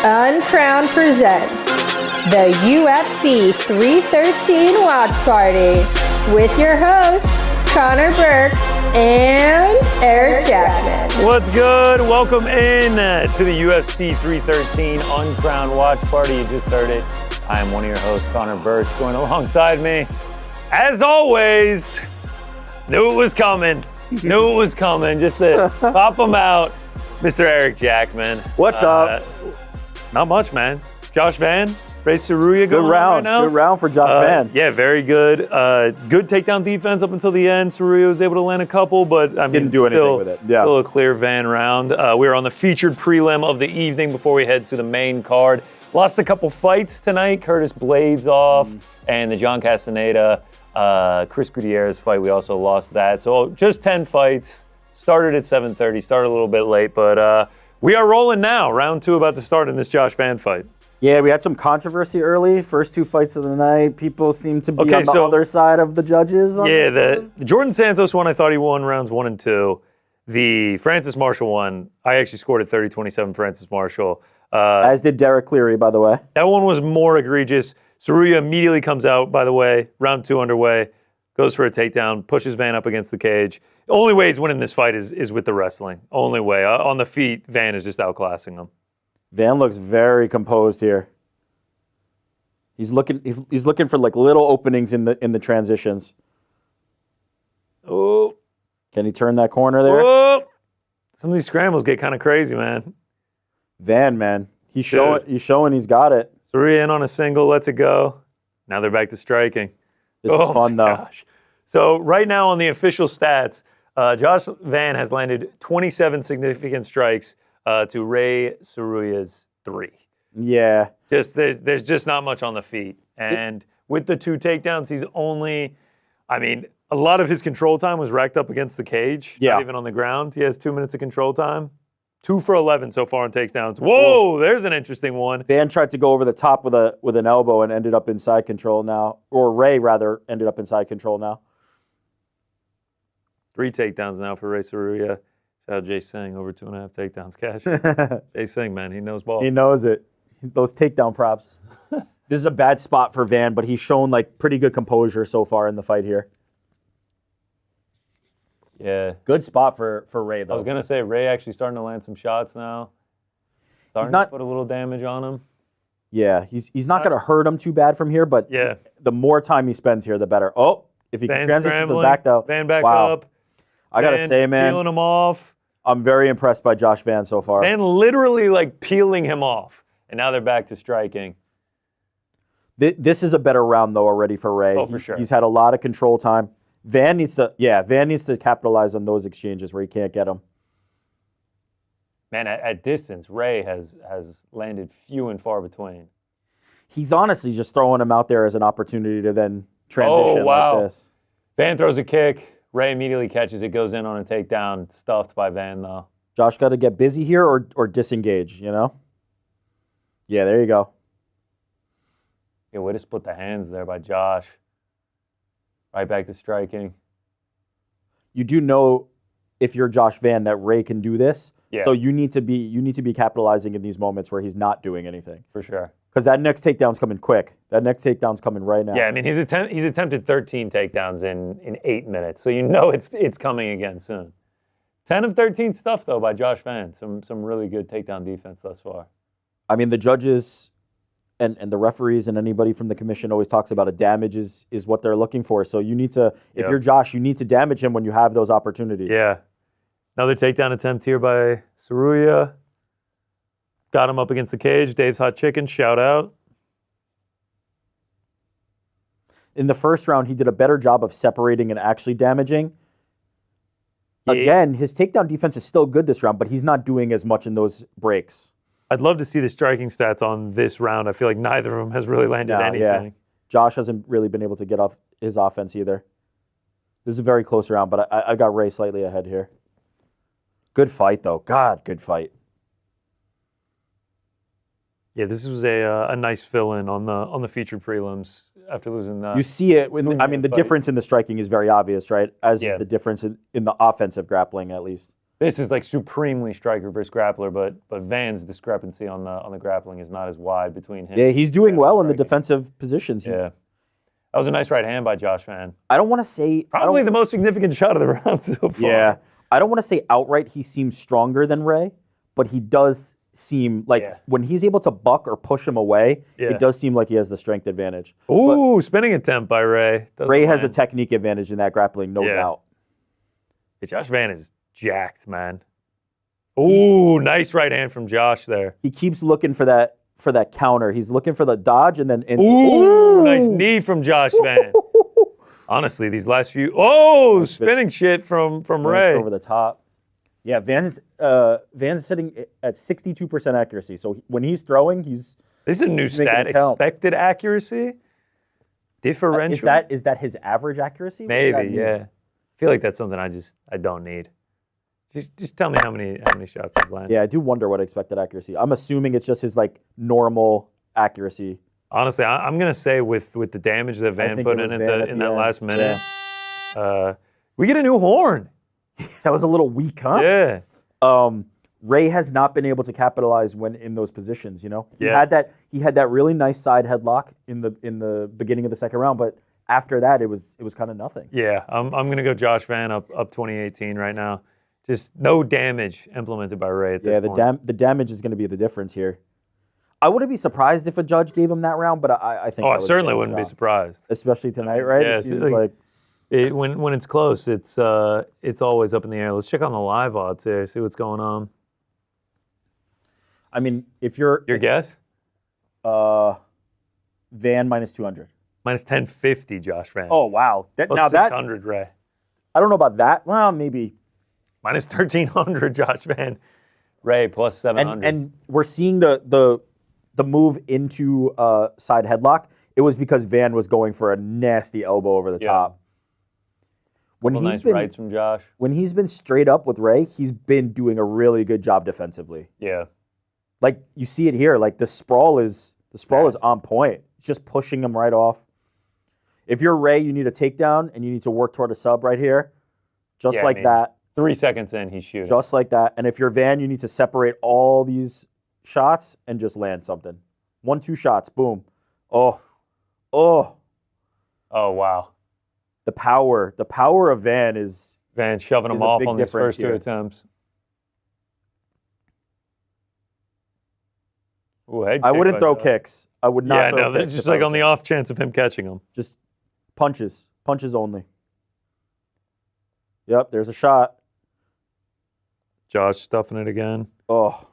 Uncrowned presents the UFC 313 Watch Party with your hosts, Connor Burks and Eric Jackman. What's good? Welcome in to the UFC 313 Uncrowned Watch Party. You just heard it. I am one of your hosts, Connor Burks, going alongside me. As always, knew it was coming. Just to pop them out, Mr. Eric Jackman. What's up? Not much, man. Josh Van, Rei Tsuruya going round. right now. Good round for Josh Van. Yeah, very good. Good takedown defense up until the end. Tsuruya was able to land a couple, but didn't do anything with it. Yeah. Still a clear Van round. We were on the featured prelim of the evening before we head to the main card. Lost a couple fights tonight. Curtis Blades off, and the John Castaneda, Chris Gutierrez fight. We also lost that. So just 10 fights. Started at 7:30. Started a little bit late, but we are rolling now. Round 2 about to start in this Josh Van fight. Yeah, we had some controversy early. First 2 fights of the night. People seem to be on the other side of the judges. Yeah, the Jordan Santos one, I thought he won rounds 1 and 2. The Francis Marshall one, I actually scored at 30-27 Francis Marshall. As did Derek Cleary, by the way. That one was more egregious. Tsuruya immediately comes out, by the way, round 2 underway, goes for a takedown, pushes Van up against the cage. The only way he's winning this fight is with the wrestling. Only way. On the feet, Van is just outclassing him. Van looks very composed here. He's looking for like little openings in the transitions. Oh. Can he turn that corner there? Oh. Some of these scrambles get kind of crazy, man. Van, man. He's showing he's got it. Tsuruya in on a single, lets it go. Now they're back to striking. This is fun, though. Gosh. So right now on the official stats, Josh Van has landed 27 significant strikes to Rei Tsuruya's 3. Yeah. There's just not much on the feet. And with the 2 takedowns, he's only, a lot of his control time was racked up against the cage, not even on the ground. He has 2 minutes of control time. 2 for 11 so far on takedowns. Whoa, there's an interesting one. Van tried to go over the top with an elbow and ended up inside control now. Or Rei, rather, ended up inside control now. 3 takedowns now for Rei Tsuruya. Shout out Jay Singh, over 2.5 takedowns cash. Jay Singh, man, he knows ball. He knows it. Those takedown props. This is a bad spot for Van, but he's shown like pretty good composure so far in the fight here. Yeah. Good spot for Rei, though. I was going to say, Rei actually starting to land some shots now. Starting to put a little damage on him. Yeah, he's not going to hurt him too bad from here, but the more time he spends here, the better. Oh, if he can transition to the back, though. Van back up. I got to say, man. Peeling him off. I'm very impressed by Josh Van so far. Van literally like peeling him off. And now they're back to striking. This is a better round, though, already for Rei. Oh, for sure. He's had a lot of control time. Van needs to capitalize on those exchanges where he can't get them. Man, at distance, Rei has landed few and far between. He's honestly just throwing him out there as an opportunity to then transition like this. Van throws a kick. Rei immediately catches it, goes in on a takedown, stuffed by Van, though. Josh got to get busy here or disengage, you know? Yeah, there you go. Yeah, way to split the hands there by Josh. Right back to striking. You do know, if you're Josh Van, that Rei can do this. Yeah. So you need to be capitalizing in these moments where he's not doing anything. For sure. Because that next takedown's coming quick. That next takedown's coming right now. Yeah, he's attempted 13 takedowns in 8 minutes, so you know it's coming again soon. 10 of 13 stuff though by Josh Van. Some really good takedown defense thus far. The judges and the referees and anybody from the commission always talks about a damage is what they're looking for. So you need to, if you're Josh, you need to damage him when you have those opportunities. Yeah. Another takedown attempt here by Tsuruya. Got him up against the cage. Dave's Hot Chicken, shout out. In the first round, he did a better job of separating and actually damaging. Yeah. Again, his takedown defense is still good this round, but he's not doing as much in those breaks. I'd love to see the striking stats on this round. I feel like neither of them has really landed anything. Yeah. Josh hasn't really been able to get off his offense either. This is a very close round, but I got Rei slightly ahead here. Good fight, though. God, good fight. Yeah, this was a nice fill-in on the featured prelims after losing that. You see it. The difference in the striking is very obvious, right? As is the difference in the offensive grappling, at least. This is like supremely striker versus grappler, but Van's discrepancy on the grappling is not as wide between him. Yeah, he's doing well in the striking. defensive positions. Yeah. That was a nice right hand by Josh Van. I don't want to say... Probably the most significant shot of the round so far. Yeah. I don't want to say outright he seems stronger than Rei, but he does seem like when he's able to buck or push him away, it does seem like he has the strength advantage. Ooh, spinning attempt by Rei. Rei has a technique advantage in that grappling, no doubt. Yeah, Josh Van is jacked, man. Ooh, nice right hand from Josh there. He keeps looking for that counter. He's looking for the dodge and then... Ooh, nice knee from Josh Van. Honestly, these last few... Oh, spinning shit from Rei. Over the top. Yeah, Van's sitting at 62% accuracy. So when he's throwing, This is a new stat. Expected accuracy? Differential? Is that his average accuracy? Maybe, yeah. I feel like that's something I don't need. Just tell me how many shots he's landed. Yeah, I do wonder what expected accuracy. I'm assuming it's just his like normal accuracy. Honestly, I'm gonna say with the damage that Van put in that last minute, we get a new horn. That was a little weak, huh? Yeah. Rei has not been able to capitalize when in those positions. You know, he had that really nice side headlock in the beginning of the second round, but after that it was kind of nothing. Yeah, I'm gonna go Josh Van up 2018 right now. Just no damage implemented by Rei at this point. The damage is going to be the difference here. I wouldn't be surprised if a judge gave him that round, but I think. Oh, I certainly wouldn't be surprised. Especially tonight, right? Yeah, it seems when it's close, it's always up in the air. Let's check on the live odds here, see what's going on. I mean, if your guess? Van minus 200. Minus 1050, Josh Van. Oh wow! Plus 600, Rei. I don't know about that. Well, maybe. Minus 1,300, Josh Van. Rei plus 700. And we're seeing the move into side headlock. It was because Van was going for a nasty elbow over the top. Nice rights from Josh. When he's been straight up with Rei, he's been doing a really good job defensively. Yeah. Like you see it here. Like the sprawl is on point. It's just pushing him right off. If you're Rei, you need a takedown and you need to work toward a sub right here, just that. 3 seconds in, he's shooting. Just like that. And if you're Van, you need to separate all these shots and just land something. 1-2 shots, boom. Oh, wow. The power of Van is... Van shoving him off on these first two attempts. Ooh, I wouldn't throw kicks. I would not throw kicks. Yeah, no, just like on the off chance of him catching them. Just punches. Punches only. Yep, there's a shot. Josh stuffing it again. Oh.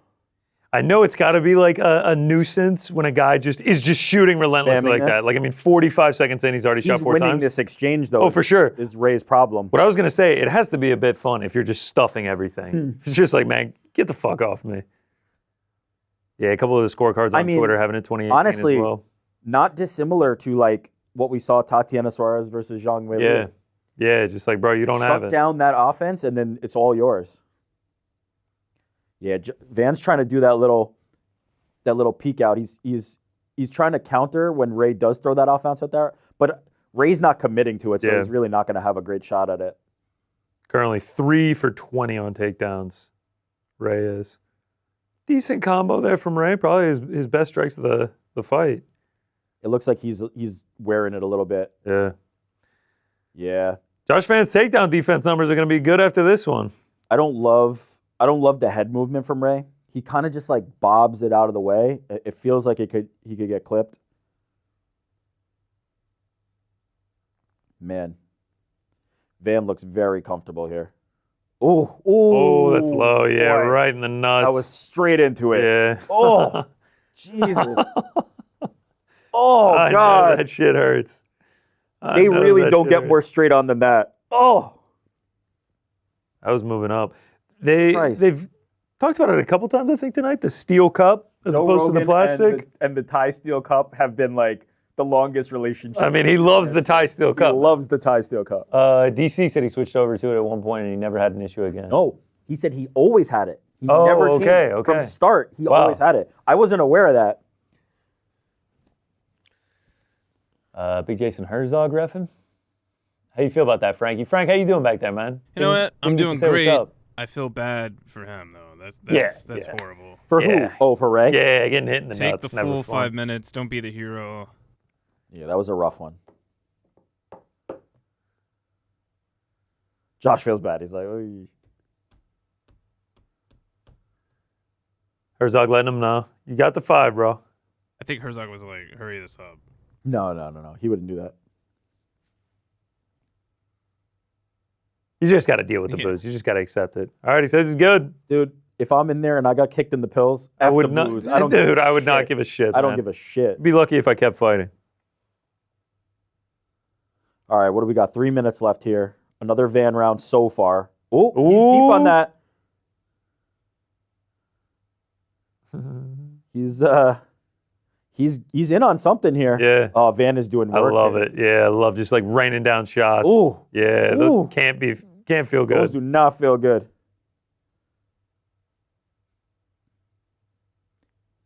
I know it's got to be like a nuisance when a guy is just shooting relentlessly like that. Like, I mean, 45 seconds in, he's already shot 4 times. He's winning this exchange, though. Oh, for sure. Is Rei's problem. What I was going to say, it has to be a bit fun if you're just stuffing everything. It's just like, man, get the fuck off me. Yeah, a couple of the scorecards on Twitter having it 2018 honestly, as well. Not dissimilar to, like, what we saw Tatiana Suarez versus Zhang Weili. Yeah. Yeah, just like, bro, you don't have it. Shut down that offense, and then it's all yours. Yeah, Van's trying to do that little peek out. He's trying to counter when Rei does throw that offense out there, but Rei's not committing to it, so he's really not going to have a great shot at it. Currently 3 for 20 on takedowns. Rei is. Decent combo there from Rei. Probably his best strikes of the fight. It looks like he's wearing it a little bit. Yeah. Yeah. Josh Van's takedown defense numbers are going to be good after this one. I don't love the head movement from Rei. He kind of just like bobs it out of the way. It feels like he could get clipped. Man. Van looks very comfortable here. Oh, that's low. Yeah, boy. Right in the nuts. I was straight into it. Yeah. Oh, Jesus. I God. Know that shit hurts. They really don't get more straight on than that. Oh. I was moving up. They've talked about it a couple times, I think, tonight. The steel cup as opposed to the plastic. And the Thai steel cup have been like the longest relationship. I mean, he loves the Thai steel cup. He loves the Thai steel cup. DC said he switched over to it at one point and he never had an issue again. No, he said he always had it. He never changed. Okay. From start, he always had it. I wasn't aware of that. Big Jason Herzog reffing. How you feel about that, Frankie? Frank, how you doing back there, man? You know what? I'm doing great. I feel bad for him though. That's horrible. For who? Oh, for Ray? Yeah, getting hit in the Take nuts. the never full fun. 5 minutes. Don't be the hero. Yeah, that was a rough one. Josh feels bad. He's like, "Oy." Herzog letting him know. You got the 5, bro. I think Herzog was like, hurry this up. No. He wouldn't do that. You just got to deal with the booze. You just got to accept it. All right, he says he's good. Dude, if I'm in there and I got kicked in the pills, I after would the not. booze, I would not give a shit. I don't man. give a shit. Be lucky if I kept fighting. All right, what do we got? 3 minutes left here. Another Van round so far. Oh, he's deep on that. He's in on something here. Yeah. Oh, Van is doing work. I love here. it. Yeah, I love just like raining down shots. Ooh. Yeah, Ooh. those can't feel good. Those do not feel good.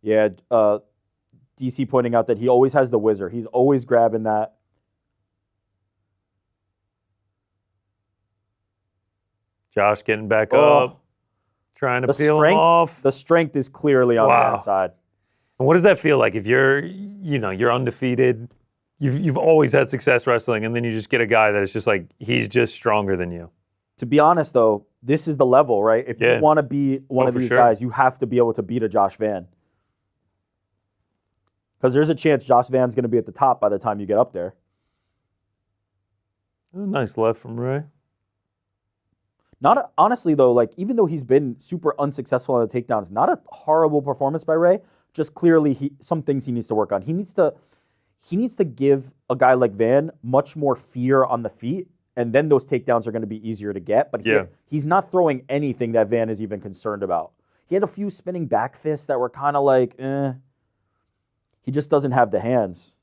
Yeah, DC pointing out that he always has the whizzer. He's always grabbing that. Josh getting back Oh. up, trying to peel him off. The strength is clearly on Wow. Van's side. And what does that feel like if you're undefeated? You've always had success wrestling, and then you just get a guy that is just like he's just stronger than you. To be honest, though, this is the level, right? If Yeah. you want to be one of for these sure. guys, you have to be able to beat a Josh Van. Because there's a chance Josh Van's going to be at the top by the time you get up there. Nice left from Ray. Honestly, though, like even though he's been super unsuccessful on the takedowns, not a horrible performance by Ray. Just clearly, some things he needs to work on. He needs to give a guy like Van much more fear on the feet, and then those takedowns are going to be easier to get. But he's not throwing anything that Van is even concerned about. He had a few spinning back fists that were kind of like, eh. He just doesn't have the hands.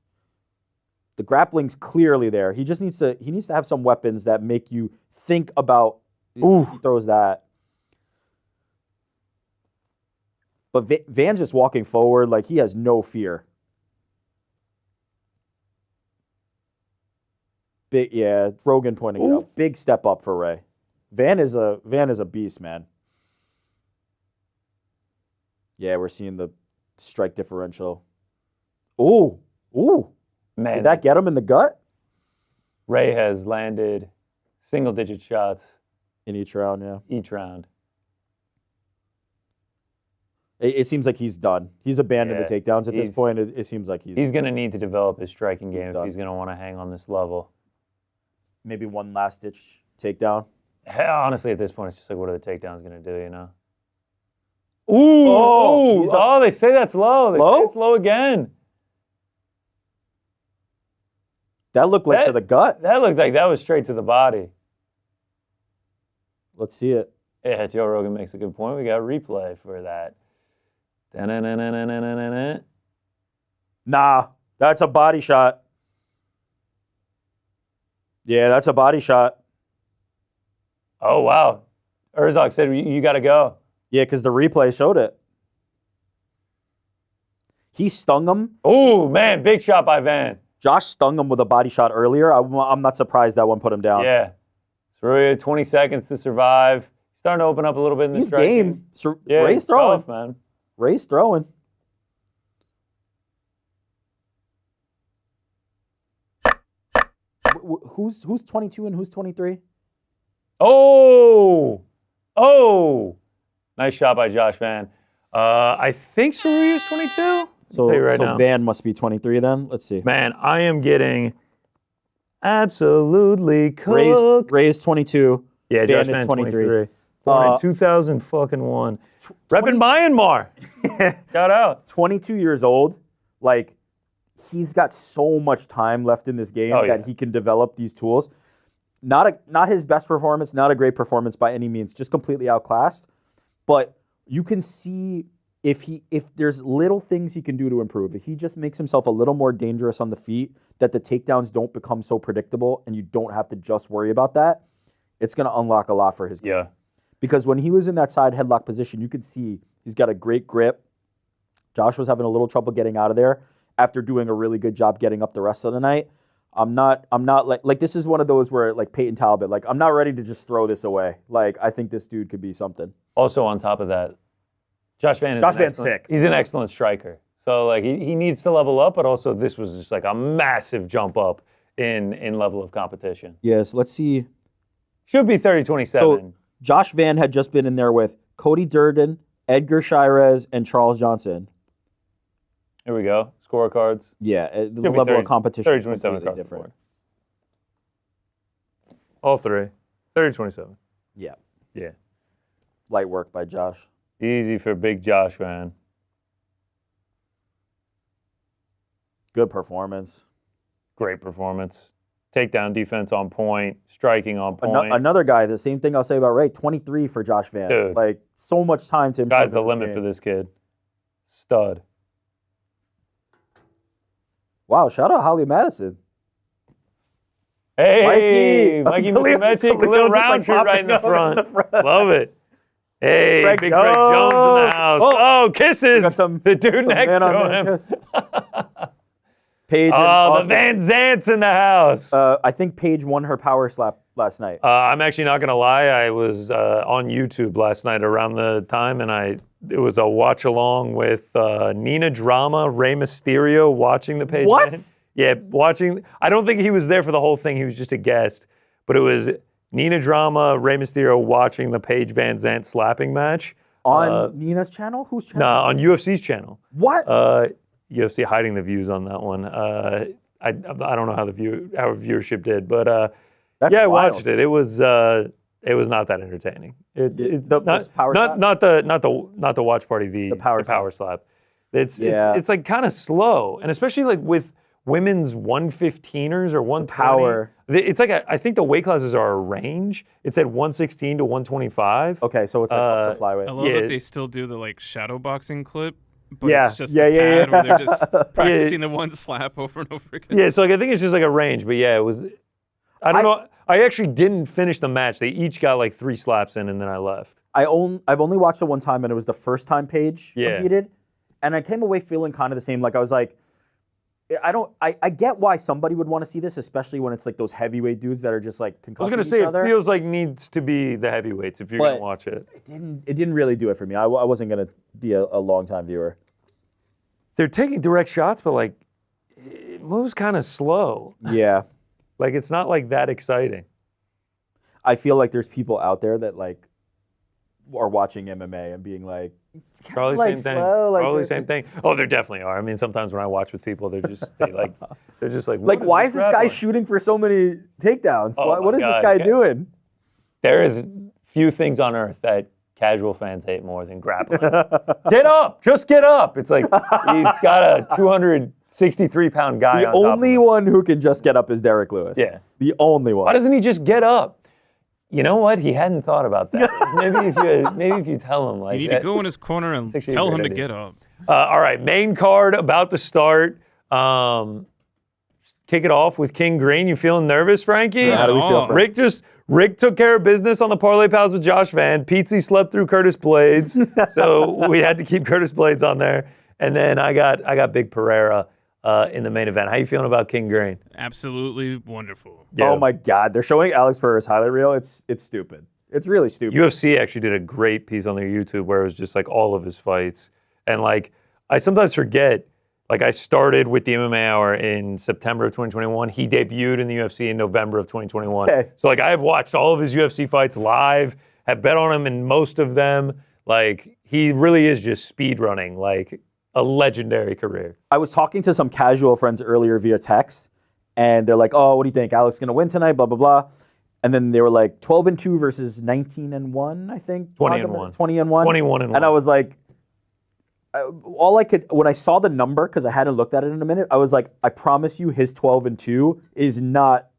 The grappling's clearly there. He just needs to have some weapons that make you think about. Ooh. He throws that. But Van's just walking forward like he has no fear. Rogan pointing it out. Big step up for Ray. Van is a beast, man. Yeah, we're seeing the strike differential. Ooh. Man, did that get him in the gut? Ray has landed single-digit shots in each round. Yeah, each round. It seems like he's done. He's abandoned the takedowns at this point. It seems like he's going to need to develop his striking game if he's going to want to hang on this level. Maybe one last-ditch takedown. Honestly, at this point, it's just like, what are the takedowns going to do, you know? Ooh! They say that's low. They say it's low again. That looked like to the gut. That looked like that was straight to the body. Let's see it. Yeah, Joe Rogan makes a good point. We got a replay for that. Nah, that's a body shot. Yeah, that's a body shot. Oh, wow. Herzog said you got to go. Yeah, because the replay showed it. He stung him. Oh, man, big shot by Van. Josh stung him with a body shot earlier. I'm not surprised that one put him down. Yeah. Tsuruya, 20 seconds to survive. Starting to open up a little bit in the strike game. Yeah, Ray's throwing. Tough, man. Ray's throwing. Who's 22 and who's 23? Oh! Nice shot by Josh Van. I think Tsuruya's 22. So Van must be 23 then. Let's see. Man, I am getting absolutely cooked. Ray's 22. Yeah, Van Josh is Van 23. Born in 2001. Reppin' Myanmar. Shout out. 22 years old. Like, he's got so much time left in this game that he can develop these tools. Not his best performance, not a great performance by any means, just completely outclassed. But you can see if there's little things he can do to improve. If he just makes himself a little more dangerous on the feet, that the takedowns don't become so predictable and you don't have to just worry about that, it's going to unlock a lot for his game. Yeah. Because when he was in that side headlock position, you could see he's got a great grip. Josh was having a little trouble getting out of there after doing a really good job getting up the rest of the night. I'm not like this is one of those where like Peyton Talbot, like I'm not ready to just throw this away. Like I think this dude could be something. Also on top of that, Josh Van's sick. He's an excellent striker. So like he needs to level up, but also this was just like a massive jump up in level of competition. Yes, let's see. Should be 30-27. So Josh Van had just been in there with Cody Durden, Edgar Shirez, and Charles Johnson. Here we go. Scorecards. Yeah, the level of competition 30-27 is completely across the different. board. All three. 30-27. Yeah. Yeah. Light work by Josh. Easy for big Josh Van. Good performance. Great performance. Takedown defense on point. Striking on point. Another guy, the same thing I'll say about Ray, 23 for Josh Van. Dude. Like, so much time to improve. Sky's the limit for this kid. Stud. Wow, shout out Holly Madison. Hey, Mikey Musumeci, Khalil Roundtree right in the front. Love it. Hey, Greg big Greg Jones in the house. Oh, kisses. The dude next to him. Paige. The Van Zant's in the house. I think Paige won her power slap last night. I'm actually not going to lie. I was on YouTube last night around the time, and it was a watch along with Nina Drama, Rey Mysterio watching the Paige. What? Van. Yeah, watching. I don't think he was there for the whole thing. He was just a guest. But it was Nina Drama, Rey Mysterio watching the Paige Van Zant slapping match. On Nina's channel? Whose channel? Nah, on UFC's channel. What? UFC hiding the views on that one. I don't know how our viewership did, but I watched it. It was not that entertaining. Not the watch party. The power slap. It's like kind of slow, and especially like with women's 115ers or 120. Power. It's like I think the weight classes are a range. It's at 116 to 125. Okay, so it's like up to flyweight. I love that they still do the like shadow boxing clip. But Yeah. it's just a pad where they're just practicing the one slap over and over again. Yeah, so like I think it's just like a range, but yeah, it was. I don't know. I actually didn't finish the match. They each got like 3 slaps in, and then I left. I've only watched it one time, and it was the first time Paige Yeah. competed, and I came away feeling kind of the same. Like I was like, I get why somebody would want to see this, especially when it's like those heavyweight dudes that are just like concussing I was gonna each say other. it feels like needs to be the heavyweights if you're gonna watch it. It didn't really do it for me. I wasn't gonna be a long time viewer. They're taking direct shots, but like it moves kind of slow. Yeah. Like it's not like that exciting. I feel like there's people out there that like are watching MMA and being like, Probably like same thing. slow, like Probably they're- same thing. Oh, there definitely are. I mean, sometimes when I watch with people, they're just like, like why is this guy grappling? shooting for so many takedowns? Oh What my is this God, guy okay. doing? There is few things on earth that casual fans hate more than grappling. Get up, just get up. It's like he's got a 263-pound guy. The on top only of him. one who can just get up is Derek Lewis. Yeah. The only one. Why doesn't he just get up? You know what? He hadn't thought about that. maybe if you tell him like You need that. to go in his corner and actually a tell great him to idea. get up. All right, main card about to start. Kick it off with King Green. You feeling nervous, Frankie? How do we feel, Frank? Rick took care of business on the Parlay Pals with Josh Van. Pizzi slept through Curtis Blades, so we had to keep Curtis Blades on there. And then I got Big Pereira in the main event. How you feeling about King Green? Absolutely wonderful. Yeah. Oh my God, they're showing Alex Pereira's highlight reel. It's stupid. It's really stupid. UFC actually did a great piece on their YouTube where it was just like all of his fights. And like I sometimes forget, like I started with the MMA Hour in September of 2021. He debuted in the UFC in November of 2021. Okay. So like I have watched all of his UFC fights live, have bet on him in most of them. Like he really is just speed running, like a legendary career. I was talking to some casual friends earlier via text, and they're like, "Oh, what do you think? Alex gonna win tonight?" Blah blah blah. And then they were like 12-2 versus 19-1, I think. 20-1. 20-1. 21-1. And I was like, when I saw the number, because I hadn't looked at it in a minute, I was like, I promise you his 12-2 is not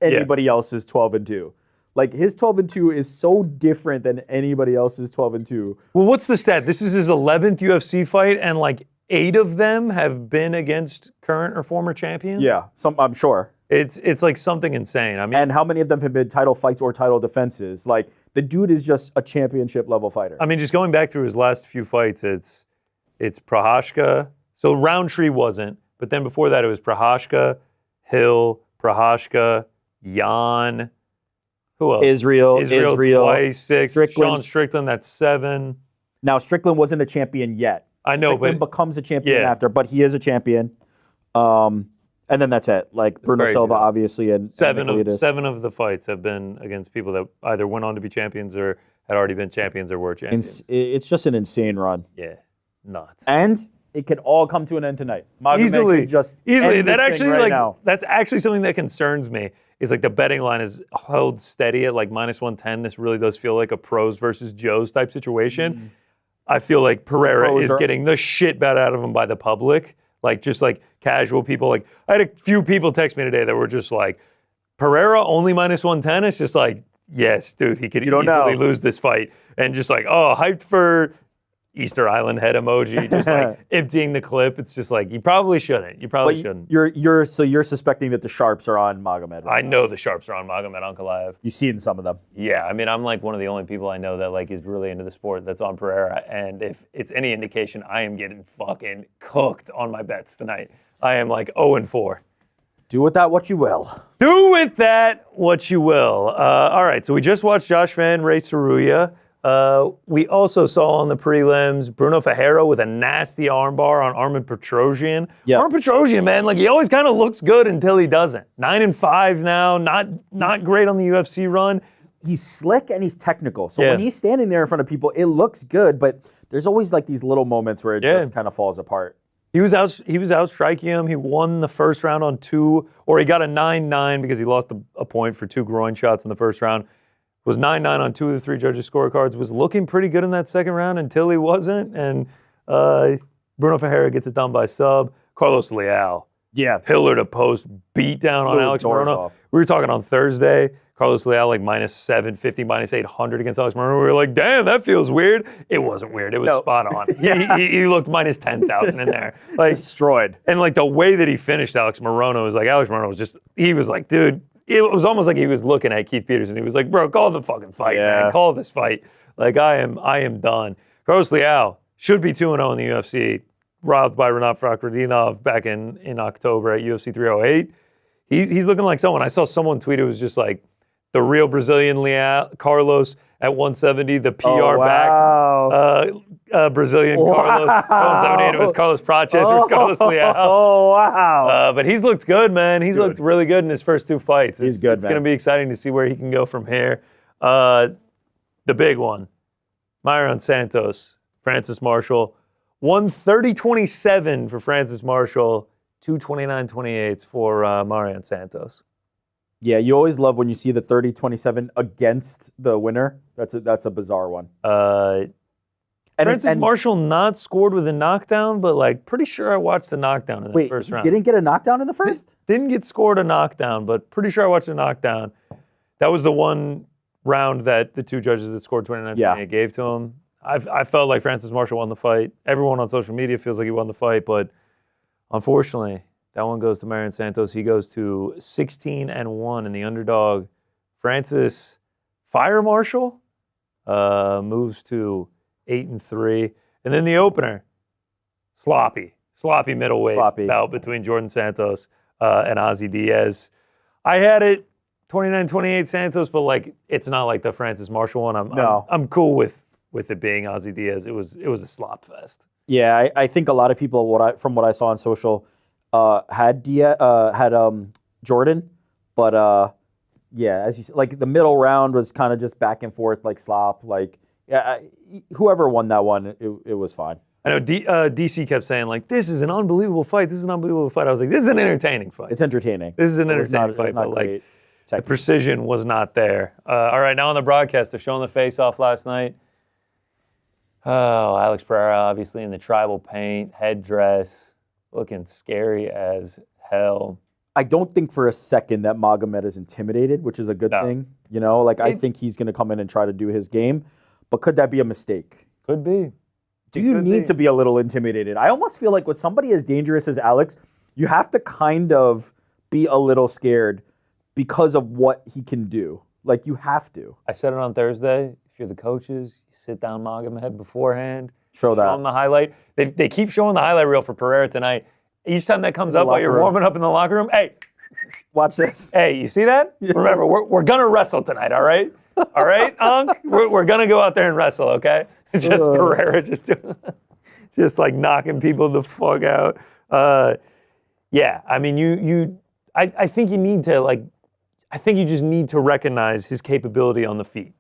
anybody else's 12-2. Like his 12-2 is so different than anybody else's 12-2. Well, what's the stat? This is his 11th UFC fight, and like 8 of them have been against current or former champions. Yeah, I'm sure. It's like something insane. I mean, And how many of them have been title fights or title defenses? Like the dude is just a championship level fighter. I mean, just going back through his last few fights, it's Prochazka. So Roundtree wasn't, but then before that it was Prochazka, Hill, Prohashka, Jan. Who else? Israel twice, 6. Strickland. Sean Strickland, that's 7. Now, Strickland wasn't a champion yet. I know, Strickland but becomes a champion after, but he is a champion. And then that's it. Like Bruno crazy, Silva, though. obviously, and 7 Nicolaitis. of the fights have been against people that either went on to be champions or had already been champions or were champions. It's just an insane run. Yeah, nuts. And it could all come to an end tonight. Magomed Easily. could just Easily. end That this thing actually, right like, now. that's actually something that concerns me. Is like the betting line is held steady at like -110. This really does feel like a pros versus Joes type situation. I feel like Pereira is getting the shit bet out of him by the public. Like just like casual people. Like I had a few people text me today that were just like, Pereira only -110. It's just like, yes, dude, he could easily lose this fight. And just like, oh, hyped for Easter Island head emoji, just like emptying the clip. It's just like, you probably shouldn't. You probably shouldn't. You're suspecting that the sharps are on Magomed. Right I know the sharps are on Magomed Ankalaev. You've seen some of them. Yeah, I mean, I'm like one of the only people I know that like is really into the sport that's on Pereira. And if it's any indication, I am getting fucking cooked on my bets tonight. I am like 0-4. Do with that what you will. Do with that what you will. All right, so we just watched Josh Van Rei Tsuruya. We also saw on the prelims Bruno Ferreira with a nasty armbar on Armin Petrosyan. Yeah. Armin Petrosyan, man, like he always kind of looks good until he doesn't. 9-5 now, not great on the UFC run. He's slick and he's technical. So when he's standing there in front of people, it looks good, but there's always like these little moments where it just kind of falls apart. He was out striking him. He won the first round on 2, or he got a 9-9 because he lost a point for 2 groin shots in the first round. Was 9-9 on 2 of the 3 judges' scorecards. Was looking pretty good in that second round until he wasn't. And Bruno Ferreira gets it done by sub. Carlos Leal. Yeah. Pillar to post beat down on Alex Morono. We were talking on Thursday. Carlos Leal like -750, -800 against Alex Morono. We were like, damn, that feels weird. It wasn't weird. It was spot on. He looked -10,000 in there. Like destroyed. And like the way that he finished Alex Morono was like, Alex Morono was just, he was like, dude, it was almost like he was looking at Keith Peterson. He was like, bro, call the fucking fight, man. Call this fight. Like, I am done. Carlos Leal should be 2-0 in the UFC. Robbed by Renat Fakhretdinov back in October at UFC 308. He's looking like someone. I saw someone tweet, it was just like, the real Brazilian Leal, Carlos at 170, the PR-backed Brazilian Carlos at 178. It was Carlos Prates, it was Carlos Leal. Oh, wow. But he's looked good, man. He's looked really good in his first 2 fights. He's good, It's going to be exciting to see where he can go from here. The big one, Myron Santos, Francis Marshall. 130-27 for Francis Marshall, 229-28 for Marion Santos. Yeah, you always love when you see the 30-27 against the winner. That's a bizarre one. Francis Marshall not scored with a knockdown, but like pretty sure I watched the knockdown in the first round. Didn't get a knockdown in the first? Didn't get scored a knockdown, but pretty sure I watched a knockdown. That was the one round that the 2 judges that scored 29-28 gave to him. I felt like Francis Marshall won the fight. Everyone on social media feels like he won the fight, but unfortunately, that one goes to Marion Santos. He goes to 16-1 in the underdog. Francis Fire Marshall moves to 8-3. And then the opener, sloppy middleweight bout between Jordan Santos and Ozzy Diaz. I had it 29-28 Santos, but like it's not like the Francis Marshall one. I'm cool with it being Ozzy Diaz. It was a slop fest. Yeah, I think a lot of people from what I saw on social had Jordan, but as you said, like the middle round was kind of just back and forth, like slop. Like whoever won that one, it was fine. I know DC kept saying like, "This is an unbelievable fight. This is an unbelievable fight." I was like, "This is an entertaining fight. It's entertaining. This is an entertaining fight." But like, the precision was not there. All right, now on the broadcast, they're showing the face-off last night. Oh, Alex Pereira, obviously in the tribal paint, headdress, looking scary as hell. I don't think for a second that Magomed is intimidated, which is a good thing. You know, like I think he's going to come in and try to do his game. But could that be a mistake? Could be. Do you need to be a little intimidated? I almost feel like with somebody as dangerous as Alex, you have to kind of be a little scared because of what he can do. Like you have to. I said it on Thursday. If you're the coaches, you sit down Magomed beforehand. Show him the highlight. They keep showing the highlight reel for Pereira tonight. Each time that comes up while you're warming up in the locker room, hey, Watch this. Hey, you see that? Remember, we're gonna wrestle tonight, all right? All right, Unc? We're gonna go out there and wrestle, okay? It's just Pereira just doing, just like knocking people the fuck out. Yeah, I mean, I think you need to I think you just need to recognize his capability on the feet.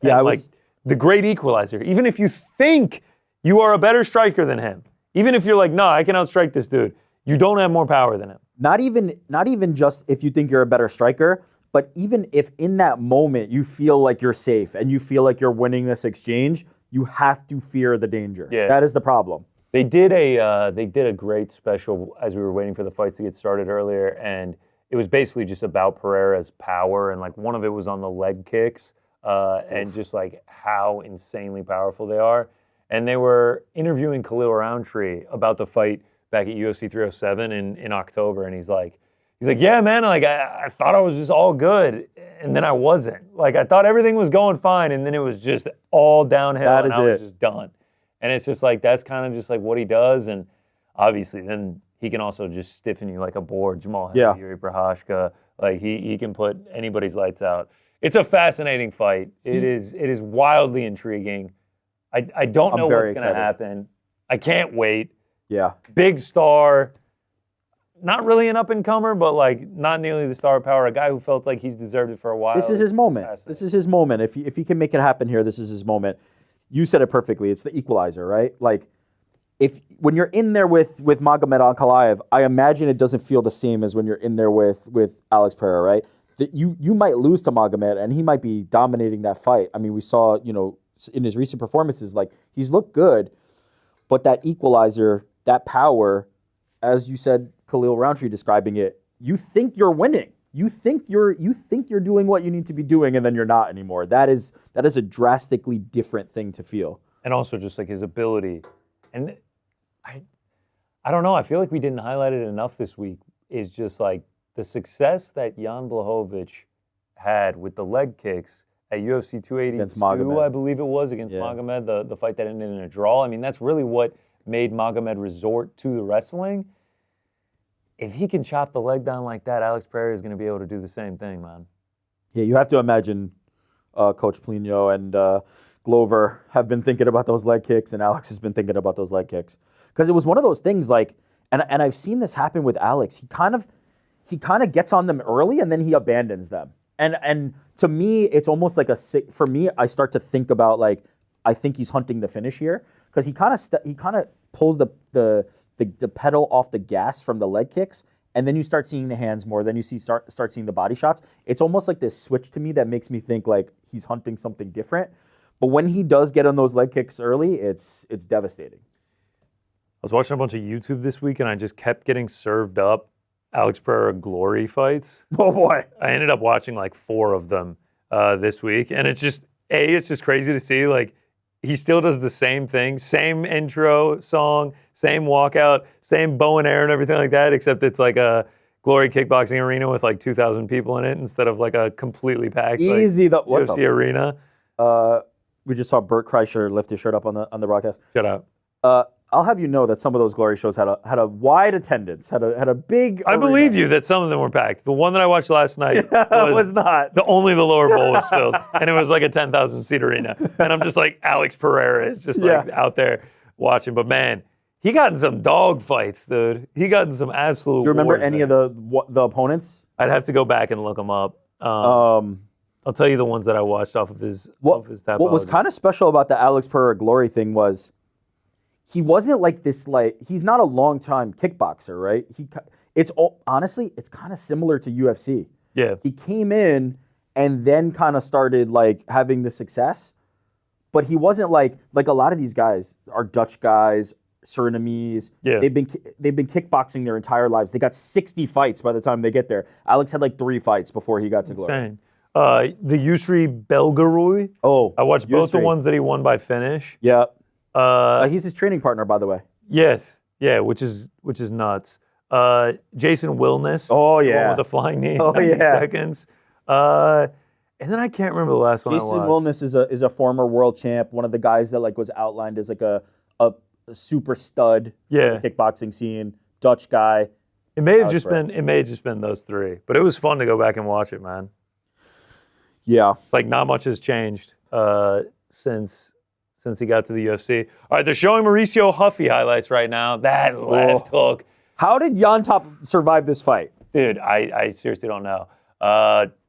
Yeah, and, the great equalizer. Even if you think you are a better striker than him, even if you're like, no, I can outstrike this dude, you don't have more power than him. Not even just if you think you're a better striker, but even if in that moment you feel like you're safe and you feel like you're winning this exchange, you have to fear the danger. Yeah. That is the problem. They did a great special as we were waiting for the fights to get started earlier, and it was basically just about Pereira's power, and like one of it was on the leg kicks, and just like how insanely powerful they are. And they were interviewing Khalil Roundtree about the fight back at UFC 307 in October, and he's like, yeah, man, like I thought I was just all good, and then I wasn't. Like I thought everything was going fine, and then it was just all downhill, and I was just done. And it's just like that's kind of just like what he does, and obviously then he can also just stiffen you like a board. Jamal Yuri Prochazka, like he can put anybody's lights out. It's a fascinating fight. It is wildly intriguing. I don't know what's going to happen. I can't wait. Yeah. Big star. Not really an up-and-comer, but like not nearly the star power. A guy who felt like he's deserved it for a while. This is his moment. This is his moment. If he can make it happen here, this is his moment. You said it perfectly. It's the equalizer, right? Like, when you're in there with Magomed Ankalaev, I imagine it doesn't feel the same as when you're in there with Alex Pereira, right? That you might lose to Magomed, and he might be dominating that fight. I mean, we saw, in his recent performances, like he's looked good, but that equalizer, that power, as you said, Khalil Roundtree describing it, you think you're winning. You think you're doing what you need to be doing, and then you're not anymore. That is a drastically different thing to feel. And also just like his ability, and I don't know. I feel like we didn't highlight it enough this week. Is just like the success that Jan Blachowicz had with the leg kicks at UFC 282, I believe it was, against Magomed, the fight that ended in a draw. I mean, that's really what made Magomed resort to the wrestling. If he can chop the leg down like that, Alex Pereira is going to be able to do the same thing, man. Yeah, you have to imagine Coach Plino and Glover have been thinking about those leg kicks, and Alex has been thinking about those leg kicks. Because it was one of those things, like, and I've seen this happen with Alex. He kind of gets on them early, and then he abandons them. And to me, it's almost like for me, I start to think about, like, I think he's hunting the finish here. Because he kind of pulls the pedal off the gas from the leg kicks, and then you start seeing the hands more. Then you start seeing the body shots. It's almost like this switch to me that makes me think like he's hunting something different. But when he does get on those leg kicks early, it's devastating. I was watching a bunch of YouTube this week, and I just kept getting served up Alex Pereira glory fights. Oh boy! I ended up watching like 4 of them this week, and it's just crazy to see like. He still does the same thing, same intro song, same walkout, same bow and arrow and everything like that, except it's like a glory kickboxing arena with like 2,000 people in it instead of like a completely packed UFC arena. We just saw Bert Kreischer lift his shirt up on the broadcast. Shut up. I'll have you know that some of those glory shows had a wide attendance, had a big. I believe you that some of them were packed. The one that I watched last night was not. Only the lower bowl was filled, and it was like a 10,000 seat arena. And I'm just like, Alex Pereira is just like out there watching. But man, he got in some dog fights, dude. He got in some absolute. Do you remember any of the opponents? I'd have to go back and look them up. I'll tell you the ones that I watched off of his. What was kind of special about the Alex Pereira glory thing was. He wasn't like this, like, he's not a long-time kickboxer, right? Honestly, it's kind of similar to UFC. Yeah. He came in and then kind of started, like, having the success, but he wasn't like a lot of these guys are Dutch guys, Surinamese. Yeah. They've been kickboxing their entire lives. They got 60 fights by the time they get there. Alex had like 3 fights before he got to glory. Insane. The Yusri Belgaroy. Oh, I watched both the ones that he won by finish. Yeah. He's his training partner, by the way. Yes, yeah, which is nuts. Jason Wilness. Oh the yeah, one with the flying knee. Oh 90 yeah. Seconds. And then I can't remember the last one. Jason Wilness is a former world champ. One of the guys that like was outlined as like a super stud. Yeah. In the kickboxing scene. Dutch guy. It may have Alex just Pereira. been. It may have just been those three, but it was fun to go back and watch it, man. Yeah. It's like not much has changed since he got to the UFC. All right, they're showing Mauricio Ruffy highlights right now. That left hook, How did Jan Top survive this fight? dude. I seriously don't know.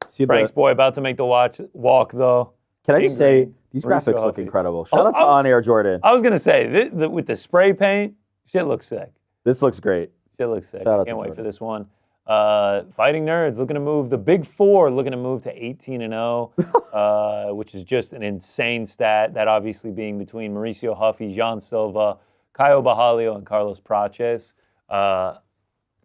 See Frank's boy about to make the walk though. Can I just say, Green. these Mauricio graphics look Ruffy. incredible. Shout out to On Air Jordan. I was gonna say with the spray paint, shit looks sick. This looks great. Shit looks sick. Shout out to Can't wait Jordan. for this one. Fighting Nerds looking to move. The Big Four looking to move to 18-0, which is just an insane stat. That obviously being between Mauricio Ruffy, Jean Silva, Caio Bahalio, and Carlos Praches.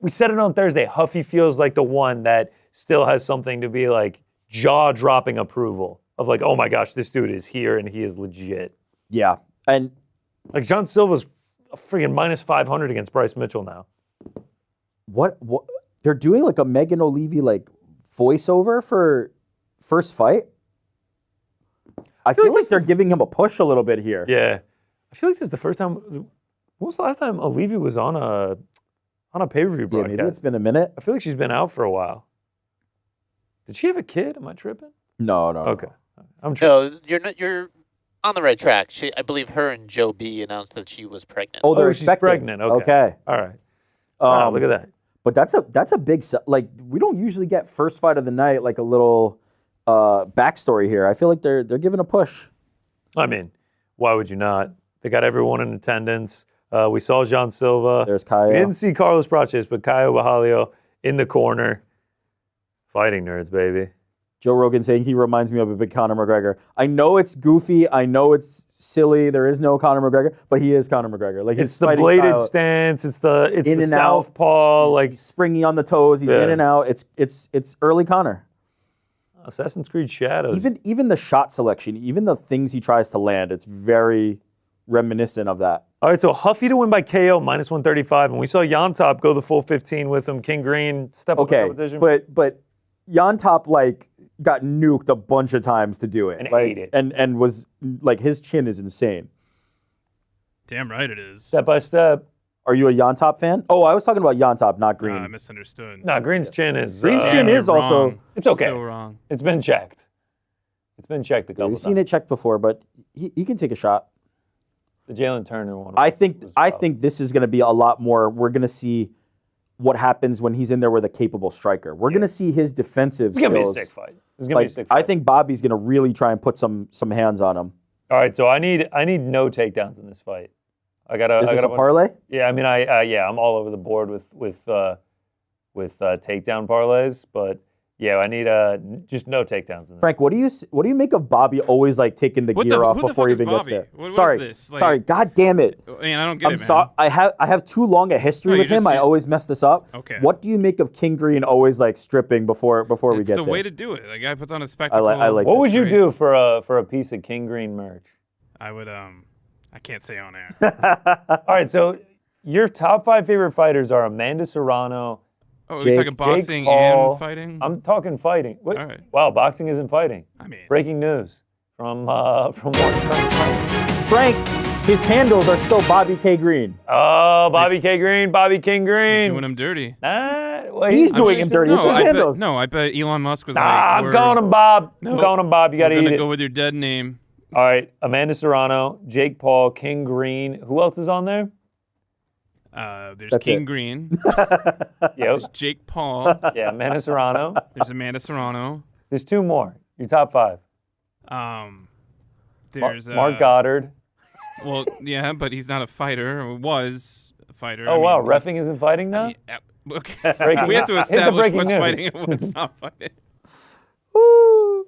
We said it on Thursday. Ruffy feels like the one that still has something to be like jaw-dropping approval of like, oh my gosh, this dude is here and he is legit. Yeah. And Like Jean Silva's freaking minus 500 against Bryce Mitchell now. what they're doing like a Megan O'Leary like voiceover for first fight? I feel like they're giving him a push a little bit here. Yeah, I feel like this is the first time. When was the last time Olivi was on a pay-per-view Yeah, broadcast? maybe it's been a minute. I feel like she's been out for a while. Did she have a kid? Am I tripping? No. Okay, I'm tripping. No, you're on the right track. I believe her and Joe B announced that she was pregnant. Oh, they're she's expecting. pregnant. Okay. Okay. All right. Wow, look at that. But that's a big like we don't usually get first fight of the night like a little backstory here. I feel like they're giving a push. I mean, why would you not? They got everyone in attendance. We saw Jean Silva. There's We Caio. didn't see Carlos Praches, but Caio Bahalio in the corner. Fighting Nerds, baby. Joe Rogan saying he reminds me of a big Conor McGregor. I know it's goofy. I know it's silly. There is no Conor McGregor, but he is Conor McGregor. Like It's his the fighting bladed style, stance. It's In the and out. southpaw. Like he's springy on the toes. He's Yeah. in and out. It's early Conor. Assassin's Creed Shadows. Even the shot selection, even the things he tries to land, it's very reminiscent of that. All right, so Huffy to win by KO minus 135, and we saw Yontop go the full 15 with him. King Green step up the Okay, competition. but Jan Top like got nuked a bunch of times to do it, And like, ate it. and was like his chin is insane. Damn right it is. Step by step. Are you a Jan Top fan? Oh, I was talking about Jan Top, not Green. I misunderstood. No, Green's chin is. Green's chin You're is also- wrong. It's okay. So wrong. It's been checked. It's been checked a couple We've times. seen it checked before, but he can take a shot. The Jalen Turner one. I think was I tough. think this is going to be a lot more. We're going to see what happens when he's in there with a capable striker. We're going to see his defensive It's gonna skills. be a sick fight. It's gonna be a Like, sick fight. I think Bobby's going to really try and put some hands on him. All right, so I need no takedowns in this fight. I gotta. Is I this gotta a parlay? Yeah, I mean, I'm all over the board with takedown parlays, but yeah, I need just no takedowns in this. Frank, what do you make of Bobby always like taking the What gear the- off who the before fuck he is even gets Bobby? there? What is sorry, this? Like- sorry, God damn it! Man, I don't get I'm it, man. sorry. I have too long a history No, with you him. just- I always mess this up. Okay. What do you make of King Green always like stripping before we It's get the there? way to do it. The guy puts on a spectacle. I like What this would you Great. do for a piece of King Green merch? I would I can't say on air. All right, so your top 5 favorite fighters are Amanda Serrano. Oh, Jake- we're talking boxing Paul. and fighting? I'm talking fighting. Wait, All right. Wow, boxing isn't fighting. I mean, Breaking news from one Frank. Frank, his handles are still Bobby K. Green. Oh, Bobby K. Green, Bobby King Green. doing him dirty. Well, He's I'm doing sure- him dirty. No, It's his I handles. bet, no, I bet Elon Musk was Nah, like, I'm we're- calling him Bob. No, I'm calling him Bob. You got to we're eat gonna it. go with your dead name. All right, Amanda Serrano, Jake Paul, King Green. Who else is on there? There's That's King it. Green. Yep. There's Jake Paul. Yeah, Amanda Serrano. There's Amanda Serrano. There's 2 more. Your top 5. There's Mark Goddard. Well, yeah, but he's not a fighter. Or was a fighter. Oh, wow. Reffing isn't fighting now? Okay. Breaking We have news. to Here's the establish breaking what's news. fighting and what's not fighting. Woo.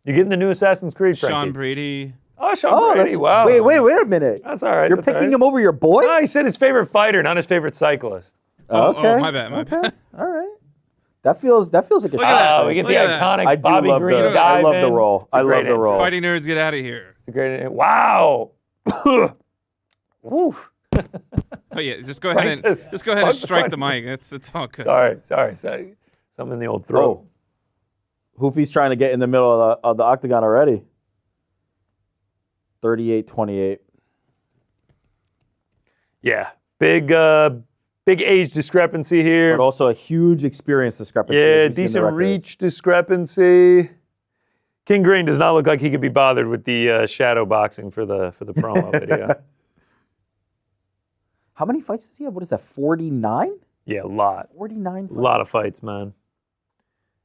You're getting the new Assassin's Creed, Frankie. Sean Brady. Oh, Sean Oh, Brady. that's, Wow. wait a minute. That's all right. You're that's all picking right. him over your boy? No, he said his favorite fighter, not his favorite cyclist. Oh, Okay. my bad. My bad. All right. That feels like a Look at shot. that. We get the Look at that. iconic I do Bobby love Green the I love the dive-in. role. It's a I love great the ending. role. Fighting nerds, get out of here. It's a great ending. Wow. Woo. Oh yeah, just go ahead Frank and says, just go ahead and "Fuck strike the the mic. It's all good. Sorry. Something in the old throat. Oh. Hoofy's trying to get in the middle of the octagon already. 38-28. Yeah. Big Big age discrepancy here. But also a huge experience discrepancy. Yeah, as we've seen the decent records. reach discrepancy. King Green does not look like he could be bothered with the shadow boxing for the promo video. How many fights does he have? What is that, 49? Yeah, a lot. 49 fights. A lot of fights, man.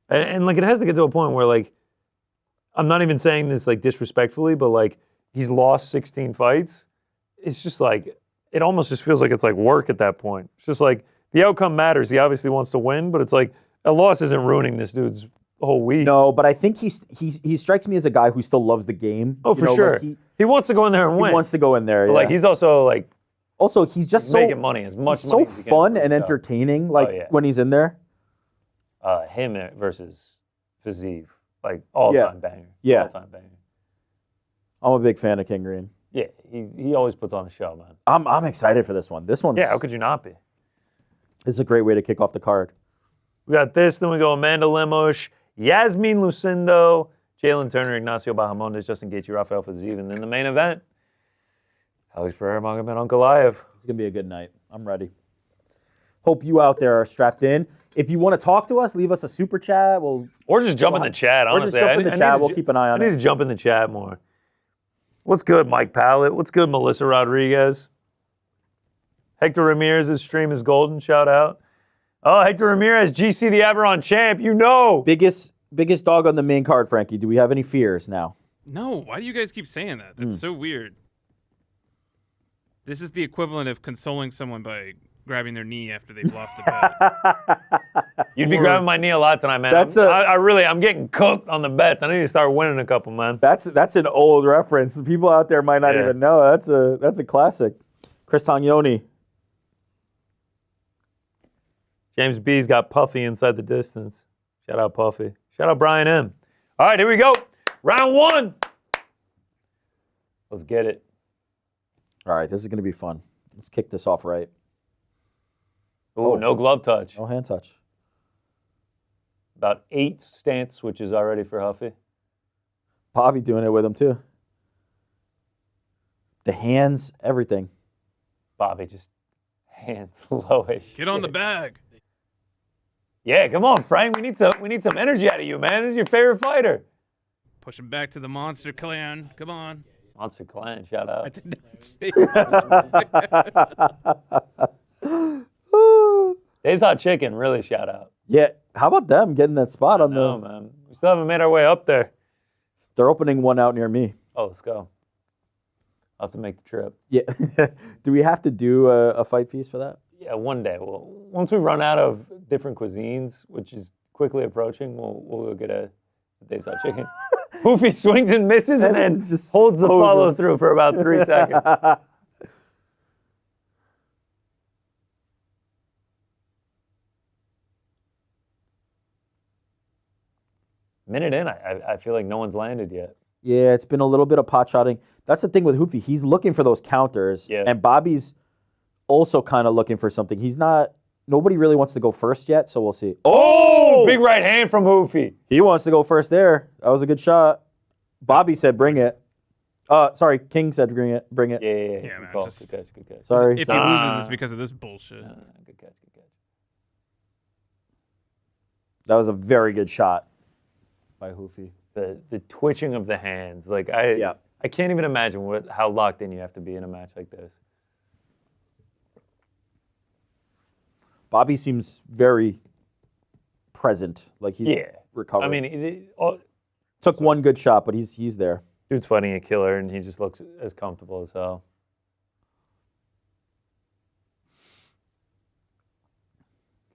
And like, it has to get to a point where, like, I'm not even saying this, like, disrespectfully, but, like, he's lost 16 fights. It's just, like, it almost just feels like it's, like, work at that point. It's just, like, the outcome matters. He obviously wants to win, but it's, like, a loss isn't ruining this dude's whole week. No, but I think he strikes me as a guy who still loves the game. Oh, for sure. Like he wants to go in there and win. He wants to go in there, But, like, he's also, like, also, he's just making money, as much he's money so as he can fun for and himself. entertaining, like, yeah. when he's in there. Him versus Fiziev, like, all-time banger. Yeah. All-time banger. I'm a big fan of King Green. Yeah, he always puts on a show, man. I'm excited for this one. This one's Yeah, how could you not be? This is a great way to kick off the card. We got this, then we go Amanda Lemos, Yasmin Lucindo, Jaylen Turner, Ignacio Bahamondes, Justin Gaethje, Rafael Fiziev, and then the main event, Alex Pereira, Magomed Ankalaev. It's going to be a good night. I'm ready. Hope you out there are strapped in. If you want to talk to us, leave us a super chat. Or just jump in the chat, Or honestly. just jump in the chat. We'll keep an eye on I need it. to jump in the chat more. What's good, Mike Pallett? What's good, Melissa Rodriguez? Hector Ramirez's stream is golden. Shout out. Oh, Hector Ramirez, GC the Aberon champ. You know. Biggest dog on the main card, Frankie. Do we have any fears now? No, why do you guys keep saying that? That's so weird. This is the equivalent of consoling someone by grabbing their knee after they've lost a bet. You'd be Or- grabbing my knee a lot tonight, man. I'm getting cooked on the bets. I need to start winning a couple, man. That's an old reference. People out there might not Yeah. even know. That's a classic. Chris Taglioni. James B's got Puffy inside the distance. Shout out Puffy. Shout out Brian M. All right, here we go. Round one. Let's get it. All right, this is going to be fun. Let's kick this off right. Oh, no glove touch. No hand touch. About 8 stance switches already for Huffy. Bobby doing it with him too. The hands, everything. Bobby just hands low as shit. Get on the bag. Yeah, come on, Frank. We need some energy out of you, man. This is your favorite fighter. Push him back to the monster clan. Come on. Monster Clan, shout I out. did not say that. Dave's Hot Chicken, really shout out. Yeah, how about them getting that spot on No, man. We still haven't made our way up there. They're opening one out near me. Oh, let's go. I'll have to make the trip. Yeah. Do we have to do a fight feast for that? Yeah, one day. Well, once we run out of different cuisines, which is quickly approaching, we'll go get a Dave's Hot Chicken. Hoofy swings and misses and then just holds the poses. follow through for about 3 seconds. Minute in, I feel like no one's landed yet. Yeah, it's been a little bit of pot shotting. That's the thing with Hoofy. He's looking for those counters. Yeah. And Bobby's also kind of looking for something. Nobody really wants to go first yet, so we'll see. Oh, big right hand from Hoofy. He wants to go first there. That was a good shot. Bobby said bring it. Sorry, King said bring it. Yeah. Yeah, Good man, call. just- Good catch. Sorry. If he loses, it's because of this bullshit. Good catch. That was a very good shot by Hoofy. The twitching of the hands, like I can't even imagine how locked in you have to be in a match like this. Bobby seems very present. Like he's recovering. I mean, took one good shot, but he's there. dude's fighting a killer, and he just looks as comfortable as hell.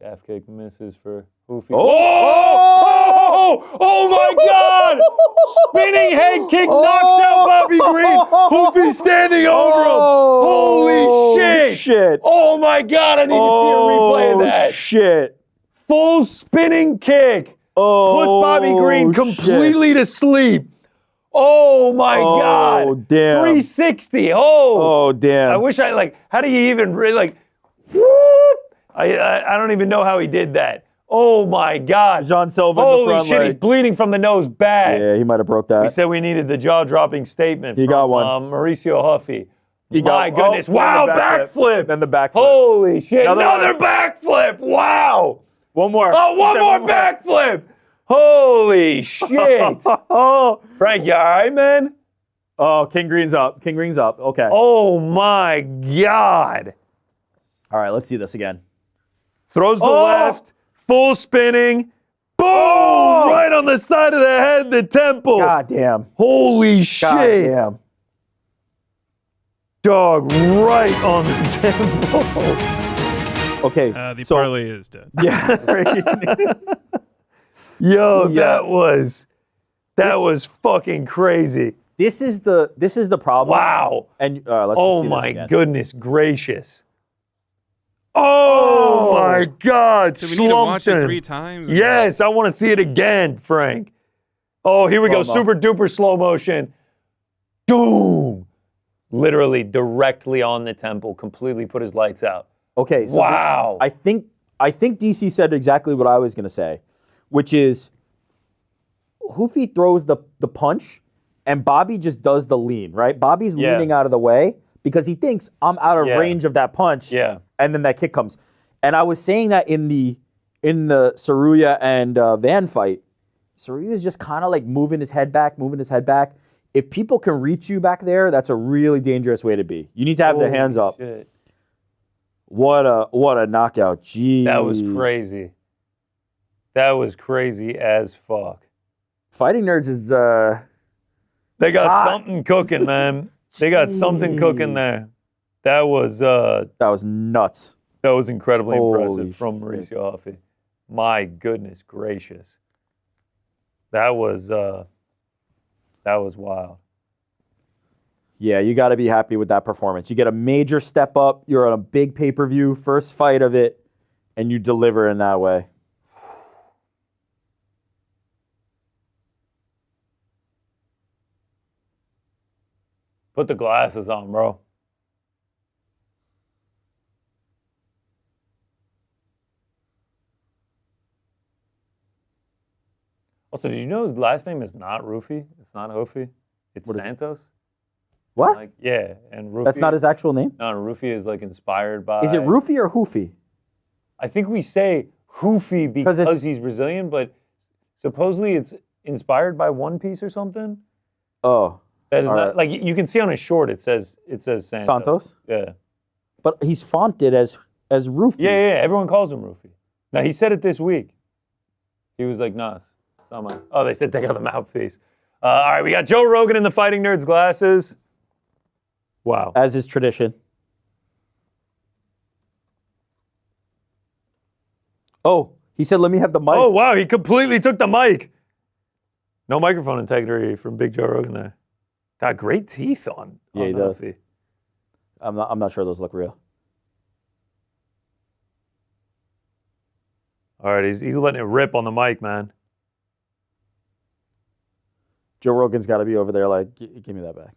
Calf kick misses for Hoofy. Oh my God! Spinning head kick knocks out Bobby Green. Hoofy standing over him. Holy shit! Oh my God! I need to see a replay of that. Shit! Full spinning kick puts Bobby Green completely to sleep. Oh my God! Damn! 360. Oh damn! I wish how do you even really whoop? I don't even know how he did that. Oh my God. Jean Silva in the Holy front shit, leg. he's bleeding from the nose bad. Yeah, he might have broke that. We said we needed the jaw-dropping statement He from got one. Mauricio Ruffy. My goodness. Wow, backflip. Then the backflip. Holy shit. Another backflip. Wow. One more. Oh, one more backflip. Holy shit. Frank, you all right, man? Oh, King Green's up. King Green's up. Okay. Oh, my God. All right, let's see this again. Throws the left, full spinning. Boom! Right on the side of the head, the temple. God damn. Holy shit. God damn. Dog, right on the temple. Okay. The parlay is dead. Yeah. breaking news. Yo, Yeah. that was fucking crazy. This is the problem. Wow. And let's Oh see this my again. goodness gracious. Oh my God. So we need to watch slumped it him. 3 times? Yes, I want to see it again, Frank. Oh, here we go. Slow-mo. Super duper slow motion. Doom. Literally directly on the temple. Completely put his lights out. Okay. So Wow. I think DC said exactly what I was going to say, which is Ruffy throws the punch and Bobby just does the lean, right? Bobby's Yeah. leaning out of the way because he thinks I'm out of Yeah. range of that punch. Yeah. And then that kick comes. And I was saying that in the Tsuruya and Van fight, Tsuruya's just kind of like moving his head back. If people can reach you back there, that's a really dangerous way to be. You need to have their hands Holy up. shit. What a knockout. Jeez. That was crazy. That was crazy as fuck. Fighting Nerds is They got hot. something cooking, man. They got something cooking there. That was nuts. incredibly Holy impressive from shit. Mauricio Ruffy. My goodness gracious. That was wild. Yeah, you got to be happy with that performance. You get a major step up. You're on a big pay-per-view, first fight of it, and you deliver in that way. Put the glasses on, bro. Also, did you know his last name is not Ruffy? It's not Ruffy. It's What is it? Santos. What? Like, yeah, and Ruffy. That's not his actual name? No, Ruffy is like inspired by. Is it Ruffy or Hoofy? I think we say Ruffy because it's- he's Brazilian, but supposedly it's inspired by One Piece or something. Oh, That is All not right. like you can see on his short. It says Santos. Santos? Yeah. But he's fonted as Ruffy. Yeah. Everyone calls him Ruffy. Now he said it this week. He was like, "Nah, it's not mine." Oh, they said take out the mouthpiece. All right, we got Joe Rogan in the Fighting Nerds glasses. Wow. As is tradition. Oh, he said, let me have the mic. Oh wow, he completely took the mic. No microphone integrity from Big Joe Rogan there. Got great teeth on. Yeah, he does. Ruffy. I'm not sure those look real. All right, he's letting it rip on the mic, man. Joe Rogan's got to be over there like, give me that back.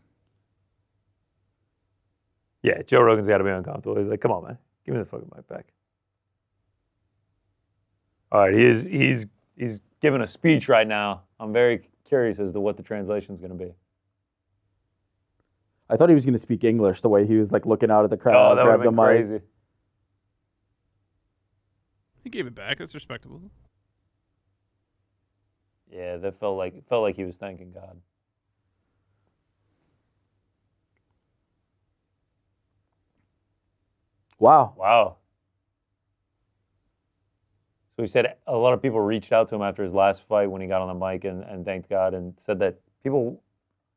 Yeah, Joe Rogan's got to be uncomfortable. He's like, "Come on, man, give me the fucking mic back." All right, he's giving a speech right now. I'm very curious as to what the translation's going to be. I thought he was going to speak English the way he was like looking out at the crowd. Oh, that would grab have the been mic. crazy. He gave it back. That's respectable. Yeah, that felt like he was thanking God. Wow. Wow. So he said a lot of people reached out to him after his last fight when he got on the mic and thanked God and said that people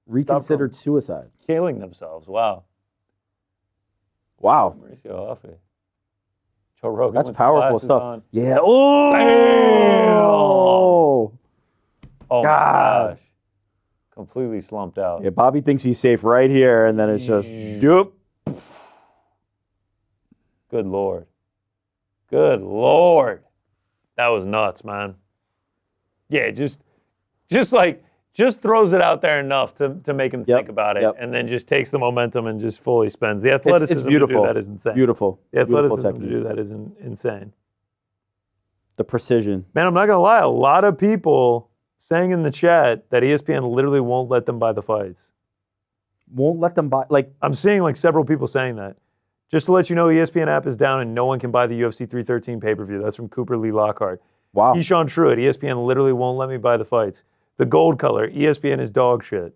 Reconsidered suicide. killing themselves. Wow. Wow. Mauricio Ruffy. Joe Rogan That's with the powerful glasses stuff. on. Yeah. Oh. Oh God. my gosh. Completely slumped out. Yeah, Bobby thinks he's safe right here, and then it's just, doop. Good Lord. Good Lord. That was nuts, man. Yeah, just throws it out there enough to make him think about it, yep. and then just takes the momentum and just fully spends. The athleticism It's beautiful. to do that is insane. Beautiful. The Beautiful athleticism to technique. do that is insane. The precision. Man, I'm not going to lie. A lot of people saying in the chat that ESPN literally won't let them buy the fights. Won't let them buy. Like, I'm seeing like several people saying that. Just to let you know, ESPN app is down and no one can buy the UFC 313 pay-per-view. That's from Cooper Lee Lockhart. wow. Keyshawn Truitt, ESPN literally won't let me buy the fights. The gold color, ESPN is dog shit.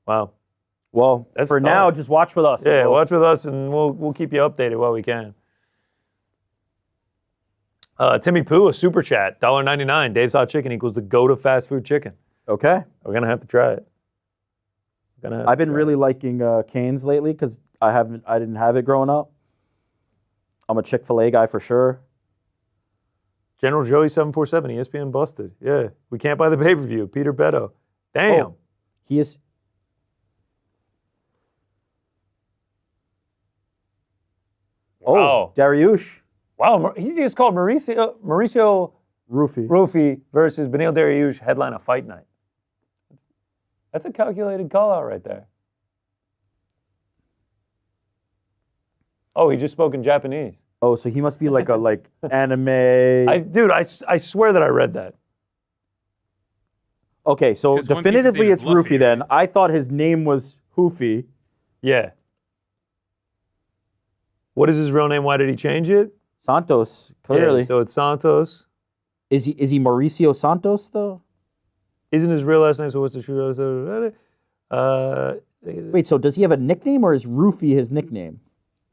Wow. Well, That's for tough. now, just watch with us. Yeah, watch with us and we'll keep you updated while we can. Timmy Poo, a super chat, $1.99. Dave's Hot Chicken equals the go to fast food chicken. Okay. We're gonna have to try it. I've been really liking Cane's lately because I didn't have it growing up. I'm a Chick-fil-A guy for sure. General Joey 747, ESPN busted. Yeah, we can't buy the pay-per-view. Peter Beto. Damn. Oh, he is. Wow. Oh, Dariush Wow, he just called Mauricio Ruffy. Ruffy versus Beneil Dariush headline a fight night. That's a calculated call out right there. Oh, he just spoke in Japanese. Oh, so he must be like a anime. I swear that I read that. Okay, so 'Cause One Piece's definitively name it's is Luffy, Ruffy then. right? I thought his name was Hoofy. Yeah. What is his real name? Why did he change it? Santos, clearly. Yeah, so it's Santos. Is he Mauricio Santos though? Isn't his real last name? So what's his real last name? Wait, so does he have a nickname or is Ruffy his nickname?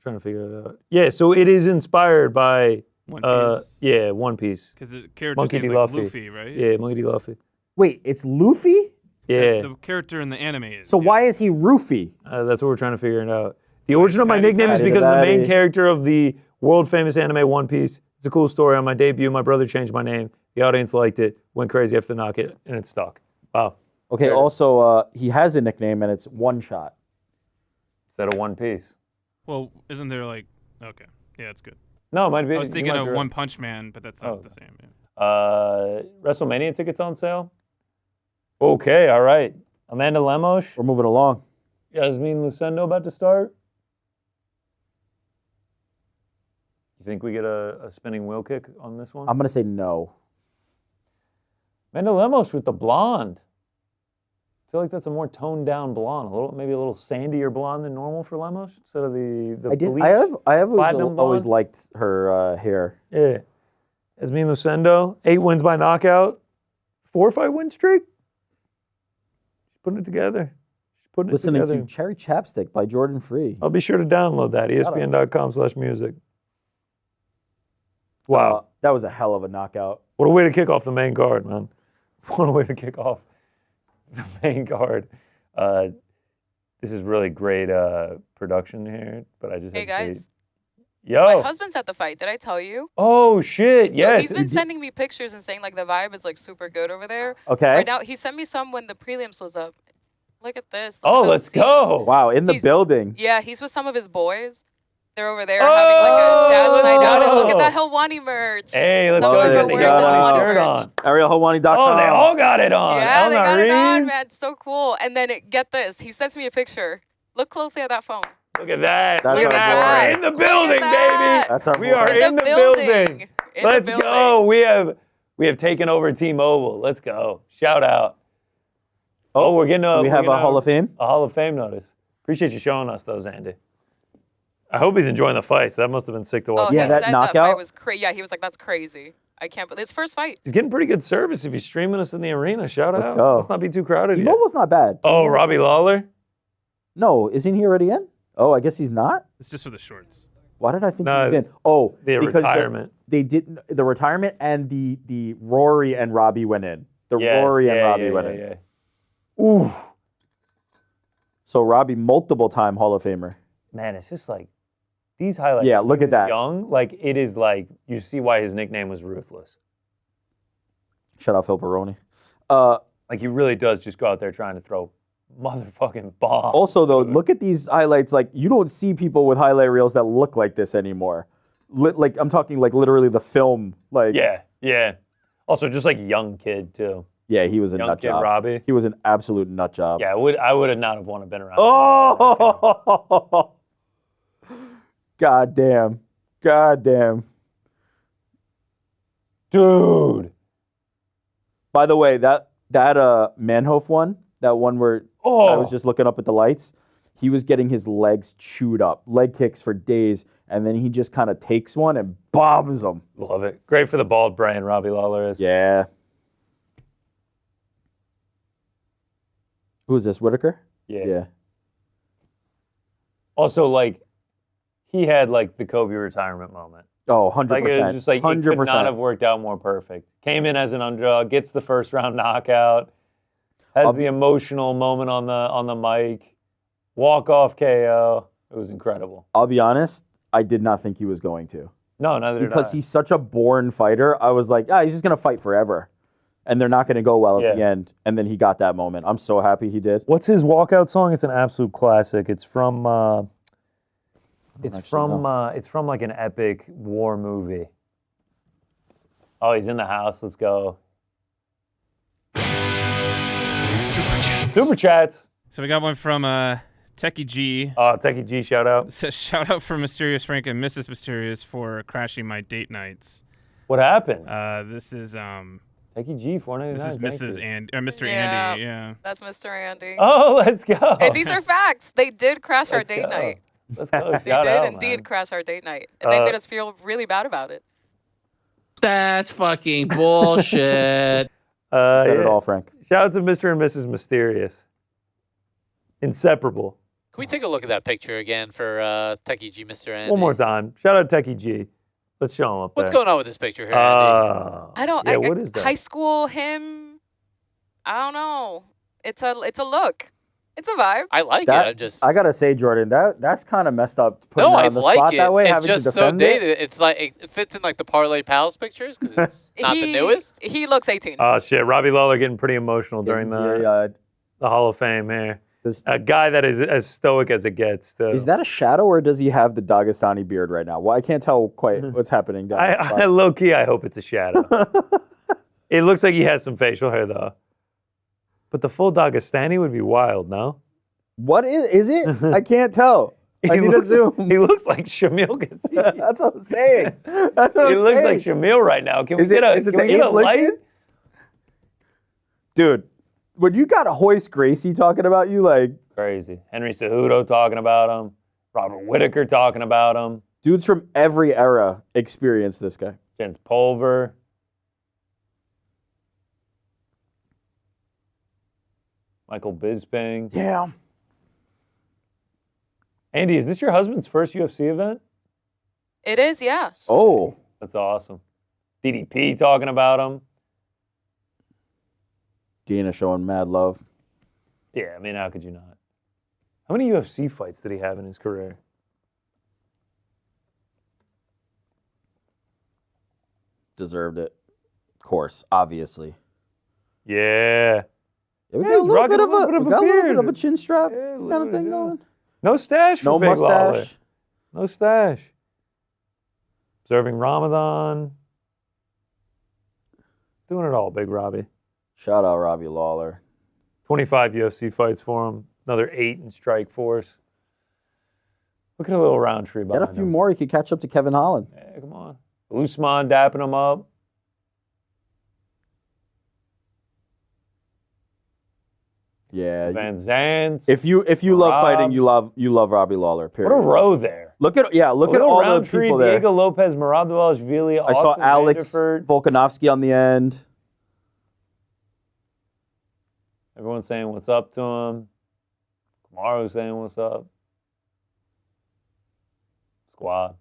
Trying to figure it out. Yeah, so it is inspired by One Piece. yeah, One Piece. Because the character's Monkey name's D. like Luffy. Luffy, right? Yeah, Monkey D. Luffy. Wait, it's Luffy? Yeah, The character in the anime is. So yeah. why is he Ruffy? that's what we're trying to figure it out. The origin of my Patty nickname is Patty because of the main Patty. character of the world famous anime One Piece. It's a cool story. On my debut, my brother changed my name. The audience liked it, went crazy after knock it, and it stuck. Wow. Okay, Fair. also he has a nickname and it's One Shot. Instead of One Piece. Well, isn't there like. Okay. Yeah, it's good. No, it might be. I was you thinking might of be right. One Punch Man, but that's not Oh. the same. Yeah. WrestleMania tickets on sale. Okay, all right. Amanda Lemos, We're moving along. Yasmin Lucindo about to start. You think we get a spinning wheel kick on this one? I'm gonna say no. Amanda Lemos with the blonde. I feel like that's a more toned down blonde, maybe a little sandier blonde than normal for Lemos instead of the bleach. I have platinum always blonde. liked her hair. Yeah. Yasmin Lucindo, 8 wins by knockout, 4-5 win streak. She's putting it together. Listening to Cherry Chapstick by Jordan Free. I'll be sure to download that, ESPN.com/music. Wow. That was a hell of a knockout. What a way to kick off the main card, man. What a way to kick off the main card. This is really great production here, but I just Hey have to guys, say, yo. my husband's at the fight. Did I tell you? Oh shit! So Yes. he's been sending me pictures and saying like the vibe is like super good over there. Okay. Right now, he sent me some when the prelims was up. Look at this. Look Oh, at those let's seats. go. Wow, in the He's- building. Yeah, he's with some of his boys. They're over there having like a dad's night out. And look at that Helwani merch. Hey, let's Some go. of them Get are the wearing the Helwani shirt merch. on. ArielHelwani.com. Oh, they all got it on. Yeah, they got it on, Reeves. man. So cool. And then get this. He sends me a picture. Look closely at that phone. Look at that. That's Look at our that. boy. We're in the Look at building, that. baby. That's our We boy. are in the building. In the Let's building. go. We have taken over T-Mobile. Let's go. Shout out. Oh, we're getting a. Do we have we're a getting Hall of Fame? A Hall of Fame notice. Appreciate you showing us those, Andy. I hope he's enjoying the fights. That must have been sick to watch. Oh, Yeah, he that said knockout? that fight was crazy. Yeah, he was like, that's crazy. I can't, but his first fight. He's getting pretty good service if he's streaming us in the arena. Shout Let's out. go. Let's not be too crowded yet. T-Mobile's not bad. Oh, Robbie Lawler. No, isn't he already in? Oh, I guess he's not. It's just for the shorts. Why did I think No, he was in? Oh, the because retirement. They didn't. The retirement and the Rory and Robbie went in. The Rory and Robbie went in. Yeah. Ooh. So Robbie, multiple-time Hall of Famer. Man, it's just like these highlights. Yeah, when look he at was that. Young, like it is like you see why his nickname was Ruthless. Shout out Phil Peroni. Like he really does just go out there trying to throw motherfucking bombs. Also, though, look at these highlights. Like, you don't see people with highlight reels that look like this anymore. Like, I'm talking like literally the film. Like, Yeah. Also, just like young kid too. yeah, he was a Young nut kid job. Robbie. He was an absolute nut job. Yeah, I would have not have wanted to been around. Oh, God damn. Dude. By the way, that Manhoef one, that one where Oh. I was just looking up at the lights. He was getting his legs chewed up, leg kicks for days, and then he just kind of takes one and bombs him. Love it. Great for the bald brain, Robbie Lawler is. Yeah. Who is this, Whitaker? Yeah. Also, like, he had, like, the Kobe retirement moment. Oh, 100%. Like, it was just like, 100%. it could not have worked out more perfect. Came in as an underdog, gets the first round knockout, has the emotional moment on the mic, walk-off KO. It was incredible. I'll be honest, I did not think he was going to. No, neither did I. Because he's such a born fighter, I was like, he's just going to fight forever. And they're not going to go well at the end. And then he got that moment. I'm so happy he did. What's his walkout song? It's an absolute classic. It's from... It's from like an epic war movie. Oh, he's in the house. Let's go. Super chats. So we got one from Techie G. Oh, Techie G, shout out. It says, shout out for Mysterious Frank and Mrs. Mysterious for crashing my date nights. What happened? This is Techie G, 499. this is Mrs. Mr. Yeah. Andy. Yeah. That's Mr. Andy. Oh, let's go. And these are facts. They did crash our Let's date go. night. Let's go. They Shout did out, indeed man. crash our date night. And they made us feel really bad about it. That's fucking bullshit. Said it all, Frank. Shout out to Mr. and Mrs. Mysterious. Inseparable. Can we take a look at that picture again for Techie G, Mr. Andy? One more time. Shout out Techie G. Let's show him up What's there. going on with this picture here, Andy? I don't. Yeah, what is that? High school him. I don't know. It's a look. It's a vibe. I like That- it. I'm just. I gotta say, Jordan, that's kind of messed up. Putting No, it I on the like spot it. that way, It's having just to so defend it. dated. It's like it fits in like the Parlay Pals pictures because it's not the newest. He looks 18. Oh, shit. Robbie Lawler getting pretty emotional during the Teary-eyed. Hall of Fame here. Does- A guy that is as stoic as it gets. Too. Is that a shadow, or does he have the Dagestani beard right now? Well, I can't tell quite what's happening down there. I low key, I hope it's a shadow. It looks like he has some facial hair though. But the full Dagestani would be wild, no? What is it? I can't tell. I need to looks, zoom. He looks like Shamil Ghazi. That's what I'm saying. That's what He I'm looks saying. like Shamil right now. Can we Is get it can the we get a Abe light? Lincoln? Dude, when you got Hoist Gracie talking about you, like, Crazy. Henry Cejudo talking about him. Robert Whitaker talking about him. dudes from every era experience this guy. Jens Pulver. Michael Bisping. Yeah. Andy, is this your husband's first UFC event? It is, yeah. Oh. That's awesome. DDP talking about him. Dana showing mad love. Yeah, I mean, how could you not? How many UFC fights did he have in his career? Deserved it. Of course, obviously. Yeah. Yeah, we Yeah, got a he's little rocking bit a of little bit a, of we a got a little bit beard. of a chin strap Yeah, a kind little of thing bit, yeah. going. No stash for No Big Lawler. mustache. No stash. Observing Ramadan. Doing it all, Big Robbie. Shout out Robbie Lawler. 25 UFC fights for him. Another 8 in Strike Force. Look at a little Roundtree And behind a few him. more, he could catch up to Kevin Holland. Yeah, come on. Usman dapping him up. Yeah. Van Zandt. If you love Rob. fighting, you love Robbie Lawler. Period. What a row there. Look at all the Roundtree, people there. Diego Lopez, Murad Dvalishvili, I saw Austin Alex Vanderford. Volkanovski on the end. Everyone's saying what's up to him. Kamaru's saying what's up. Squad.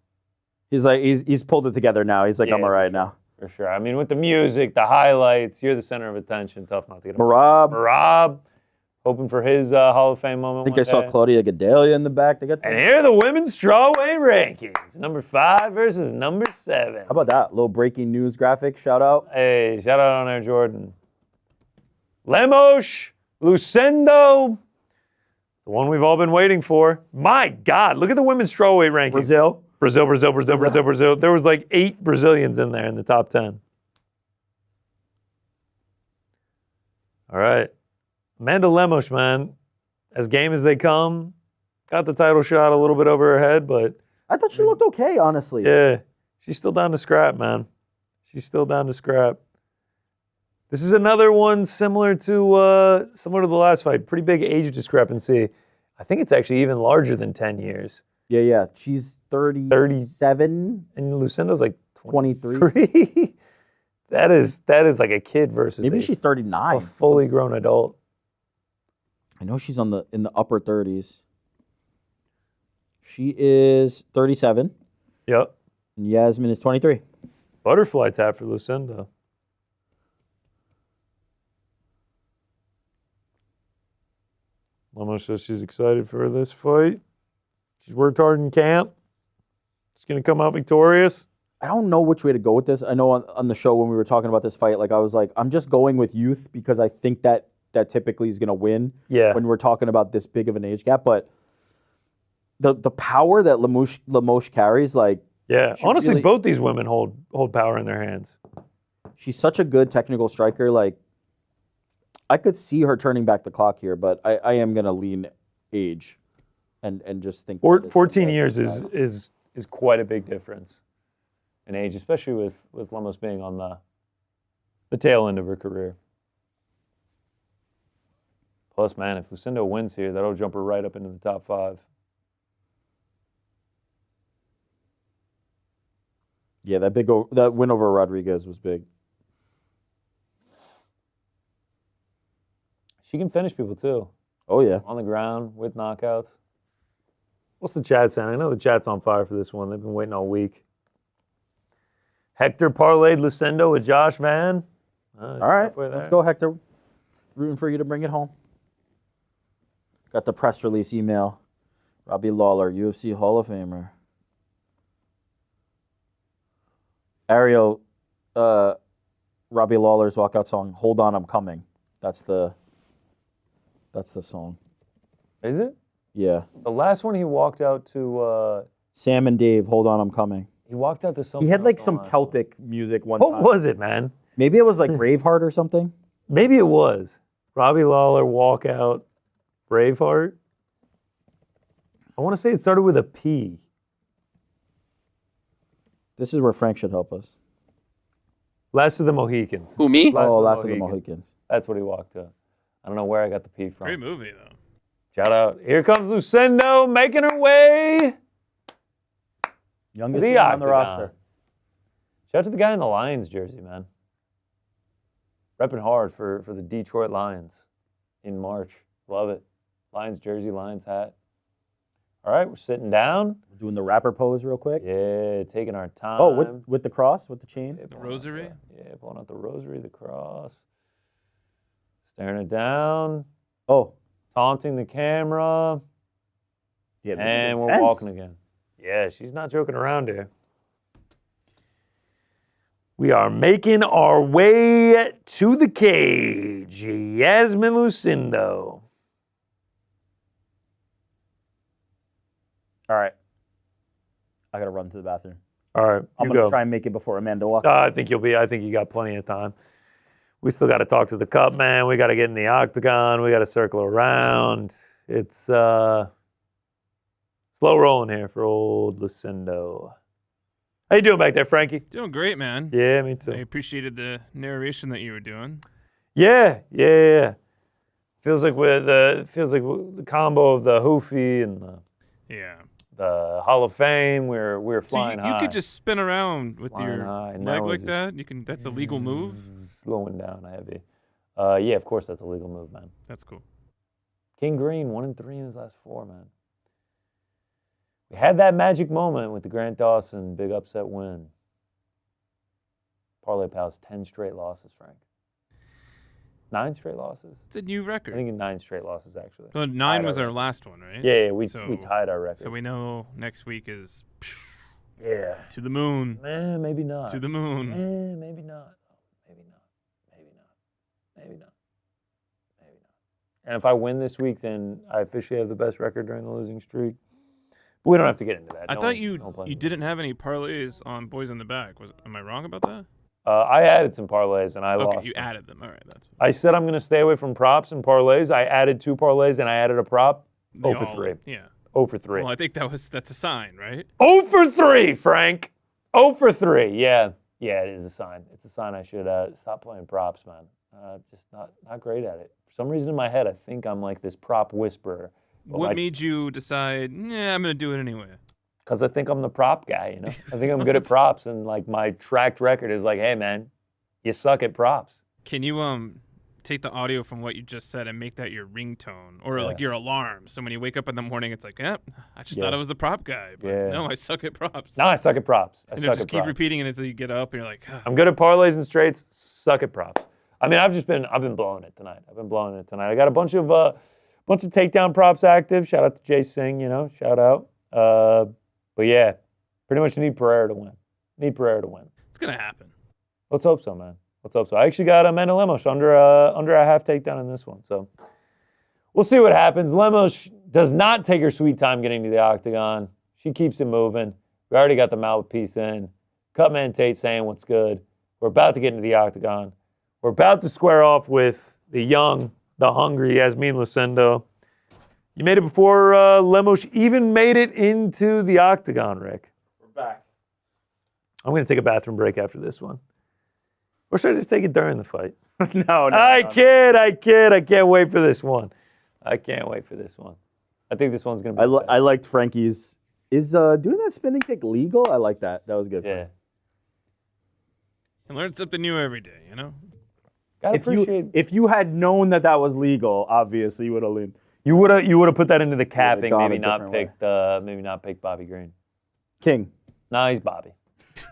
He's like he's pulled it together now. He's like, Yeah, I'm all right now. For sure. I mean, with the music, the highlights, you're the center of attention. Tough not to get him. Marab. Hoping for his Hall of Fame moment. I think one I saw day. Claudia Gadelia in the back. They got And here are the women's strawweight rankings. Number 5 versus number 7. How about that? Little breaking news graphic. Shout out. Hey, shout out on there, Jordan. Lemos, Lucindo, the one we've all been waiting for. My God, look at the women's strawweight rankings. Brazil. Brazil. There was like 8 Brazilians in there in the top 10. All right. Amanda Lemos, man, as game as they come, got the title shot a little bit over her head, but I thought she looked okay, honestly. yeah, she's still down to scrap, man. She's still down to scrap. This is another one similar to the last fight. Pretty big age discrepancy. I think it's actually even larger than 10 years. Yeah. She's 37. And Lucindo's like 23. 23. That is like a kid versus Maybe a she's 39. fully grown adult. I know she's in the upper 30s. She is 37. Yep. And Yasmin is 23. Butterfly tap for Lucindo. Lemos says she's excited for this fight. She's worked hard in camp. She's going to come out victorious. I don't know which way to go with this. I know on the show when we were talking about this fight, like I was like, I'm just going with youth because I think that typically is going to win when we're talking about this big of an age gap. But the power that Lemos carries, like... Yeah, honestly, both these women hold power in their hands. She's such a good technical striker. Like, I could see her turning back the clock here, but I am going to lean age and just think... 14 years is quite a big difference in age, especially with Lemos being on the tail end of her career. Plus, man, if Lucindo wins here, that'll jump her right up into the top 5. Yeah, that win over Rodriguez was big. She can finish people, too. Oh, yeah. On the ground, with knockouts. What's the chat saying? I know the chat's on fire for this one. They've been waiting all week. Hector parlayed Lucindo with Josh Van. All right, let's go, Hector. Rooting for you to bring it home. Got the press release email. Robbie Lawler, UFC Hall of Famer. Ariel, Robbie Lawler's walkout song, Hold On, I'm Coming. That's the song. Is it? Yeah. The last one he walked out to... Sam and Dave, Hold On, I'm Coming. He walked out to something. He had like else some on Celtic music one What time. was it, man? Maybe it was like Braveheart or something. Maybe it was. Robbie Lawler walkout Braveheart. I want to say it started with a P. This is where Frank should help us. Last of the Mohicans. Who, me? Last of the Mohicans. That's what he walked to. I don't know where I got the P from. Great movie, though. Shout out. Here comes Lucindo making her way. Youngest one on the roster. Shout out to the guy in the Lions jersey, man. Repping hard for the Detroit Lions in March. Love it. Lions jersey, Lions hat. All right, we're sitting down. We're doing the rapper pose real quick. Yeah, taking our time. Oh, with the cross, with the chain? Yeah, The rosary? pulling out the rosary, the cross. Staring it down. Oh. Taunting the camera. Yeah, this and is we're intense. walking again. Yeah, she's not joking around here. We are making our way to the cage. Yasmin Lucindo. All right. I got to run to the bathroom. All right, I'm going to try and make it before Amanda walks. I think you got plenty of time. We still got to talk to the cup man. We got to get in the octagon. We got to circle around. It's slow rolling here for old Lucindo. How you doing back there, Frankie? Doing great, man. Yeah, me too. I appreciated the narration that you were doing. Yeah. Feels like the combo of the Hoofy and the Hall of Fame. We're flying high. You could just spin around with Flying your high. leg Now like we're that. That's a legal move. Slowing down heavy. Yeah, of course that's a legal move, man. That's cool. King Green 1-3 in his last 4, man. We had that magic moment with the Grant Dawson big upset win. Parlay Pals 10 straight losses, Frank. 9 straight losses? It's a new I record. think 9 straight losses, actually. Well, 9 was our last one, right? Yeah, we tied our record. So we know next week is yeah. to the moon. Maybe not. To the moon. Maybe not. Maybe not. And if I win this week, then I officially have the best record during the losing streak. But we don't have to get into that. I thought you didn't have any parlays on Boys in the Back. Am I wrong about that? I added some parlays and I lost. Okay, you added them. All right, I said I'm going to stay away from props and parlays. I added 2 parlays and I added a prop. 0 for 3. Yeah. 0 for 3. Well, I think that's a sign, right? 0 for 3, Frank. 0 for 3. Yeah, it is a sign. It's a sign I should stop playing props, man. Just not great at it. For some reason in my head, I think I'm like this prop whisperer. What made you decide, nah, I'm going to do it anyway? Because I think I'm the prop guy, I think I'm good at props, and like my tracked record is like, hey man, you suck at props. Can you take the audio from what you just said and make that your ringtone or like your alarm? So when you wake up in the morning, it's like, yep, I just thought I was the prop guy, but no, I suck at props. No, I suck at props. I and suck just at keep props. repeating it until you get up and you're like, I'm good at parlays and straights. Suck at props. I mean, I've been blowing it tonight. I got a bunch of takedown props active. Shout out to Jay Singh, shout out. But yeah, pretty much need Pereira to win. it's going to happen. Let's hope so, man. Let's hope so. I actually got Amanda Lemos under a half takedown in this one, so we'll see what happens. Lemos does not take her sweet time getting to the octagon. She keeps it moving. We already got the mouthpiece in. Cutman Tate saying what's good. We're about to get into the octagon. We're about to square off with the young, the hungry Yasmin Lucindo. You made it before Lemos even made it into the octagon, Rick. We're back. I'm going to take a bathroom break after this one. Or should I just take it during the fight? No. I kid. I can't wait for this one. I think this one's going to be I liked Frankie's. Is doing that spinning kick legal? I like that. That was good. Yeah. And learn something new every day, Gotta appreciate. If you had known that was legal, obviously you would have leaned. You would have put that into the capping. gone Maybe a not different way. picked. Maybe not picked Bobby Green. King. No, he's Bobby.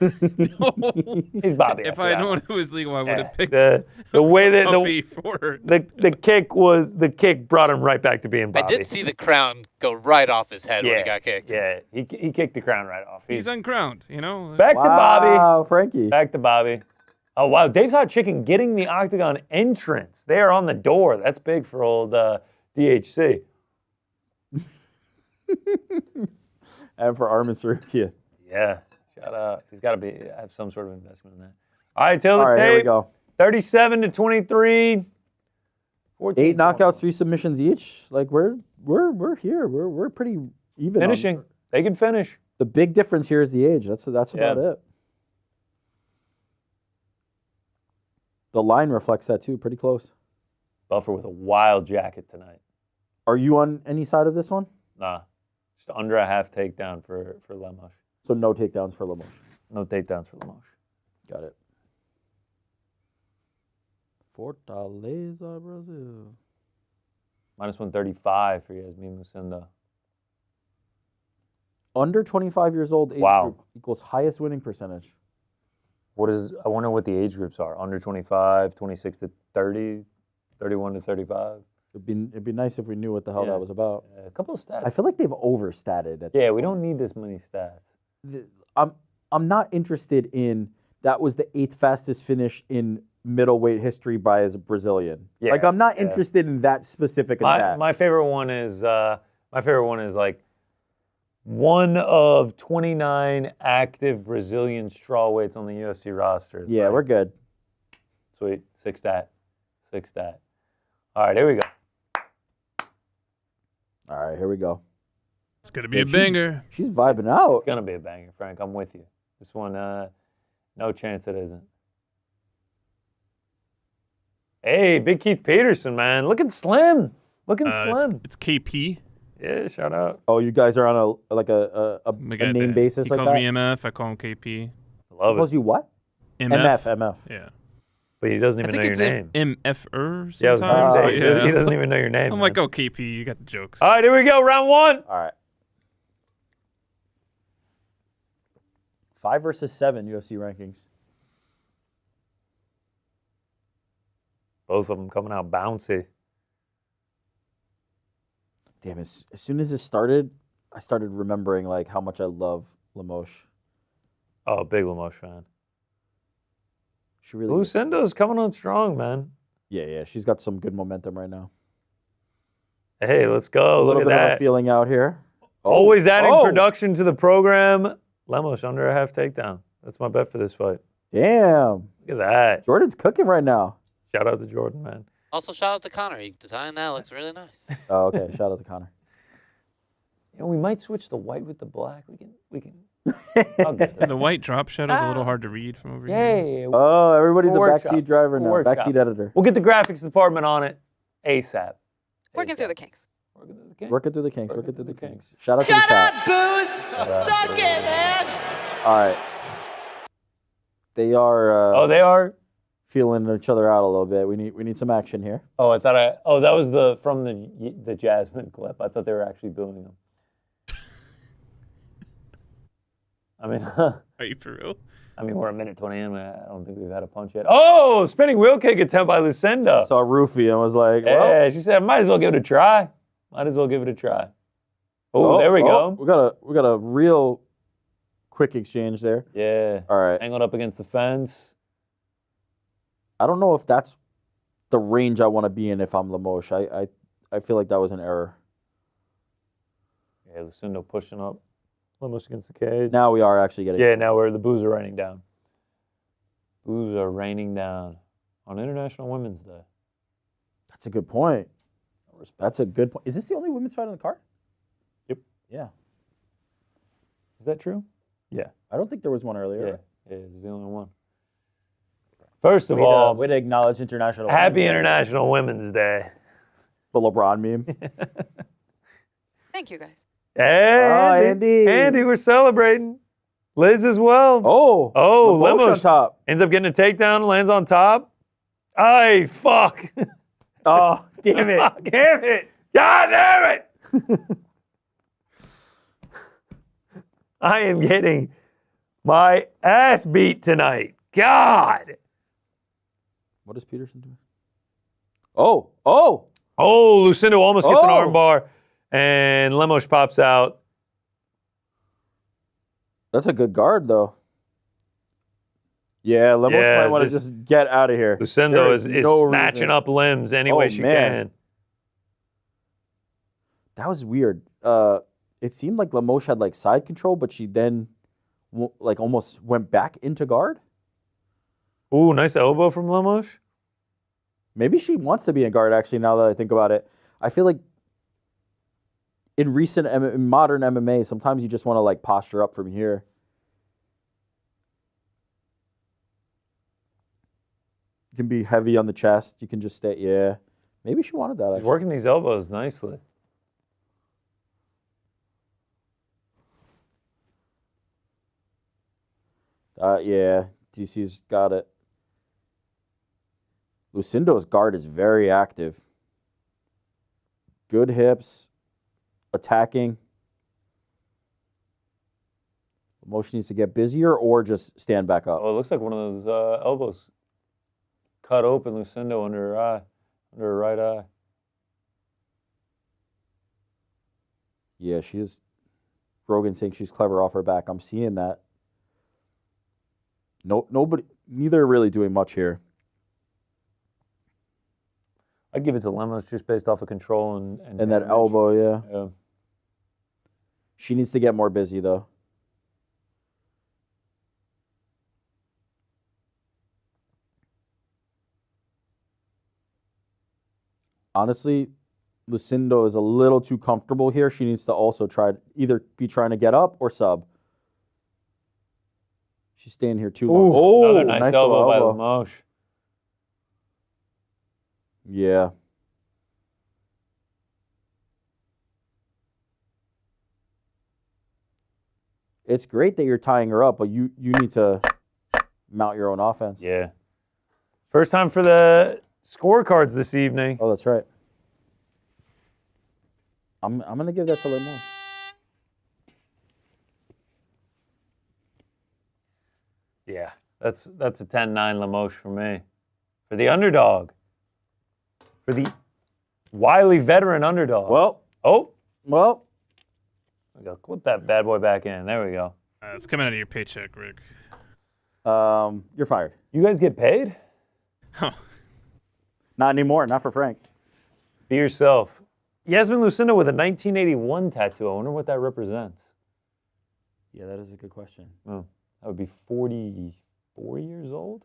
He's Bobby. If after I had that known one. it was legal, I would have picked the way that Ruffy for the kick brought him right back to being Bobby. I did see the crown go right off his head when he got kicked. Yeah, he kicked the crown right off. he's uncrowned, Back to Bobby. Wow, Frankie. Back to Bobby. Oh, wow. Dave's Hot Chicken getting the octagon entrance. They are on the door. That's big for old DHC. And for Armin Tsuruya. Yeah. Shout out. He's got to have some sort of investment in that. All right, tail the All right, tape. here we go. 37-23. 14 8 knockouts, 3 submissions each. Like we're here. We're pretty even. Finishing. They can finish. The big difference here is the age. That's about it. The line reflects that too. Pretty close. Buffer with a wild jacket tonight. Are you on any side of this one? Nah. Just under a half takedown for Lemos. So no takedowns for Lemos. No takedowns for Lemos. Got it. Fortaleza, Brazil. Minus 135 for Yasmin Lucindo. Under 25 years old age Wow. group equals highest winning percentage. I wonder what the age groups are. Under 25, 26 to 30, 31 to 35. It'd be nice if we knew what the hell Yeah. that was about. A couple of stats. I feel like they've overstated it. Yeah, we don't need this many stats. I'm not interested in that was the 8th fastest finish in middleweight history by a Brazilian. Yeah, like I'm not yeah. interested in that specific stat. My favorite one is like one of 29 active Brazilian strawweights on the UFC roster. It's Yeah, like, we're good. Sweet. Six stat. All right, here we go. All right, here we go. It's going to be a banger. She's vibing out. It's gonna be a banger, Frank. I'm with you. This one, no chance it isn't. Hey, Big Keith Peterson, man, looking slim. Slim. It's KP. Yeah, shout out. Oh, you guys are on a name basis he like calls that? me MF. I call him KP. Love Calls it. you what? MF. Yeah. But he doesn't I even think know your it's name. MFR Yeah, I was sometimes. gonna but say, yeah. he doesn't even know your name. I'm man. like, oh, KP, you got the jokes. All right, here we go. Round one. All right. 5 versus 7 UFC rankings. Both of them coming out bouncy. Damn, as soon as it started, I started remembering like how much I love Lemos. Oh, big Lemos fan. She really is. Lucindo's coming on strong, man. Yeah, she's got some good momentum right now. Hey, let's go. A little Look bit at of that. a feeling out here. Always adding Oh. production to the program. Lemos under a half takedown. That's my bet for this fight. Damn. Look at that. Jordan's cooking right now. Shout out to Jordan, man. Also, shout out to Connor. He designed that. Looks really nice. Oh, okay. Shout out to Connor. You know, we might switch the white with the black. We can I'll get there. The white drop shadow's a little hard to read from over here. Yay. Oh, everybody's We'll a workshop. backseat driver now. We'll workshop. Backseat editor. We'll get the graphics department on it ASAP. Working through the kinks. Working through the kinks. Working through the kinks. Working Working through through the the kinks. Shout out to the chat. Suck it, man. All right. They are Oh, they are. feeling each other out a little bit. We need some action here. Oh, I thought that was from the Jasmine clip. I thought they were actually booing him. I mean, Are you for real? we're a minute 20 in. I don't think we've had a punch yet. Oh, spinning wheel kick attempt by Lucindo. Saw Ruffy and was like, well, Yeah, she said, might as well give it a try. Might as well give it a try. Oh, there we go. We got a real quick exchange there. Yeah. All right. Angled up against the fence. I don't know if that's the range I want to be in if I'm Lemos. I feel like that was an error. Yeah, Lucindo pushing up. Lemos against the cage. Now we are actually getting. Yeah, now the boos are raining down. Boos are raining down on International Women's Day. That's a good point. That's a good point. Is this the only women's fight on the card? Yep. Yeah. Is that true? Yeah. I don't think there was one earlier. Yeah, it's the only one. First of all, way to acknowledge International happy Women's Day. International Women's Day. The LeBron meme. Thank you, guys. Hey, Andy. Andy, we're celebrating. Liz as well. Oh. Lemos on top. ends up getting a takedown, lands on top. Ay, fuck. Oh, damn it. Damn it. God damn it. I am getting my ass beat tonight. God. What is Peterson doing? Oh. Oh, Lucindo almost gets an Oh. armbar, and Lemos pops out. That's a good guard, though. Yeah, Lemos Yeah, might want to this- just get out of here. Lucindo There is no snatching reason. up limbs any way Oh, she man. can. That was weird. It seemed like Lemos had like side control, but she then like almost went back into guard. Ooh, nice elbow from Lemos. Maybe she wants to be in guard, actually, now that I think about it. I feel like in in modern MMA, sometimes you just want to like posture up from here. You can be heavy on the chest. You can just stay. Yeah. Maybe she wanted that, She's actually. working these elbows nicely. Yeah. DC's got it. Lucindo's guard is very active. Good hips. Attacking. Motion needs to get busier or just stand back up. Oh, it looks like one of those elbows cut open Lucindo under her eye, under her right eye. Yeah, she is. Rogan saying she's clever off her back. I'm seeing that. Neither are really doing much here. I'd give it to Lemos just based off of control and And that damage. elbow, yeah. Yeah. She needs to get more busy, though. Honestly, Lucindo is a little too comfortable here. She needs to also either be trying to get up or sub. She's staying here too long. Ooh, another nice little elbow by Lemos. Yeah. It's great that you're tying her up, but you need to mount your own offense. Yeah. First time for the scorecards this evening. Oh, that's right. I'm gonna give that to Lemos. Yeah, that's a 10-9 Lemos for me. For the underdog. For the wily veteran underdog. Well, we go. Clip that bad boy back in. There we go. It's coming out of your paycheck, Rick. you're fired. You guys get paid? Huh. Not anymore. Not for Frank. Be yourself. Yasmin Lucindo with a 1981 tattoo. I wonder what that represents. Yeah, that is a good question. Oh, that would be 44 years old?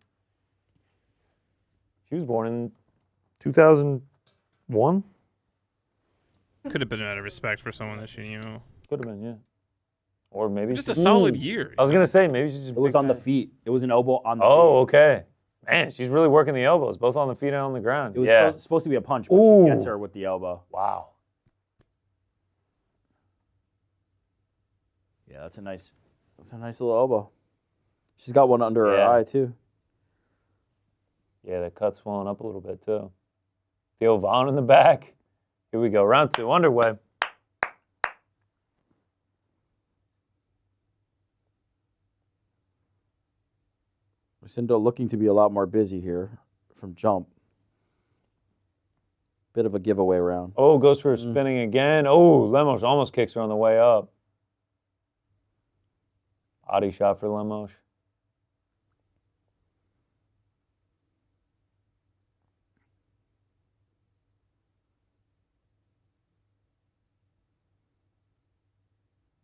She was born in 2001? Could have been out of respect for someone that she knew. Could have been, yeah. Or maybe Just a she's- solid year. I was gonna say maybe she's just. It was big on the time. feet. It was an elbow on the Oh, feet. okay. Man, she's really working the elbows, both on the feet and on the ground. It was Yeah. supposed to be a punch, but Ooh. she gets her with the elbow. Wow. Yeah, that's a nice little elbow. She's got one under her Yeah. eye too. Yeah, that cut's swelling up a little bit too. Theo Vaughn in the back. Here we go. Round 2 underway. Lucindo looking to be a lot more busy here from jump. Bit of a giveaway round. Oh, goes for a spinning again. Oh, Lemos almost kicks her on the way up. Body shot for Lemos.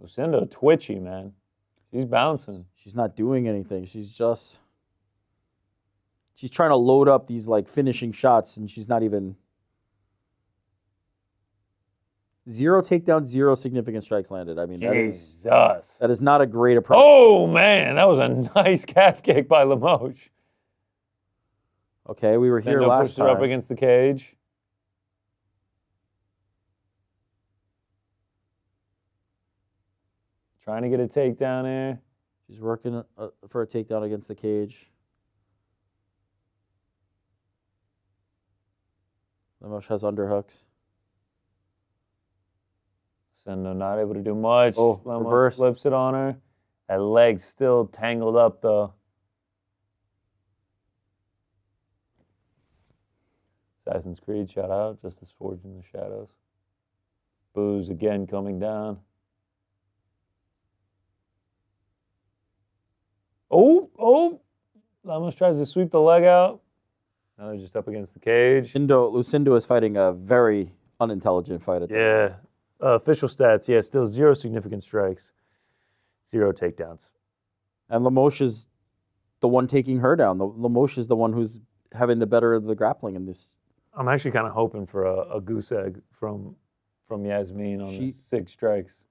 Lucindo twitchy, man. She's bouncing. She's not doing anything. She's trying to load up these like finishing shots, and she's not even. 0 takedowns, 0 significant strikes landed. I mean, Jesus. that is not a great approach. Oh, man. That was a nice calf kick by Lemos. Okay, we were here Lucindo last pushed her up time. against the cage. Trying to get a takedown here. She's working for a takedown against the cage. Lemos has underhooks. Lucindo not able to do much. Oh, Lemos reverse. flips it on her. That leg's still tangled up, though. Assassin's Creed, shout out. Justice Forged in the Shadows. Booze again coming down. Oh. Lemos tries to sweep the leg out. Now they're just up against the cage. Lucindo is fighting a very unintelligent fight at the moment. Yeah. Official stats, yeah, still 0 significant strikes, 0 takedowns. And Lemos is the one taking her down. Lemos is the one who's having the better of the grappling in this. I'm actually kind of hoping for a goose egg from Yasmin on the 6 strikes.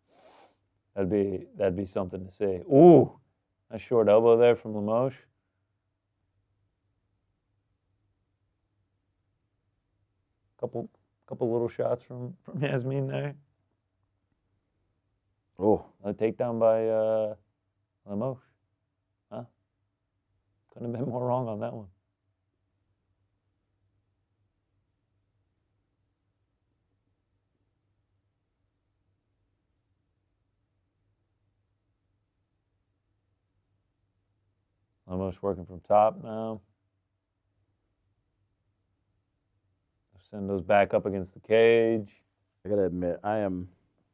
That'd be something to see. Ooh, a short elbow there from Lemos. Couple little shots from Yasmin there. Oh, A takedown by Lemos. Huh? Couldn't have been more wrong on that one. Lemos working from top now. Lucindo's back up against the cage. I gotta admit, I am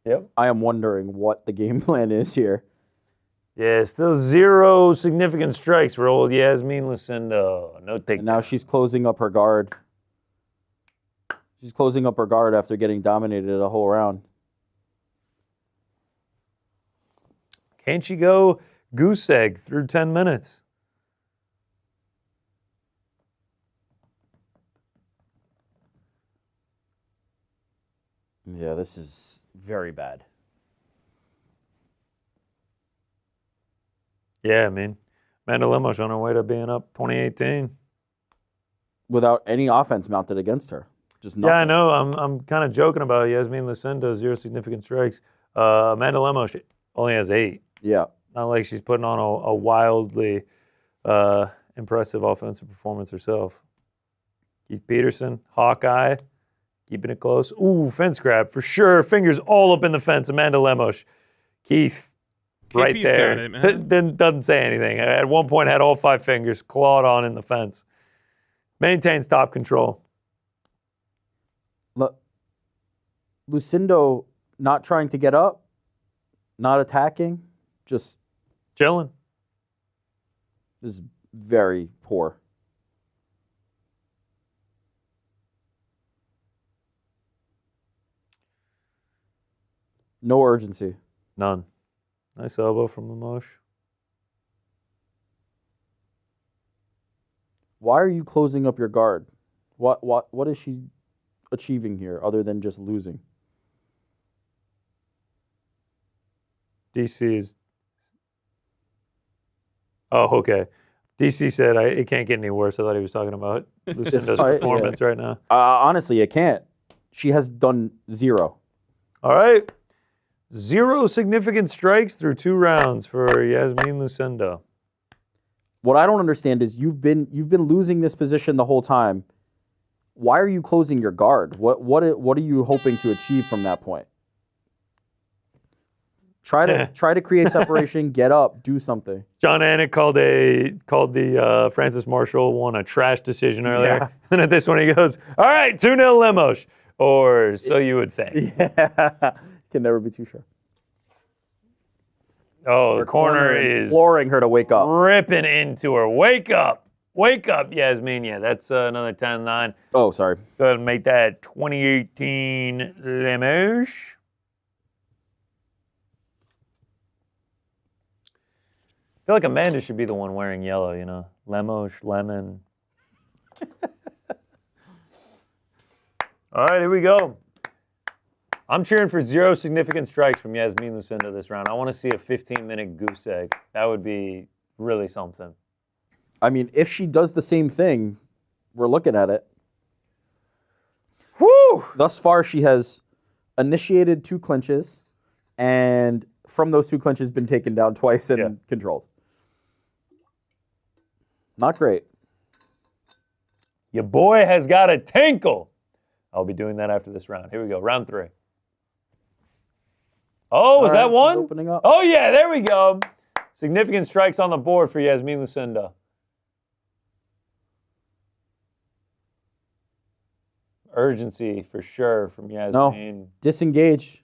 Yep. wondering what the game plan is here. Yeah, still 0 significant strikes for old Yasmin Lucindo. No takedown. And now she's closing up her guard. She's closing up her guard after getting dominated a whole round. Can't she go goose egg through 10 minutes? Yeah, this is very bad. Yeah, I mean, Amanda Lemos on her way to being up 2018. Without any offense mounted against her. Just nothing. Yeah, I know. I'm kind of joking about Yasmin Lucindo, 0 significant strikes. Amanda Lemos only has 8. Yeah. Not like she's putting on a wildly impressive offensive performance herself. Keith Peterson, Hawkeye, keeping it close. Ooh, fence grab for sure. Fingers all up in the fence. Amanda Lemos. Keith, right KP's there. got it, man. Then doesn't say anything. At one point, had all 5 fingers clawed on in the fence. Maintains top control. Lucindo not trying to get up, not attacking, just Chilling. is very poor. No urgency. None. Nice elbow from Lemos. Why are you closing up your guard? What is she achieving here other than just losing? DC is. Oh, okay. DC said it can't get any worse. I thought he was talking about Lucindo's fight, performance right now. Honestly, it can't. She has done 0. All right. 0 significant strikes through 2 rounds for Yasmin Lucindo. What I don't understand is you've been losing this position the whole time. Why are you closing your guard? What are you hoping to achieve from that point? Try to create separation, get up, do something. John Anik called the Francis Marshall one a trash decision earlier. Yeah. And at this one he goes, all right, 2-0 Lemos. Or so you would think. Yeah. Can never be too sure. Oh, the corner is imploring her to wake up. ripping into her. Wake up. Wake up, Yasmin. Yeah, that's another 10-9. Oh, sorry. Go ahead and make that 2018 Lemos. I feel like Amanda should be the one wearing yellow, you know? Lemos, lemon. All right, here we go. I'm cheering for 0 significant strikes from Yasmin Lucindo this round. I want to see a 15-minute goose egg. That would be really something. I mean, if she does the same thing, we're looking at it. Woo! Thus far, she has initiated 2 clinches, and from those 2 clinches, been taken down twice and controlled. Not great. Your boy has got a tinkle. I'll be doing that after this round. Here we go, round 3. Oh, was that one? Opening up. Oh, yeah, there we go. Significant strikes on the board for Yasmin Lucindo. Urgency for sure from Yasmin. No. Disengage.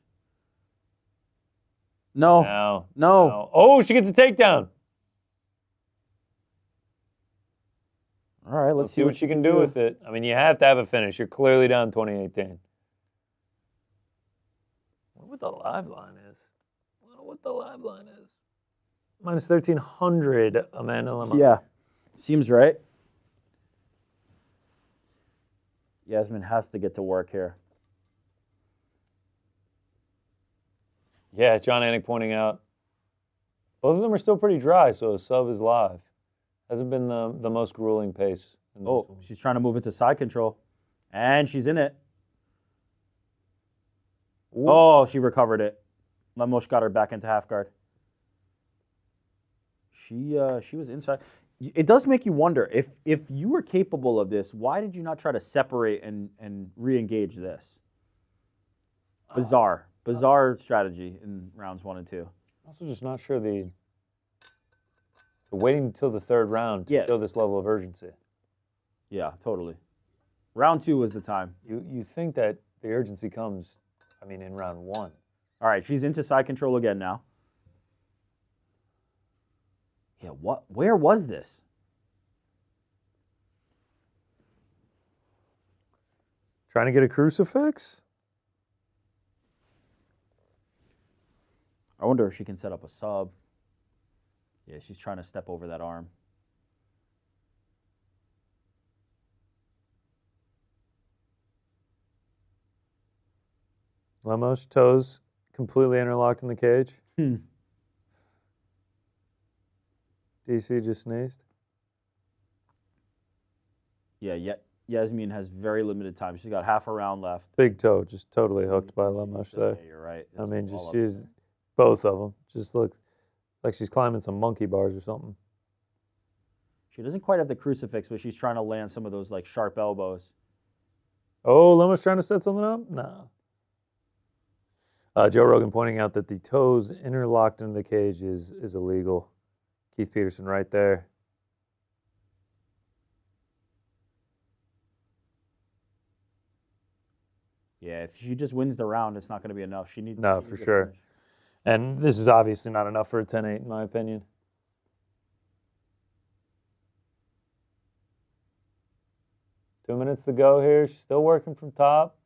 No. No. Oh, she gets a takedown. All right, let's see what she can do with it. I mean, you have to have a finish. You're clearly down 2018. What the live line is? I don't know what the live line is. Minus 1,300, Amanda Lemon. Yeah, seems right. Yasmin has to get to work here. Yeah, John Anik pointing out. Both of them are still pretty dry, so a sub is live. Hasn't been the most grueling pace. Oh, she's trying to move into side control. And she's in it. Ooh. Oh, she recovered it. Lemos got her back into half guard. She was inside. It does make you wonder, if you were capable of this, why did you not try to separate and re-engage this? Bizarre strategy in rounds 1 and 2. Also just not sure the waiting until the 3rd round to show this level of urgency. Yeah, totally. Round 2 was the time. You think that the urgency comes, I mean, in round 1. All right, she's into side control again now. Yeah, where was this? Trying to get a crucifix? I wonder if she can set up a sub. Yeah, she's trying to step over that arm. Lemos, toes completely interlocked in the cage. DC just sneezed. Yeah, Yasmin has very limited time. She's got half a round left. Big toe, just totally hooked by Lemos there. Yeah, you're right. I mean, she's both of them. Just looks like she's climbing some monkey bars or something. She doesn't quite have the crucifix, but she's trying to land some of those like sharp elbows. Oh, Lemos trying to set something up? No. Joe Rogan pointing out that the toes interlocked in the cage is illegal. Keith Peterson right there. Yeah, if she just wins the round, it's not going to be enough. She needs for sure. Finish. And this is obviously not enough for a 10-8, in my opinion. Two minutes to go here. She's still working from top.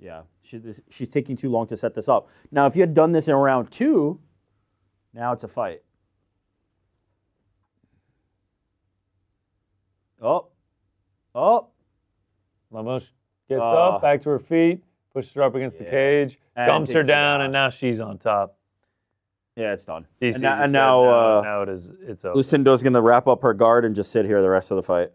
Yeah, she's taking too long to set this up. Now, if you had done this in round 2, now it's a fight. Oh. Lemos gets up, back to her feet. Pushes her up against the Yeah. cage, And dumps her takes her down, down. and now she's on top. Yeah, it's done. DC And, just said, now now it's over. Lucindo's going to wrap up her guard and just sit here the rest of the fight.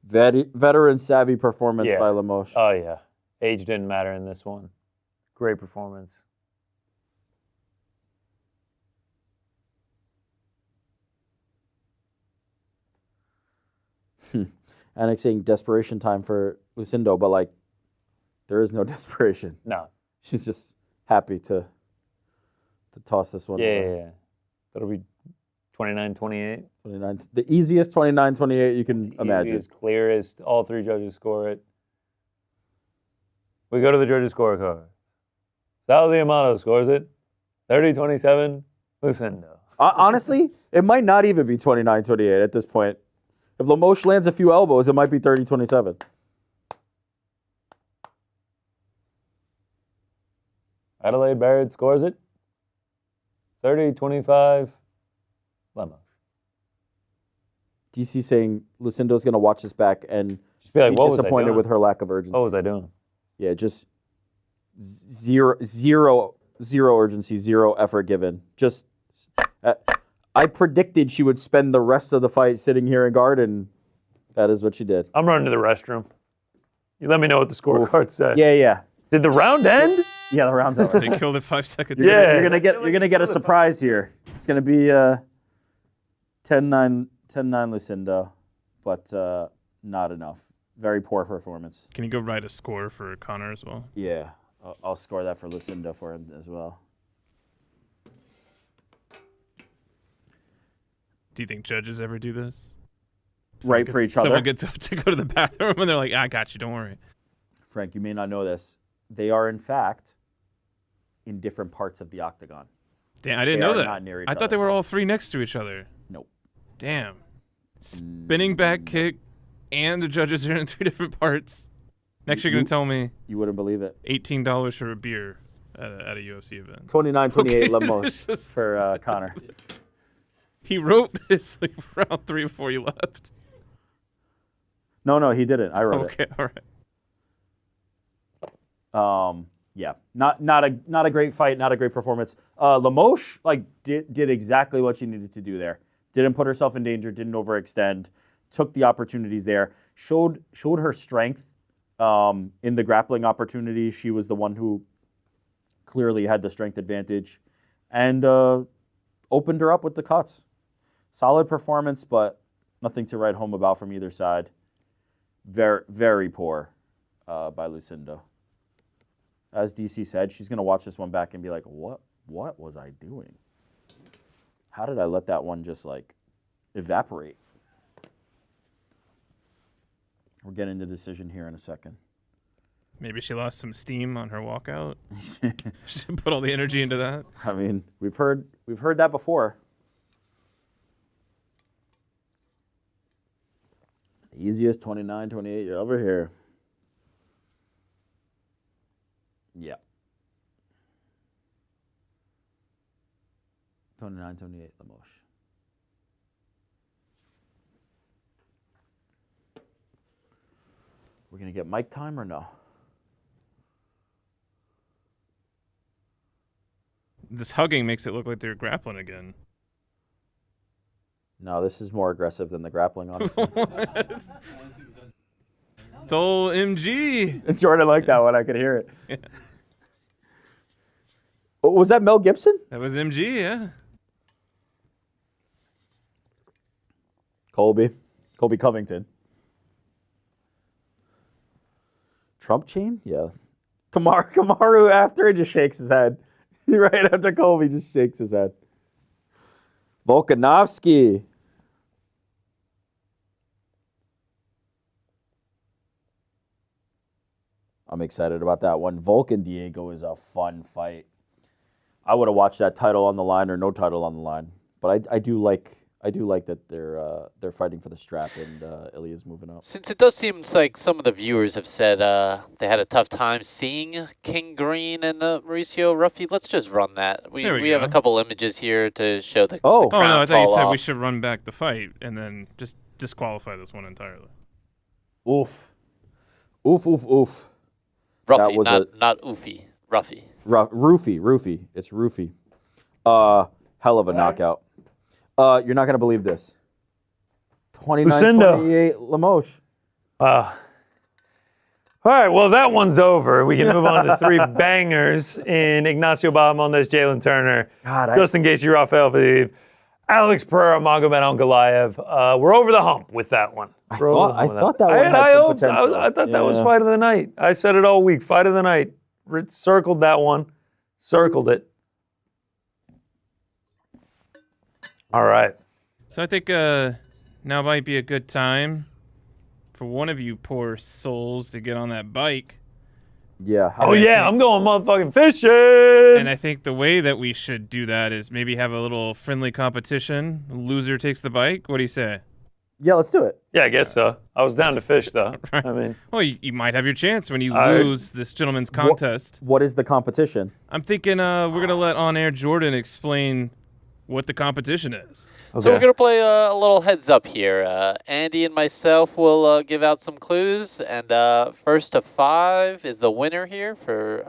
Veteran savvy performance Yeah. by Lemos. Oh, yeah. Age didn't matter in this one. Great performance. Anik saying desperation time for Lucindo, but like there is no desperation. No. She's just happy to toss this one. Yeah. That'll be 29-28. 29. The easiest 29-28 you can imagine. Easiest, clearest. All three judges score it. We go to the judges' scorecard. Sal Diamato scores it. 30-27, Lucindo. Honestly, it might not even be 29-28 at this point. If Lemos lands a few elbows, it might be 30-27. Adelaide Barrett scores it. 30-25, Lemos. DC saying Lucindo's going to watch this back and Just be like, be what was I disappointed doing? with her lack of urgency. What was I doing? Yeah, just zero urgency, zero effort given. Just, I predicted she would spend the rest of the fight sitting here in guard, and that is what she did. I'm running to the restroom. You let me know what the scorecard said. Yeah. Did the round end? Yeah, the round's over. They killed it 5 seconds. Yeah. You're gonna get a surprise here. It's gonna be 10-9 Lucindo, but not enough. Very poor performance. Can you go write a score for Connor as well? Yeah, I'll score that for Lucindo for him as well. Do you think judges ever do this? Right for each other. Someone gets up to go to the bathroom and they're like, I got you, don't worry. Frank, you may not know this. They are in fact in different parts of the octagon. Damn, I didn't They know are that. not near each I thought other. they were all three next to each other. Nope. Damn. Spinning back kick, and the judges are in 3 different parts. Next, you're going to tell me You wouldn't believe it. $18 for a beer at a UFC event. 29-28 Okay, Lemos it's just- for Connor. He wrote his like, round 3 before you left. No, he didn't. I wrote Okay, all right. it. Yeah, not a great fight, not a great performance. Lemos did exactly what she needed to do there. Didn't put herself in danger, didn't overextend, took the opportunities there, showed her strength in the grappling opportunities. She was the one who clearly had the strength advantage, and opened her up with the cuts. Solid performance, but nothing to write home about from either side. Very, very poor by Lucindo. As DC said, she's going to watch this one back and be like, what was I doing? How did I let that one just evaporate? We're getting the decision here in a second. Maybe she lost some steam on her walkout. She put all the energy into that. I mean, we've heard that before. Easiest 29-28. You're over here. Yeah. 29-28 Lemos. We're going to get mic time or no? This hugging makes it look like they're grappling again. No, this is more aggressive than the grappling, honestly. It's old MG. Jordan liked that one. I could hear it. Yeah. Oh, was that Mel Gibson? That was MG, yeah. Colby Covington. Trump chain? Yeah. Kamaru after just shakes his head. Right after Colby just shakes his head. Volkanovski. I'm excited about that one. Volkan Diego is a fun fight. I would have watched that title on the line or no title on the line. But I do like I do like that they're fighting for the strap and Ilya's moving up. Since it does seem like some of the viewers have said they had a tough time seeing King Green and Mauricio Ruffy, let's just run that. We have a couple images here to show the Oh no, I thought you said off. we should run back the fight and then just disqualify this one entirely. Oof. Oof, oof, oof. Ruffy, not Oofy. Ruffy. Roofy. It's Roofy. Hell of a knockout. You're not going to believe this. 29-28 Lemos. All right, well, that one's over. We can move on to 3 bangers in Ignacio Bahamondes, Jaylen Turner, Justin Gaethje, Rafael Fiziev, Alex Pereira, Magomed Ankalaev. We're over the hump with that one. I thought that one had some potential. I thought that was fight of the night. I said it all week. Fight of the night. Circled that one. Circled it. All right. So I think now might be a good time for one of you poor souls to get on that bike. Yeah. I'm going motherfucking fishing. And I think the way that we should do that is maybe have a little friendly competition. Loser takes the bike. What do you say? Yeah, let's do it. Yeah, I guess so. I was down to fish, though. Right. I mean, well, you might have your chance when you lose this gentleman's contest. What is the competition? I'm thinking we're going to let on-air Jordan explain what the competition is. okay. So we're going to play a little heads up here. Andy and myself will give out some clues, and first to 5 is the winner here for,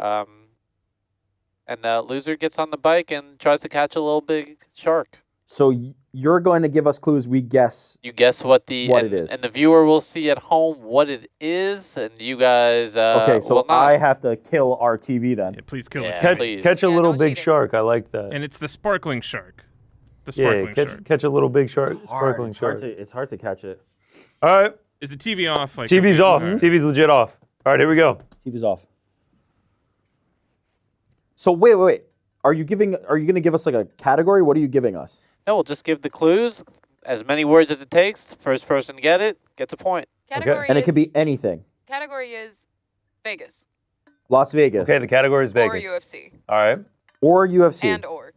and loser gets on the bike and tries to catch a little big shark. So you're going to give us clues. We guess. You guess what it is, and the viewer will see at home what it is, and you guys. Okay, so will not. I have to kill our TV then. Yeah, please kill Yeah. it. Please. Catch a little no big cheating. shark. I like that. And it's the sparkling shark. The Yeah, sparkling shark. catch a little big shark. Sparkling shark. It's hard to catch it. All right. Is the TV off? Like, TV's off. All right. TV's legit off. All right, here we go. TV's off. So wait. Are you going to give us like a category? What are you giving us? No, we'll just give the clues. As many words as it takes. First person to get it gets a point. Category And it is, could be anything. category is Vegas Las Vegas. Okay, the category is Vegas. or UFC All right. Or UFC. and Or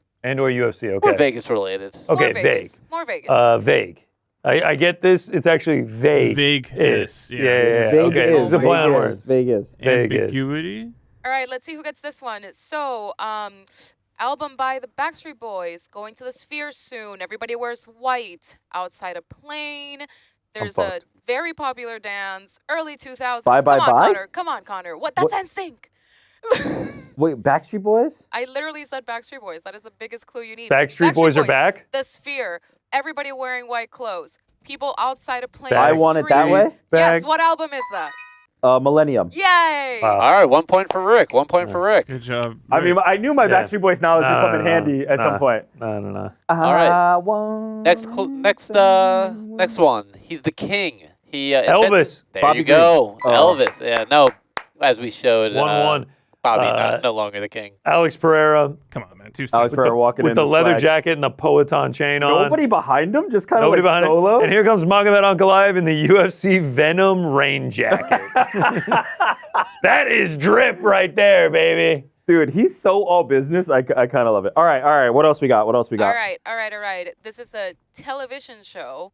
UFC. Or Okay. Vegas related. Okay, more vague. Vegas. More Vegas. Vague. I get this. It's actually vague. Vagueness. Yeah. Vague Okay, is, this is a play on Vegas, words. Vegas. Vague is. Ambiguity. All right, let's see who gets this one. So, album by the Backstreet Boys, going to the Sphere soon. Everybody wears white. Outside a plane. There's a fucked. very popular dance. Early 2000s. Bye, bye, Come on, bye? Connor. Come on, Connor. What? That's NSYNC. Wait, Backstreet Boys? I literally said Backstreet Boys. That is the biggest clue you need. Backstreet Boys are back? The Sphere. Everybody wearing white clothes. People outside a plane. I Want It That Way? Yes. What album is that? Millennium. Yay! Wow. All right, 1 point for Rick. 1 point for Rick. Good job. I mean, I knew my Yeah. Backstreet Boys knowledge would come in handy at some point. No. All right. I want Next one. He's the king. He Elvis. There Bobby you go. Green. Elvis. Yeah. No. As we showed. 1-1. Bobby no longer the king. Alex Pereira Come on, man. Too soon. Alex Pereira walking with in the leather swag. jacket and the Poeton chain on. Nobody behind him, just kind of Nobody like behind solo. it. And here comes Magomed Ankalaev in the UFC Venom rain jacket. That is drip right there, baby. Dude, he's so all business. I kind of love it. All right. What else we got? All right. This is a television show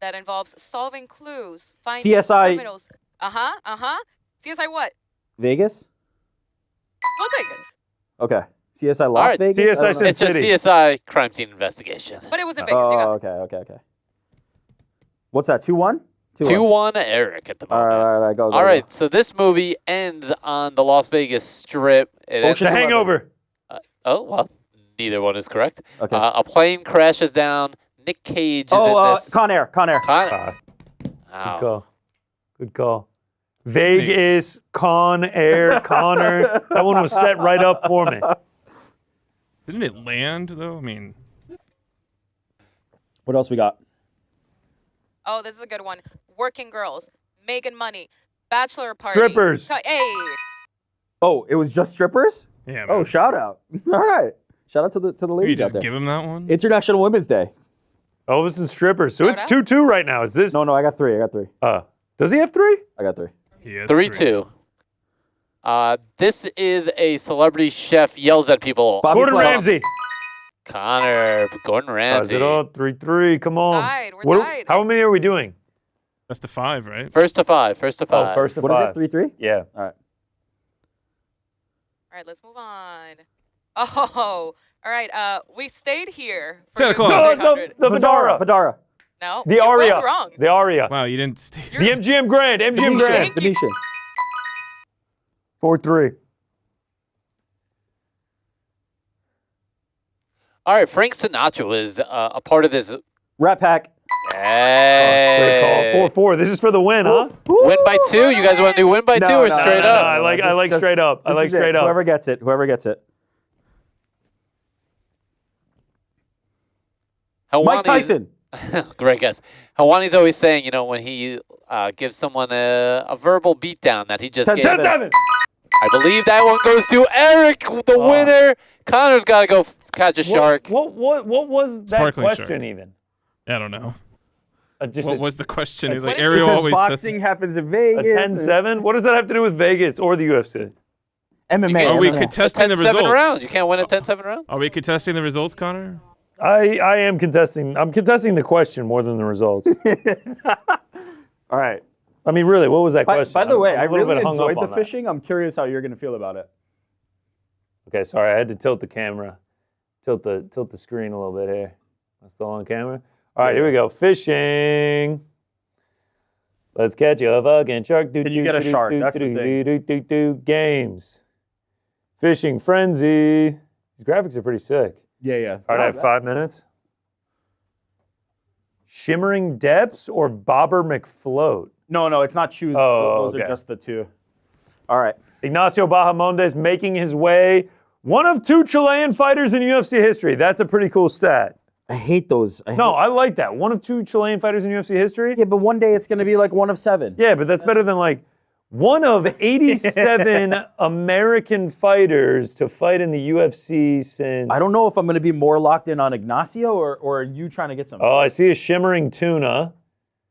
that involves solving clues, finding CSI. criminals. CSI what? Vegas? We'll take it. Okay. CSI Las right, Vegas? CSI I don't know. Sin It's just City. CSI crime scene investigation. But it was in Vegas. You got Oh, it. okay. What's that, 2-1? 2-1 Eric at the All moment. right, go. All right, so this movie ends on the Las Vegas Strip. It ends- The Hangover. Oh, well, neither one is correct. Okay. A plane crashes down. Nick Cage is in this. Con Air. Ow. Good call. Vegas, Con Air, Connor. That one was set right up for me. Didn't it land though? I mean, What else we got? Oh, this is a good one. Working girls, making money, bachelor parties. Strippers. Hey. Oh, it was just strippers? yeah. Oh, Man. shout out. All right. Shout out to the You ladies out just there. give him that one. International Women's Day. Elvis and strippers. So Shout it's out. 2-2 right now. Is this? No, I got three. Does he have 3? I got 3. He has 3-2. This is a celebrity chef yells at people. Bobby Gordon Flay. Ramsay. Connor, Gordon Ties Ramsay. it up, 3-3. Come on. Tied. We're tied. How many are we doing? That's the 5, right? First to five. First to five. Oh, first to What five. is it? 3-3. Yeah. All right. All right, let's move on. Oh, all right. We stayed here. For Santa UFC Claus. No, 300. the Vidara. Vidara. No, The you're Aria. both wrong. The Aria. Wow, you didn't stay. The MGM Grand. MGM Grand. Venetian. 4-3. All right, Frank Sinatra was a part of this. Rat Pack. Hey. Great call. 4-4. This is for the win, huh? Win by 2. You guys want to do win by 2 or straight up? I like Just- straight up. I this like is it. straight up. Whoever gets it. Whoever gets it. Mike Tyson. Great guess. Helwani's always saying, when he gives someone a verbal beatdown that he just gave. 10-7. I believe that one goes to Eric, the winner. Connor's got to go catch a shark. What was that Sparkling question shark. even? I don't know. Just What was the question? It was What like is it? Ariel Because always boxing says. happens in a Vegas. 10-7? What does that have to do with Vegas or the UFC? MMA. Are Are we MMA. contesting the 10-7 results? rounds. You can't win a 10-7 round? Are we contesting the results, Connor? I am contesting. I'm contesting the question more than the results. All right. I mean, really, what was that By question? the way, I'm I a little really bit hung up enjoyed on the that. fishing. I'm curious how you're going to feel about it. Okay, sorry, I had to tilt the camera, tilt the screen a little bit here. I'm still on camera. All right, here we go. Fishing. Let's catch a fucking shark. Can you get a shark? That's the thing. Games. Fishing frenzy. These graphics are pretty sick. Yeah. All right, I have 5 minutes. Shimmering Depths or Bobber McFloat? No, it's not choose. Oh, Those okay. are just the two. All right. Ignacio Bahamondes making his way. One of 2 Chilean fighters in UFC history. That's a pretty cool stat. I hate those. No, I like that. One of 2 Chilean fighters in UFC history? Yeah, but one day it's going to be like 1 of 7. Yeah, but that's better than like one of 87 American fighters to fight in the UFC since... I don't know if I'm going to be more locked in on Ignacio or are you trying to get something? Oh, I see a shimmering tuna.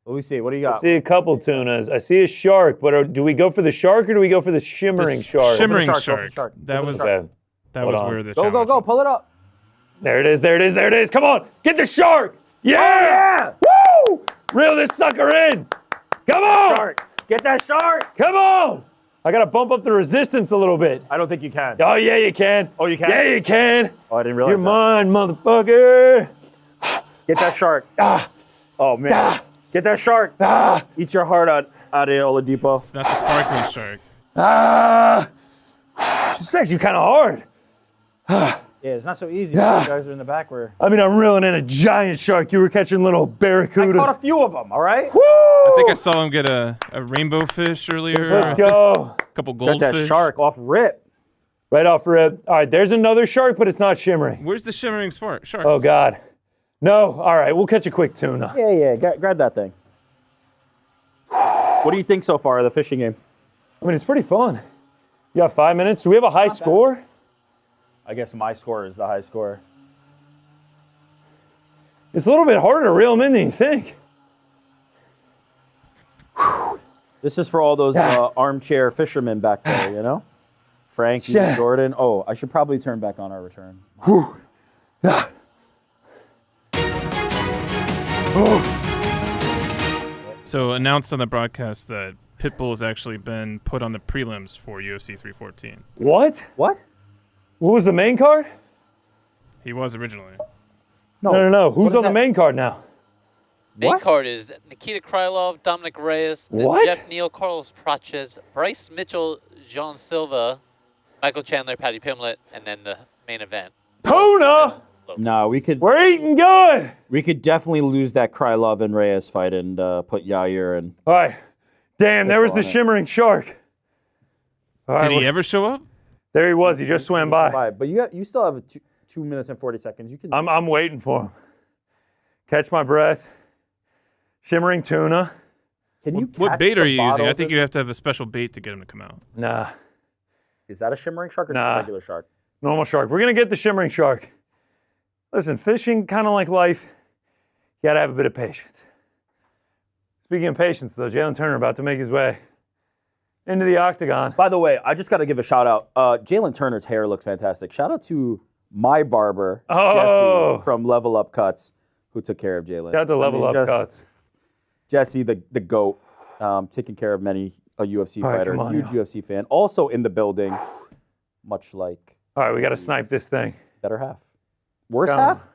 Let me see. What do you I got? see a couple tunas. I see a shark, but do we go for the shark or do we go for the shimmering shark? Shimmering Go for the shark. shark. That Go for was the shark. Okay. that Hold was on. where the Go, challenge was. pull it up. There it is, there it is, there it is. Come on, get the shark. Yeah! Woo! Reel this sucker in. Come on. Shark. Get that shark. Come on. I got to bump up the resistance a little bit. I don't think you can. Oh, yeah, you can. Oh, you can? Yeah, you can. Oh, I didn't realize You're that. mine, motherfucker. Get that shark. Ah, Oh, man. ah, Get that shark. ah, Eat your heart out, Ariel Oladipo. It's not the sparkling shark. ah. It's actually kind of hard. Yeah, it's not so easy. Yeah. You guys are in the back where... I mean, I'm reeling in a giant shark. You were catching little I barracudas. caught a few of them, all right? Woo! I think I saw him get a rainbow fish earlier. Let's go. A couple Got that goldfish. shark off rip. Right off rip. All right, there's another shark, but it's not shimmering. Where's the shimmering shark? Oh, God. No. All right, we'll catch a quick tuna. Yeah. Grab that thing. What do you think so far of the fishing game? I mean, it's pretty fun. You got 5 minutes. Do we have a high score? I guess my score is the high score. It's a little bit harder to reel them in than you think. This is for all those Yeah. armchair fishermen back there, you know? Frankie, Yeah. Jordan. Oh, I should probably turn back on our return. Whew. Yeah. Oh. So announced on the broadcast that Pitbull has actually been put on the prelims for UFC 314. What? What? What was the main card? He was originally. No. Who's is on the that? main card now? Main What? card is Nikita Krylov, Dominic Reyes, What? Jeff Neal, Carlos Praches, Bryce Mitchell, John Silva, Michael Chandler, Patty Pimlet, and then the main event. Tuna! No, we could We're eating good! definitely lose that Krylov and Reyes fight and put Yair and All right. Damn, there was the on it. shimmering shark. All right, Did he ever show up? There he was. He just swam by. But you still have 2 minutes and 40 seconds. You can. I'm waiting for him. Catch my breath. Shimmering tuna. Can you What catch bait the are you using? I bottles think in- you have to have a special bait to get him to come out. Nah. Is that a shimmering shark or Nah. just a regular shark? Normal shark. We're going to get the shimmering shark. Listen, fishing, kind of like life, you got to have a bit of patience. Speaking of patience, though, Jaylen Turner about to make his way into the octagon. By the way, I just got to give a shout out. Jaylen Turner's hair looks fantastic. Shout out to my barber, Oh. Jesse from Level Up Cuts, who took care of Jaylen. Shout out to Level Up Cuts. Jesse, the GOAT, taking care of many a UFC All right, fighter, come on huge now. UFC fan, also in the building, much like All right, we got to snipe this thing. better half. Worse Come half? on.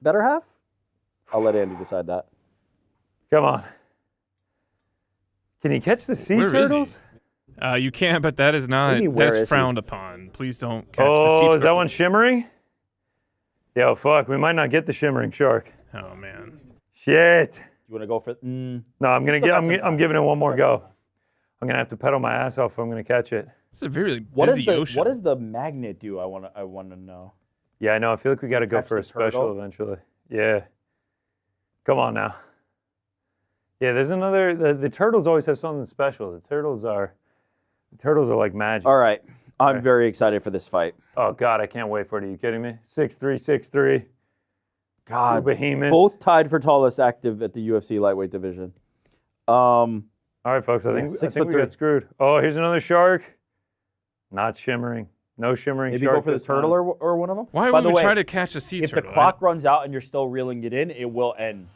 Better half? I'll let Andy decide that. Come on. Can you catch the sea Where is he? turtles? You can, but that is not. mean, where That is is he? frowned upon. Please don't catch the sea Oh, is turtle. that one shimmering? Yo, fuck. We might not get the shimmering shark. Oh man. Shit. You want to go for? No, I'm gonna Still get. got I'm some time. giving it one more go. I'm gonna have to pedal my ass off if I'm gonna catch it. It's a very What busy does ocean. what does the magnet do? I want to know. Yeah, I know. I feel like we got to go Catch for a the special turtle? eventually. Yeah. Come on now. Yeah, there's another. The turtles always have something special. The turtles are like magic. All right, I'm Okay. very excited for this fight. Oh God, I can't wait for it. Are you kidding me? 6'3", 6'3". God, Behemoth. both tied for tallest active at the UFC lightweight division. All right, folks. I Yeah, think 6'3". we got screwed. Oh, here's another shark. Not shimmering. No shimmering Maybe shark. go for the this time. turtle or one of them. Why By would the we way, try to catch a sea if the turtle? clock runs out and you're still reeling it in, it will end.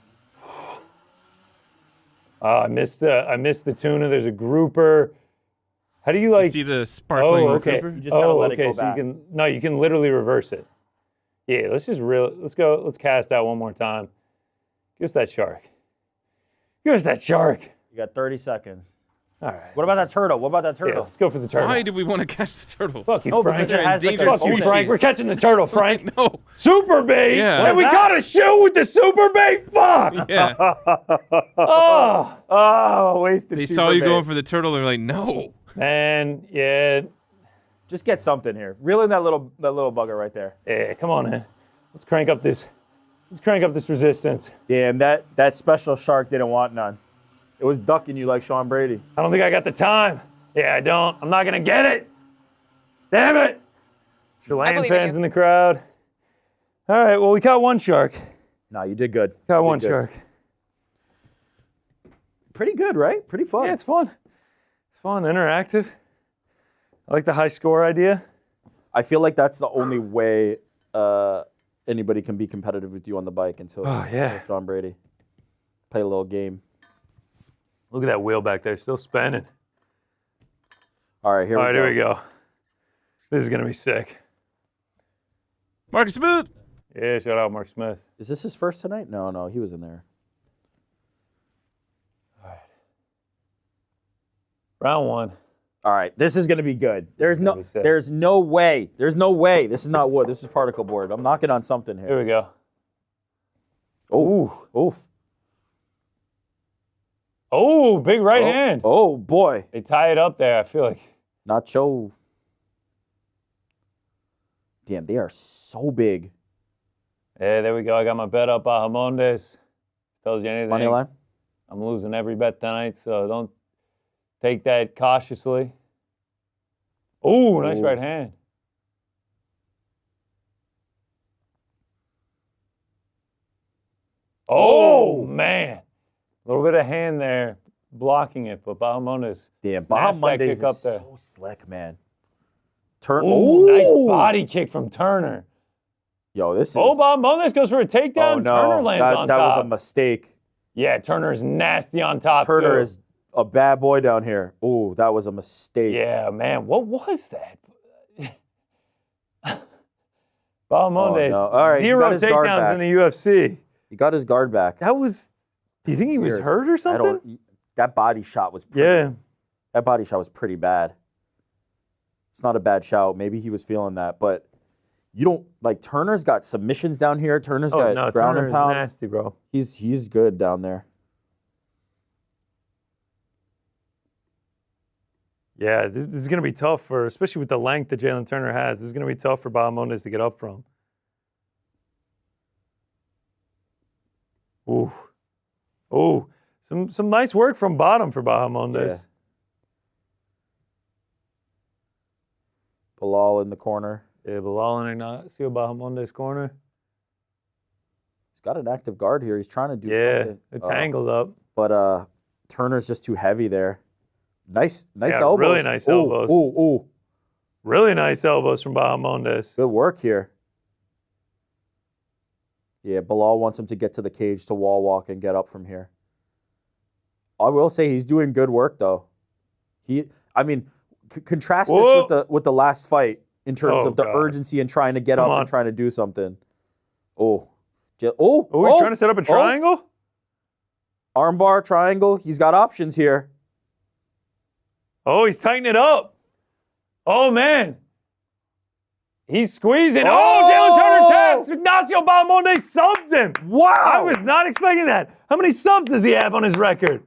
I missed the tuna. There's a grouper. How do you You like? see the sparkling Oh, okay. recruiter? You just gotta let it okay. go So back. you can literally reverse it. Yeah, let's go. Let's cast out one more time. Give us that shark. Give us that shark. You got 30 seconds. All right. What about that turtle? What about that Yeah, turtle? let's go for the turtle. Why do we want to catch the turtle? Fuck you, No, Frank. because it has like a endangered Fuck you, species. Frank. We're catching the turtle, Frank. No. Super bait. Yeah. And we got a shoe with the super bait. Fuck. Yeah. Oh, wasted. They super saw you bait. going for the turtle. They're like, no. Man, yeah, Just get something here. Reel in that little bugger right there. yeah. Come on, man. Let's crank up this. Let's crank up this resistance. Damn, that special shark didn't want none. It was ducking you like Sean Brady. I don't think I got the time. Yeah, I don't. I'm not gonna get it. Damn it. Chilean believe in fans you. in the crowd. All right. Well, we caught one shark. No, you did good. Got You one did good. shark. Pretty good, right? Pretty fun. Yeah, it's fun. It's fun, interactive. I like the high score idea. I feel like that's the only way anybody can be competitive with you on the bike until Sean Brady. Play a little game. Look at that wheel back there, still spinning. All right, here All we right, go. here we go. This is gonna be sick. Marcus Smith. Yeah, shout out Mark Smith. Is this his first tonight? No, he was in there. Round one. All right, this is gonna be good. There's gonna be sick. no way. There's no way. This is not wood. This is particle board. I'm knocking on something Here here. we go. Oh, oof. Oh, big right hand. Oh boy, They tie it up there. I feel like. Nacho. Damn, they are so big. Yeah, there we go. I got my bet up. Bahamondes. Tells you anything. Money line. I'm losing every bet tonight, so don't take that cautiously. Oh, nice Ooh. right hand. Oh, man. A little bit of hand there blocking it, but Bahamondes. Damn, snaps that Bahamondes kick up is there. so slick, man. Turn. Oh, nice body kick from Turner. Yo, this is. Oh, Bahamondes goes for a takedown. Oh, no. Turner lands on that top. was a mistake. Yeah, Turner is nasty on top, Turner too. is a bad boy down here. Ooh, that was a mistake. Yeah, man. What was that? Bahamondes, no. All right, he zero got his guard takedowns back. in the UFC. He got his guard back. That was. Do you think he was Weird. hurt or I something? don't. That body shot was. Pretty, Yeah. That body shot was pretty bad. It's not a bad shout. Maybe he was feeling that, but you don't like Turner's got submissions down here. Turner's Oh got no, ground Turner and is pound. nasty, bro. He's good down there. Yeah, this is going to be tough for, especially with the length that Jaylen Turner has. This is going to be tough for Bahamondes to get up from. Ooh, ooh, some nice work from bottom for Bahamondes. Yeah. Bilal in the corner. Yeah, Bilal and Ignacio Bahamondes corner. He's got an active guard here. He's trying to do Yeah, something. they're tangled up. But Turner's just too heavy there. Nice Yeah, elbows. really nice Ooh, elbows. Ooh, ooh. Really nice elbows from Bahamondes. Good work here. Yeah, Bilal wants him to get to the cage to wall walk and get up from here. I will say he's doing good work though. Contrast this with the last fight in terms of the urgency and trying to get up and trying to do something. He's trying to set up a triangle? Armbar, triangle. He's got options here. Oh, he's tightening it up. Oh, man. He's squeezing. Jaylen Turner taps. Ignacio Bahamondes subs him. Wow. I was not expecting that. How many subs does he have on his record?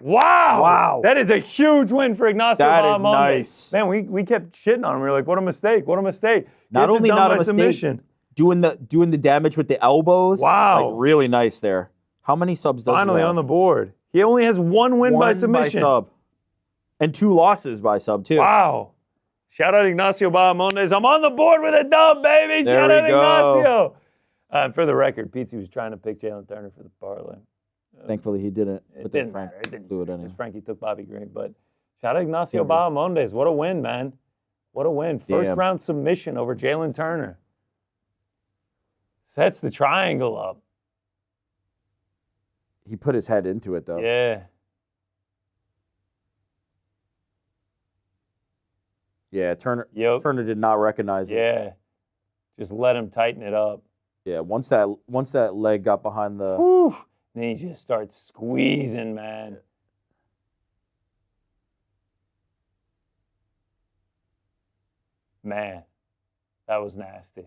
Wow. That is a huge win for Ignacio Bahamondes. That is nice. Man, we kept shitting on him. We were like, what a mistake. Not only not a mistake, submission. doing the damage with the elbows. Wow. Like, really nice there. How many subs does Finally he have? on the board. He only has one win by submission. By sub. And 2 losses by sub, too. Wow. Shout out Ignacio Bahamondes. I'm on the board with a dub, baby. There Shout we out go. Ignacio. For the record, Pizzi was trying to pick Jaylen Turner for the parlay. Thankfully, he didn't. It didn't matter. It didn't do it anyway. Frankie took Bobby Green. But shout out Ignacio Bahamondes. What a win, man. What a win. First round submission over Jaylen Turner. Sets the triangle up. He put his head into it, though. Yeah. Yeah, Turner did not recognize it. Yeah. Just let him tighten it up. Yeah, once that leg got behind the... Whew. Then he just starts squeezing, man. Man, that was nasty.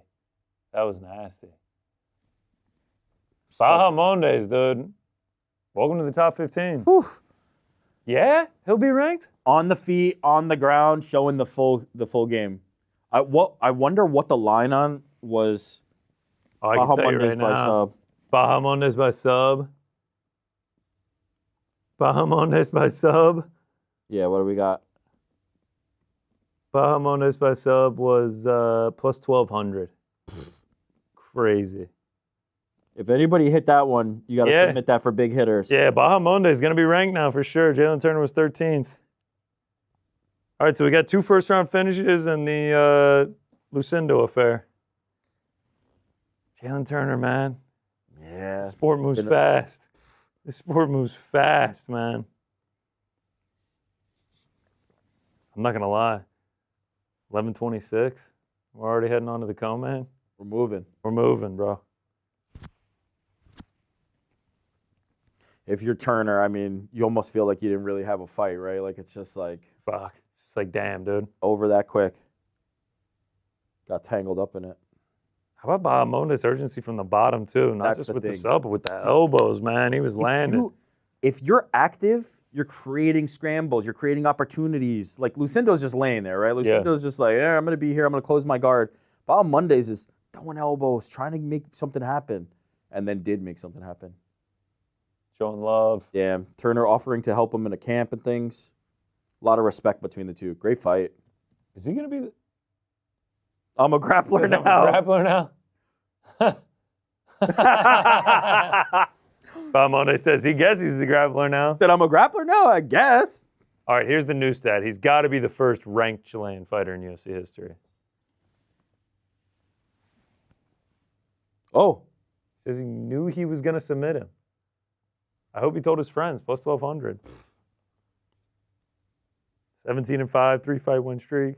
Bahamondes, dude. Welcome to the top 15. Whew. Yeah? He'll be ranked? On the feet, on the ground, showing the full game. I wonder what the line on was. I can tell you right by now. sub. Bahamondes by sub. Bahamondes by sub. Yeah, what do we got? Bahamondes by sub was plus 1,200. Crazy. If anybody hit that one, you got to submit that for big hitters. Yeah, Bahamondes is going to be ranked now for sure. Jaylen Turner was 13th. All right, so we got 2 first-round finishes and the Lucindo affair. Jaylen Turner, man. Yeah. The sport moves fast. This sport moves fast, man. I'm not going to lie. 11:26. We're already heading on to the co-main. We're moving. We're moving, bro. If you're Turner, I mean, you almost feel like you didn't really have a fight, right? Like, it's just like... Fuck. It's just like, damn, dude. Over that quick. Got tangled up in it. How about Bahamondes' urgency from the bottom, too? Not just with the sub, but with the elbows, man. He was landing. If you're active, you're creating scrambles. You're creating opportunities. Like, Lucindo's just laying there, right? Lucindo's just like, I'm going to be here. I'm going to close my guard. Bahamondes is throwing elbows, trying to make something happen, and then did make something happen. Showing love. Yeah, Turner offering to help him in a camp and things. A lot of respect between the two. Great fight. Is he going to be... I'm a grappler now. Bahamondes says he guesses he's a grappler now. Said I'm a grappler now, I guess. All right, here's the new stat. He's got to be the first ranked Chilean fighter in UFC history. Oh. Says he knew he was going to submit him. I hope he told his friends. Plus 1,200. 17-5, 3-fight win streak.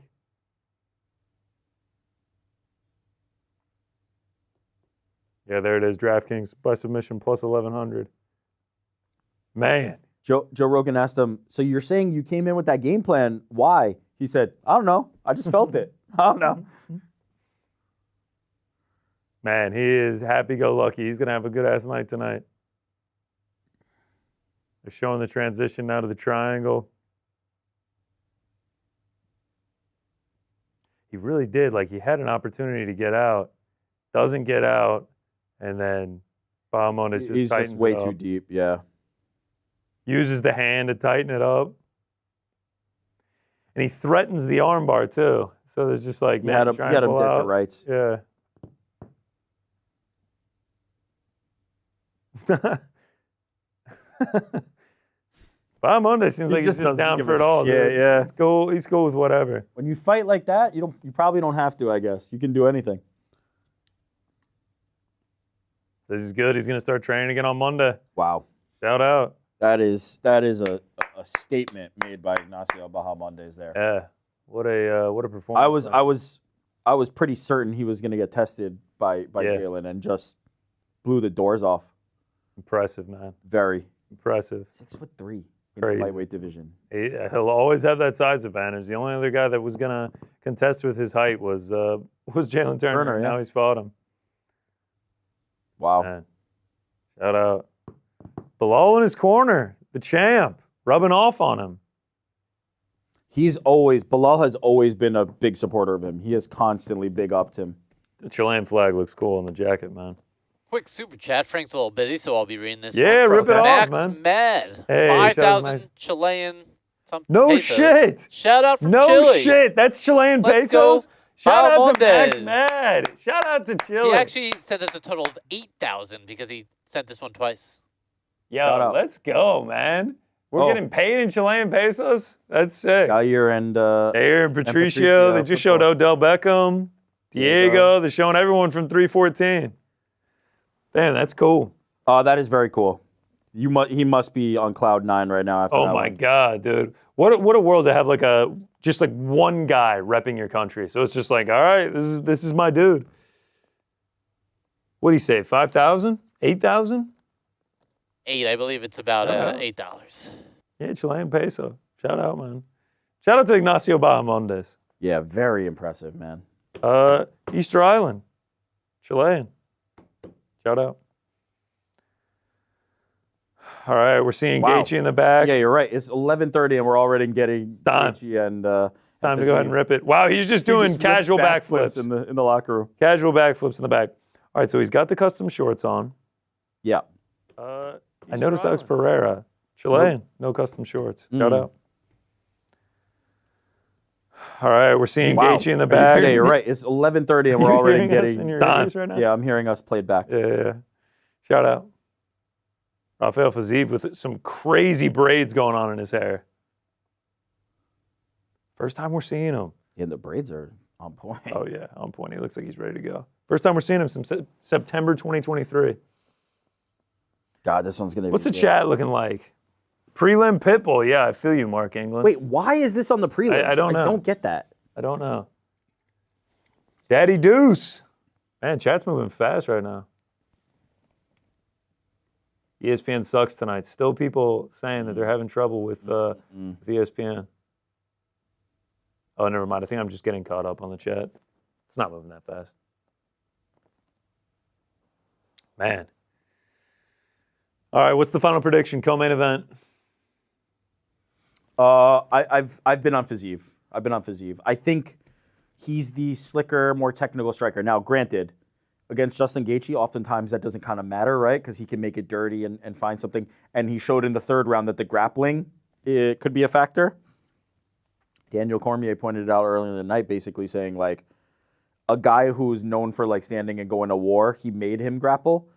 Yeah, there it is. DraftKings by submission plus 1,100. Man. Joe Rogan asked him, so you're saying you came in with that game plan. Why? He said, I don't know. I just felt it. I don't know. Man, he is happy-go-lucky. He's going to have a good-ass night tonight. They're showing the transition now to the triangle. He really did. Like, he had an opportunity to get out. Doesn't get out. And then Bahamondes just He's tightens just way it up. too deep, yeah. Uses the hand to tighten it up. And he threatens the armbar, too. So there's just like... He had him dead to rights. Yeah. Bahamondes seems like he's just down for it all. Yeah. He's cool with whatever. When you fight like that, you probably don't have to, I guess. You can do anything. This is good. He's going to start training again on Monday. Wow. Shout out. That is a statement made by Ignacio Bahamondes there. Yeah. What a performance. I was pretty certain he was going to get tested by Jaylen and just blew the doors off. Impressive, man. Very impressive. 6'3" in Crazy. the lightweight division. He'll always have that size advantage. The only other guy that was going to contest with his height was Jaylen Turner. Yeah. Now he's fought him. Wow. Man. Shout out. Bilal in his corner, the champ, rubbing off on him. Bilal has always been a big supporter of him. He has constantly big upped him. The Chilean flag looks cool on the jacket, man. Quick super chat. Frank's a little busy, so I'll be reading this. Yeah, one rip from it off, Max man. Med. Hey, 5,000 Chilean something. No pesos. shit. Shout out from No Chile. shit. That's Chilean Let's pesos. go. Shout out to Max Bahamondes. Mad. Shout out to Chile. He actually sent us a total of 8,000 because he sent this one twice. Shout Yo, out. let's go, man. We're getting paid in Chilean pesos? That's sick. Jair and Jair and Patricio, Patricio, they just showed Odell Beckham, Diego. They're showing everyone from 314. Damn, that's cool. that is very cool. He must be on cloud 9 right now. After Oh that my one. God, dude. What a world to have just one guy repping your country. So it's just like, all right, this is my dude. What do you say, 5,000? 8,000? 8, I believe it's about $8. Yeah, Chilean peso. Shout out, man. Shout out to Ignacio Bahamondes. Yeah, very impressive, man. Easter Island, Chilean. Shout out. All right, we're seeing Wow. Gaethje in the back. Yeah, you're right. It's 11:30 and we're already getting Time. Gaethje and Time to go ahead and rip it. Wow, he's just doing casual backflips. in the locker room. Casual backflips in the back. All right, so he's got the custom shorts on. Yeah. I noticed Alex Pereira, Chilean, no custom shorts. Shout out. All right, we're seeing Gaethje in the back. Yeah, you're right. It's 11:30 and we're already hearing us getting in your time. ears right now? Yeah, I'm hearing us played back. Yeah. Shout out. Rafael Fiziev with some crazy braids going on in his hair. First time we're seeing him. Yeah, the braids are on point. Oh, yeah, on point. He looks like he's ready to go. First time we're seeing him since September 2023. God, this one's gonna be What's the good. chat looking like? Prelim Pitbull. Yeah, I feel you, Mark England. Wait, why is this on the prelims? I don't know. I don't get that. I don't know. Daddy Deuce. Man, chat's moving fast right now. ESPN sucks tonight. Still people saying that they're having trouble with ESPN. Oh, never mind. I think I'm just getting caught up on the chat. It's not moving that fast. Man. All right, what's the final prediction? Co-main event. I've been on Fiziev. I think he's the slicker, more technical striker. Now, granted, against Justin Gaethje, oftentimes that doesn't kind of matter, right? Because he can make it dirty and find something. And he showed in the third round that the grappling could be a factor. Daniel Cormier pointed it out earlier in the night, basically saying, like, a guy who's known for, like, standing and going to war, he made him grapple.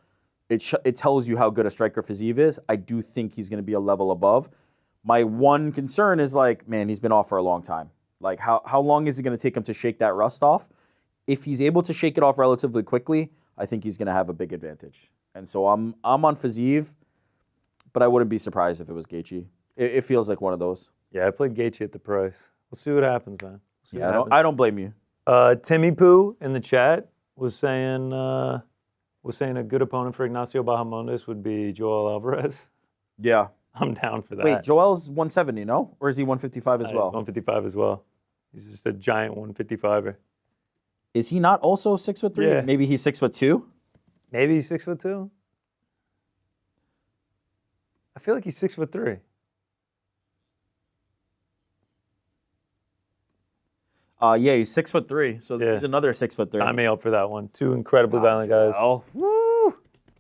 It tells you how good a striker Fiziev is. I do think he's going to be a level above. My one concern is, like, man, he's been off for a long time. Like, how long is it going to take him to shake that rust off? If he's able to shake it off relatively quickly, I think he's going to have a big advantage. And so I'm on Fiziev, but I wouldn't be surprised if it was Gaethje. It feels like one of those. Yeah, I played Gaethje at the price. We'll see what happens, man. I don't blame you. Timmy Poo in the chat was saying a good opponent for Ignacio Bahamondes would be Joel Alvarez. Yeah. I'm down for that. Wait, Joel's 170, no? Or is he 155 as well? He's 155 as well. He's just a giant 155er. Is he not also 6'3"? Yeah. Maybe he's 6'2"? Maybe he's 6'2". I feel like he's 6'3". Yeah, he's 6'3". So there's another 6'3". I may up for that one. Two incredibly violent guys. Oh, woo!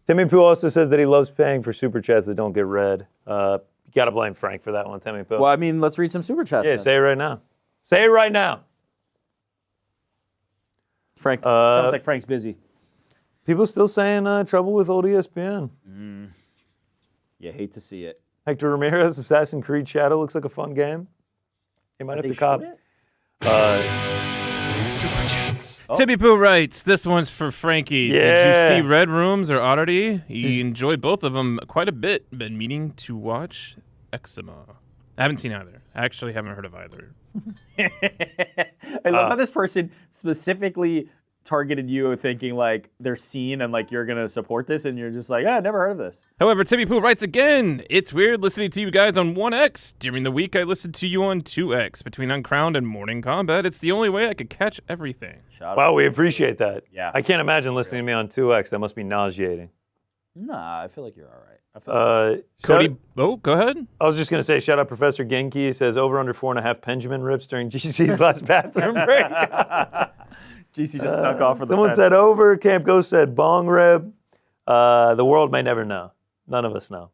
Timmy Poo also says that he loves paying for super chats that don't get read. You got to blame Frank for that one, Timmy Poo. Well, I mean, let's read some super chats. Yeah, then. say it right now. Say it right now. Frank, sounds like Frank's busy. People still saying trouble with old ESPN. Yeah, hate to see it. Hector Ramirez, Assassin's Creed Shadow looks like a fun game. He might have to cop. Super Chats. Timmy Poo writes, this one's for Frankie. Did Yeah. you see Red Rooms or Oddity? You enjoyed both of them quite a bit. Been meaning to watch Eczema. I haven't seen either. I actually haven't heard of either. I love how this person specifically targeted you thinking like they're seen and like you're going to support this and you're just like, I never heard of this. However, Timmy Poo writes again, it's weird listening to you guys on 1X. During the week, I listened to you on 2X. Between Uncrowned and Morning Combat, it's the only way I could catch everything. Wow, we appreciate that. Yeah. I can't imagine listening to me on 2X. That must be nauseating. Nah, I feel like you're all right. I feel like Cody, go ahead. I was just going to say, shout out Professor Genki. He says over under 4.5 Benjamin rips during GC's last bathroom break. GC just snuck off for the Someone pen. said over. Camp Ghost said bong rib. The world may never know. None of us know.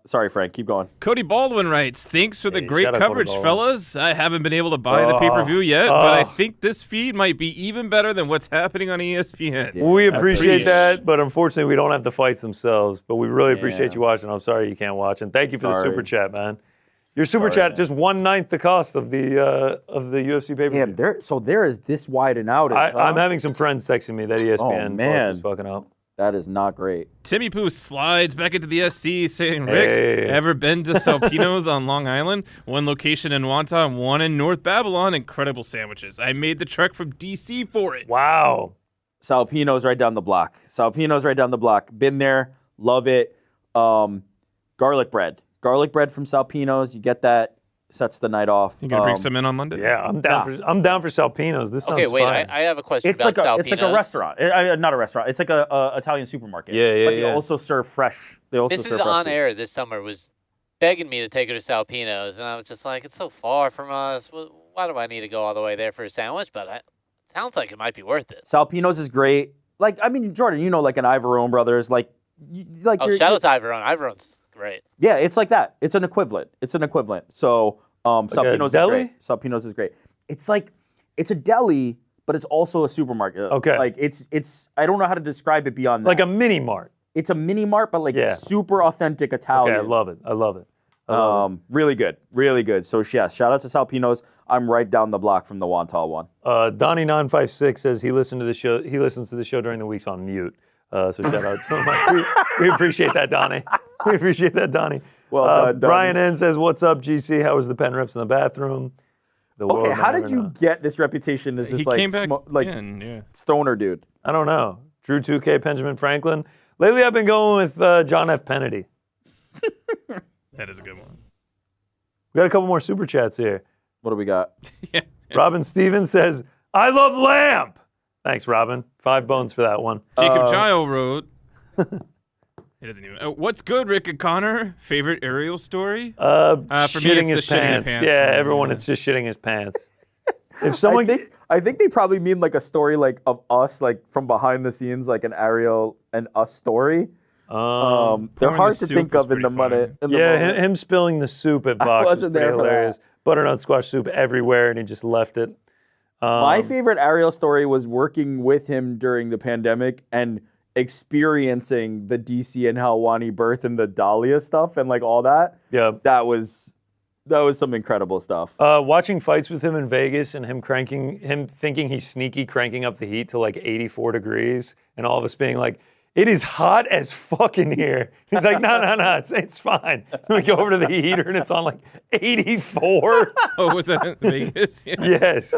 Sorry, Frank. Keep going. Cody Baldwin writes, thanks for the Hey, great shout out Cody coverage, Baldwin. fellas. I haven't been able to buy the pay-per-view yet, but I oh. think this feed might be even better than what's happening on ESPN. We appreciate preach. that, but unfortunately, we don't have the fights themselves. But we really appreciate Yeah. you watching. I'm sorry you can't watch, and thank you for the Sorry. super chat, man. Your super Sorry, chat just 1/9 the cost of the UFC pay-per-view. Damn, there is this wide an outage. I'm having some friends texting me that ESPN man. Plus is fucking up. That is not great. Timmy Poo slides back into the SC saying, Rick, Hey. ever been to Salpino's on Long Island? One location in Wonton, one in North Babylon. Incredible sandwiches. I made the trek from DC for it. Wow. Salpino's right down the block. Been there, love it. Garlic bread from Salpino's. You get that, sets the night off. You gonna bring some in on Monday? Yeah, I'm down for Salpino's. This sounds Okay, wait. fine. I have a question It's about like Salpino's. it's like a restaurant. Not a restaurant. It's like a Italian supermarket. Yeah, But they yeah. also serve fresh. They also Mrs. serve fresh On food. Air this summer was begging me to take her to Salpino's, and I was just like, it's so far from us. Why do I need to go all the way there for a sandwich? But it sounds like it might be worth it. Salpino's is great. Like, I mean, Jordan, you know, like an Ivorone Brothers, like Oh, shout out to Ivorone. Ivone's great. Yeah, it's like that. It's an equivalent. So Salpino's deli? is great. Salpino's is great. It's a deli, but it's also a supermarket. Okay. Like it's I don't know how to describe it beyond that. Like a mini mart. It's a mini mart, but like Yeah. super authentic Italian. Okay, I love it. Really good. So yeah, shout out to Salpino's. I'm right down the block from the Wonton one. Donnie956 says he listens to the show during the weeks on mute. So shout out to him. We appreciate that, Donnie. Well done, Donnie. Brian N says, "What's up, GC? How was the pen rips in the bathroom?" Okay, how did you get this reputation as this He came back in, yeah. stoner dude? I don't know. Drew 2K, Benjamin Franklin. Lately, I've been going with John F. Kennedy. That is a good one. We got a couple more super chats here. What do we got? Yeah. Robin Stevens says, "I love lamp." Thanks, Robin. 5 bones for that one. Jacob Gile wrote, he doesn't even. What's good, Rick and Connor? Favorite Ariel story? For me, Shitting it's his the shitting the pants. pants Yeah, one, everyone, yeah. it's just shitting his pants. If someone, I think they probably mean like a story like of us, like from behind the scenes, like an Ariel and us story. They're Pouring hard the to soup think was of in the pretty moment. funny. yeah, him spilling the soup at Vox was wasn't pretty there for that. hilarious. Butternut squash soup everywhere, and he just left it. My favorite Ariel story was working with him during the pandemic and experiencing the DC and Helwani birth and the Dahlia stuff and like all that. Yeah. That was some incredible stuff. Watching fights with him in Vegas and him thinking he's sneaky, cranking up the heat to like 84 degrees, and all of us being like, "It is hot as fuck in here." He's like, no, it's fine. We go over to the heater and it's on like 84. Oh, was that in Vegas? Yeah. Yes.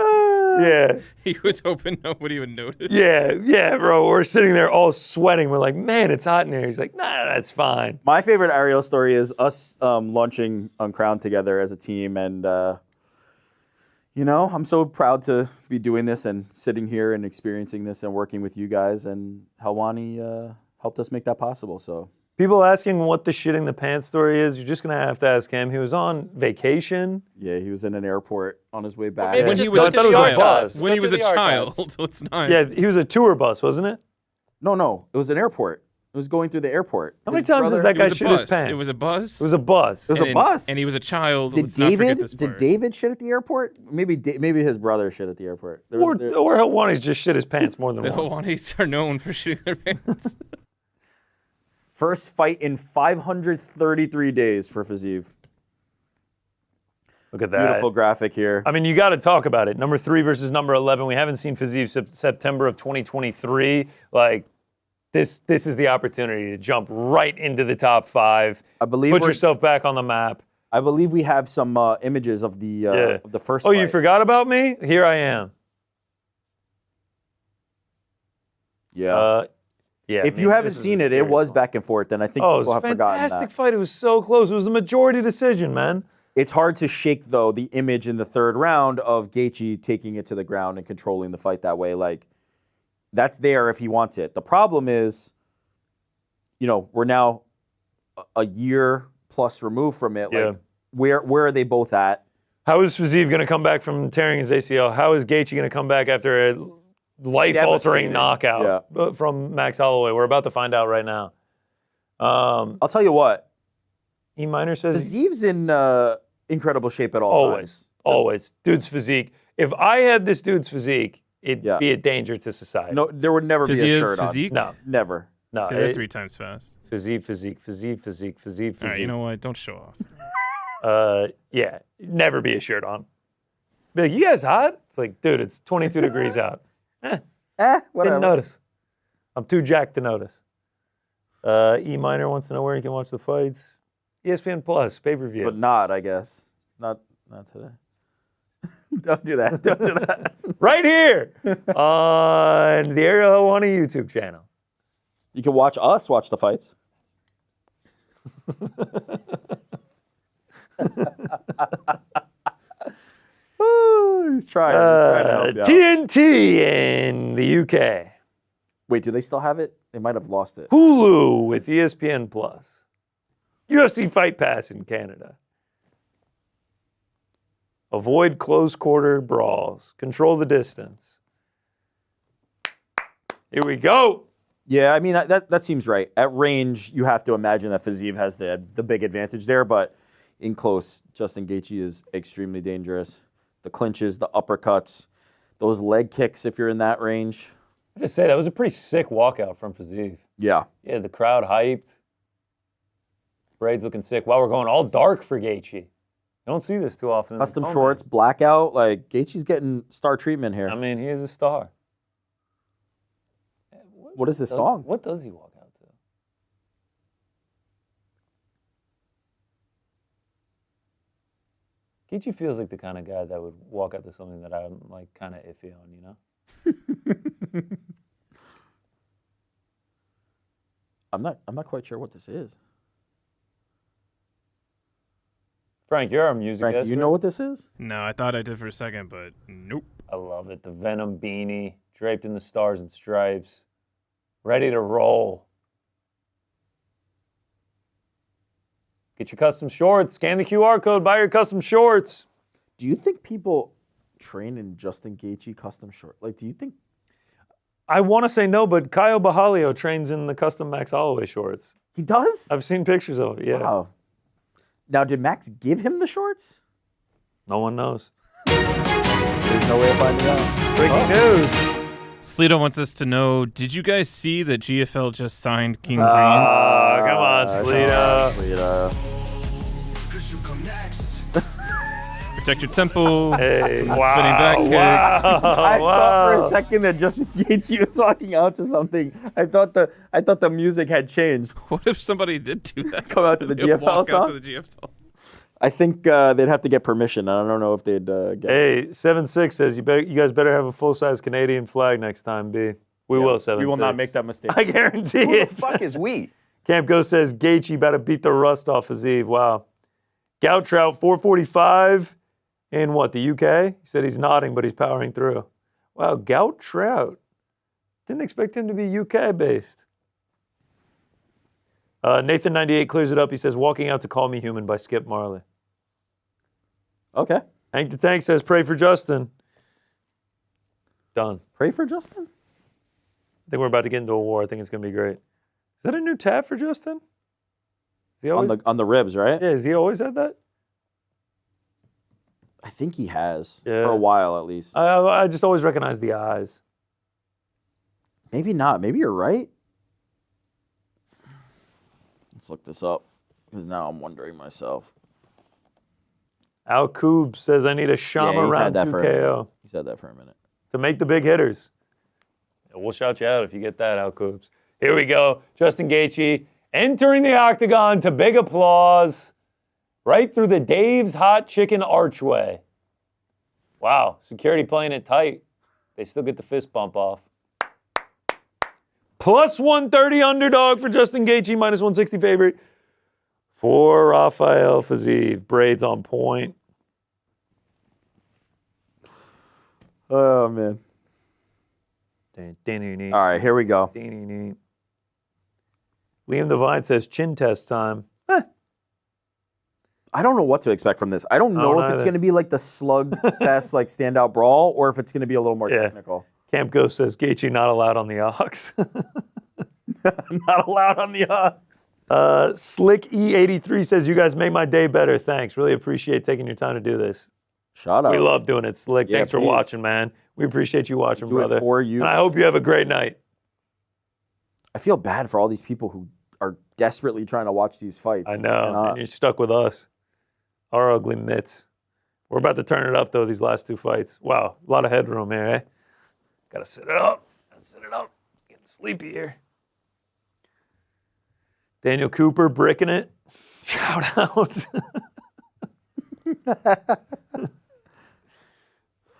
Yeah. He was hoping nobody would notice. Yeah, bro. We're sitting there all sweating. We're like, "Man, it's hot in here." He's like, "Nah, that's fine." My favorite Ariel story is us launching Uncrowned together as a team, and I'm so proud to be doing this and sitting here and experiencing this and working with you guys. And Helwani helped us make that possible. So People asking what the shitting the pants story is, you're just going to have to ask him. He was on vacation. yeah, he was in an airport on his way back. maybe When just he go was a to the child. archives. When Go he to was a the child. archives. So it's not. Yeah, he was a tour bus, wasn't it? No, it was an airport. It was going through the airport. How many His times has brother- that guy It was a shit his bus. pants? It was a bus. It was a bus. It was a bus. And he was a child. Did Let's not forget this David? part. Did David shit at the airport? Maybe his brother shit at the airport. Or Helwani's just shit his pants more than The once. Hawaiis are known for shitting their pants. First fight in 533 days for Fiziev. Look at that. Beautiful graphic here. I mean, you got to talk about it. Number 3 versus number 11. We haven't seen Fiziev September of 2023. Like, this is the opportunity to jump right into the top 5. I believe put yourself back on the map. I believe we have some images of the first. Oh, fight. you forgot about me? Here I am. Yeah. Yeah. If you haven't seen it, it was back and forth, and I think people have forgotten that. Oh, it was a fantastic fight. It was so close. It was a majority decision, man. It's hard to shake, though, the image in the 3rd round of Gaethje taking it to the ground and controlling the fight that way. Like, that's there if he wants it. The problem is, we're now a year plus removed from it. Yeah. Like, where are they both at? How is Fiziev going to come back from tearing his ACL? How is Gaethje going to come back after a life-altering knockout from Max Holloway? We're about to find out right now. I'll tell you what. E Minor says Fiziev's in incredible shape at all always, times. always. Dude's physique. If I had this dude's physique, it'd be a danger to society. No, there would never be a shirt physique? on. No, Never. no. Say that 3 times fast. Physique. All right, you know what? Don't show off. Yeah, never be a shirt on. Be like, you guys hot? It's like, dude, it's 22 degrees out. Whatever. Didn't notice. I'm too jacked to notice. E Minor wants to know where you can watch the fights. ESPN Plus, pay-per-view. But not, I guess. Not today. Don't do that. Don't do that. Right here on the Ariel Helwani YouTube channel. You can watch us watch the fights. Ooh, he's trying to help you out. TNT in the UK. Wait, do they still have it? They might have lost it. Hulu with ESPN Plus. UFC Fight Pass in Canada. Avoid close quarter brawls. Control the distance. Here we go. Yeah, I mean, that seems right. At range, you have to imagine that Fiziev has the big advantage there, but in close, Justin Gaethje is extremely dangerous. The clinches, the uppercuts, those leg kicks, if you're in that range. I have to say, that was a pretty sick walkout from Fiziev. Yeah. Yeah, the crowd hyped. Braid's looking sick. Wow, we're going all dark for Gaethje. You don't see this too often. Custom shorts, blackout. Like, Gaethje's getting star treatment here. I mean, he is a star. What is this song? What does he walk out to? Gaethje feels like the kind of guy that would walk out to something that I'm like kind of iffy on, you know? I'm not quite sure what this is. Frank, you're our music Frank, expert. do you know what this is? No, I thought I did for a second, but nope. I love it. The Venom beanie, draped in the stars and stripes, ready to roll. Get your custom shorts. Scan the QR code. Buy your custom shorts. Do you think people train in Justin Gaethje custom short? Like, do you think? I want to say no, but Caio Bahalio trains in the custom Max Holloway shorts. He does? I've seen pictures of it, yeah. Wow. Now, did Max give him the shorts? No one knows. There's no way of finding out. Breaking news. Sleeto wants us to know, did you guys see that GFL just signed King Green? Come on, Sleeto. Protect your temple. Hey, Spinning wow, back kick. I thought for a second that Justin Gaethje was walking out to something. I thought the music had changed. What if somebody did do that? Come out to the GFL Walk song? out to the GFL. I think they'd have to get permission. I don't know if they'd get. Hey, 7-6 says you guys better have a full-size Canadian flag next time, B. We will, 7-6. We will not make that mistake. I guarantee Who the it. fuck is we? Camp Ghost says Gaethje better beat the rust off Fiziev. Wow. Gout Trout 445 in what, the UK? He said he's nodding, but he's powering through. Wow, Gout Trout. Didn't expect him to be UK-based. Nathan98 clears it up. He says, Walking Out to Call Me Human by Skip Marley. Okay. Hank the Tank says, pray for Justin. Done. Pray for Justin? I think we're about to get into a war. I think it's going to be great. Is that a new tab for Justin? Is he always, On the ribs, right? yeah, has he always had that? I think he has. Yeah. For a while, at least. I just always recognize the eyes. Maybe not. Maybe you're right. Let's look this up, because now I'm wondering myself. Al Koob says, I need a Shama he's had round that 2 for a minute. KO He said that for a minute. to make the big hitters. Yeah, we'll shout you out if you get that, Al Koobs. Here we go. Justin Gaethje entering the octagon to big applause right through the Dave's Hot Chicken archway. Wow, security playing it tight. They still get the fist bump off. Plus 130 underdog for Justin Gaethje, minus 160 favorite for Rafael Fiziev. Braids on point. Oh, man. All right, here we go. Liam Devine says, chin test time. I don't know what to expect from this. I don't know if it's either. going to be like the slugfest, like standout brawl, or if it's going to be a little more Yeah. technical. Camp Ghost says, Gaethje not allowed on the Ox. Not allowed on the Ox. Slick E83 says, you guys make my day better. Thanks. Really appreciate taking your time to do this. Shout out. We love doing it, Slick. Yeah, Thanks for please. watching, man. We appreciate you watching, Do brother. it for you. And I hope you have a great night. I feel bad for all these people who are desperately trying to watch these fights. I know. And you're stuck with us. Our ugly mitts. We're about to turn it up, though, these last 2 fights. Wow, a lot of headroom here, eh? Gotta sit it up. Getting sleepy here. Daniel Cooper bricking it. Shout out.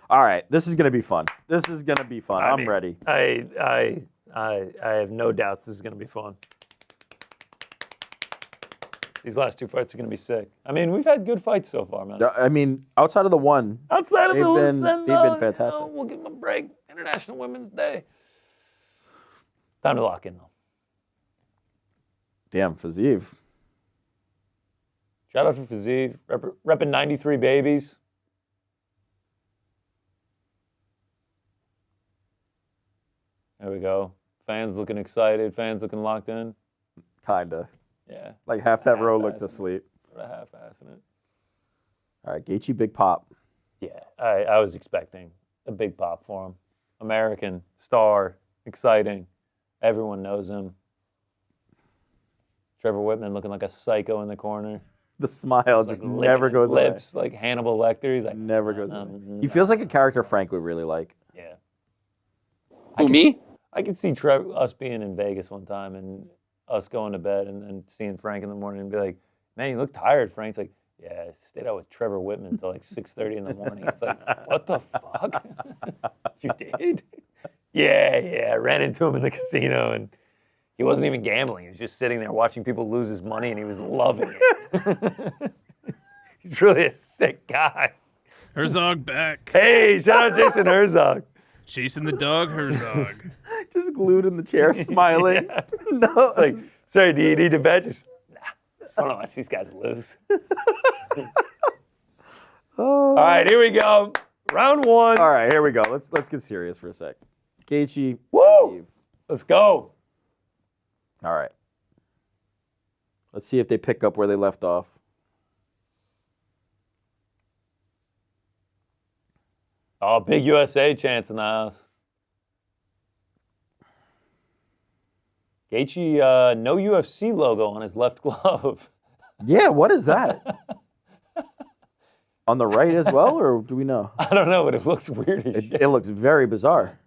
All right, this is going to be fun. I'm mean, ready. I have no doubts this is going to be fun. These last 2 fights are going to be sick. I mean, we've had good fights so far, man. I mean, outside of the one, Outside of they've the been Lucindo, fantastic. We'll give them a break. International Women's Day. Time to lock in, though. Damn, Fiziev. Shout out for Fiziev. Repping 93 babies. There we go. Fans looking excited. Fans looking locked in. Kinda. Yeah. Like half that row looked Half-assing. asleep. Sort of half-assing it. All right, Gaethje, big pop. Yeah, I was expecting a big pop for him. American, star, exciting. Everyone knows him. Trevor Whitman looking like a psycho in the corner. The smile just Like never licking his goes away. lips, like Hannibal Lecter. He's like, Never goes away. He feels like a character Frank would really like. yeah. Who, me? I could see us being in Vegas one time and us going to bed and then seeing Frank in the morning and be like, man, you look tired, Frank's like, yeah, I stayed out with Trevor Whitman until like 6:30 in the morning. It's like, what the fuck? You did? Yeah, I ran into him in the casino and he wasn't even gambling. He was just sitting there watching people lose his money and he was loving it. He's really a sick guy. Herzog back. Hey, shout out Jason Herzog. Chasing the dog, Herzog. Just glued in the chair, smiling. Yeah. No. It's like, sorry, do you need to bet? Just, nah, just want to watch these guys lose. All right, here we go. Round 1. All right, here we go. Let's get serious for a sec. Gaethje. Woo! Fiziev. Let's go. All right. Let's see if they pick up where they left off. Oh, big USA chance in the house. Gaethje, no UFC logo on his left glove. Yeah, what is that? On the right as well, or do we know? I don't know, but it looks weird as shit. It looks very bizarre.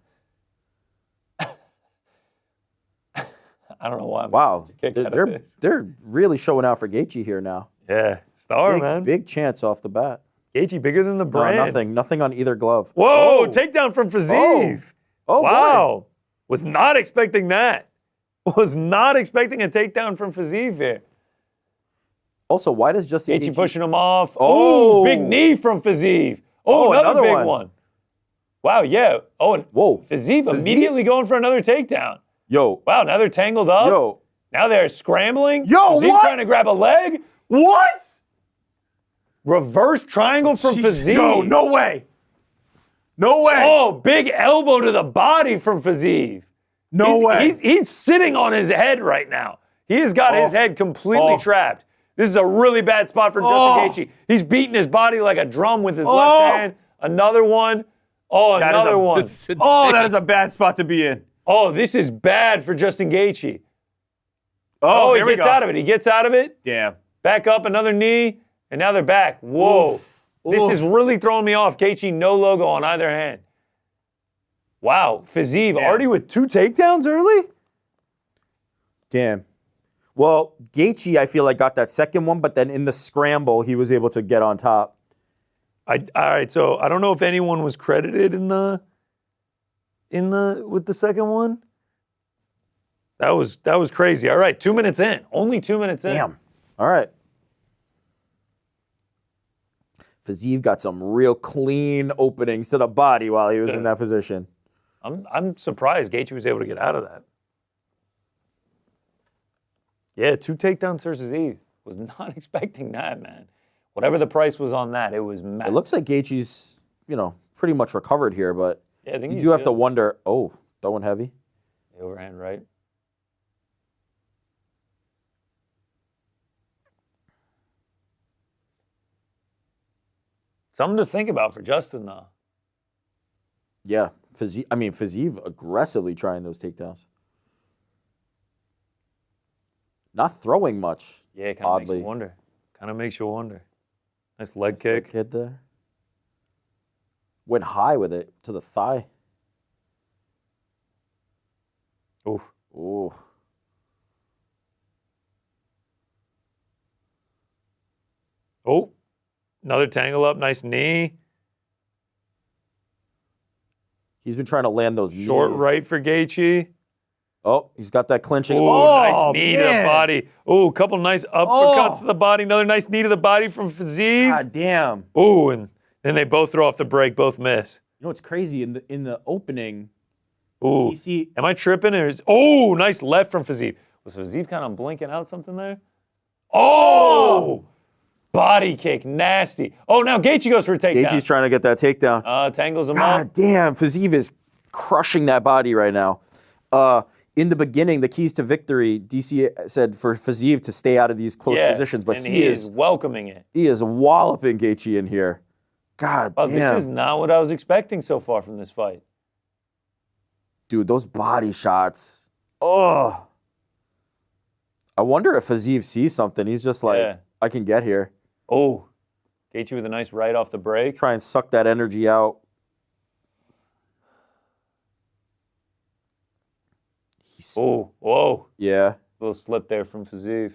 I don't know why. Wow, Kick out of they're this. they're really showing out for Gaethje here now. Yeah, star, Big, man. big chance off the bat. Gaethje bigger than the No, brand. nothing on either glove. Whoa, Oh. takedown from Fiziev. Oh, wow. boy. Was not expecting that. Was not expecting a takedown from Fiziev here. Also, why does Justin Gaethje pushing him off. Oh. Oh, big knee from Fiziev. Oh, another big one. Wow, yeah. Oh, and Whoa, Fiziev immediately going for another takedown. yo, Wow, now they're tangled up. yo, Now they're scrambling. Yo, Fiziev what? trying to grab a leg. what? Reverse triangle from Fiziev. No way. No way. Oh, big elbow to the body from Fiziev. No He's- way. He's sitting on his head right now. He has got his head completely trapped. This is a really bad spot for Justin Gaethje. He's beating his body like a drum with his left hand. Another one. Oh, another one. This is Oh, insane. that is a bad spot to be in. Oh, this is bad for Justin Gaethje. Oh, he gets out of it. He gets out of it. Damn. Back up, another knee, and now they're back. Whoa. Oof. This is really throwing me off. Gaethje, no logo on either hand. Wow, Fiziev already with 2 takedowns early? Damn. Well, Gaethje, I feel like, got that second one, but then in the scramble, he was able to get on top. All right, so I don't know if anyone was credited with the second one. That was crazy. All right, 2 minutes in. Only 2 minutes in. Damn. All right. Fiziev got some real clean openings to the body while he was in that position. I'm surprised Gaethje was able to get out of that. Yeah, 2 takedowns versus Eve. Was not expecting that, man. Whatever the price was on that, it was massive. It looks like Gaethje's, pretty much recovered here, but yeah, I think you do have to wonder, throwing heavy. The overhand right. Something to think about for Justin, though. Yeah, Fiziev aggressively trying those takedowns. Not throwing much. Yeah, it kind of makes you wonder. Nice leg kick. Hit there. Went high with it to the thigh. Oof. Ooh. Oh, another tangle up. Nice knee. He's been trying to land those Short knees. right for Gaethje. Oh, he's got that clinching. Oh, nice knee to the body. Oh, a couple nice uppercuts to the body. Another nice knee to the body from Fiziev. God damn. Oh, and then they both throw off the break, both miss. You know what's crazy? In the opening, Ooh. Am I tripping? Oh, nice left from Fiziev. Was Fiziev kind of blinking out something there? Oh! Body kick, nasty. Oh, now Gaethje goes for a takedown. Gaethje's trying to get that takedown. Tangles him God up. damn, Fiziev is crushing that body right now. In the beginning, the keys to victory, DC said for Fiziev to stay out of these close positions, but he is welcoming it. He is walloping Gaethje in here. God damn. This is not what I was expecting so far from this fight. Dude, those body shots. Oh. I wonder if Fiziev sees something. He's just like, I can get here. Oh, Gaethje with a nice right off the break. Try and suck that energy out. Oh, whoa. Yeah. Little slip there from Fiziev.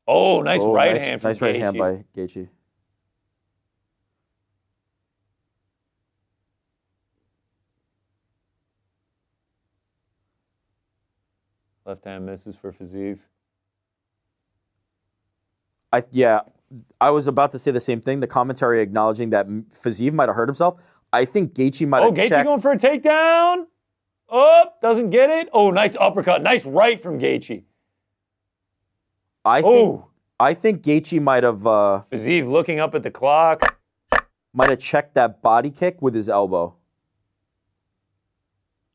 Oh, nice right hand from Gaethje. Nice right hand by Gaethje. Left hand misses for Fiziev. I was about to say the same thing. The commentary acknowledging that Fiziev might have hurt himself. I think Gaethje might have checked. Gaethje going for a takedown. Oh, doesn't get it. Oh, nice uppercut. Nice right from Gaethje. I think Gaethje might have... Fiziev looking up at the clock. Might have checked that body kick with his elbow.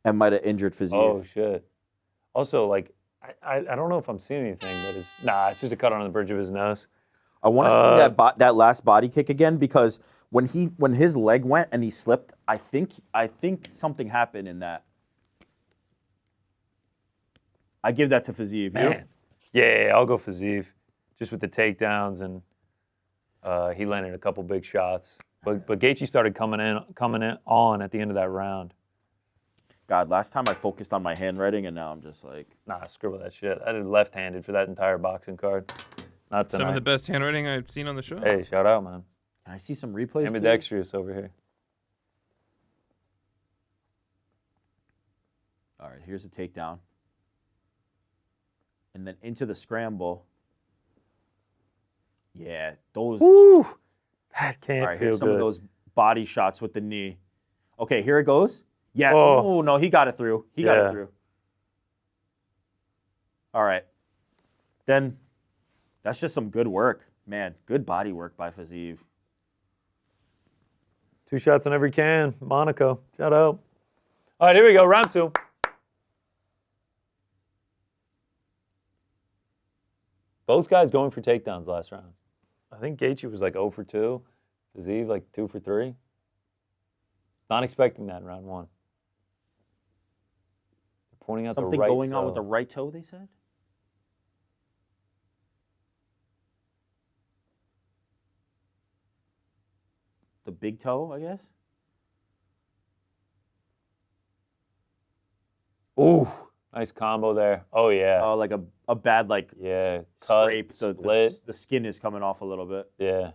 And might have injured Fiziev. Oh, shit. Also, like, I don't know if I'm seeing anything, but it's just a cut on the bridge of his nose. I want to see that last body kick again because when his leg went and he slipped, I think something happened in that. I give that to Fiziev. Man. Yeah, I'll go Fiziev. Just with the takedowns and he landed a couple big shots. But Gaethje started coming in on at the end of that round. God, last time I focused on my handwriting, and now I'm just like... Nah, scribble that shit. I did left-handed for that entire boxing card. Not tonight. Some of the best handwriting I've seen on the show. Hey, shout out, man. Can I see some replays, Ambidextrous over here. All right, here's a takedown. And then into the scramble. Yeah, those... Woo! That can't all right, feel here's some good. of those body shots with the knee. Okay, here it goes. Yeah. Oh. Oh, no, he got it through. He got it through. All right. Then that's just some good work. Man, good body work by Fiziev. 2 shots on every can. Monaco. Shout out. All right, here we go. Round 2. Both guys going for takedowns last round. I think Gaethje was like 0 for 2. Fiziev like 2 for 3. Not expecting that in round 1. Pointing out something the right going toe. on with the right toe, they said? big toe, I guess. Ooh, nice combo there. Oh, yeah. Oh, like a bad like Yeah, cut, scrape. split. The skin is coming off a little bit. Yeah.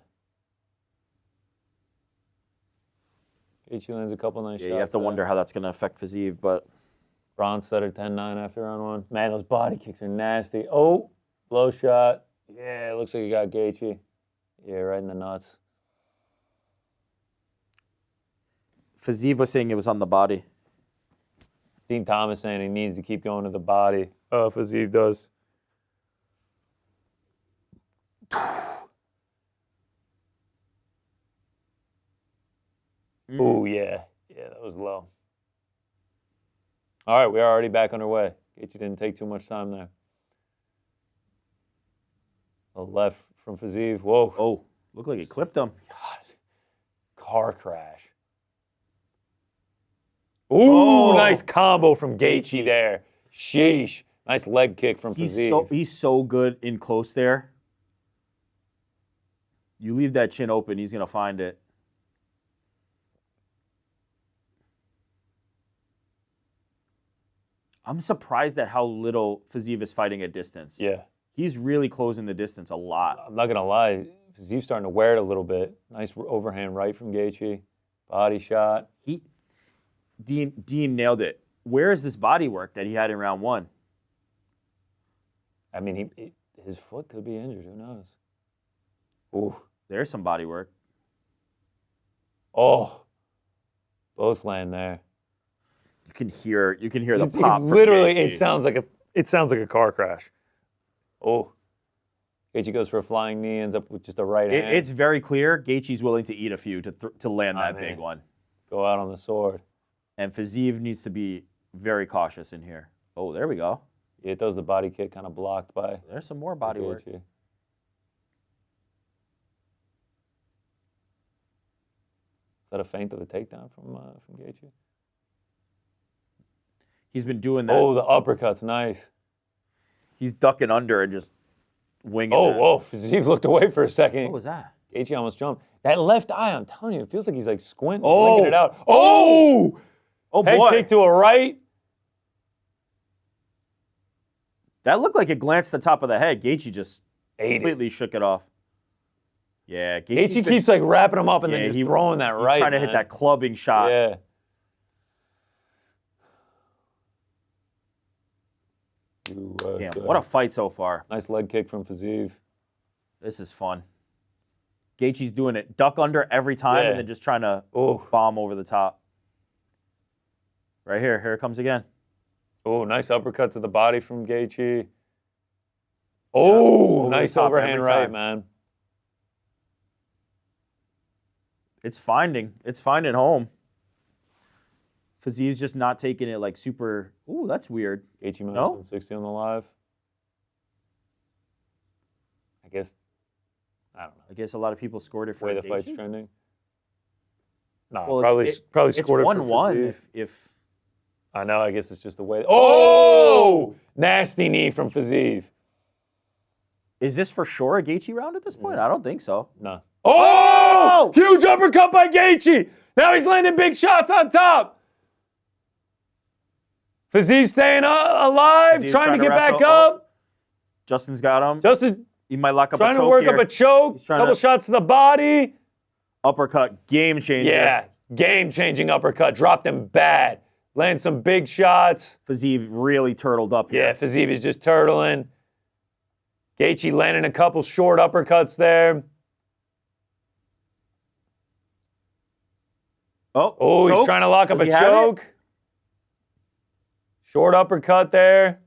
Gaethje lands a couple nice shots. You have to wonder how that's going to affect Fiziev, but Bronze setter 10-9 after round 1. Man, those body kicks are nasty. Oh, blow shot. Yeah, it looks like you got Gaethje. Yeah, right in the nuts. Fiziev was saying it was on the body. Dean Thomas saying he needs to keep going to the body. Oh, Fiziev does. Oh, yeah. Yeah, that was low. All right, we are already back underway. Gaethje didn't take too much time there. A left from Fiziev. Whoa. Oh, looked like he clipped him. God. Car crash. Ooh, nice combo from Gaethje there. Sheesh. Nice leg kick from Fiziev. He's so good in close there. You leave that chin open, he's going to find it. I'm surprised at how little Fiziev is fighting at distance. Yeah. He's really closing the distance a lot. I'm not going to lie. Fiziev's starting to wear it a little bit. Nice overhand right from Gaethje. Body shot. Dean nailed it. Where is this body work that he had in round 1? I mean, his foot could be injured. Who knows? Ooh. There's some body work. Oh. Both land there. You can hear the pop. Literally, from it sounds like a car crash. Oh. Gaethje goes for a flying knee, ends up with just a right hand. It's very clear Gaethje's willing to eat a few to land that big one. Go out on the sword. And Fiziev needs to be very cautious in here. Oh, there we go. Yeah, it does the body kick kind of blocked by There's some more body work. Gaethje. Is that a feint of a takedown from Gaethje? He's been doing that. Oh, the uppercut's nice. He's ducking under and just winging Oh, that. whoa. Fiziev looked away for a second. What was that? Gaethje almost jumped. That left eye, I'm telling you, it feels like he's like squinting, Oh. blinking it out. Oh! Oh, Head boy. kick to a right. That looked like it glanced the top of the head. Gaethje just Ate it. completely shook it off. Yeah, Gaethje keeps like wrapping him up and then Yeah, just he- throwing that right. trying to man. hit that clubbing shot. Yeah. Damn, what a fight so far. Nice leg kick from Fiziev. This is fun. Gaethje's doing it. Duck under every time Yeah. and then just trying to Oh, bomb over the top. Right here. Here it comes again. oh, nice uppercut to the body from Gaethje. Oh, over the nice top overhand every right, time. man. It's finding home. Fiziev's just not taking it like super. Ooh, that's weird. Gaethje minus No? 160 on the live. I guess, I don't know. I guess a lot of people scored it The for way the Gaethje. fight's trending. No, Well, probably it's scored it for 1-1 Fiziev. if I know, I guess it's just the way. Oh! Nasty knee from Fiziev. is this for sure a Gaethje round at this point? I don't think so. No. Oh! Huge uppercut by Gaethje. Now he's landing big shots on top. Fiziev staying alive, Fiziev's trying to get back wrestle. up. Justin's got him. Justin He might lock up trying a to choke work here. up a choke. He's trying Couple to- shots to the body. Uppercut, game changer. Yeah, game-changing uppercut. Dropped him bad. Land some big shots. Fiziev really turtled up here. Yeah, Fiziev is just turtling. Gaethje landing a couple short uppercuts there. Oh, he's choke? trying to lock up Does a he have it? choke. Short uppercut there.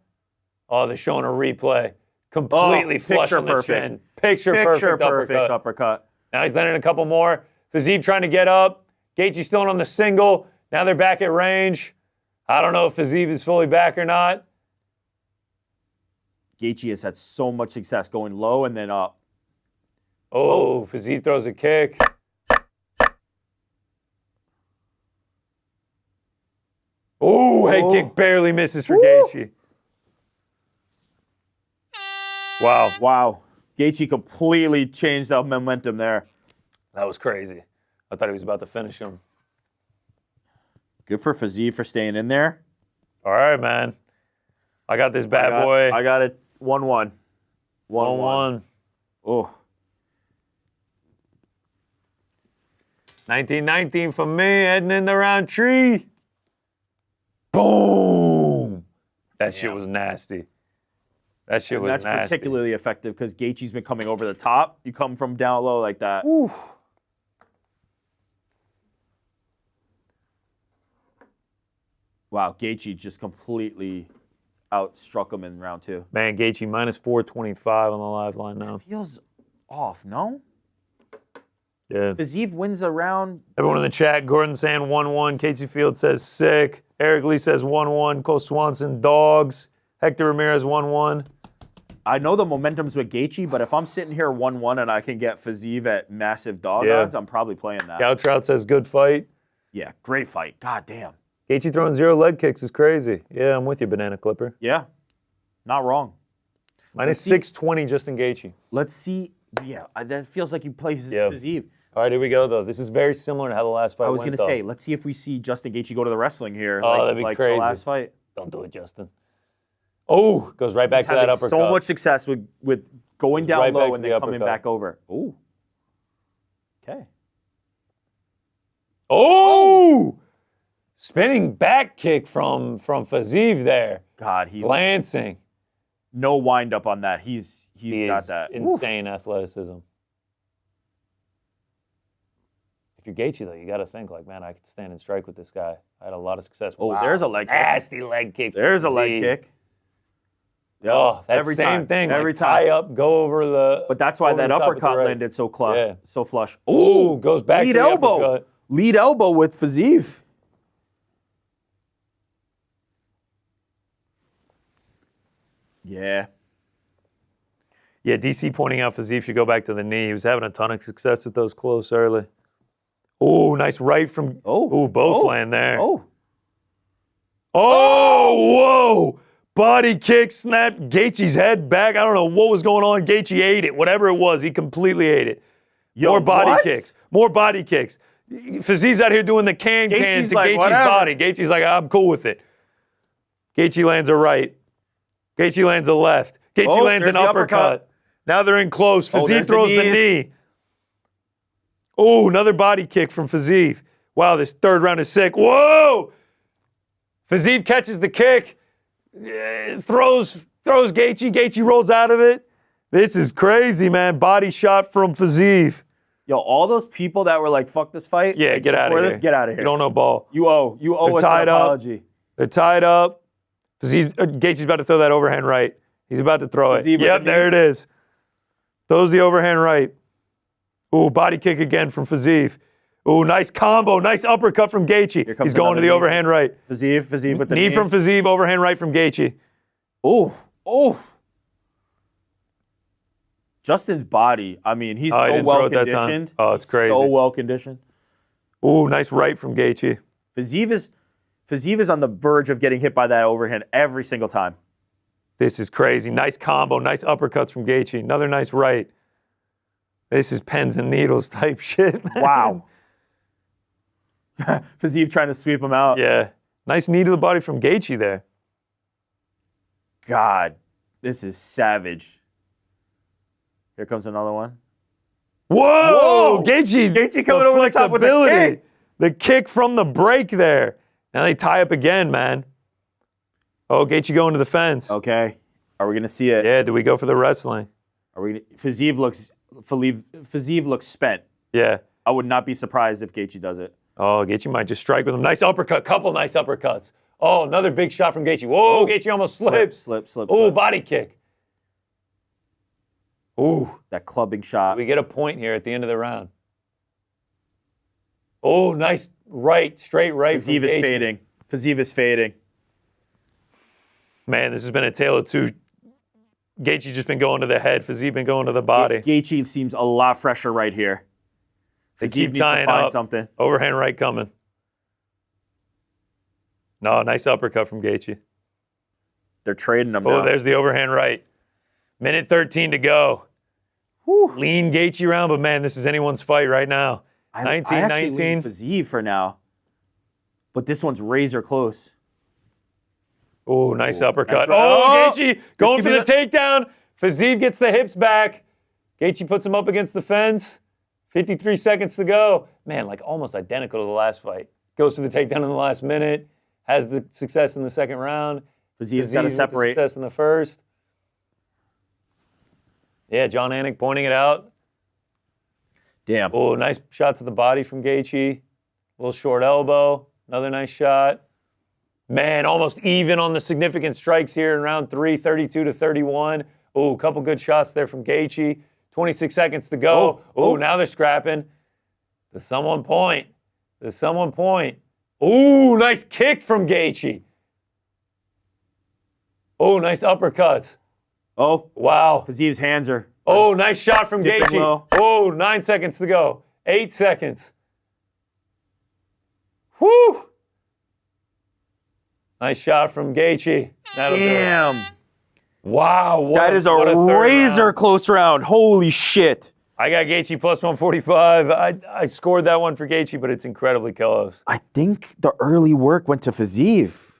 Oh, they're showing a replay. Completely flush picture on the perfect. chin. Picture perfect uppercut. Now he's landing a couple more. Fiziev trying to get up. Gaethje still on the single. Now they're back at range. I don't know if Fiziev is fully back or not. Gaethje has had so much success going low and then up. Oh, Fiziev throws a kick. Oh, head kick barely misses for Gaethje. Wow. Wow. Gaethje completely changed the momentum there. That was crazy. I thought he was about to finish him. Good for Fiziev for staying in there. All right, man. I got this bad boy. I got it 1-1. 1-1. Oh. 19-19 for me, heading in the round tree. Boom! That shit was nasty. That shit was that's nasty. particularly effective because Gaethje's been coming over the top. You come from down low like that. Oof. Wow, Gaethje just completely outstruck him in round 2. Man, Gaethje minus 425 on the live line now. Feels off, no? Yeah. Fiziev wins a round. Everyone in the chat, Gordon saying 1-1. Casey Field says sick. Eric Lee says 1-1. Cole Swanson, dogs. Hector Ramirez 1-1. I know the momentum's with Gaethje, but if I'm sitting here 1-1 and I can get Fiziev at massive dog Yeah. odds, I'm probably playing that. Gow Trout says good fight. Yeah, great fight. God damn. Gaethje throwing 0 leg kicks is crazy. Yeah, I'm with you, Banana Clipper. Yeah, not wrong. Minus 620 Justin Gaethje. Let's see. Yeah, that feels like you play Yeah. Fiziev. All right, here we go, though. This is very similar to how the last fight I was went, going to say, let's see if we see Justin Gaethje go to the wrestling here. Oh, like, that'd be like crazy. the last fight. Don't do it, Justin. Oh, goes right back He's to that having uppercut. so much success with going Goes down right back low to and the then coming uppercut. back over. Ooh. Okay. Oh! Spinning back kick from Fiziev there. God, he Glancing. no wind up on that. He's He got is that. insane athleticism. If you're Gaethje, though, you got to think like, man, I could stand and strike with this guy. I had a lot of success. Oh, there's a leg kick. Nasty leg kick. from There's a leg Fiziev. kick. Yep. Oh, that's every same time. thing. Every like, time. tie up, go over the. But that's why over that the top of the uppercut right. landed so Yeah. so flush. Ooh, goes back lead to the elbow. uppercut. Lead elbow with Fiziev. Yeah. Yeah, DC pointing out Fiziev should go back to the knee. He was having a ton of success with those close early. Oh, nice right from. Oh, both land there. Oh. Oh, whoa! Body kick, snapped Gaethje's head back. I don't know what was going on. Gaethje ate it. Whatever it was, he completely ate it. Yo, More body what? kicks. More body kicks. Fiziev's out here doing the can Gaethje's to like, Gaethje's whatever. body. Gaethje's like, I'm cool with it. Gaethje lands a right. Gaethje lands a left. Gaethje Oh, lands there's an the uppercut. uppercut. Now they're in close. Oh, Fiziev there's the throws the knees. knee. Oh, another body kick from Fiziev. Wow, this third round is sick. Whoa! Fiziev catches the kick. Throws Gaethje. Gaethje rolls out of it. This is crazy, man. Body shot from Fiziev. Yo, all those people that were like, fuck this fight. Yeah, like, get out of before here. this, get out of here. You don't know ball. You owe They're us tied an up. apology. They're tied up. Gaethje's about to throw that overhand right. He's about to throw it. Fiziev with Yep, the there knee. it is. Throws the overhand right. Ooh, body kick again from Fiziev. Ooh, nice combo. Nice uppercut from Gaethje. comes He's going to another the knee. overhand right. Fiziev with the Knee from Fiziev, overhand right from Gaethje. Oh. Justin's body, I mean, he's Oh, he so didn't throw well it that time. conditioned. Oh, it's He's crazy. So well conditioned. Ooh, nice right from Gaethje. Fiziev is on the verge of getting hit by that overhand every single time. This is crazy. Nice combo. Nice uppercuts from Gaethje. Another nice right. This is pens and needles type shit, man. Wow. Fiziev trying to sweep him out. Yeah. Nice knee to the body from Gaethje there. God, this is savage. Here comes another one. Whoa! Whoa! Gaethje coming over the top with the flexibility. kick. The kick from the break there. Now they tie up again, man. Oh, Gaethje going to the fence. Okay. Are we going to see it? Yeah, do we go for the wrestling? Fiziev looks spent. Yeah. I would not be surprised if Gaethje does it. Oh, Gaethje might just strike with him. Nice uppercut. Couple nice uppercuts. Oh, another big shot from Gaethje. Whoa, Gaethje almost slips. Slip. Oh, body kick. Ooh. That clubbing shot. We get a point here at the end of the round. Oh, nice right, straight right from Fiziev is Gaethje. fading. Fiziev is fading. Man, this has been a tale of two. Gaethje just been going to the head. Fiziev been going to the body. Gaethje seems a lot fresher right here. They Fiziev keep needs to tying find up. something. Overhand right coming. No, nice uppercut from Gaethje. They're trading them Oh, now. there's the overhand right. Minute 13 to go. Whew. Lean Gaethje around, but man, this is anyone's fight right now. I actually 19-19. lean Fiziev for now. But this one's razor close. Oh, nice uppercut. nice right. Oh, Oh! Gaethje going could for be the takedown. Fiziev gets the hips back. Gaethje puts him up against the fence. 53 seconds to go. Man, like almost identical to the last fight. Goes for the takedown in the last minute. Has the success in the second round. Fiziev's got to with the separate. success in the first. Yeah, John Anik pointing it out. Damn. Oh, nice shot to the body from Gaethje. Little short elbow. Another nice shot. Man, almost even on the significant strikes here in round 3, 32-31. Oh, a couple good shots there from Gaethje. 26 seconds to go. Oh, now they're scrapping. Does someone point? Does someone point? Oh, nice kick from Gaethje. Oh, nice uppercuts. Oh, Wow. Fiziev's hands are. Oh, nice shot from Dipping Gaethje. low. Oh, 9 seconds to go. 8 seconds. Whew. Nice shot from Gaethje. That'll do it. Damn. Wow. That is a what third razor round. close round. Holy shit. I got Gaethje plus 145. I scored that one for Gaethje, but it's incredibly close. I think the early work went to Fiziev.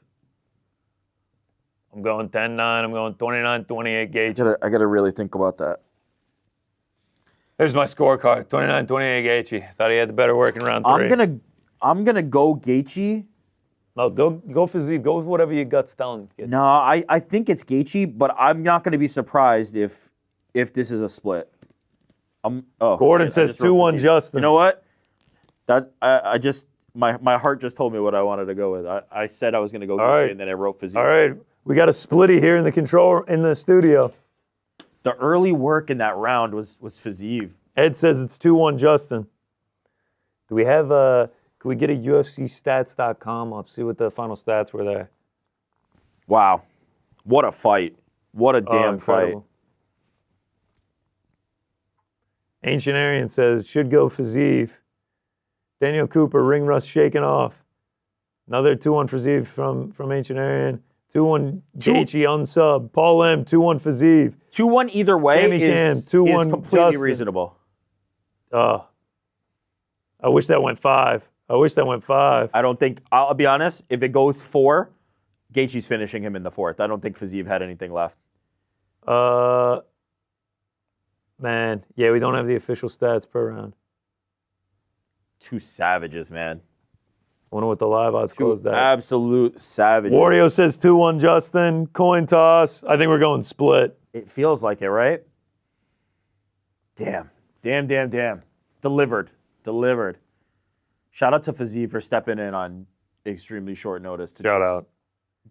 I'm going 10-9. I'm going 29-28 Gaethje. I gotta really think about that. There's my scorecard. 29-28 Gaethje. Thought he had the better work in round 3. I'm gonna go Gaethje. No, go Fiziev. Go with whatever your gut's telling you. No, I think it's Gaethje, but I'm not gonna be surprised if this is a split. Gordon says 2-1 Justin. You know what? That I just my heart just told me what I wanted to go with. I said I was gonna go Gaethje, right. and then I wrote Fiziev. All right. We got a splitty here in the studio. The early work in that round was Fiziev. Ed says it's 2-1 Justin. Do we have can we get a UFCstats.com up, see what the final stats were there? Wow, what a fight! What a damn fight! Incredible. Ancient Aryan says should go Fiziev. Daniel Cooper, ring rust shaken off. Another 2-1 Fiziev from Ancient Aryan. 2-1 Gaethje unsub. Paul M, 2-1 Fiziev. 2-1 either way Tammy Cam, 2-1 is completely Justin. reasonable. I wish that went 5. I don't think, I'll be honest, if it goes 4, Gaethje's finishing him in the 4th. I don't think Fiziev had anything left. Man, yeah, we don't have the official stats per round. Two savages, man. Wonder what the live odds closed that. Absolute savages. Wario says 2-1 Justin. Coin toss. I think we're going split. It feels like it, right? Damn. Delivered. Shout out to Fiziev for stepping in on extremely short notice to Shout out.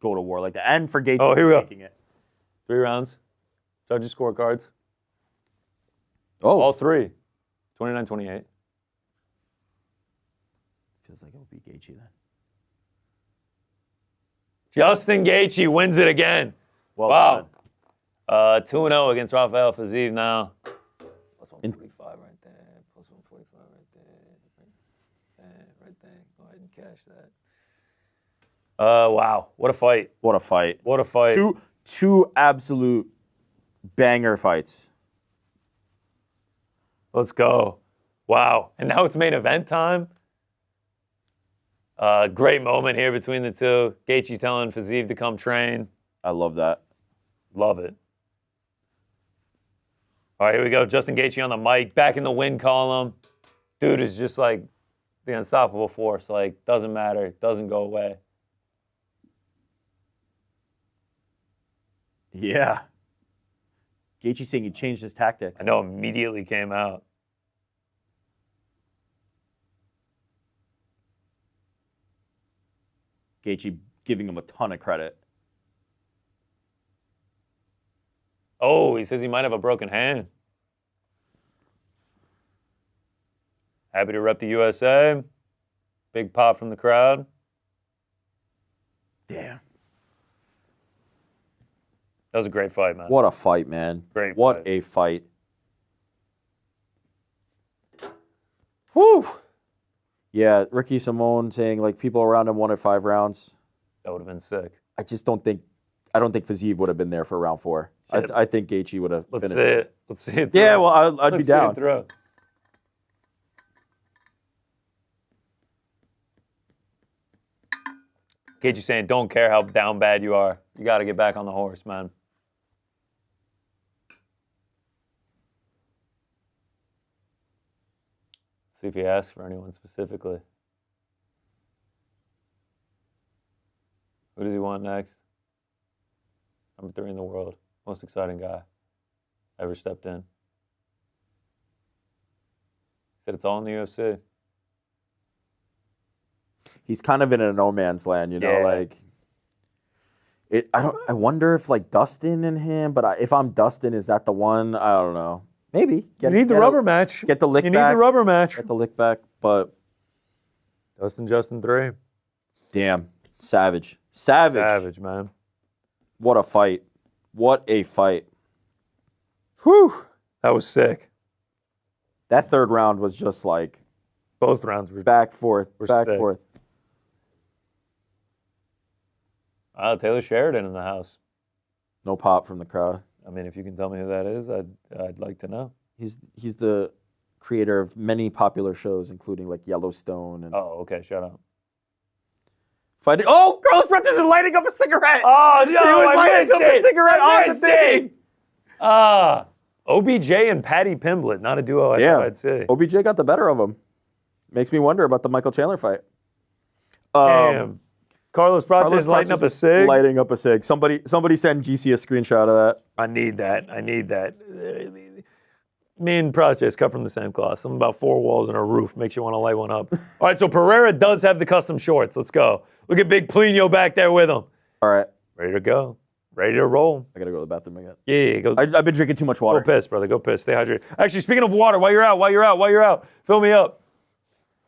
go to war like that. And for Gaethje Here we go. taking it. 3 rounds. Judges' scorecards. Oh. All 3. 29-28. Feels like it would be Gaethje then. Justin Gaethje wins it again. Well Wow. done. 2-0 against Rafael Fiziev now. Plus 145 right there. Plus 145 right there. Right there. Go ahead and cash that. Wow. What a fight. What a fight. What a fight. Two absolute banger fights. Let's go. Wow. And now it's main event time. Great moment here between the two. Gaethje's telling Fiziev to come train. I love that. Love it. All right, here we go. Justin Gaethje on the mic, back in the win column. Dude is just like the unstoppable force. Like, doesn't matter. Doesn't go away. Yeah. Gaethje saying he changed his tactics. I know immediately came out. Gaethje giving him a ton of credit. Oh, he says he might have a broken hand. Happy to rep the USA. Big pop from the crowd. Damn. That was a great fight, man. What a fight, man. Great What fight. a fight. Whew. Yeah, Ricky Simone saying like people around him wanted 5 rounds. That would have been sick. I don't think Fiziev would have been there for round 4. I think Gaethje would have Let's finished see it. Let's see it. Yeah, through. well, I'd be Let's see it down. through. Gaethje saying, don't care how down bad you are. You got to get back on the horse, man. See if he asks for anyone specifically. Who does he want next? Number 3 in the world. Most exciting guy ever stepped in. He said it's all in the UFC. He's kind of in a no man's land, you know, Yeah. like it. I wonder if like Dustin and him, but if I'm Dustin, is that the one? I don't know. Maybe. You need the rubber match. Get the lick You back. need the rubber match. Get the lick back, but Justin 3. damn, savage, savage, Savage, man. What a fight! What a fight! Whew. That was sick. That third round was just like Both rounds were back forth, We're back sick. forth. Taylor Sheridan in the house. No pop from the crowd. I mean, if you can tell me who that is, I'd like to know. He's the creator of many popular shows, including like Yellowstone and Oh, okay, shut up. fighting. Oh, Carlos Prentice is lighting up a cigarette. Oh, no, He was lighting up a cigarette on the thing. OBJ and Patty Pimblett, not a duo I thought I'd see. OBJ got the better of him. Makes me wonder about the Michael Chandler fight. Damn. Carlos Prates lighting up a cig. Lighting up a cig. Somebody send GC a screenshot of that. I need that. Me and Prates cut from the same cloth. Something about 4 walls and a roof makes you want to light one up. All right, so Pereira does have the custom shorts. Let's go. Look at Big Plino back there with him. All right. Ready to go. Ready to roll. I got to go to the bathroom again. Yeah, go. I've been drinking too much water. Go piss, brother. Go piss. Stay hydrated. Actually, speaking of water, while you're out, fill me up.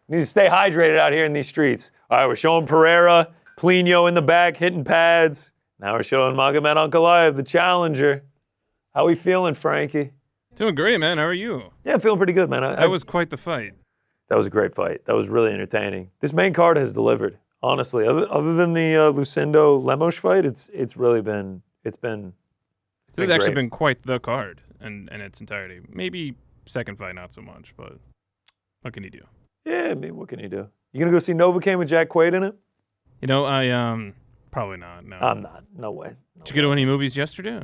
You need to stay hydrated out here in these streets. All right, we're showing Pereira, Plino in the back, hitting pads. Now we're showing Magomed Ankalaev, the challenger. How we feeling, Frankie? Doing great, man. How are you? Yeah, I'm feeling pretty good, man. That was quite the fight. That was a great fight. That was really entertaining. This main card has delivered, honestly. Other than the Lucindo Lemos fight, it's been This has actually great. been quite the card in its entirety. Maybe second fight, not so much, but what can you do? Yeah, I mean, what can you do? You gonna go see Novocaine with Jack Quaid in it? You know, I probably not. No, I'm not. No way. Did you go to any movies yesterday?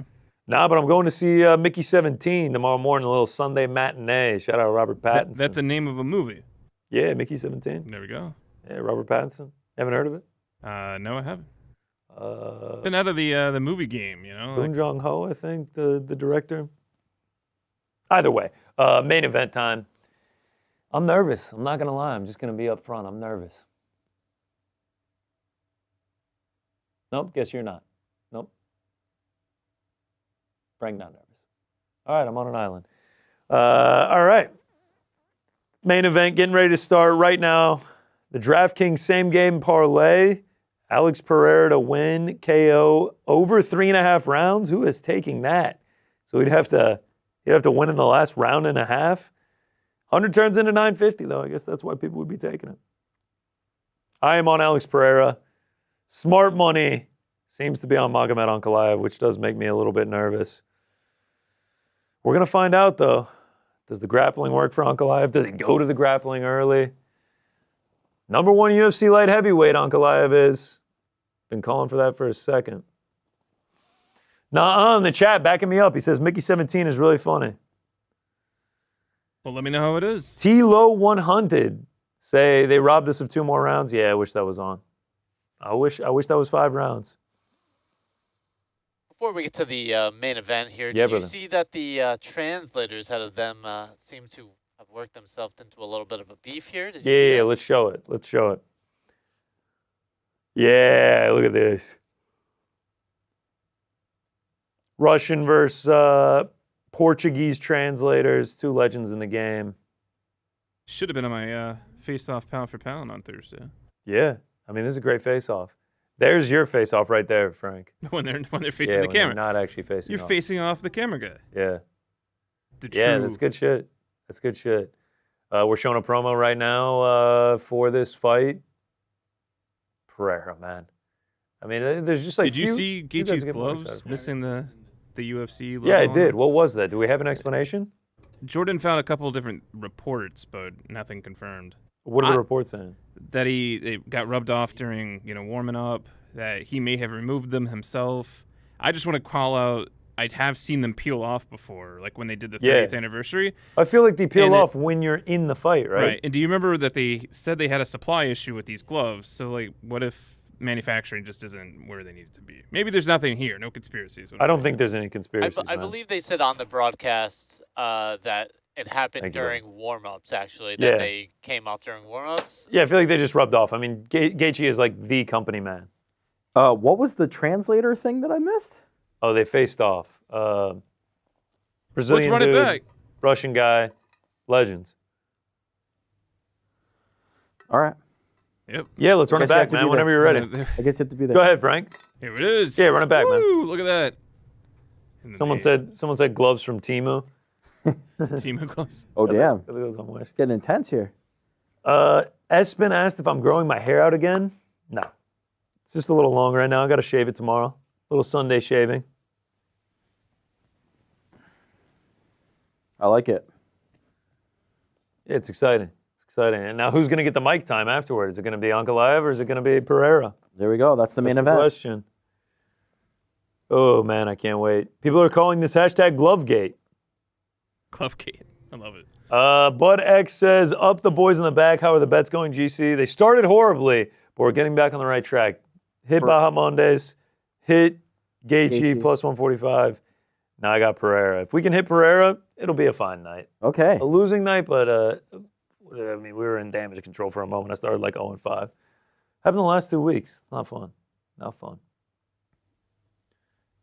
Nah, but I'm going to see Mickey 17 tomorrow morning, a little Sunday matinee. Shout out Robert Pattinson. That's the name of a movie. Yeah, Mickey 17. There we go. Yeah, Robert Pattinson. Haven't heard of it? No, I haven't. Been out of the movie game, you know. Boon Jong Ho, I think, the director. Either way, main event time. I'm nervous. I'm not gonna lie. I'm just gonna be up front. I'm nervous. Nope. Guess you're not. Nope. Frank not nervous. All right. I'm on an island. All right. Main event getting ready to start right now. The DraftKings same game parlay. Alex Pereira to win KO over 3.5 rounds. Who is taking that? So he'd have to win in the last round and a half. 100 turns into 950 though. I guess that's why people would be taking it. I am on Alex Pereira. Smart money seems to be on Magomed Ankalaev, which does make me a little bit nervous. We're gonna find out though. Does the grappling work for Ankalaev? Does he go to the grappling early? Number 1 UFC light heavyweight Ankalaev is. Been calling for that for a second. Nah, in the chat, backing me up. He says Mickey 17 is really funny. Well, let me know how it is. T-Low 100 say they robbed us of 2 more rounds. Yeah, I wish that was on. I wish that was 5 rounds. Before we get to the main event here, Yeah, did you brother. see that the translators out of them seem to have worked themselves into a little bit of a beef here? Did you see Yeah, that? let's show it. Let's show it. Yeah, look at this. Russian versus Portuguese translators, 2 legends in the game. Should have been on my face-off pound for pound on Thursday. Yeah, I mean, this is a great face-off. There's your face-off right there, Frank. when they're facing Yeah, the when camera. you're not actually facing You're off. facing off the camera guy. Yeah. The Yeah, true- that's good shit. That's good shit. We're showing a promo right now for this fight. Pereira, man. I mean, there's just like. Did you few- see few guys Gaethje's that get more gloves excited. missing the UFC logo? Yeah, I on did. them? What was that? Do we have an explanation? Jordan found a couple of different reports, but nothing confirmed. What are the reports saying? That they got rubbed off during warming up. That he may have removed them himself. I just want to call out. I have seen them peel off before, like when they did the 30th anniversary. I feel like they peel off when you're in the fight, right? Right. And do you remember that they said they had a supply issue with these gloves? So, like, what if manufacturing just isn't where they need it to be? Maybe there's nothing here, no conspiracies. I don't think there's any conspiracies. I believe they said on the broadcast that it happened during warm-ups, actually, that they came off during warm-ups. Yeah, I feel like they just rubbed off. I mean, Gaethje is like the company man. What was the translator thing that I missed? Oh, they faced off. Brazilian Let's run dude, it back. Russian guy, legends. All right. Yep. Yeah, let's run it back, man, whenever you're ready. I guess you have to be there. Go ahead, Frank. Here it is. Yeah, run it back, Woo, man. Look at that. Someone said gloves from Timu. Timu gloves. Oh, damn. It's getting intense here. Espen asked if I'm growing my hair out again. No. It's just a little long right now. I got to shave it tomorrow. A little Sunday shaving. I like it. Yeah, it's exciting. It's exciting. And now who's going to get the mic time afterward? Is it going to be Ankalaev or is it going to be Pereira? There we go. That's the main event. Question. Oh, man, I can't wait. People are calling this hashtag Glovegate. Glovegate. I love it. Bud X says, up the boys in the back. How are the bets going, GC? They started horribly, but we're getting back on the right track. Hit Bahamondes. Hit Gaethje plus 145. Now I got Pereira. If we can hit Pereira, it'll be a fine night. Okay. A losing night, but I mean, we were in damage control for a moment. I started like 0-5. Happened the last 2 weeks. Not fun. Not fun.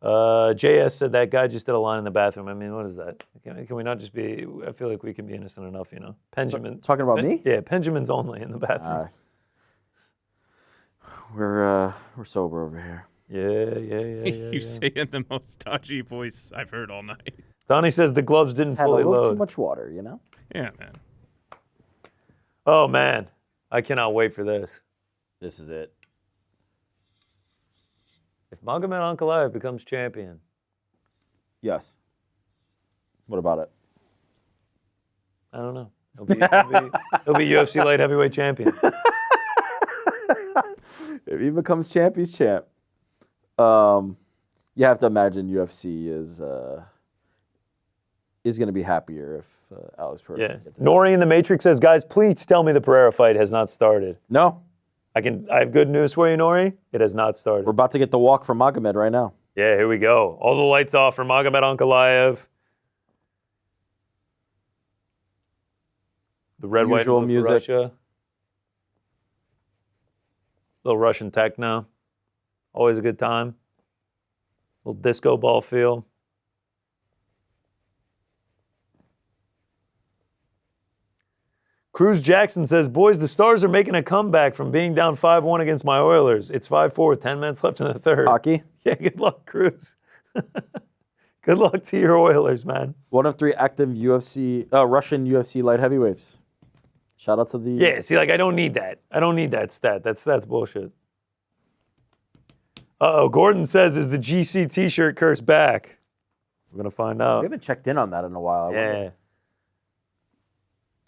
JS said that guy just did a line in the bathroom. I mean, what is that? Can we not just be? I feel like we can be innocent enough, you know. Benjamin. Talking about me? Yeah, Benjamin's only in the bathroom. We're sober over here. Yeah. You say it in the most dodgy voice I've heard all night. Donnie says the gloves didn't Had fully a little load. too much water, you know? Yeah, man. Oh, man. I cannot wait for this. This is it. If Magomed Ankalaev becomes champion. Yes. What about it? I don't know. He'll be UFC light heavyweight champion. If he becomes champ, he's champ. You have to imagine UFC is going to be happier if Alex Pereira. Yeah. Nori in the Matrix says, guys, please tell me the Pereira fight has not started. No. I have good news for you, Nori. It has not started. We're about to get the walk from Magomed right now. Yeah, here we go. All the lights off for Magomed Ankalaev. The red, white, Usual and blue for music. Russia. Little Russian techno. Always a good time. Little disco ball feel. Cruz Jackson says, boys, the Stars are making a comeback from being down 5-1 against my Oilers. It's 5-4 with 10 minutes left in the third. Hockey. Yeah, good luck, Cruz. Good luck to your Oilers, man. 1 of 3 active Russian UFC light heavyweights. Shout out to the... Yeah, see, like, I don't need that. I don't need that stat. That's bullshit. Uh-oh, Gordon says, is the GC t-shirt curse back? We're going to find out. We haven't checked in on that in a while. Yeah.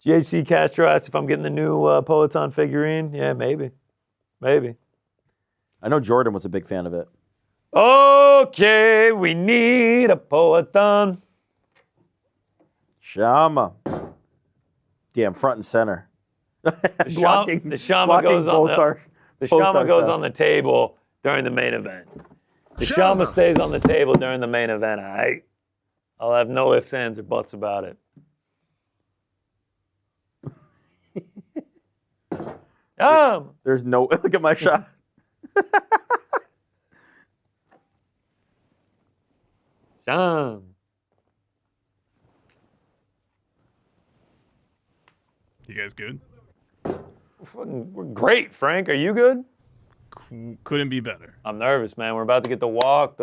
JC Castro asked if I'm getting the new Peloton figurine. Yeah, maybe. Maybe. I know Jordan was a big fan of it. Okay, we need a Peloton. Shama. Damn, front and center. The Shama goes on the table during the main event. The Shama stays on the table during the main event. I'll have no ifs, ands, or buts about it. There's no... Look at my shot. Sham. You guys good? We're great, Frank. Are you good? Couldn't be better. I'm nervous, man. We're about to get the walk.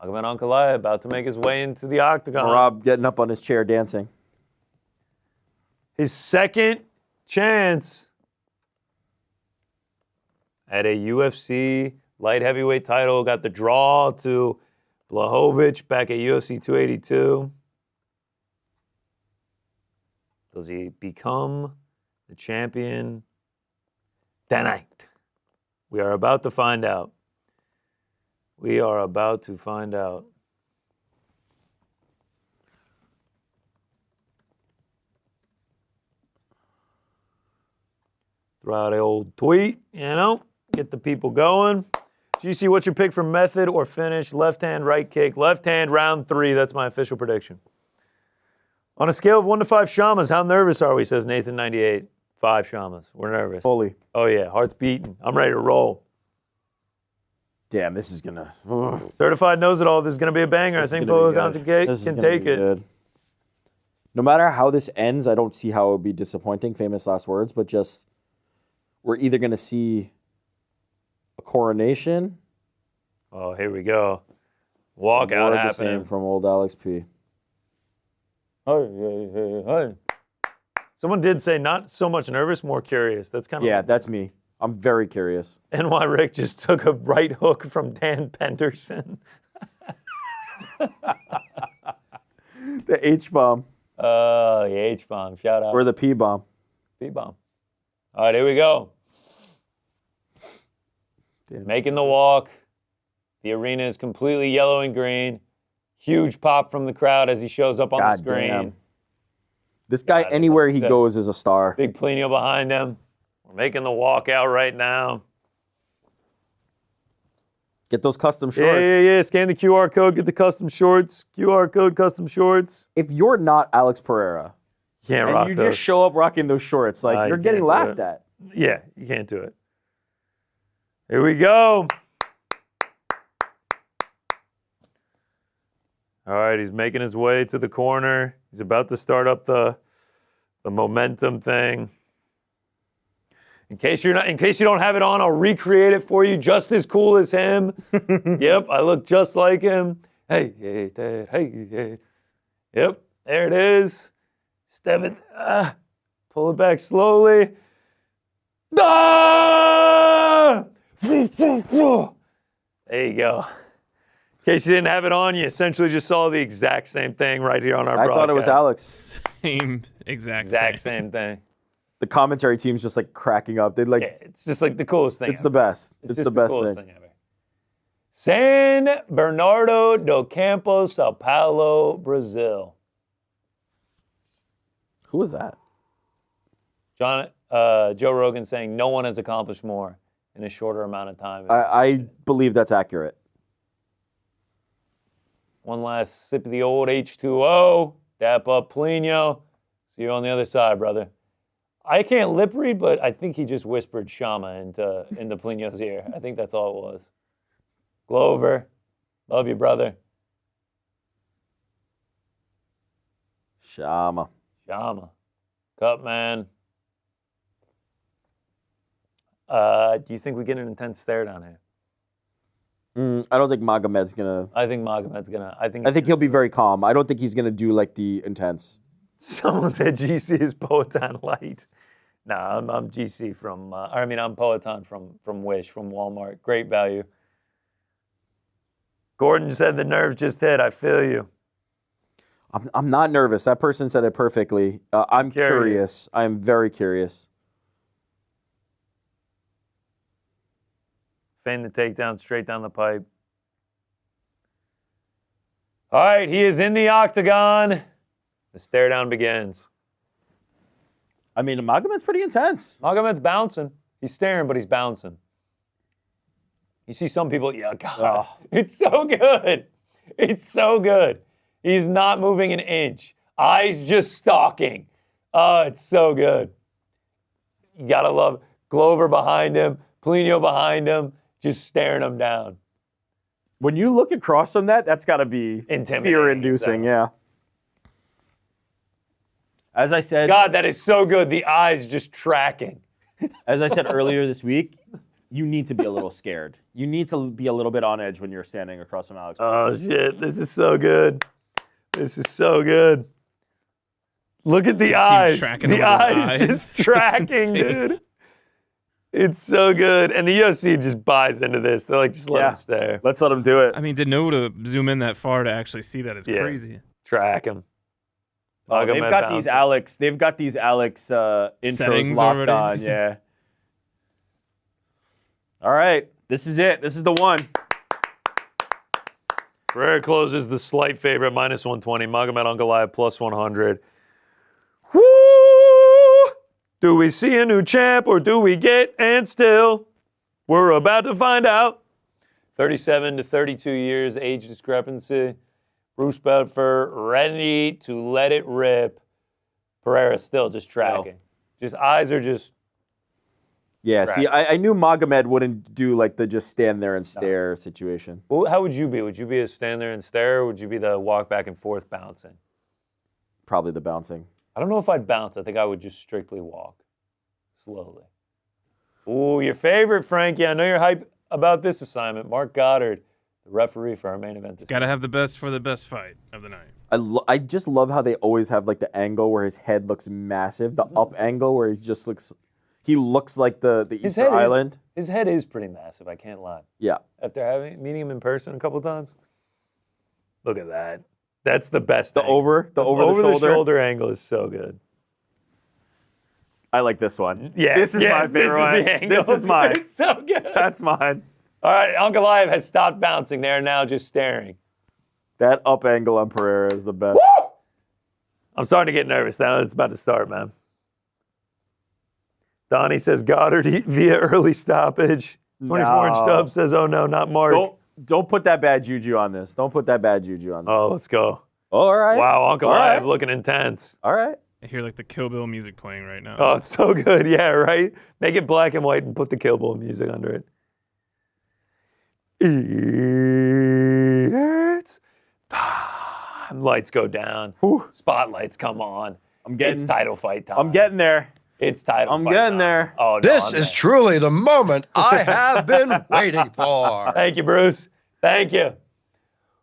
Magomed Ankalaev about to make his way into the octagon. Rob getting up on his chair dancing. His second chance at a UFC light heavyweight title. Got the draw to Blachowicz back at UFC 282. Does he become the champion tonight? We are about to find out. We are about to find out. Throw out an old tweet, get the people going. GC, what's your pick for method or finish? Left hand, right kick. Left hand, round 3. That's my official prediction. On a scale of 1 to 5 shamas, how nervous are we, says Nathan98. 5 shamas. We're nervous. Fully. Oh, yeah. Heart's beating. I'm ready to roll. Damn, this is going to... Certified knows it all. This is going to be a banger. I think Polo can take it. Good. No matter how this ends, I don't see how it would be disappointing, famous last words, but just we're either going to see a coronation. Oh, here we go. Walkout happening. From old Alex P. Hey. Someone did say not so much nervous, more curious. That's kind of... Yeah, that's me. I'm very curious. NY Rick just took a right hook from Dan Penderson. The H-bomb. The H-bomb. Shout out. Or the P-bomb. P-bomb. All right, here we go. Damn. Making the walk. The arena is completely yellow and green. Huge pop from the crowd as he shows up on the screen. Damn. This guy, anywhere he goes, is a star. Big Plinio behind him. We're making the walk out right now. Get those custom shorts. Yeah. Scan the QR code, get the custom shorts. QR code, custom shorts. If you're not Alex Pereira, can't and rock you those. just show up rocking those shorts, like you're getting laughed at. Yeah, you can't do it. Here we go. All right, he's making his way to the corner. He's about to start up the momentum thing. In case you don't have it on, I'll recreate it for you. Just as cool as him. Yep, I look just like him. Hey. Yep, there it is. Step it. Pull it back slowly. Ah! There you go. In case you didn't have it on, you essentially just saw the exact same thing right here on our broadcast. I thought it was Alex. Same exact same thing. The commentary team's just like cracking up. It's just like the coolest thing. It's the best. It's the best thing ever. San Bernardo do Campo, Sao Paulo, Brazil. Who was that? Joe Rogan saying no one has accomplished more in a shorter amount of time. I believe that's accurate. One last sip of the old H2O. Dap up Plinio. See you on the other side, brother. I can't lip read, but I think he just whispered Shama into Plinio's ear. I think that's all it was. Glover, love you, brother. Shama. Cup man. Do you think we get an intense stare down here? I don't think Magomed's gonna. I think Magomed's gonna. I think he'll be very calm. I don't think he's gonna do like the intense. Someone said GC is Poetan Light. Nah, I'm GC from. I'm Poetan from Wish from Walmart. Great value. Gordon said the nerves just hit. I feel you. I'm not nervous. That person said it perfectly. I'm curious. I am very curious. Feign the takedown straight down the pipe. All right, he is in the octagon. The stare down begins. I mean, Magomed's pretty intense. Magomed's bouncing. He's staring, but he's bouncing. You see some people, it's so good. It's so good. He's not moving an inch. Eyes just stalking. Oh, it's so good. You gotta love Glover behind him, Plinio behind him, just staring him down. When you look across from that's got to be fear-inducing, yeah. As I said... God, that is so good. The eyes just tracking. As I said earlier this week, you need to be a little scared. You need to be a little bit on edge when you're standing across from Alex. Oh, shit. This is so good. This is so good. Look at the eyes. The eyes just tracking, dude. It's so good. And the UFC just buys into this. They're like, just let him stare. Let's let him do it. I mean, to know to zoom in that far to actually see that is crazy. Track him. Oh, they've got these Alex intros Settings locked already. on. Yeah. All right. This is it. This is the one. Pereira closes the slight favorite, -120. Magomed Ankalaev, +100. Woo! Do we see a new champ or do we get and still? We're about to find out. 37 to 32 years age discrepancy. Bruce Bedford ready to let it rip. Pereira still just tracking. Just eyes are just. Yeah, tracking. see, I knew Magomed wouldn't do like the just stand there and stare situation. Well, how would you be? Would you be a stand there and stare, or would you be the walk back and forth bouncing? Probably the bouncing. I don't know if I'd bounce. I think I would just strictly walk. Slowly. Ooh, your favorite, Frankie. I know you're hype about this assignment. Mark Goddard, the referee for our main event. Got to have the best for the best fight of the night. I just love how they always have like the angle where his head looks massive, the up angle where he looks like the Easter Island. His head is pretty massive, I can't lie. Yeah. After meeting him in person a couple times. Look at that. That's the best The angle. over the shoulder angle is so good. I like this one. Yeah, This is my favorite one. The angle. This is mine. It's so good. That's mine. All right, Ankalaev has stopped bouncing. They're now just staring. That up angle on Pereira is the best. Woo! I'm starting to get nervous now. It's about to start, man. Donnie says Goddard via early stoppage. 24-inch Dub says, oh no, not Mark. Don't put that bad juju on this. Don't put that bad juju on this. Oh, let's go. All right. Wow, Ankalaev right. looking intense. All right. I hear like the Kill Bill music playing right now. Oh, it's so good. Yeah, right? Make it black and white and put the Kill Bill music under it. It's time. Lights go down. Whew. Spotlights come on. It's title fight time. I'm getting there. It's title I'm fight getting time. there. Oh, no, This I'm is there. truly the moment I have been waiting for. Thank you, Bruce. Thank you.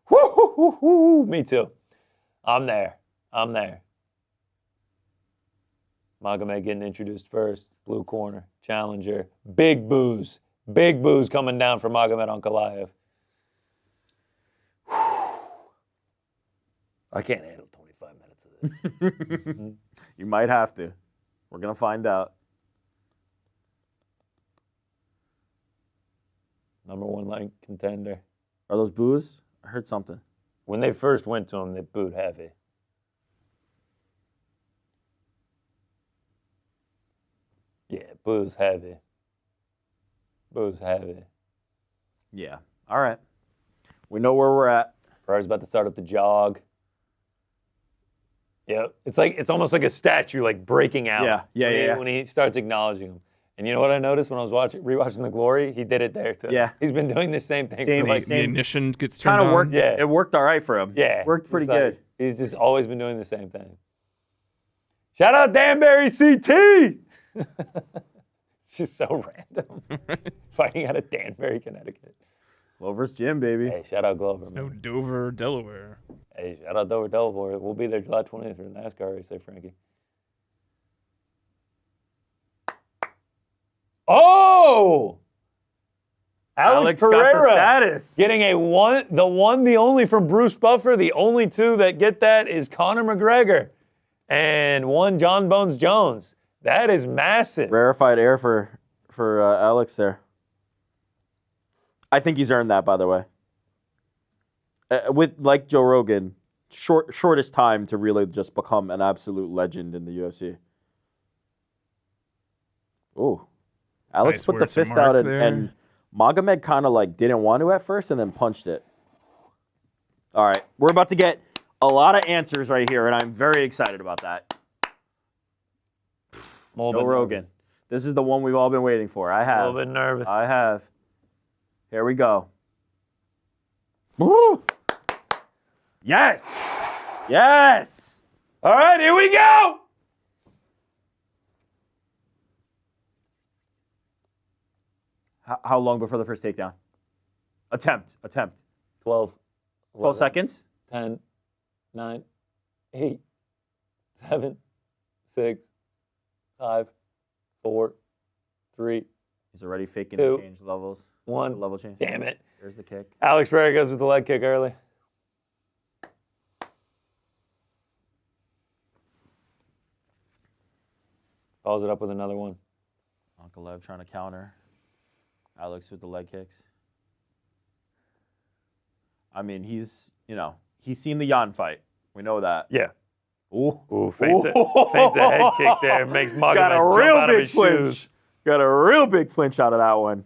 Woo, woo, woo, woo. Me too. I'm there. Magomed getting introduced first. Blue corner. Challenger. Big booze. Big booze coming down for Magomed Ankalaev. I can't handle 25 minutes of this. You might have to. We're going to find out. Number one line contender. Are those boos? I heard something. When they first went to him, they booed heavy. Yeah, booze heavy. Booze heavy. Yeah. All right. We know where we're at. Pereira's about to start up the jog. Yeah, it's almost like a statue, like breaking out. Yeah. When he starts acknowledging him. And you know what I noticed when I was rewatching The Glory? He did it there too. Yeah. He's been doing the same thing. Same for like, The ignition gets turned Kind of on. worked. Yeah. It worked all right for him. Yeah. Worked pretty It's like, good. He's just always been doing the same thing. Shout out Danbury CT! It's just so random. Fighting out of Danbury, Connecticut. Glover's Gym, baby. Hey, shout out Glover. No Man. Dover, Delaware. Hey, shout out Dover, Delaware. We'll be there July 20th for the NASCAR race, say Frankie. Oh! Alex got the Pereira status. getting the one, the only from Bruce Buffer. The only two that get that is Conor McGregor and one John Bones Jones. That is massive. Rarefied air for Alex there. I think he's earned that, by the way. With like Joe Rogan, shortest time to really just become an absolute legend in the UFC. Ooh. Alex Nice put the words from fist Mark out there. and Magomed kind of like didn't want to at first and then punched it. All right, we're about to get a lot of answers right here, and I'm very excited about that. Joe Rogan. This is the one we've all been waiting for. I A have. little bit nervous. I have. Here we go. Woo! Yes! Yes! All right, here we go. How long before the first takedown? Attempt. 12. 12 seconds? 10, 9, 8, 7, 6, 5, 4, 3. He's already faking 2, the change levels. 1. The level change. Damn it. There's the kick. Alex Pereira goes with the leg kick early. Follows it up with another one. Ankalaev trying to counter. Alex with the leg kicks. I mean, he's seen the Jan fight. We know that. Yeah. Ooh, Feints a head kick there. Makes Magomed got a jump real out of big his flinch. shoes. Got a real big flinch out of that one.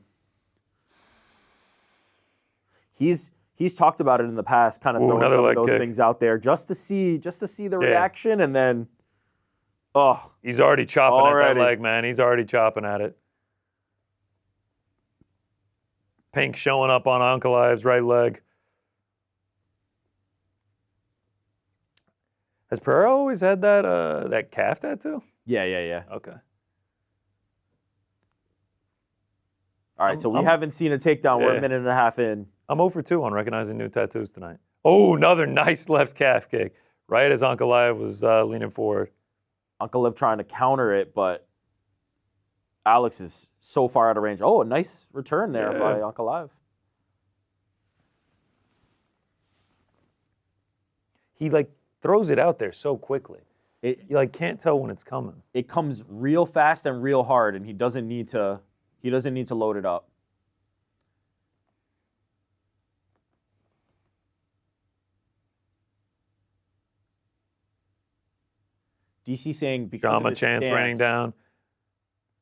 He's talked about it in the past, kind of throwing some of those things out there just to see the reaction, and then he's already chopping at that leg, man. He's already chopping at it. Pink showing up on Ankalaev's right leg. Has Pereira always had that calf tattoo? Yeah. Okay. All right, so we haven't seen a takedown. We're a minute and a half in. I'm 0 for 2 on recognizing new tattoos tonight. Oh, another nice left calf kick. Right as Ankalaev was leaning forward. Ankalaev trying to counter it, but Alex is so far out of range. Oh, a nice return there by Ankalaev. He throws it out there so quickly. You can't tell when it's coming. It comes real fast and real hard, and he doesn't need to load it up. DC saying because of his chance stance, raining down.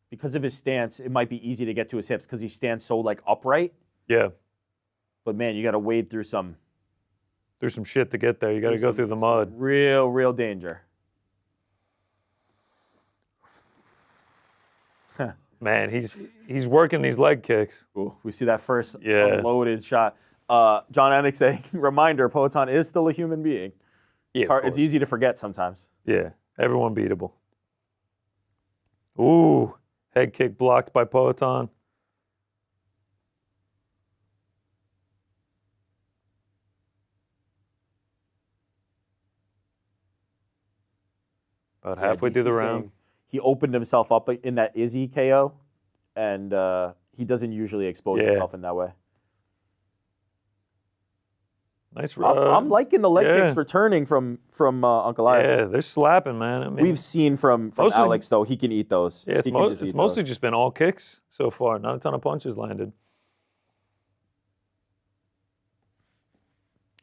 Because of his stance, it might be easy to get to his hips because he stands so upright. Yeah. But man, you got to wade through some shit to get there. You got to go through the mud. Real danger. Man, he's working these leg kicks. Ooh, we see that first unloaded shot. John Amick saying, reminder, Poatan is still a human being. Yeah, it's easy to forget sometimes. Yeah, everyone beatable. Ooh, head kick blocked by Poatan. About halfway through the round. He opened himself up in that Izzy KO, and he doesn't usually expose himself in that way. Nice. I'm liking the leg kicks returning from Ankalaev. Yeah, they're slapping, man. I mean, we've seen from Alex, though, he can eat those. Yeah, it's mostly just been all kicks so far. Not a ton of punches landed.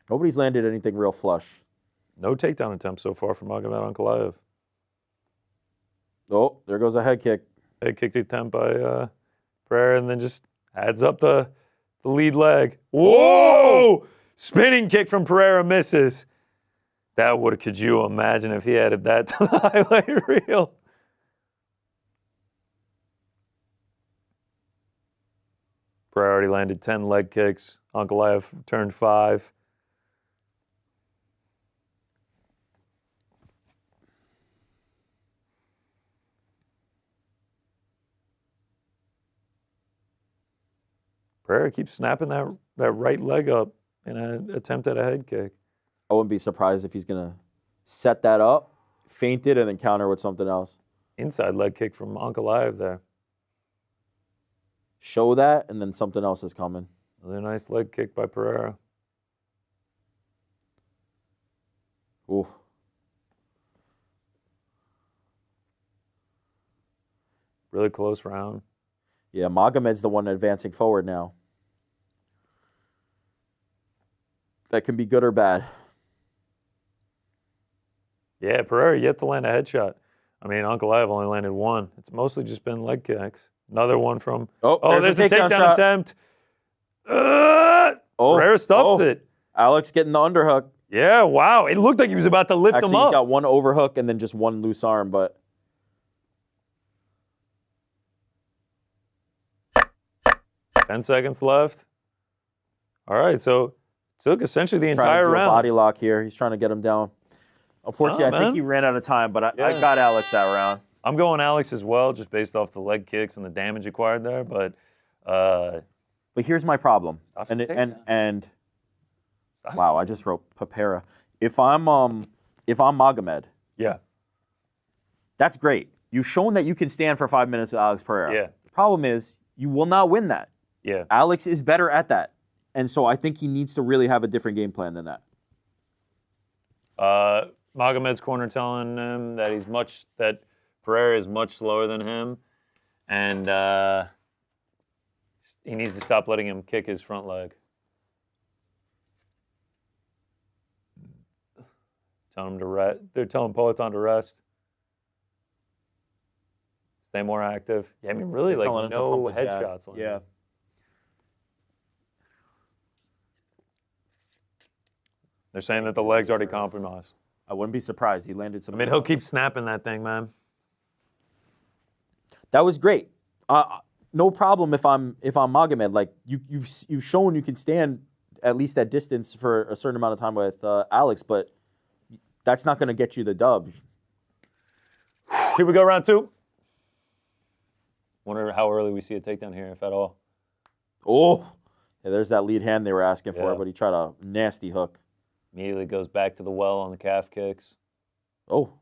Nobody's landed anything real flush. No takedown attempts so far from Magomed Ankalaev. Oh, there goes a head kick. Head kick attempt by Pereira, and then just adds up the lead leg. Whoa! Spinning kick from Pereira misses. Could you imagine if he added that to the highlight reel? Pereira already landed 10 leg kicks. Ankalaev turned 5. Pereira keeps snapping that right leg up in an attempt at a head kick. I wouldn't be surprised if he's going to set that up, feint it, and then counter with something else. Inside leg kick from Ankalaev there. Show that, and then something else is coming. Another nice leg kick by Pereira. Ooh. Really close round. Yeah, Magomed's the one advancing forward now. That can be good or bad. Yeah, Pereira yet to land a headshot. I mean, Ankalaev only landed 1. It's mostly just been leg kicks. Another one from... Oh, there's a takedown attempt. Pereira stuffs it. Alex getting the underhook. Yeah, wow. It looked like he was about to lift him up. He's got one overhook and then just one loose arm, but... 10 seconds left. All right, so took essentially the entire round. Body lock here. He's trying to get him down. Unfortunately, I think he ran out of time, but I got Alex that round. I'm going Alex as well, just based off the leg kicks and the damage acquired there. But here's my problem. And wow, I just wrote Pereira. If I'm Magomed, that's great. You've shown that you can stand for 5 minutes with Alex Pereira. Yeah. The problem is You will not win that. Yeah. Alex is better at that. And so I think he needs to really have a different game plan than that. Magomed's corner telling him that Pereira is much slower than him, and he needs to stop letting him kick his front leg. Telling him to rest. They're telling Poetan to rest. Stay more active. Yeah, I mean, really, They're like telling him to no pump the jab. headshots on Yeah. him. They're saying that the leg's already compromised. I wouldn't be surprised. He landed some. I mean, he'll keep snapping that thing, man. That was great. No problem if I'm Magomed. Like you've shown you can stand at least that distance for a certain amount of time with Alex, but that's not going to get you the dub. Here we go, round 2. Wonder how early we see a takedown here, if at all. Oh, yeah, there's that lead hand they were asking for, Yeah. but he tried a nasty hook. Immediately goes back to the well on the calf kicks. Oh.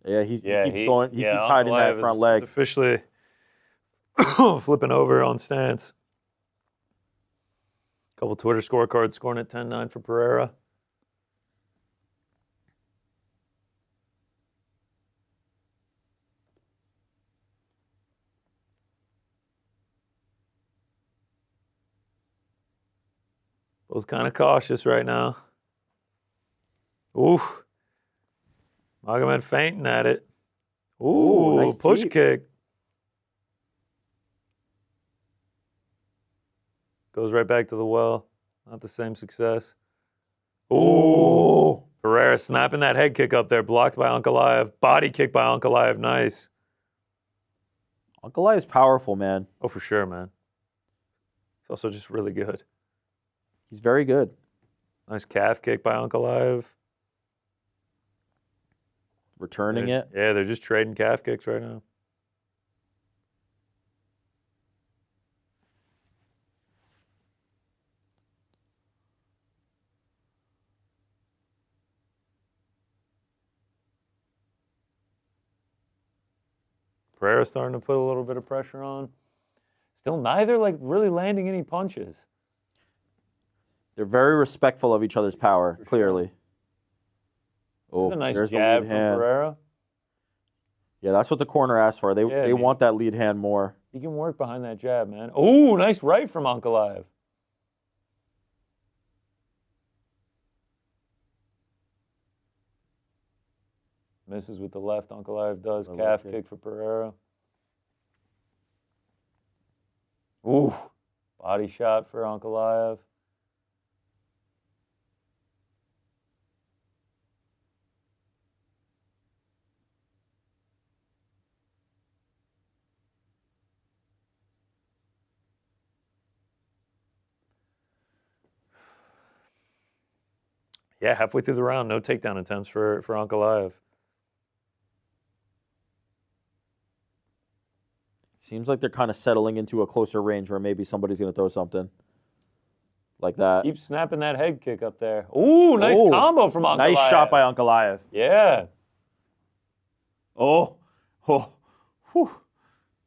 Yeah, he keeps going. He keeps hiding that Ankalaev front is leg. Officially flipping over on stance. Couple Twitter scorecards scoring at 10-9 for Pereira. Both kind of cautious right now. Ooh. Magomed fainting at it. Ooh, nice push teep. kick. Goes right back to the well. Not the same success. Ooh. Pereira snapping that head kick up there. Blocked by Ankalaev. Body kick by Ankalaev. Nice. Ankalaev is powerful, man. Oh, for sure, man. He's also just really good. He's very good. Nice calf kick by Ankalaev. Returning it. Yeah, they're just trading calf kicks right now. Pereira starting to put a little bit of pressure on. Still neither like really landing any punches. They're very respectful of each other's power, clearly. Oh, There's a nice there's the jab lead from hand. Pereira. Yeah, that's what the corner asked for. They man. want that lead hand more. He can work behind that jab, man. Oh, nice right from Ankalaev. Misses with the left, Ankalaev does. The Calf leg kick for Pereira. Ooh, body shot for Ankalaev. Yeah, halfway through the round, no takedown attempts for Ankalaev. Seems like they're kind of settling into a closer range where maybe somebody's going to throw something like that. Keep snapping that head kick up there. Ooh, nice combo from Ankalaev. Nice shot by Ankalaev. Yeah. Oh. Whew.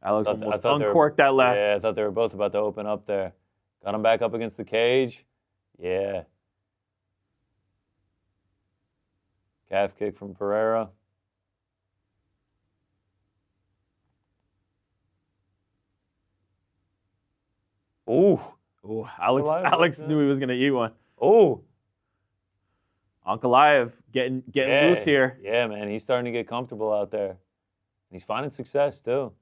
Alex almost uncorked that left. Yeah, I thought they were both about to open up there. Got him back up against the cage. Yeah. Calf kick from Pereira. Ooh. Ooh, Alex knew he was going to eat one. Oh. Ankalaev getting loose here. Yeah, man. He's starting to get comfortable out there. He's finding success, too.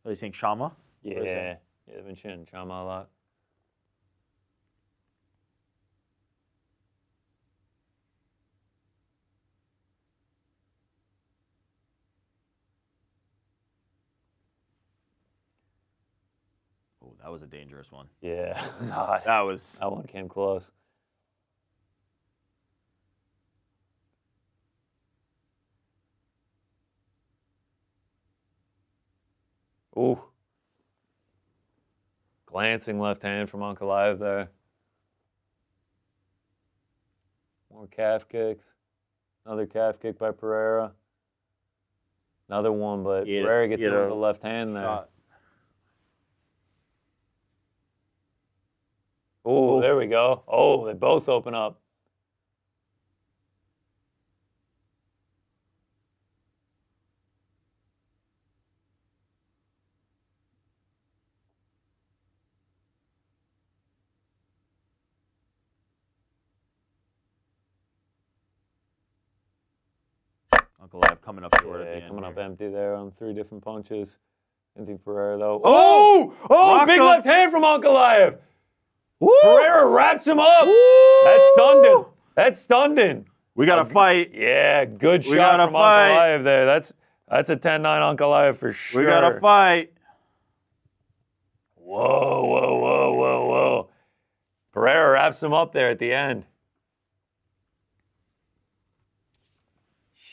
Are you saying Shama? Yeah. Yeah, they've been chinning Chama a lot. Oh, that was a dangerous one. Yeah. That one came close. Ooh. Glancing left hand from Ankalaev there. More calf kicks. Another calf kick by Pereira. Another one, but Pereira gets in with the left hand there. Oh, there we go. Oh, they both open up. Ankalaev coming up short at the end. Coming up empty there on 3 different punches. Anything Pereira though. Oh, big left hand from Ankalaev. Pereira wraps him up. Woo! That's stunned him. We got to fight. Yeah, good shot from Ankalaev there. That's a 10-9 Ankalaev for sure. We got to fight. Whoa. Pereira wraps him up there at the end.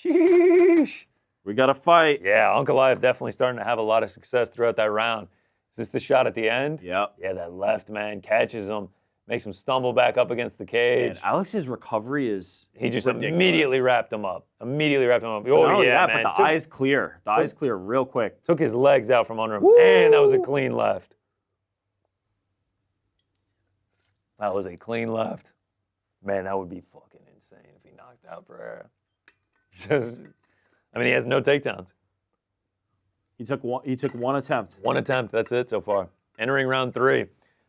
Sheesh. We got to fight. Yeah, Ankalaev definitely starting to have a lot of success throughout that round. Is this the shot at the end? Yep. Yeah, that left man catches him, makes him stumble back up against the cage. And Alex's recovery is He just ridiculous. immediately wrapped him up. Oh, yeah, man. But the eyes clear. The eyes clear real quick. Took his legs out from under him. And that was a clean left. That was a clean left. Man, that would be fucking insane if he knocked out Pereira. He has no takedowns. He took one attempt. One attempt, that's it so far. Entering round 3.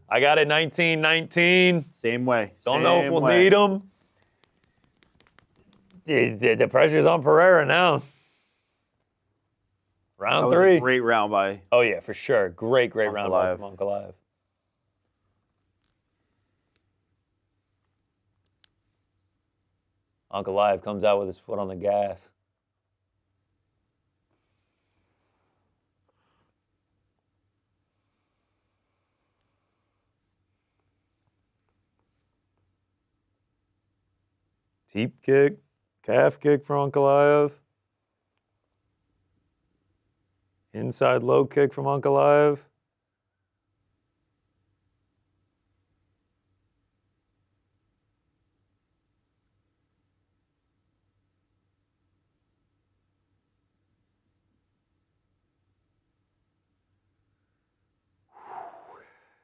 I got it 19-19. Same way. Don't know if we'll need him. The pressure's on Pereira now. Round 3. That was a great round by... Oh, yeah, for sure. Great round by from Ankalaev. Ankalaev comes out with his foot on the gas. Deep kick, calf kick for Ankalaev. Inside low kick from Ankalaev.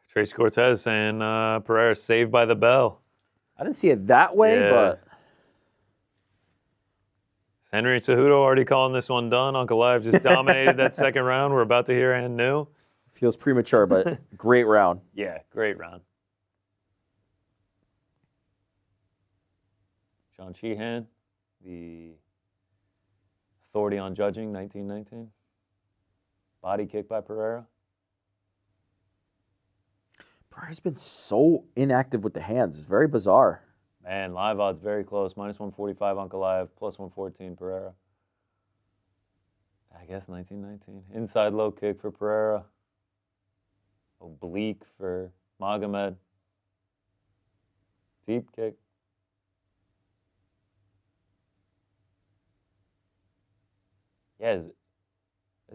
Tracy Cortez saying Pereira saved by the bell. I didn't see it that way, but... Henry Cejudo already calling this one done. Ankalaev just dominated that second round. We're about to hear and new. Feels premature, but great round. Yeah, great round. Sean Sheehan, the authority on judging, 1919. Body kick by Pereira. Pereira's been so inactive with the hands. It's very bizarre. Man, live odds very close. -145 Ankalaev, +114 Pereira. I guess 1919. Inside low kick for Pereira. Oblique for Magomed. Deep kick. Yeah, has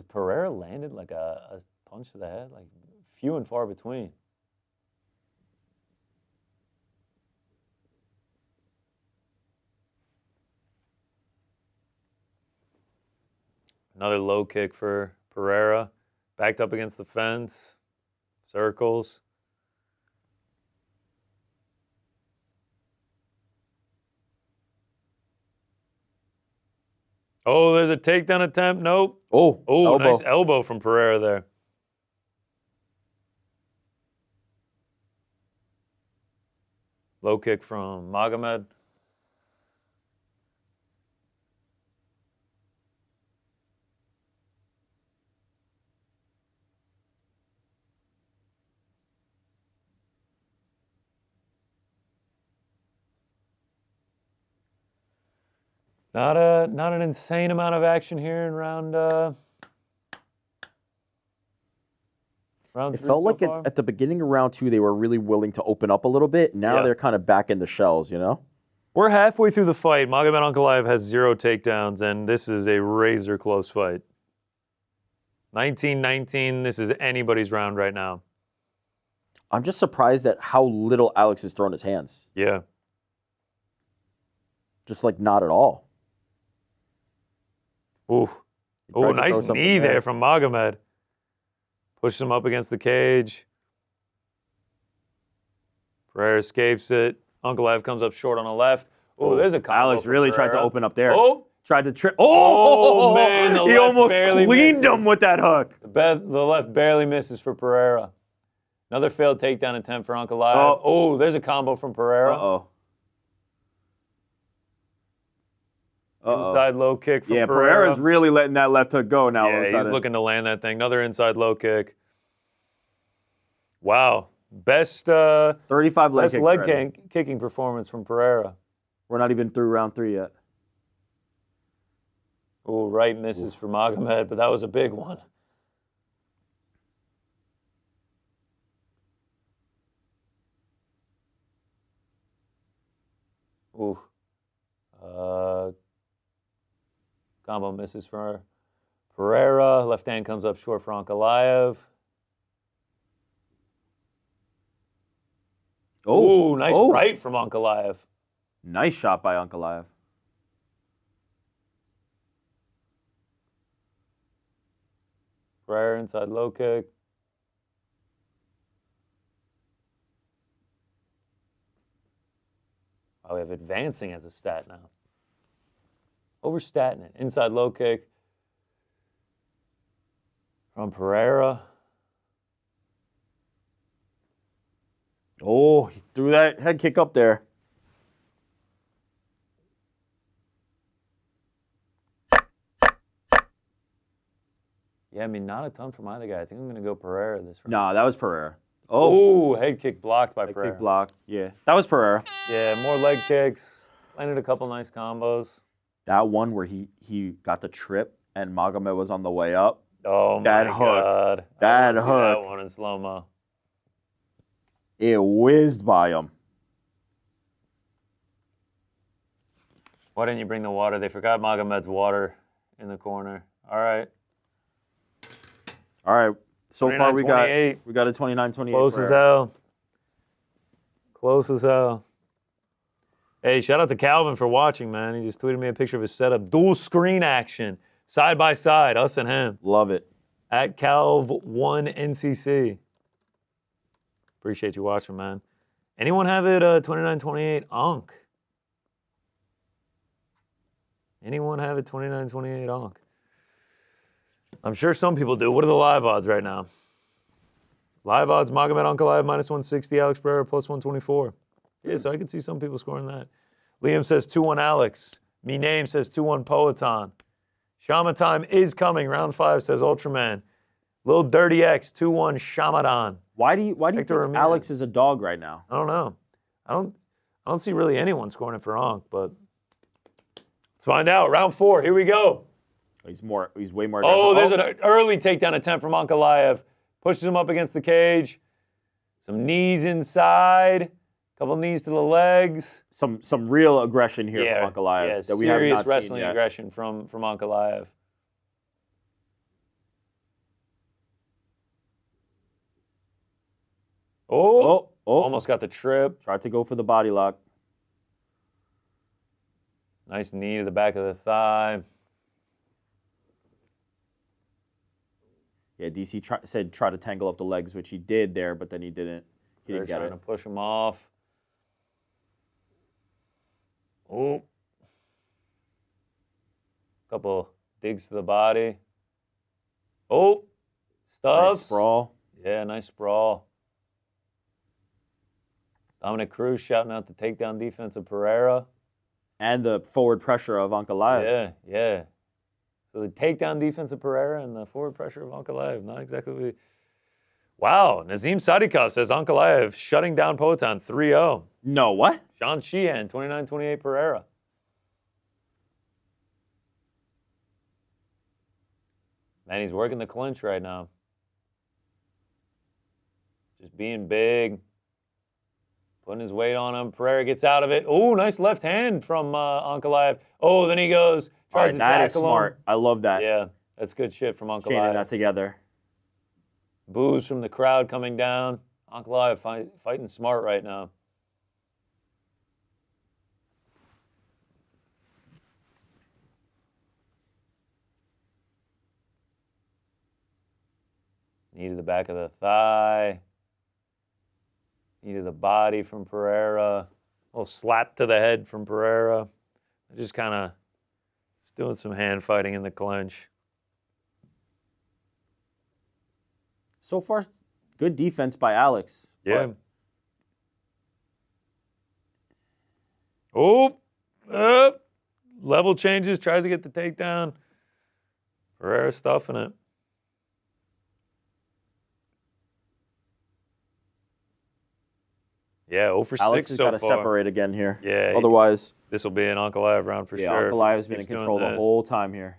Pereira landed like a punch to the head? Like few and far between. Another low kick for Pereira. Backed up against the fence. Circles. Oh, there's a takedown attempt. Nope. Oh, elbow. Nice elbow from Pereira there. Low kick from Magomed. Not an insane amount of action here in round It felt like at the beginning of round 2, they were really willing to open up a little bit. Now they're kind of back in the shells, you know? We're halfway through the fight. Magomed Ankalaev has 0 takedowns, and this is a razor close fight. 19-19. This is anybody's round right now. I'm just surprised at how little Alex has thrown his hands. Yeah. Just like not at all. Ooh. He Oh, tried to nice throw something knee there from Magomed. Pushes him up against the cage. Pereira escapes it. Ankalaev comes up short on the left. Oh, there's a combo. Alex really tried to open up there. Oh, Tried to trip. Oh, man, the he left almost barely cleaned misses. him with that hook. the left barely misses for Pereira. Another failed takedown attempt for Ankalaev. Oh, there's a combo from Pereira. Uh-oh. Inside low kick from Yeah, Pereira. Pereira's really letting that left hook go now. all of a Yeah, he's sudden. looking to land that thing. Another inside low kick. Wow. Best 35 leg best kicks leg already. kicking performance from Pereira. We're not even through round 3 yet. Oh, right misses for Magomed, but that was a big one. Ooh. Combo misses for Pereira. Left hand comes up short for Ankalaev. Oh, nice right from Ankalaev. Nice shot by Ankalaev. Pereira inside low kick. Oh, we have advancing as a stat now. Overstatting it. Inside low kick from Pereira. Oh, he threw that head kick up there. Yeah, I mean, not a ton from either guy. I think I'm going to go Pereira this round. Nah, that was Pereira. Oh, head kick blocked by Pereira. Kick block. Yeah, that was Pereira. Yeah, more leg kicks. Landed a couple nice combos. That one where he got the trip and Magomed was on the way up. Oh, that my hook. God. That I hook. wanna see that one in slow-mo. It whizzed by him. Why didn't you bring the water? They forgot Magomed's water in the corner. All right. All right. So far we got 29-28. a 29-28. Close as hell. Close as hell. Hey, shout out to Calvin for watching, man. He just tweeted me a picture of his setup. Dual screen action, side by side, us and him. Love it. At Calv1NCC. Appreciate you watching, man. Anyone have it 29-28 Onk? Anyone have it 29-28 Onk? I'm sure some people do. What are the live odds right now? Live odds, Magomed Ankalaev -160, Alex Pereira +124. Yeah, so I could see some people scoring that. Liam says 2-1 Alex. Me name says 2-1 Poetan. Shama time is coming. Round 5 says Ultraman. Lil Dirty X 2-1 Shamadan. Why do you think Ramirez. Alex is a dog right now? I don't know. I don't see really anyone scoring it for Onk, but let's find out. Round 4. Here we go. He's way more aggressive. Oh, there's an early takedown attempt from Ankalaev. Pushes him up against the cage. Some knees inside. Couple knees to the legs. Some real aggression here from Ankalaev. Yeah, that we have serious not wrestling seen yet. aggression from Ankalaev. Oh, almost got the trip. Tried to go for the body lock. Nice knee to the back of the thigh. Yeah, DC said try to tangle up the legs, which he did there, but then he didn't. He didn't get Trying it. to push him off. Oh. Couple digs to the body. Oh. Stuffs. Nice sprawl. Yeah, nice sprawl. Dominic Cruz shouting out the takedown defense of Pereira. And the forward pressure of Ankalaev. Yeah. So the takedown defense of Pereira and the forward pressure of Ankalaev. Not exactly what we... Wow. Nazim Sadikov says Ankalaev shutting down Poetan 3-0. No, what? Sean Sheehan, 29-28 Pereira. Man, he's working the clinch right now. Just being big. Putting his weight on him. Pereira gets out of it. Oh, nice left hand from Ankalaev. Oh, then he goes, tries to tackle that is smart. him. I love that. Yeah, That's good shit from chaining that Ankalaev. together. Boos from the crowd coming down. Ankalaev fighting smart right now. Knee to the back of the thigh. Knee to the body from Pereira. A little slap to the head from Pereira. Just kind of doing some hand fighting in the clinch. So far, good defense by Alex. Yeah. Oh, level changes, tries to get the takedown. Pereira stuffing it. Yeah, 0 for 6 Alex has so got to far. separate again here. Yeah. Otherwise, This will be an Ankalaev round for yeah, sure. Ankalaev's been in control the whole time here.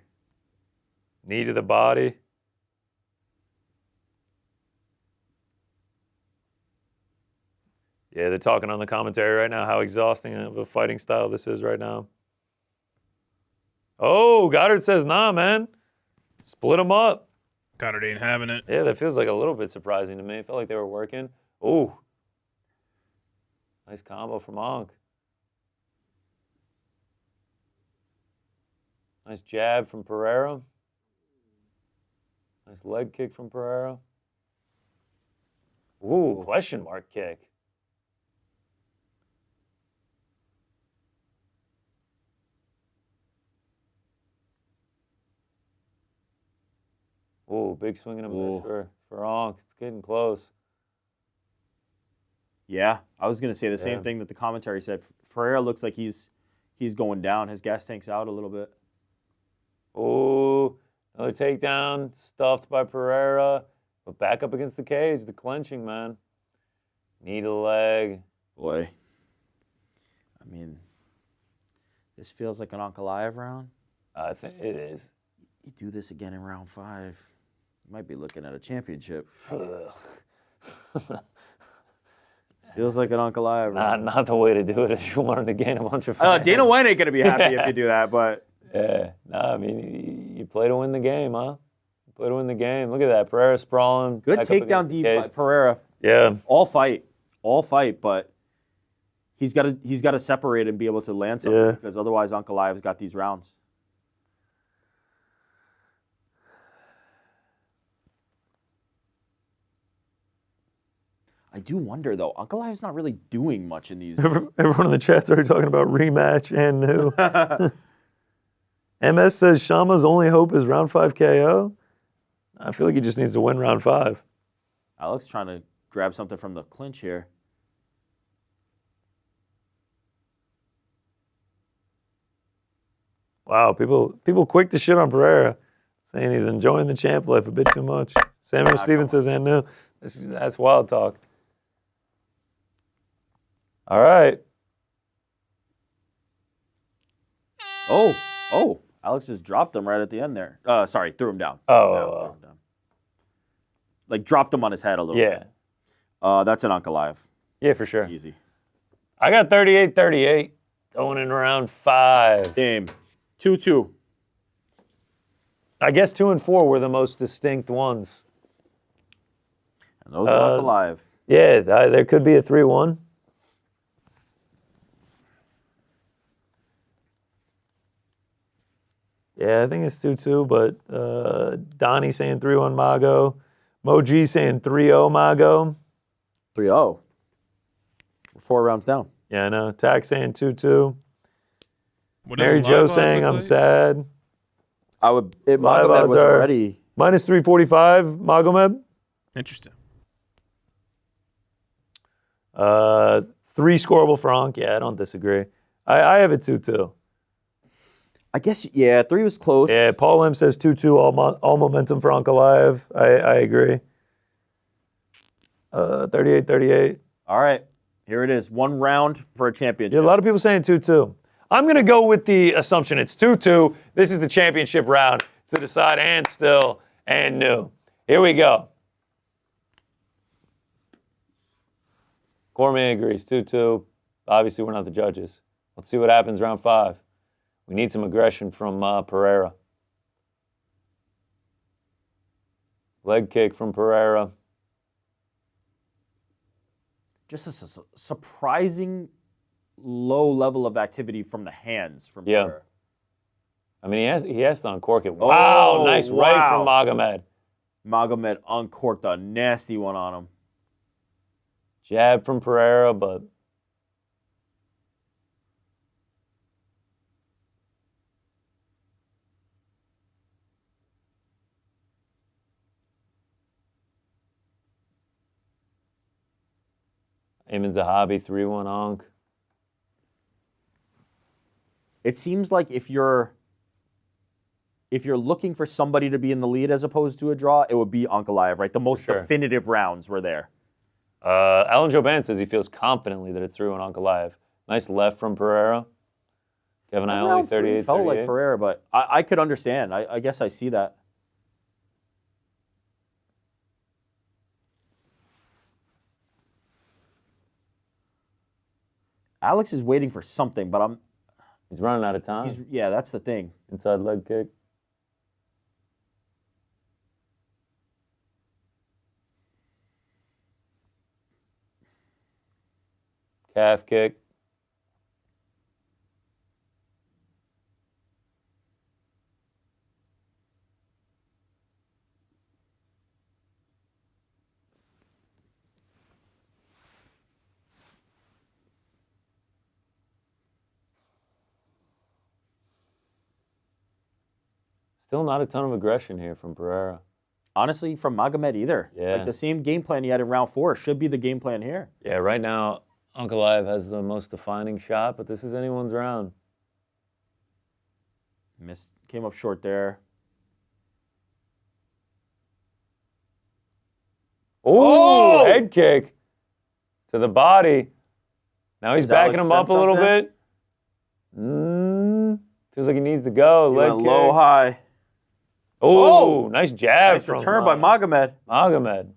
Knee to the body. Yeah, they're talking on the commentary right now how exhausting of a fighting style this is right now. Oh, Goddard says, nah, man. Split them up. Goddard ain't having it. Yeah, that feels like a little bit surprising to me. I felt like they were working. Oh, nice combo from Ankh. Nice jab from Pereira. Nice leg kick from Pereira. Ooh, question mark kick. Ooh, big swing and a miss for Ankh. It's getting close. Yeah, I was going to say the same thing that the commentary said. Pereira looks like he's going down. His gas tank's out a little bit. Ooh, another takedown, stuffed by Pereira. But back up against the cage, the clenching, man. Knee to the leg. Boy. I mean, this feels like an Ankalaev round. I think it is. You do this again in round 5, you might be looking at a championship. Feels like an Ankalaev round. Not the way to do it if you wanted to gain a bunch of fans. Dana White ain't going to be happy if you do that, but... Yeah, no, I mean, you play to win the game, huh? You play to win the game. Look at that, Pereira sprawling. Good back up takedown against the deep cage. by Pereira. Yeah. All fight, but he's got to separate and be able to land something because otherwise Ankalaev's got these rounds. I do wonder though, Ankalaev's not really doing much in these. Everyone in the chat's already talking about rematch and new. MS says Shama's only hope is round 5 KO. I feel like he just needs to win round 5. Alex trying to grab something from the clinch here. Wow, people quick to shit on Pereira, saying he's enjoying the champ life a bit too much. Samuel Stevens says, and no, that's wild talk. All right. Oh, Alex just dropped him right at the end there. Sorry, threw him down. Oh. Threw him down. Like dropped him on his head a little bit. That's an Ankalaev. Yeah, for sure. Easy. I got 38-38 going in round 5. Game. 2-2. I guess 2 and 4 were the most distinct ones. And those are Ankalaev. Yeah, there could be a 3-1. Yeah, I think it's 2-2, but Donnie saying 3-1 Mago. Moji saying 3-0 Mago. 3-0. We're 4 rounds down. Yeah, I know. Tack saying 2-2. What Mary do Jo live odds saying look I'm like? sad. Magomed was already. Minus 345, Magomed. Interesting. 3 scoreable for Ankh. Yeah, I don't disagree. I have it 2-2. I guess, 3 was close. Yeah, Paul M says 2-2, all momentum for Ankalaev. I agree. 38-38. All right. Here it is. 1 round for a championship. Yeah, a lot of people saying 2-2. I'm going to go with the assumption it's 2-2. This is the championship round to decide and still and new. Here we go. Cormier agrees, 2-2. Obviously, we're not the judges. Let's see what happens round 5. We need some aggression from Pereira. Leg kick from Pereira. Just a surprising low level of activity from the hands from Pereira. I mean, he has to uncork it. Wow, nice right from Magomed. Magomed uncorked a nasty one on him. Jab from Pereira, but Ayman Zahabi 3-1 Ankh. It seems like if you're looking for somebody to be in the lead as opposed to a draw, it would be Ankalaev, right? The most definitive rounds were there. Alan Joban says he feels confidently that it's through on Ankalaev. Nice left from Pereira. Kevin Ioli, 38-38. Felt like Pereira, but I could understand. I guess I see that. Alex is waiting for something, but he's running out of time. Yeah, that's the thing. Inside leg kick. Calf kick. Still not a ton of aggression here from Pereira. Honestly, from Magomed either. Yeah. Like the same game plan he had in round 4 should be the game plan here. Yeah, right now, Ankalaev has the most defining shot, but this is anyone's round. Missed, came up short there. Oh, head kick to the body. Now he's backing him up a little bit. Feels like he needs to go. He leg went kick. low, high. Oh, nice jab Nice from return by Magomed. Magomed.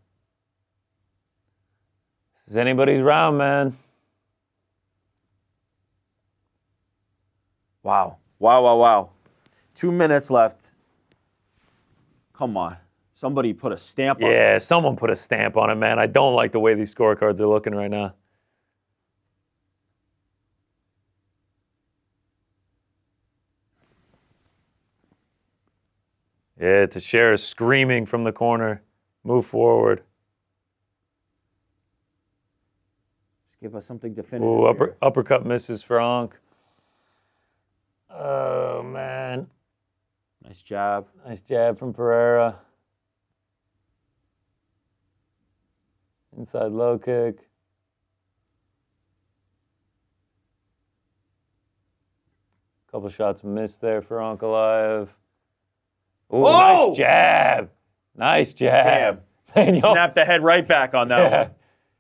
This is anybody's round, man. Wow. Wow. 2 minutes left. Come on. Somebody put a stamp on it. Yeah, someone put a stamp on it, man. I don't like the way these scorecards are looking right now. Yeah, Teixeira is screaming from the corner. Move forward. Just give us something definitive. Ooh, uppercut misses for Ankh. Oh, man. Nice jab. Nice jab from Pereira. Inside low kick. Couple shots missed there for Ankalaev. Ooh, nice jab. Nice jab. Damn. Snapped the head right back on that one.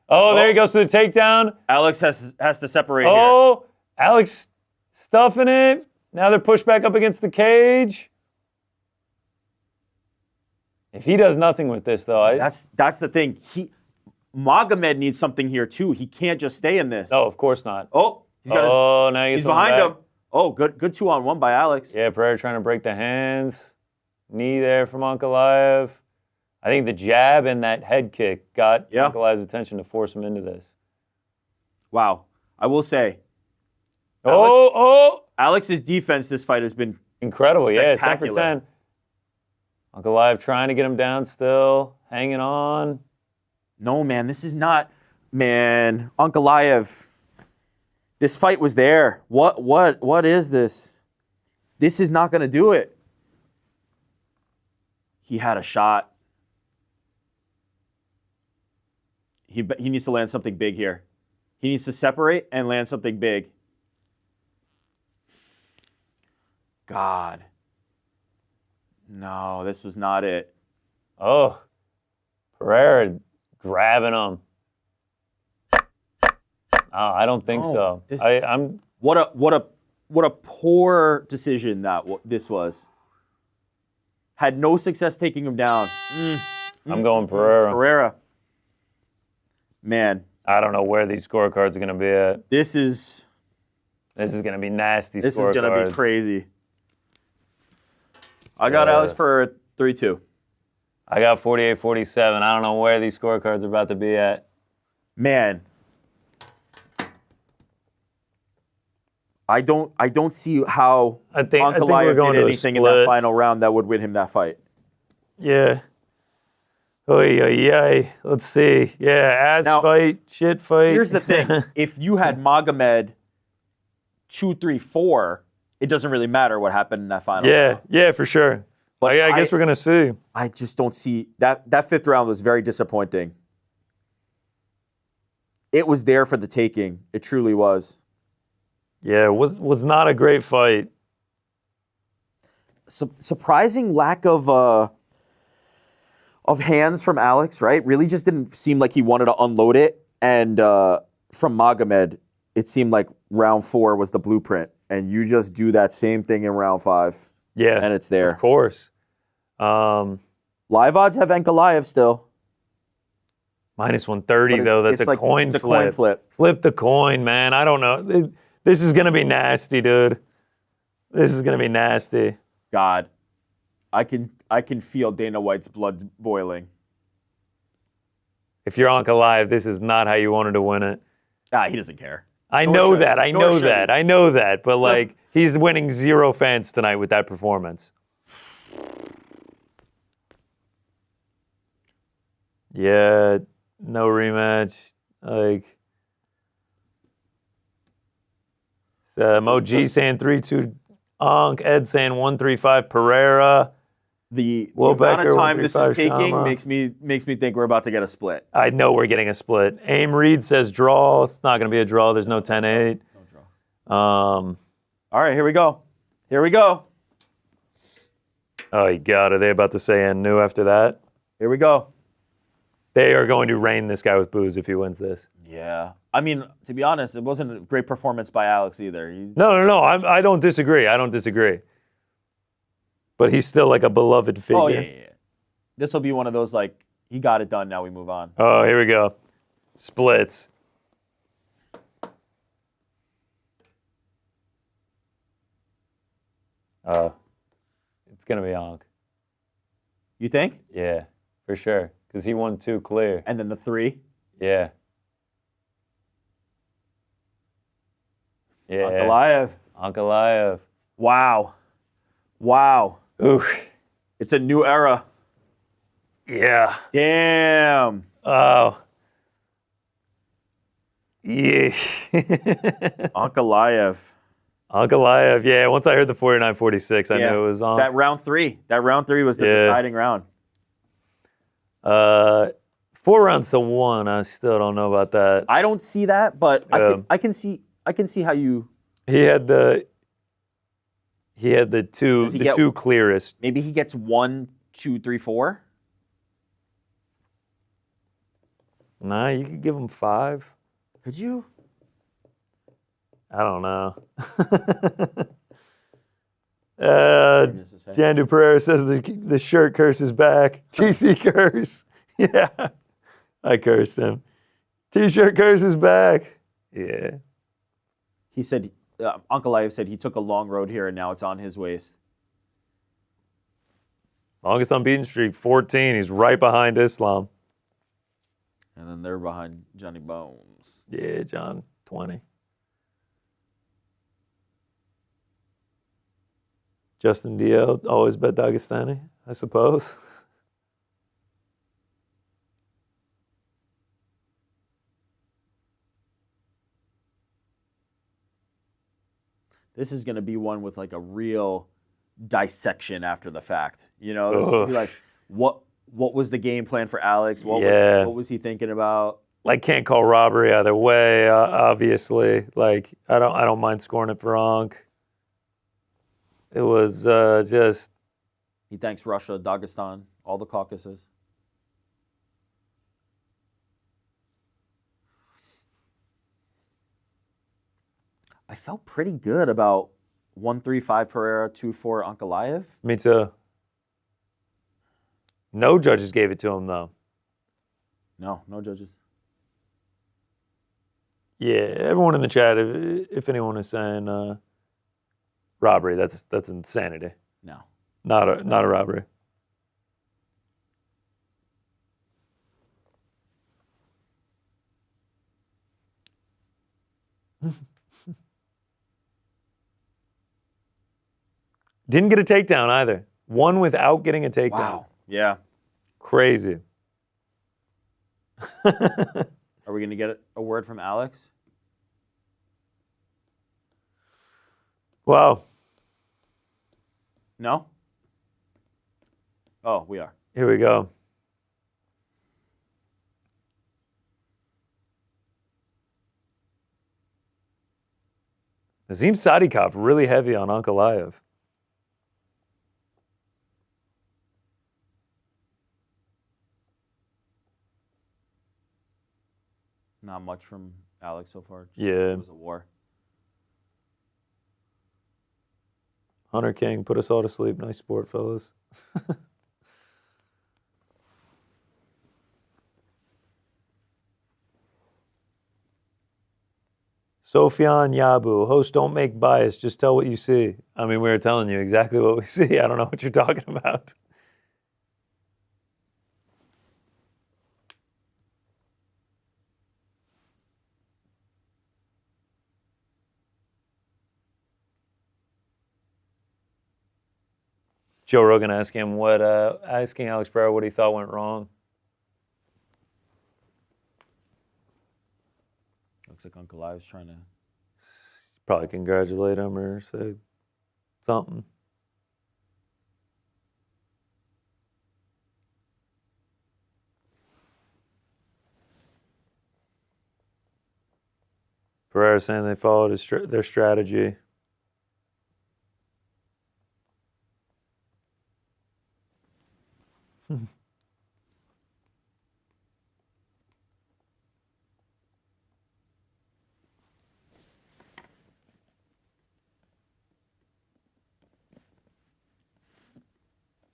Oh, there he goes to the takedown. Alex has to separate here. Oh, Alex stuffing it. Now they're pushed back up against the cage. If he does nothing with this, though, that's the thing. Magomed needs something here too. He can't just stay in this. No, of course not. Oh, now he's behind him. Oh, good 2-on-1 by Alex. Yeah, Pereira trying to break the hands. Knee there from Ankalaev. I think the jab and that head kick got Ankalaev's attention to force him into this. Wow. I will say. Alex's defense this fight has been incredible. Yeah, 10 for 10. Ankalaev trying to get him down still, hanging on. No, man, this is not. Man, Ankalaev. This fight was there. What is this? This is not going to do it. He had a shot. He needs to land something big here. He needs to separate and land something big. God. No, this was not it. Oh, Pereira grabbing him. Oh, I don't think so. I'm. What a poor decision this was. Had no success taking him down. I'm going Pereira. Man. I don't know where these scorecards are going to be at. This is going to be nasty. This is going to be crazy. I got Alex Pereira 3-2. I got 48-47. I don't know where these scorecards are about to be at. Man, I don't see how I think we're Ankalaev going did to a anything in that split. final round that would win him that fight. Yeah. Oy, oy, oy. Let's see. Yeah, Now, fight, shit fight. Here's the thing. If you had Magomed 2-3-4, it doesn't really matter what happened in that final round. Yeah, for sure. But I guess we're going to see. I just don't see that fifth round was very disappointing. It was there for the taking. It truly was. Yeah, it was not a great fight. Surprising lack of hands from Alex, right? Really just didn't seem like he wanted to unload it. And from Magomed, it seemed like round 4 was the blueprint. And you just do that same thing in round 5. Yeah. And it's there. Of course. Live odds have Ankalaev still. Minus 130, though. That's a coin flip. It's a coin flip. Flip the coin, man. I don't know. This is going to be nasty, dude. This is going to be nasty. God, I can feel Dana White's blood boiling. If you're Ankalaev, this is not how you wanted to win it. He doesn't care. I know that. But, like, he's winning 0 fans tonight with that performance. Yeah, no rematch. Like, Mo G saying 3-2 Ankh. Ed saying 1-3-5 Pereira. The Will amount Becker, of time this is 1-3-5 taking Shama. makes me think we're about to get a split. I know we're getting a split. Aim Reed says draw. It's not going to be a draw. There's no 10-8. No draw. All right, here we go. Oh, you got it. Are they about to say and new after that? Here we go. They are going to rain this guy with booze if he wins this. Yeah. I mean, to be honest, it wasn't a great performance by Alex either. No. I don't disagree. But he's still like a beloved figure. Oh, yeah. This will be one of those, like, he got it done, now we move on. Oh, here we go. Splits. It's going to be Ankh. You think? Yeah, for sure. Because he won 2 clear. And then the 3? Yeah. Ankalaev. Wow. Ooh. It's a new era. Yeah. Damn. Oh. Yeah. Ankalaev. Yeah. Once I heard the 49-46, I knew it was on. That round 3 was the deciding round. 4 rounds to 1. I still don't know about that. I don't see that, but I can see how you. He had the 2 clearest. Maybe he gets 1, 2, 3, 4. Nah, you could give him 5. Could you? I don't know. Jandu Pereira says the shirt curse is back. GC curse. Yeah. I cursed him. T-shirt curse is back. Yeah. He said, Ankalaev said he took a long road here and now it's on his waist. Longest unbeaten streak, 14. He's right behind Islam. And then they're behind Johnny Bones. Yeah, John, 20. Justin DL, always bet Dagestani, I suppose. This is going to be one with like a real dissection after the fact. You know, this will be like, what was the game plan for Alex? What was he thinking about? Like, can't call robbery either way, obviously. Like, I don't mind scoring it for Ankh. It was just... He thanks Russia, Dagestan, all the Caucasus. I felt pretty good about 1-3-5 Pereira, 2-4 Ankalaev. Me too. No judges gave it to him, though. No judges. Yeah, everyone in the chat, if anyone is saying robbery, that's insanity. No. Not a robbery. Didn't get a takedown either. Won without getting a takedown. Wow. Yeah. Crazy. Are we going to get a word from Alex? Wow. No? Oh, we are. Here we go. Nazim Sadikov really heavy on Ankalaev. Not much from Alex so far. Just Yeah. It was a war. Hunter King, put us all to sleep. Nice sport, fellas. Sofian Yabu, host, don't make bias, just tell what you see. I mean, we were telling you exactly what we see. I don't know what you're talking about. Joe Rogan asking Alex Pereira what he thought went wrong. Looks like Ankalaev's trying to... Probably congratulate him or say something. Pereira saying they followed their strategy.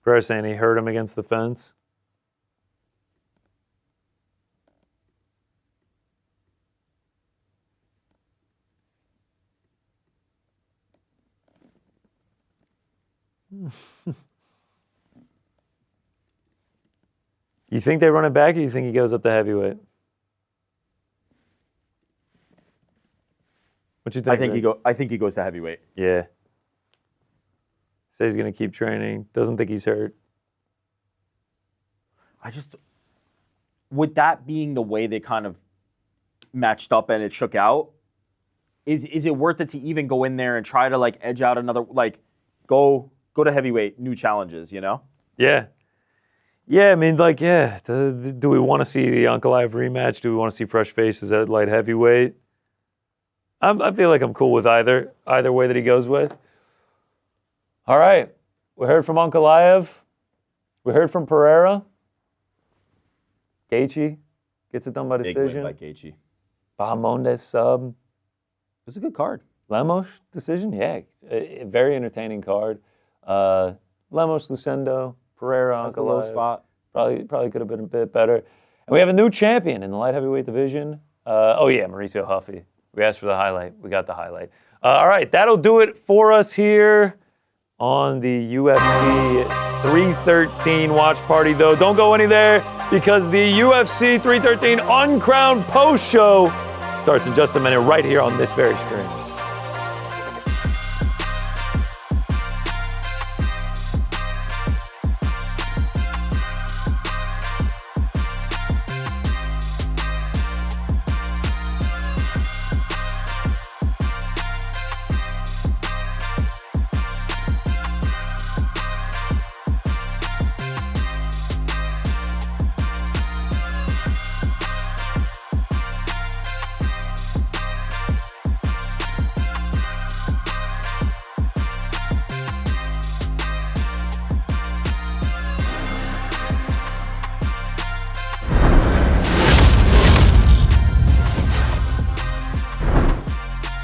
Pereira saying he hurt him against the fence. You think they run it back, or you think he goes up to heavyweight? What you think? I think he goes to heavyweight. Yeah. Says he's going to keep training. Doesn't think he's hurt. With that being the way they kind of matched up and it shook out, is it worth it to even go in there and try to like edge out another, like go to heavyweight, new challenges, you know? Yeah. Yeah, I mean, like, yeah. Do we want to see the Ankalaev rematch? Do we want to see fresh faces at light heavyweight? I feel like I'm cool with either way that he goes with. All right. We heard from Ankalaev. We heard from Pereira. Gaethje gets it done by decision. Big win by Gaethje. Bahamondes sub. It was a good card. Lemos decision? Yeah. A very entertaining card. Lemos, Lucindo, Pereira, That's the low Ankalaev. spot. Probably could have been a bit better. And we have a new champion in the light heavyweight division. Mauricio Ruffy. We asked for the highlight. We got the highlight. All right, that'll do it for us here on the UFC 313 watch party, though. Don't go anywhere because the UFC 313 Uncrowned post show starts in just a minute right here on this very screen.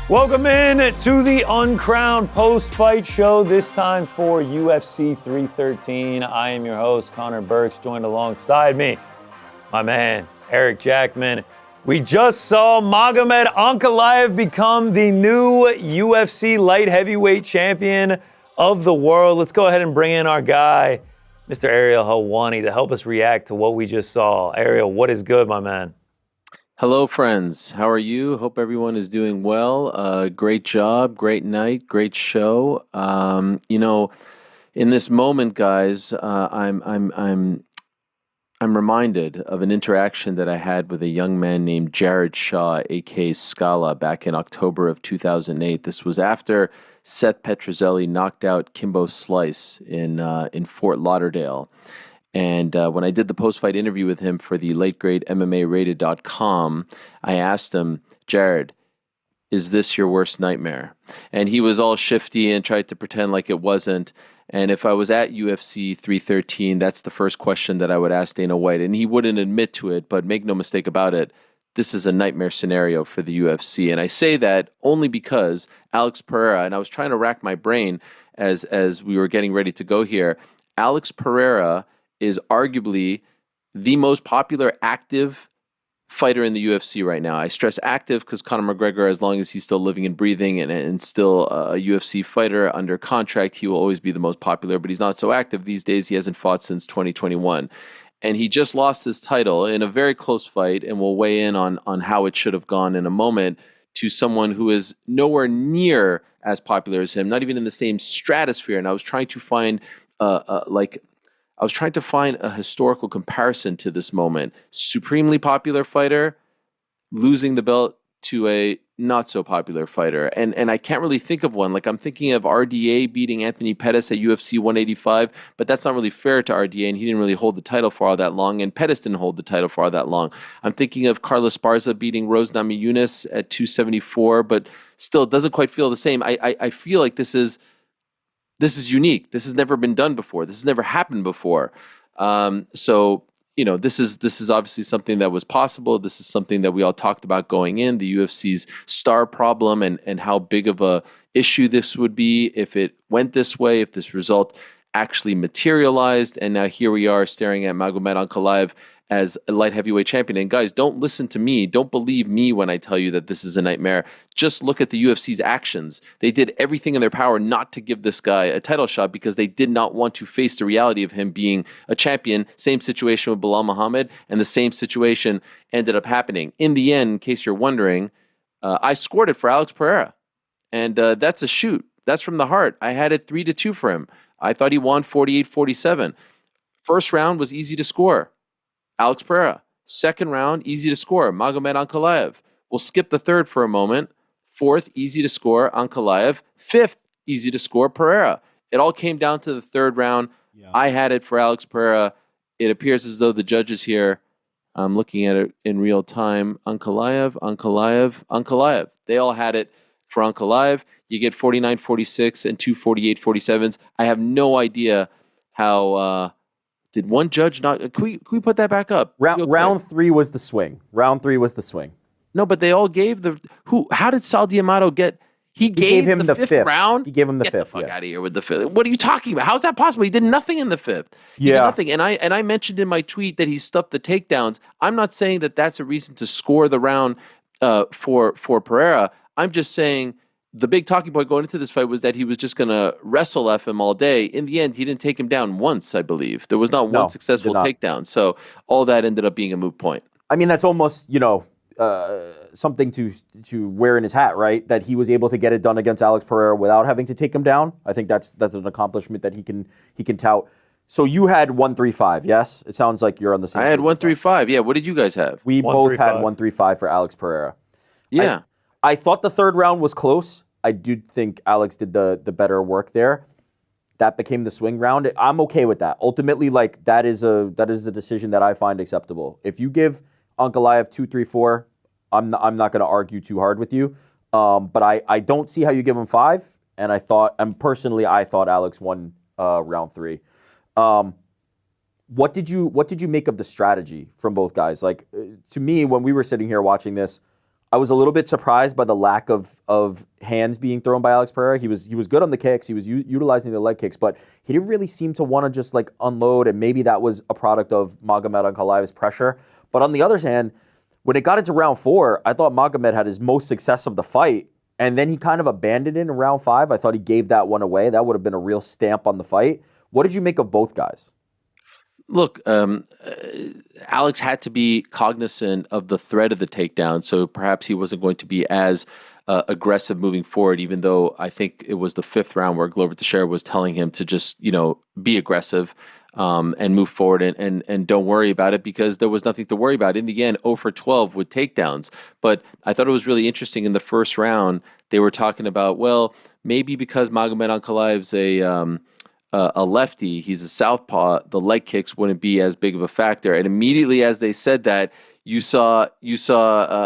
Welcome in to the Uncrowned post-fight show, this time for UFC 313. I am your host, Connor Burks, joined alongside me, my man, Eric Jackman. We just saw Magomed Ankalaev become the new UFC light heavyweight champion of the world. Let's go ahead and bring in our guy, Mr. Ariel Helwani, to help us react to what we just saw. Ariel, what is good, my man? Hello, friends. How are you? Hope everyone is doing well. Great job, great night, great show. In this moment, guys, I'm reminded of an interaction that I had with a young man named Jared Shaw, aka Scala, back in October of 2008. This was after Seth Petrozelli knocked out Kimbo Slice in Fort Lauderdale. And when I did the post-fight interview with him for the lategrade.mmarated.com, I asked him, Jared, is this your worst nightmare? And he was all shifty and tried to pretend like it wasn't. And if I was at UFC 313, that's the first question that I would ask Dana White. And he wouldn't admit to it, but make no mistake about it, this is a nightmare scenario for the UFC. And I say that only because Alex Pereira, and I was trying to rack my brain as we were getting ready to go here, Alex Pereira is arguably the most popular active fighter in the UFC right now. I stress active because Conor McGregor, as long as he's still living and breathing and still a UFC fighter under contract, he will always be the most popular, but he's not so active these days. He hasn't fought since 2021. And he just lost his title in a very close fight, and we'll weigh in on how it should have gone in a moment, to someone who is nowhere near as popular as him, not even in the same stratosphere. And I was trying to find a historical comparison to this moment. Supremely popular fighter losing the belt to a not so popular fighter. And I can't really think of one. Like, I'm thinking of RDA beating Anthony Pettis at UFC 185, but that's not really fair to RDA, and he didn't really hold the title for all that long, and Pettis didn't hold the title for all that long. I'm thinking of Carla Esparza beating Rose Namajunas at 274, but still it doesn't quite feel the same. I feel like this is unique. This has never been done before. This has never happened before. This is obviously something that was possible. This is something that we all talked about going in, the UFC's star problem and how big of a issue this would be if it went this way, if this result actually materialized. And now here we are staring at Magomed Ankalaev as a light heavyweight champion. And guys, don't listen to me. Don't believe me when I tell you that this is a nightmare. Just look at the UFC's actions. They did everything in their power not to give this guy a title shot because they did not want to face the reality of him being a champion. Same situation with Bilal Muhammad, and the same situation ended up happening. In the end, in case you're wondering, I scored it for Alex Pereira. And that's a shoot. That's from the heart. I had it 3-2 for him. I thought he won 48-47. First round was easy to score. Alex Pereira. Second round, easy to score. Magomed Ankalaev. We'll skip the third for a moment. Fourth, easy to score. Ankalaev. Fifth, easy to score. Pereira. It all came down to the third round. Yeah. I had it for Alex Pereira. It appears as though the judges here, I'm looking at it in real time. Ankalaev. They all had it for Ankalaev. You get 49-46 and 2 48-47s. I have no idea how... Did one judge not? Can we put that back up? Round 3 was the swing. Round 3 was the swing. No, but they all gave how did Sal D'Amato get? He gave him the fifth round. He gave him the Get fifth. Get the fuck out of here with the fifth. What are you talking about? How's that possible? He did nothing in the fifth. He did nothing. And I mentioned in my tweet that he stuffed the takedowns. I'm not saying that that's a reason to score the round for Pereira. I'm just saying the big talking point going into this fight was that he was just going to wrestle F him all day. In the end, he didn't take him down once, I believe. There was not one successful takedown. So all that ended up being a moot point. I mean, that's almost, something to wear in his hat, right? That he was able to get it done against Alex Pereira without having to take him down. I think that's an accomplishment that he can tout. So you had 135, yes? It sounds like you're on the same. I had 135. Yeah. What did you guys have? We both had 135 for Alex Pereira. Yeah. I thought the third round was close. I do think Alex did the better work there. That became the swing round. I'm okay with that. Ultimately, that is a decision that I find acceptable. If you give Ankalaev 2-3-4, I'm not going to argue too hard with you. But I don't see how you give him 5. And I thought Alex won round 3. What did you make of the strategy from both guys? To me, when we were sitting here watching this, I was a little bit surprised by the lack of hands being thrown by Alex Pereira. He was good on the kicks. He was utilizing the leg kicks, but he didn't really seem to want to just unload, and maybe that was a product of Magomed Ankalaev's pressure. But on the other hand, when it got into round 4, I thought Magomed had his most success of the fight, and then he kind of abandoned it in round 5. I thought he gave that one away. That would have been a real stamp on the fight. What did you make of both guys? Look, Alex had to be cognizant of the threat of the takedown, so perhaps he wasn't going to be as aggressive moving forward, even though I think it was the 5th round where Glover Teixeira was telling him to just, be aggressive and move forward and don't worry about it, because there was nothing to worry about. In the end, 0 for 12 with takedowns. But I thought it was really interesting in the first round, they were talking about, well, maybe because Magomed Ankalaev's a lefty, he's a southpaw, the leg kicks wouldn't be as big of a factor. And immediately as they said that, you saw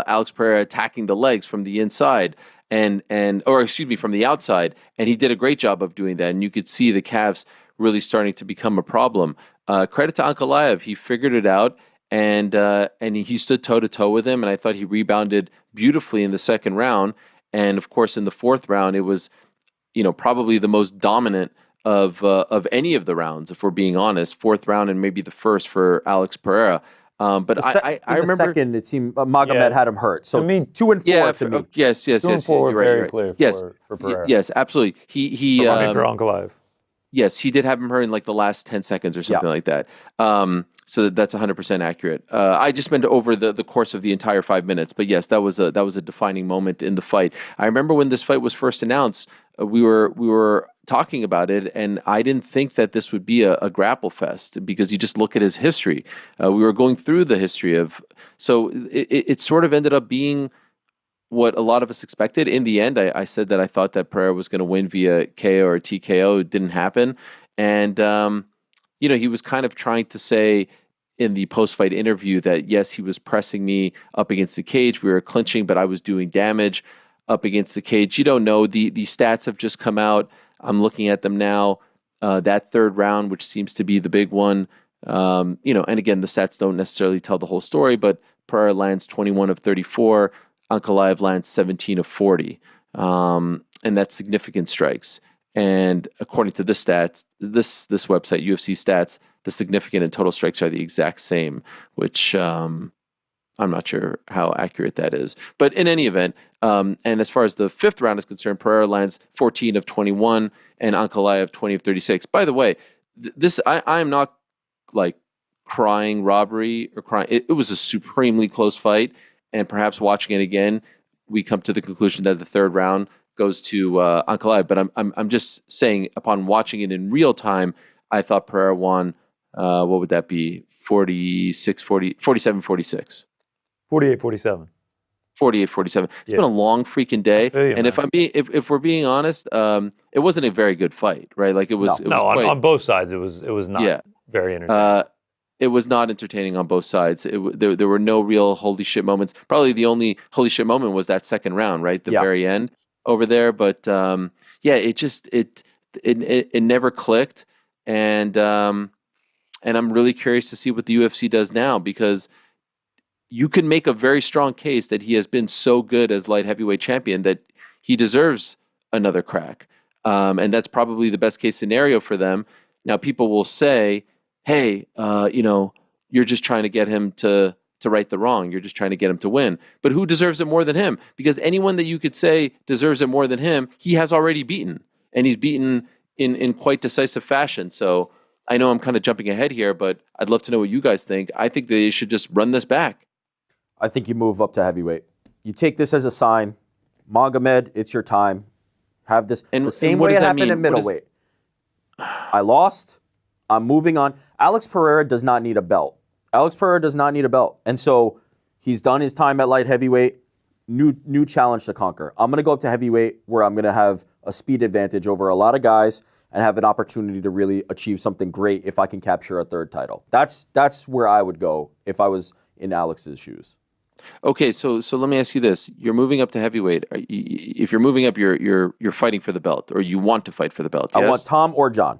Alex Pereira attacking the legs from the inside from the outside, and he did a great job of doing that. And you could see the calves really starting to become a problem. Credit to Ankalaev, he figured it out, and he stood toe to toe with him. And I thought he rebounded beautifully in the second round. And of course, in the 4th round, it was, probably the most dominant of any of the rounds, if we're being honest. 4th round and maybe the 1st for Alex Pereira. But I remember the second, it seemed Magomed had him hurt. So 2 and 4 to me. Yes. 2 and 4 were very clear for Pereira. Yes, absolutely. He for Ankalaev. Yes, he did have him hurt in like the last 10 seconds or something like that. So that's 100% accurate. I just meant over the course of the entire 5 minutes. But yes, that was a defining moment in the fight. I remember when this fight was first announced, we were talking about it, and I didn't think that this would be a grapple fest, because you just look at his history. We were going through the history so it sort of ended up being what a lot of us expected. In the end, I said that I thought that Pereira was going to win via KO or TKO. It didn't happen. And, he was kind of trying to say in the post-fight interview that, yes, he was pressing me up against the cage. We were clinching, but I was doing damage up against the cage. You don't know. The stats have just come out. I'm looking at them now. That 3rd round, which seems to be the big one, and again, the stats don't necessarily tell the whole story, but Pereira lands 21 of 34. Ankalaev lands 17 of 40. And that's significant strikes. And according to this website, UFC Stats, the significant and total strikes are the exact same, which I'm not sure how accurate that is. But in any event, and as far as the 5th round is concerned, Pereira lands 14 of 21 and Ankalaev 20 of 36. By the way, I am not like crying robbery or crying. It was a supremely close fight. And perhaps watching it again, we come to the conclusion that the 3rd round goes to Ankalaev. But I'm just saying, upon watching it in real time, I thought Pereira won. What would that be? 47-46. 48-47. 48-47. It's been a long freaking day. And if we're being honest, it wasn't a very good fight, right? Like it was. On both sides, it was not very entertaining. It was not entertaining on both sides. There were no real holy shit moments. Probably the only holy shit moment was that 2nd round, right? The very end over there. But it never clicked. And I'm really curious to see what the UFC does now, because you can make a very strong case that he has been so good as light heavyweight champion that he deserves another crack. And that's probably the best case scenario for them. Now, people will say, hey, you're just trying to get him to right the wrong. You're just trying to get him to win. But who deserves it more than him? Because anyone that you could say deserves it more than him, he has already beaten. And he's beaten in quite decisive fashion. So I know I'm kind of jumping ahead here, but I'd love to know what you guys think. I think they should just run this back. I think you move up to heavyweight. You take this as a sign. Magomed, it's your time. Have this. And the same way it happened in middleweight. I lost. I'm moving on. Alex Pereira does not need a belt. And so he's done his time at light heavyweight. New challenge to conquer. I'm going to go up to heavyweight, where I'm going to have a speed advantage over a lot of guys and have an opportunity to really achieve something great if I can capture a 3rd title. That's where I would go if I was in Alex's shoes. Okay, so let me ask you this: you're moving up to heavyweight. If you're moving up, you're fighting for the belt, or you want to fight for the belt. Yes? I want Tom or John.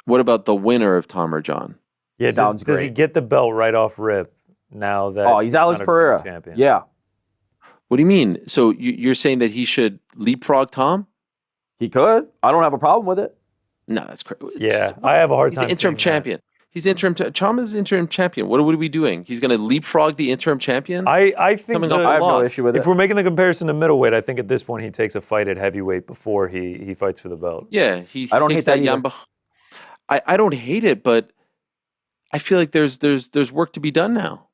What about the winner of Tom or John? Yeah, sounds great. Does he get the belt right off rip now that he's Alex Pereira champion? Yeah. What do you mean? So you're saying that he should leapfrog Tom? He could. I don't have a problem with it. No, that's crazy. Yeah, I have a hard time. He's the interim champion. He's interim. Tom is interim champion. What are we doing? He's going to leapfrog the interim champion? I think I have no issue with it. If we're making the comparison to middleweight, I think at this point he takes a fight at heavyweight before he fights for the belt. Yeah, I don't hate that either. I don't hate it, but I feel like there's work to be done now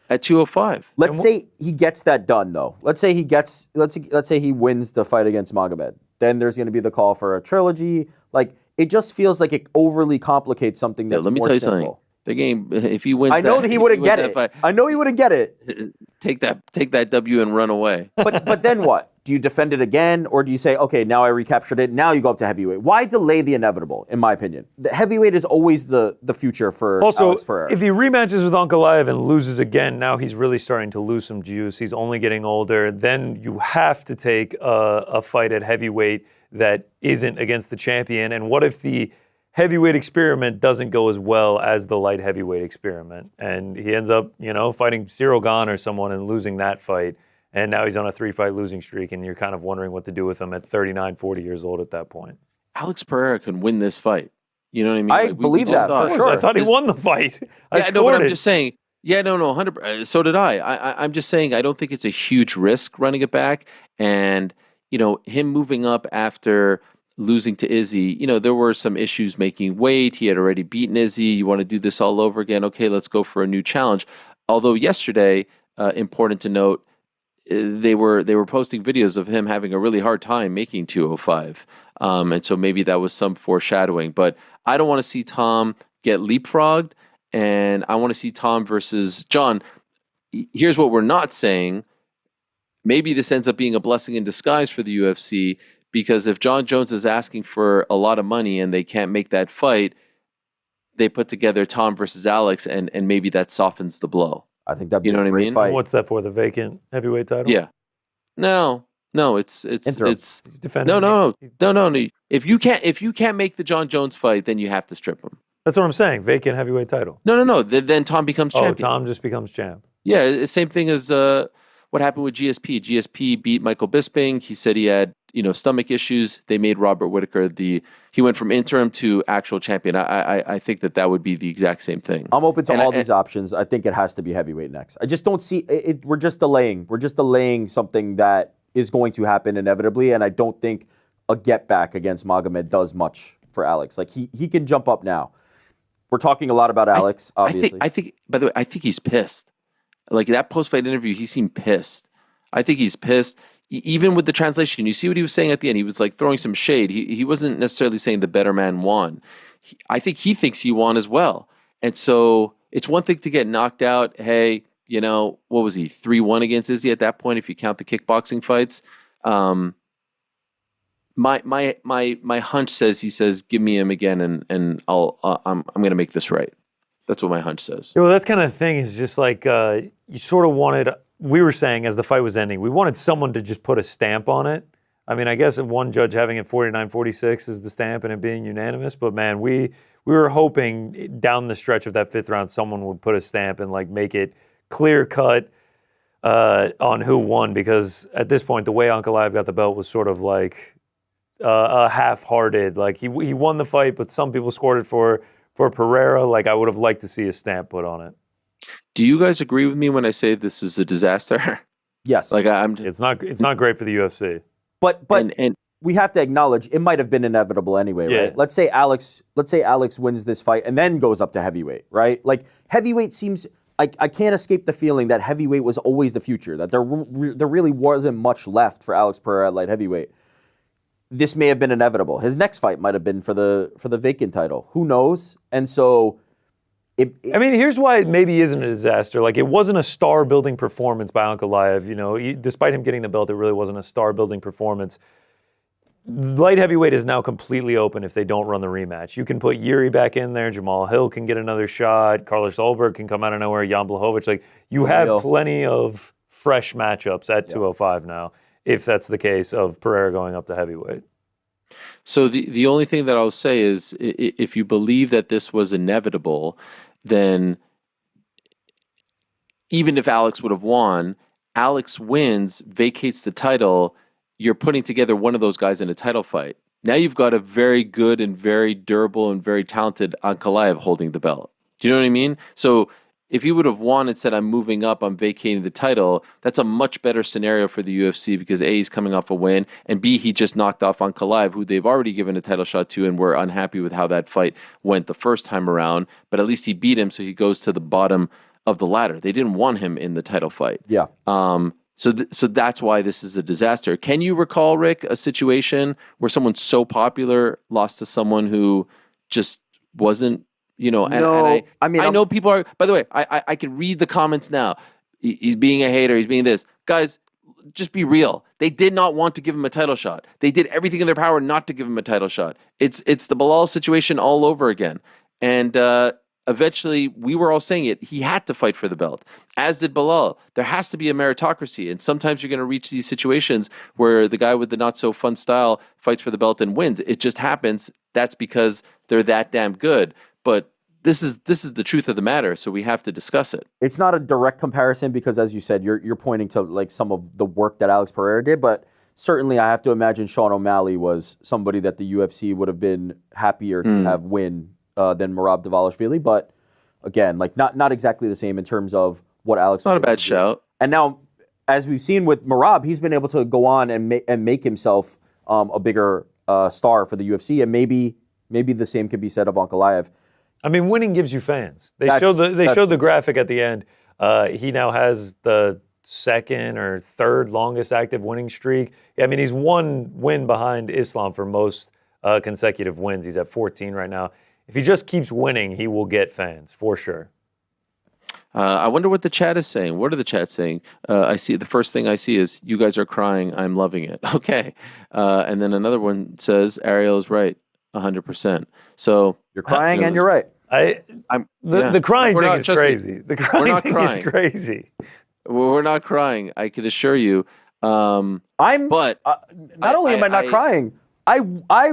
at 205. Let's say he gets that done though. Let's say he wins the fight against Magomed. Then there's going to be the call for a trilogy. Like it just feels like it overly complicates something that's let me more tell you simple. something. The game, if he wins, I know that he wouldn't get it. I know he wouldn't get it. Take that W and run away. But then what? Do you defend it again, or do you say, okay, now I recaptured it, now you go up to heavyweight? Why delay the inevitable, in my opinion? The heavyweight is always the future for Alex Pereira. If he rematches with Ankalaev and loses again, now he's really starting to lose some juice. He's only getting older. Then you have to take a fight at heavyweight that isn't against the champion. And what if the heavyweight experiment doesn't go as well as the light heavyweight experiment, and he ends up, fighting Cyril Gane or someone and losing that fight, and now he's on a 3-fight losing streak, and you're kind of wondering what to do with him at 39, 40 years old at that point. Alex Pereira can win this fight. You know what I mean? I believe that for sure. I thought he won the fight. I know, but I'm just saying. Yeah, no, 100%. So did I. I'm just saying I don't think it's a huge risk running it back, and him moving up after losing to Izzy, there were some issues making weight. He had already beaten Izzy. You want to do this all over again? Okay, let's go for a new challenge. Although yesterday, important to note, they were posting videos of him having a really hard time making 205. And so maybe that was some foreshadowing. But I don't want to see Tom get leapfrogged, and I want to see Tom versus John. Here's what we're not saying. Maybe this ends up being a blessing in disguise for the UFC, because if John Jones is asking for a lot of money and they can't make that fight, they put together Tom versus Alex, and maybe that softens the blow. I think that'd be a great fight. What's that for, the vacant heavyweight title? Yeah. No, it's Interim. it's He's defending. no. If you can't make the John Jones fight, then you have to strip him. That's what I'm saying. Vacant heavyweight title. No. Then Tom becomes champion. Tom just becomes champ. Yeah, same thing as what happened with GSP. GSP beat Michael Bisping. He said he had stomach issues. They made Robert Whittaker he went from interim to actual champion. I think that would be the exact same thing. I'm open to all these options. I think it has to be heavyweight next. I just don't see it. We're just delaying. We're just delaying something that is going to happen inevitably, and I don't think a get back against Magomed does much for Alex. Like he can jump up now. We're talking a lot about Alex, obviously. I think, by the way, I think he's pissed. Like that post-fight interview, he seemed pissed. I think he's pissed. Even with the translation, you see what he was saying at the end. He was like throwing some shade. He wasn't necessarily saying the better man won. I think he thinks he won as well. And so it's one thing to get knocked out. Hey, what was he, 3-1 against Izzy at that point, if you count the kickboxing fights? My hunch says he says, give me him again, and I'm going to make this right. That's what my hunch says. Well, that's kind of the thing. Is just like you sort of wanted. We were saying as the fight was ending, we wanted someone to just put a stamp on it. I mean, I guess one judge having it 49-46 is the stamp and it being unanimous. But man, we were hoping down the stretch of that fifth round, someone would put a stamp and like make it clear cut on who won. Because at this point, the way Ankalaev got the belt was sort of like a half-hearted. Like he won the fight, but some people scored it for Pereira. Like I would have liked to see a stamp put on it. Do you guys agree with me when I say this is a disaster? Yes. Like It's not great for the UFC. But we have to acknowledge it might have been inevitable anyway, right? Let's say Alex wins this fight and then goes up to heavyweight, right? Like heavyweight seems I can't escape the feeling that heavyweight was always the future, that there really wasn't much left for Alex Pereira at light heavyweight. This may have been inevitable. His next fight might have been for the vacant title. Who knows? And so here's why it maybe isn't a disaster. Like, it wasn't a star-building performance by Ankalaev. Despite him getting the belt, it really wasn't a star-building performance. Light heavyweight is now completely open if they don't run the rematch. You can put Yuri back in there. Jamal Hill can get another shot. Carlos Ulberg can come out of nowhere. Jan Blachowicz. Like, you have plenty of fresh matchups at 205 now, if that's the case of Pereira going up to heavyweight. So the only thing that I'll say is, if you believe that this was inevitable, then even if Alex would have won, Alex wins, vacates the title, you're putting together one of those guys in a title fight. Now you've got a very good and very durable and very talented Ankalaev holding the belt. Do you know what I mean? So if he would have won and said, I'm moving up, I'm vacating the title, that's a much better scenario for the UFC because A, he's coming off a win, and B, he just knocked off Ankalaev, who they've already given a title shot to, and were unhappy with how that fight went the first time around. But at least he beat him, so he goes to the bottom of the ladder. They didn't want him in the title fight. Yeah. So that's why this is a disaster. Can you recall, Rick, a situation where someone so popular lost to someone who just wasn't, No, I know people are, by the way, I can read the comments now. He's being a hater. He's being this. Guys, just be real. They did not want to give him a title shot. They did everything in their power not to give him a title shot. It's the Bilal situation all over again. And eventually, we were all saying it. He had to fight for the belt, as did Bilal. There has to be a meritocracy. And sometimes you're going to reach these situations where the guy with the not so fun style fights for the belt and wins. It just happens. That's because they're that damn good. But this is the truth of the matter, so we have to discuss it. It's not a direct comparison because, as you said, you're pointing to like some of the work that Alex Pereira did, but certainly I have to imagine Sean O'Malley was somebody that the UFC would have been happier to have win than Merab Dvalishvili. But again, like not exactly the same in terms of what Alex. Not a bad shout. And now, as we've seen with Merab, he's been able to go on and make himself a bigger star for the UFC, and maybe the same could be said of Ankalaev. I mean, winning gives you fans. They showed the graphic at the end. He now has the second or third longest active winning streak. I mean, he's one win behind Islam for most consecutive wins. He's at 14 right now. If he just keeps winning, he will get fans for sure. I wonder what the chat is saying. What are the chats saying? I see the first thing I see is you guys are crying. I'm loving it. Okay, and then another one says Ariel is right. 100%. So you're crying and you're right. The crying thing is crazy. The crying thing is crazy. We're not crying. I can assure you. Not only am I not crying, I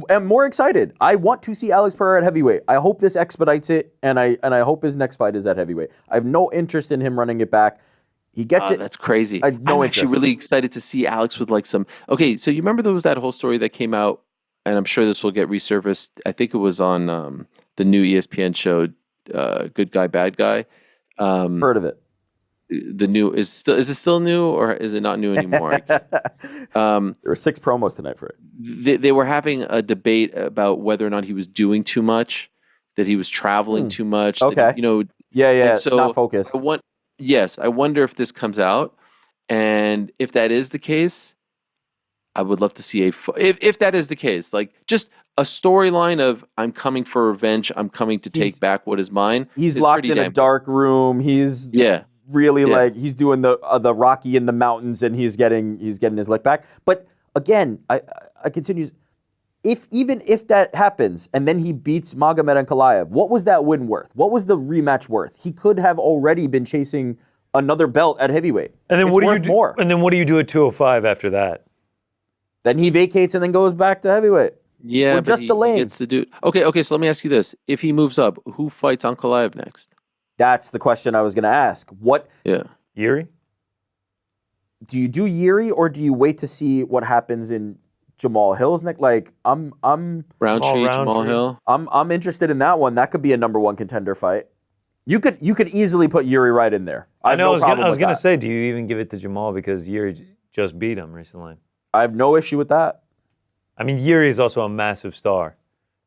am more excited. I want to see Alex Pereira at heavyweight. I hope this expedites it, and I hope his next fight is at heavyweight. I have no interest in him running it back. He gets it. That's crazy. I'm actually really excited to see Alex with like some. Okay, so you remember there was that whole story that came out. And I'm sure this will get resurfaced. I think it was on the new ESPN show, Good Guy, Bad Guy. Heard of it. The new is it still new or is it not new anymore? There were 6 promos tonight for it. They were having a debate about whether or not he was doing too much, that he was traveling too much. Okay. That, Yeah. So not focused. I wonder if this comes out, and if that is the case. I would love to see if that is the case, like just a storyline of I'm coming for revenge. I'm coming to take back what is mine. He's locked in a dark room. He's really like he's doing the Rocky in the mountains, and he's getting his lick back. But again, I continue. Even if that happens, and then he beats Magomed Ankalaev, what was that win worth? What was the rematch worth? He could have already been chasing another belt at heavyweight. And then what do you do? More. And then what do you do at 205 after that? Then he vacates and then goes back to heavyweight. Yeah, we're just delaying. He gets to do. Okay. So let me ask you this: if he moves up, who fights Ankalaev next? That's the question I was going to ask. Yuri? Do you do Yuri or do you wait to see what happens in Jamal Hill's neck? Like I'm Roundtree, Jamal Hill. I'm interested in that one. That could be a number 1 contender fight. You could easily put Yuri right in there. I was going to say, do you even give it to Jamal because Yuri just beat him recently? I have no issue with that. I mean, Yuri is also a massive star.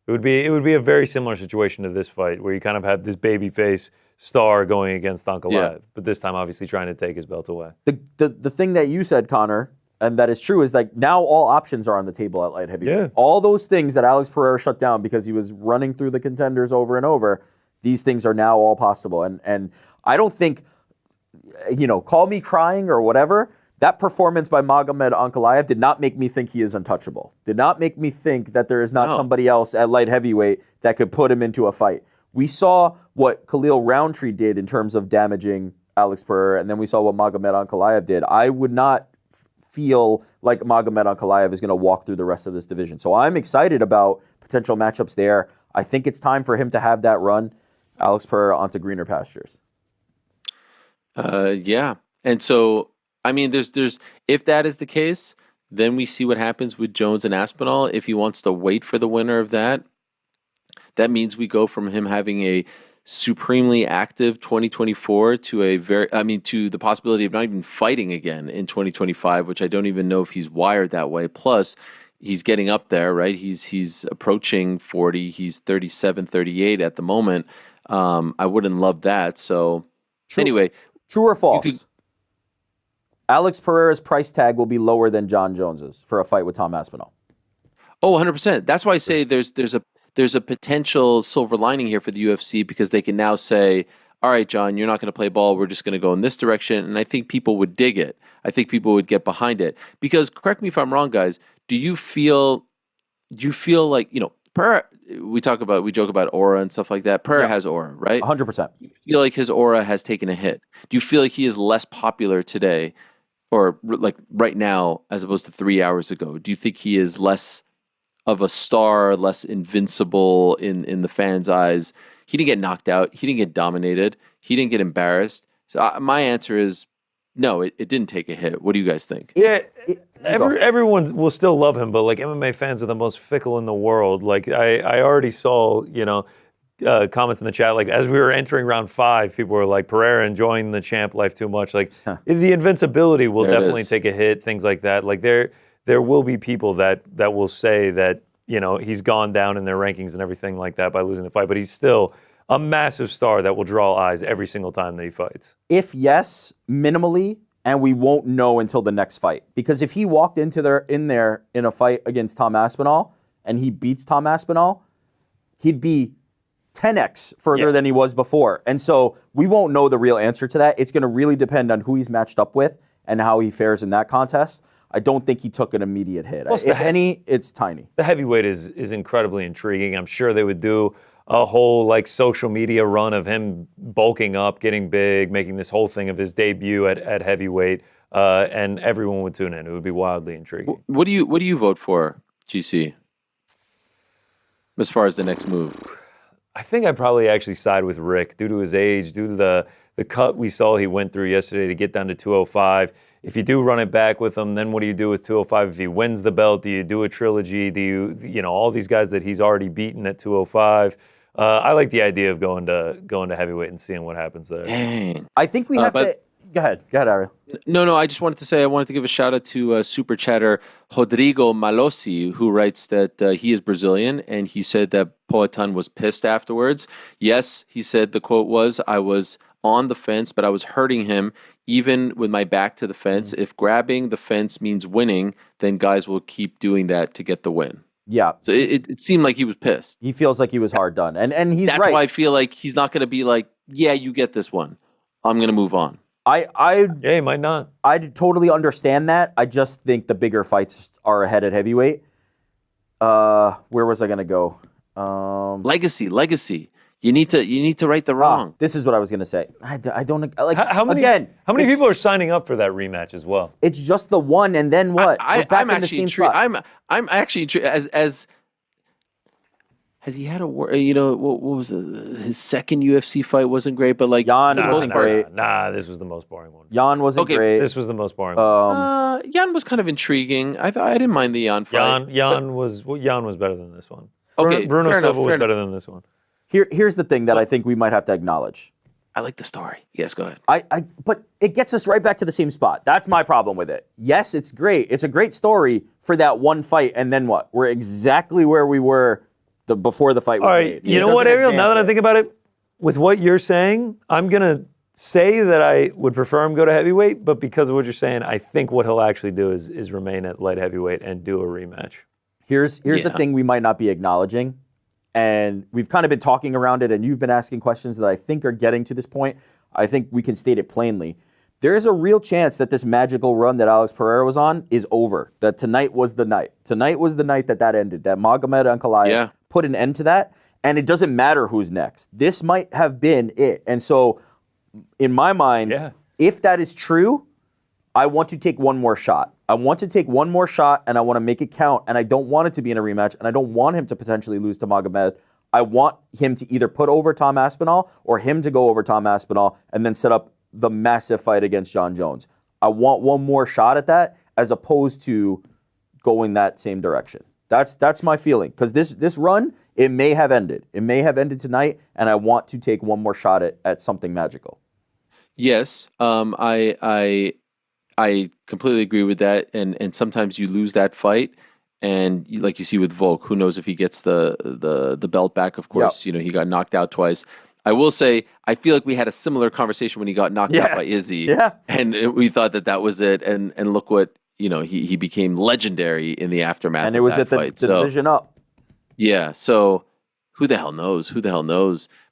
It would be a very similar situation to this fight, where you kind of have this babyface star going against Ankalaev, but this time obviously trying to take his belt away. The thing that you said, Connor, and that is true, is like now all options are on the table at light heavyweight. Yeah. All those things that Alex Pereira shut down because he was running through the contenders over and over, these things are now all possible. And I don't think, call me crying or whatever. That performance by Magomed Ankalaev did not make me think he is untouchable. Did not make me think that there is not somebody else at light heavyweight that could put him into a fight. We saw what Khalil Roundtree did in terms of damaging Alex Pereira, and then we saw what Magomed Ankalaev did. I would not feel like Magomed Ankalaev is going to walk through the rest of this division. So I'm excited about potential matchups there. I think it's time for him to have that run, Alex Pereira onto greener pastures. Yeah. And so, I mean, there's if that is the case, then we see what happens with Jones and Aspinall. If he wants to wait for the winner of that, that means we go from him having a supremely active 2024 to to the possibility of not even fighting again in 2025, which I don't even know if he's wired that way. Plus, he's getting up there, right? He's approaching 40. He's 37, 38 at the moment. I wouldn't love that. So anyway. True or false? Alex Pereira's price tag will be lower than John Jones's for a fight with Tom Aspinall. Oh, 100%. That's why I say there's a potential silver lining here for the UFC, because they can now say, all right, John, you're not going to play ball. We're just going to go in this direction. And I think people would dig it. I think people would get behind it. Because, correct me if I'm wrong, guys, do you feel like, Pereira, we joke about aura and stuff like that. Pereira has aura, right? 100%. Do you feel like his aura has taken a hit? Do you feel like he is less popular today, or like right now, as opposed to 3 hours ago? Do you think he is less of a star, less invincible in the fans' eyes? He didn't get knocked out. He didn't get dominated. He didn't get embarrassed. So my answer is no, it didn't take a hit. What do you guys think? Everyone will still love him, but like MMA fans are the most fickle in the world. Like I already saw, comments in the chat. Like as we were entering round 5, people were like, Pereira enjoying the champ life too much. Like the invincibility will definitely take a hit. Things like that. Like there will be people that will say that, he's gone down in their rankings and everything like that by losing the fight, but he's still a massive star that will draw eyes every single time that he fights. If yes, minimally, and we won't know until the next fight. Because if he walked in a fight against Tom Aspinall and he beats Tom Aspinall, he'd be 10x further than he was before. And so we won't know the real answer to that. It's going to really depend on who he's matched up with and how he fares in that contest. I don't think he took an immediate hit. If any, it's tiny. The heavyweight is incredibly intriguing. I'm sure they would do a whole social media run of him bulking up, getting big, making this whole thing of his debut at heavyweight, and everyone would tune in. It would be wildly intriguing. What do you vote for, GC? As far as the next move? I think I'd probably actually side with Rick due to his age, due to the cut we saw he went through yesterday to get down to 205. If you do run it back with him, then what do you do with 205? If he wins the belt, do you do a trilogy? Do you all these guys that he's already beaten at 205? I like the idea of going to heavyweight and seeing what happens there. Dang. I think we have to. Go ahead, Ariel. No. I just wanted to say I wanted to give a shout out to super chatter Rodrigo Malossi, who writes that he is Brazilian, and he said that Poatan was pissed afterwards. Yes, he said the quote was, "I was on the fence, but I was hurting him even with my back to the fence. If grabbing the fence means winning, then guys will keep doing that to get the win." Yeah. So it seemed like he was pissed. He feels like he was hard done. And he's That's right. why I feel like he's not going to be like, yeah, you get this one. I'm going to move on. He might not. I totally understand that. I just think the bigger fights are ahead at heavyweight. Where was I going to go? Legacy. You need to right the wrong. This is what I was going to say. I don't like. How many people are signing up for that rematch as well? It's just the one, and then what? I'm actually intrigued. I'm actually intrigued. As has he had what was his second UFC fight wasn't great, but like Jan wasn't great. This was the most boring one. Jan wasn't great. This was the most boring one. Jan was kind of intriguing. I didn't mind the Jan fight. Jan was better than this one. Okay, Bruno Silva was better than this one. Here's the thing that I think we might have to acknowledge. I like the story. Yes, go ahead. But it gets us right back to the same spot. That's my problem with it. Yes, it's great. It's a great story for that one fight, and then what? We're exactly where we were before the fight was made. All right, you know what, Ariel? Now that I think about it, with what you're saying, I'm gonna say that I would prefer him go to heavyweight, but because of what you're saying, I think what he'll actually do is remain at light heavyweight and do a rematch. Here's the thing we might not be acknowledging. And we've kind of been talking around it, and you've been asking questions that I think are getting to this point. I think we can state it plainly. There is a real chance that this magical run that Alex Pereira was on is over, that tonight was the night. Tonight was the night that ended, that Magomed Ankalaev put an end to that, and it doesn't matter who's next. This might have been it. And so, in my mind, if that is true, I want to take one more shot. I want to take one more shot, and I want to make it count, and I don't want it to be in a rematch, and I don't want him to potentially lose to Magomed. I want him to either put over Tom Aspinall or him to go over Tom Aspinall and then set up the massive fight against John Jones. I want one more shot at that as opposed to going that same direction. That's my feeling. Because this run, it may have ended. It may have ended tonight, and I want to take one more shot at something magical. Yes, I completely agree with that. And sometimes you lose that fight, and like you see with Volk, who knows if he gets the belt back? Of course, he got knocked out twice. I will say, I feel like we had a similar conversation when he got knocked out by Izzy, and we thought that was it. And look what he became legendary in the aftermath. And it of was that at the fight. division up. Yeah. So who the hell knows?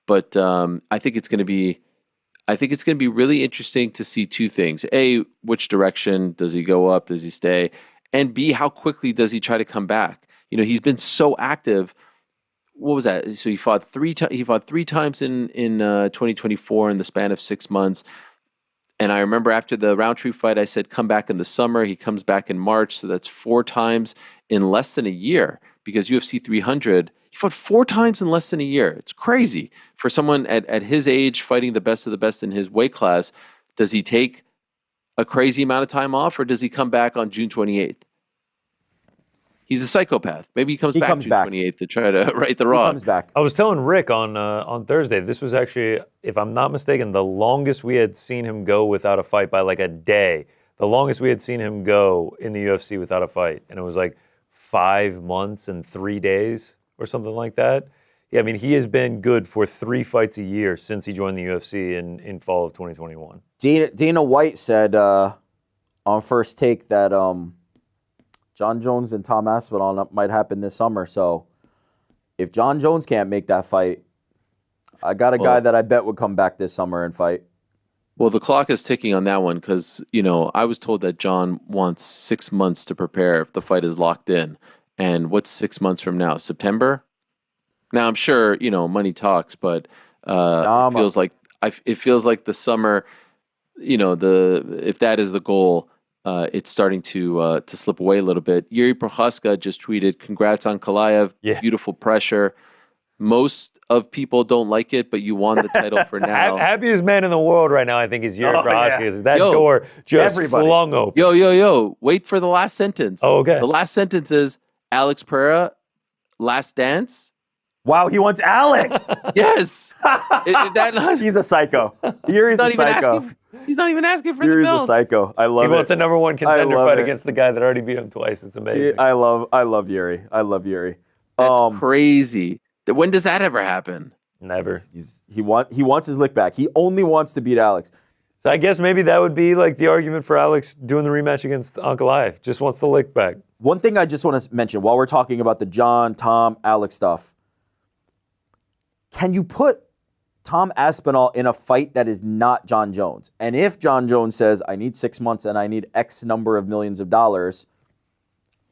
But I think it's going to be really interesting to see two things. A, which direction does he go up? Does he stay? And B, how quickly does he try to come back? He's been so active. What was that? So he fought three times in 2024 in the span of 6 months. And I remember after the Roundtree fight, I said, come back in the summer. He comes back in March. So that's 4 times in less than a year, because UFC 300, he fought 4 times in less than a year. It's crazy for someone at his age fighting the best of the best in his weight class. Does he take a crazy amount of time off, or does he come back on June 28th? He's a psychopath. Maybe he comes back June 28th to try to right the wrong. He comes back. I was telling Rick on Thursday, this was actually, if I'm not mistaken, the longest we had seen him go without a fight by like a day. The longest we had seen him go in the UFC without a fight. And it was like 5 months and 3 days or something like that. Yeah, I mean, he has been good for 3 fights a year since he joined the UFC in fall of 2021. Dana White said on First Take that John Jones and Tom Aspinall might happen this summer. So if John Jones can't make that fight, I got a guy that I bet would come back this summer and fight. Well, the clock is ticking on that one because, I was told that John wants 6 months to prepare if the fight is locked in. And what's 6 months from now? September? Now, I'm sure, money talks, but it feels like the summer, if that is the goal, it's starting to slip away a little bit. Yuri Prochaska just tweeted, "Congrats on Ankalaev, beautiful pressure. Most of people don't like it, but you won the title for now." Happiest man in the world right now, I think, is Yuri Prochaska. Yeah. That door just flung open. Yo. Wait for the last sentence. Oh, okay. The last sentence is, Alex Pereira, last dance? Wow, he wants Alex. Yes. He's a psycho. Yuri's a psycho. He's not even asking for Yuri's the belt. a psycho. I love it. He wants a number 1 contender fight against the guy that already beat him twice. It's amazing. I love Yuri. That's crazy. When does that ever happen? Never. He wants his lick back. He only wants to beat Alex. So I guess maybe that would be like the argument for Alex doing the rematch against Ankalaev. Just wants the lick back. One thing I just want to mention while we're talking about the John, Tom, Alex stuff. Can you put Tom Aspinall in a fight that is not John Jones? And if John Jones says, I need 6 months and I need X number of millions of dollars,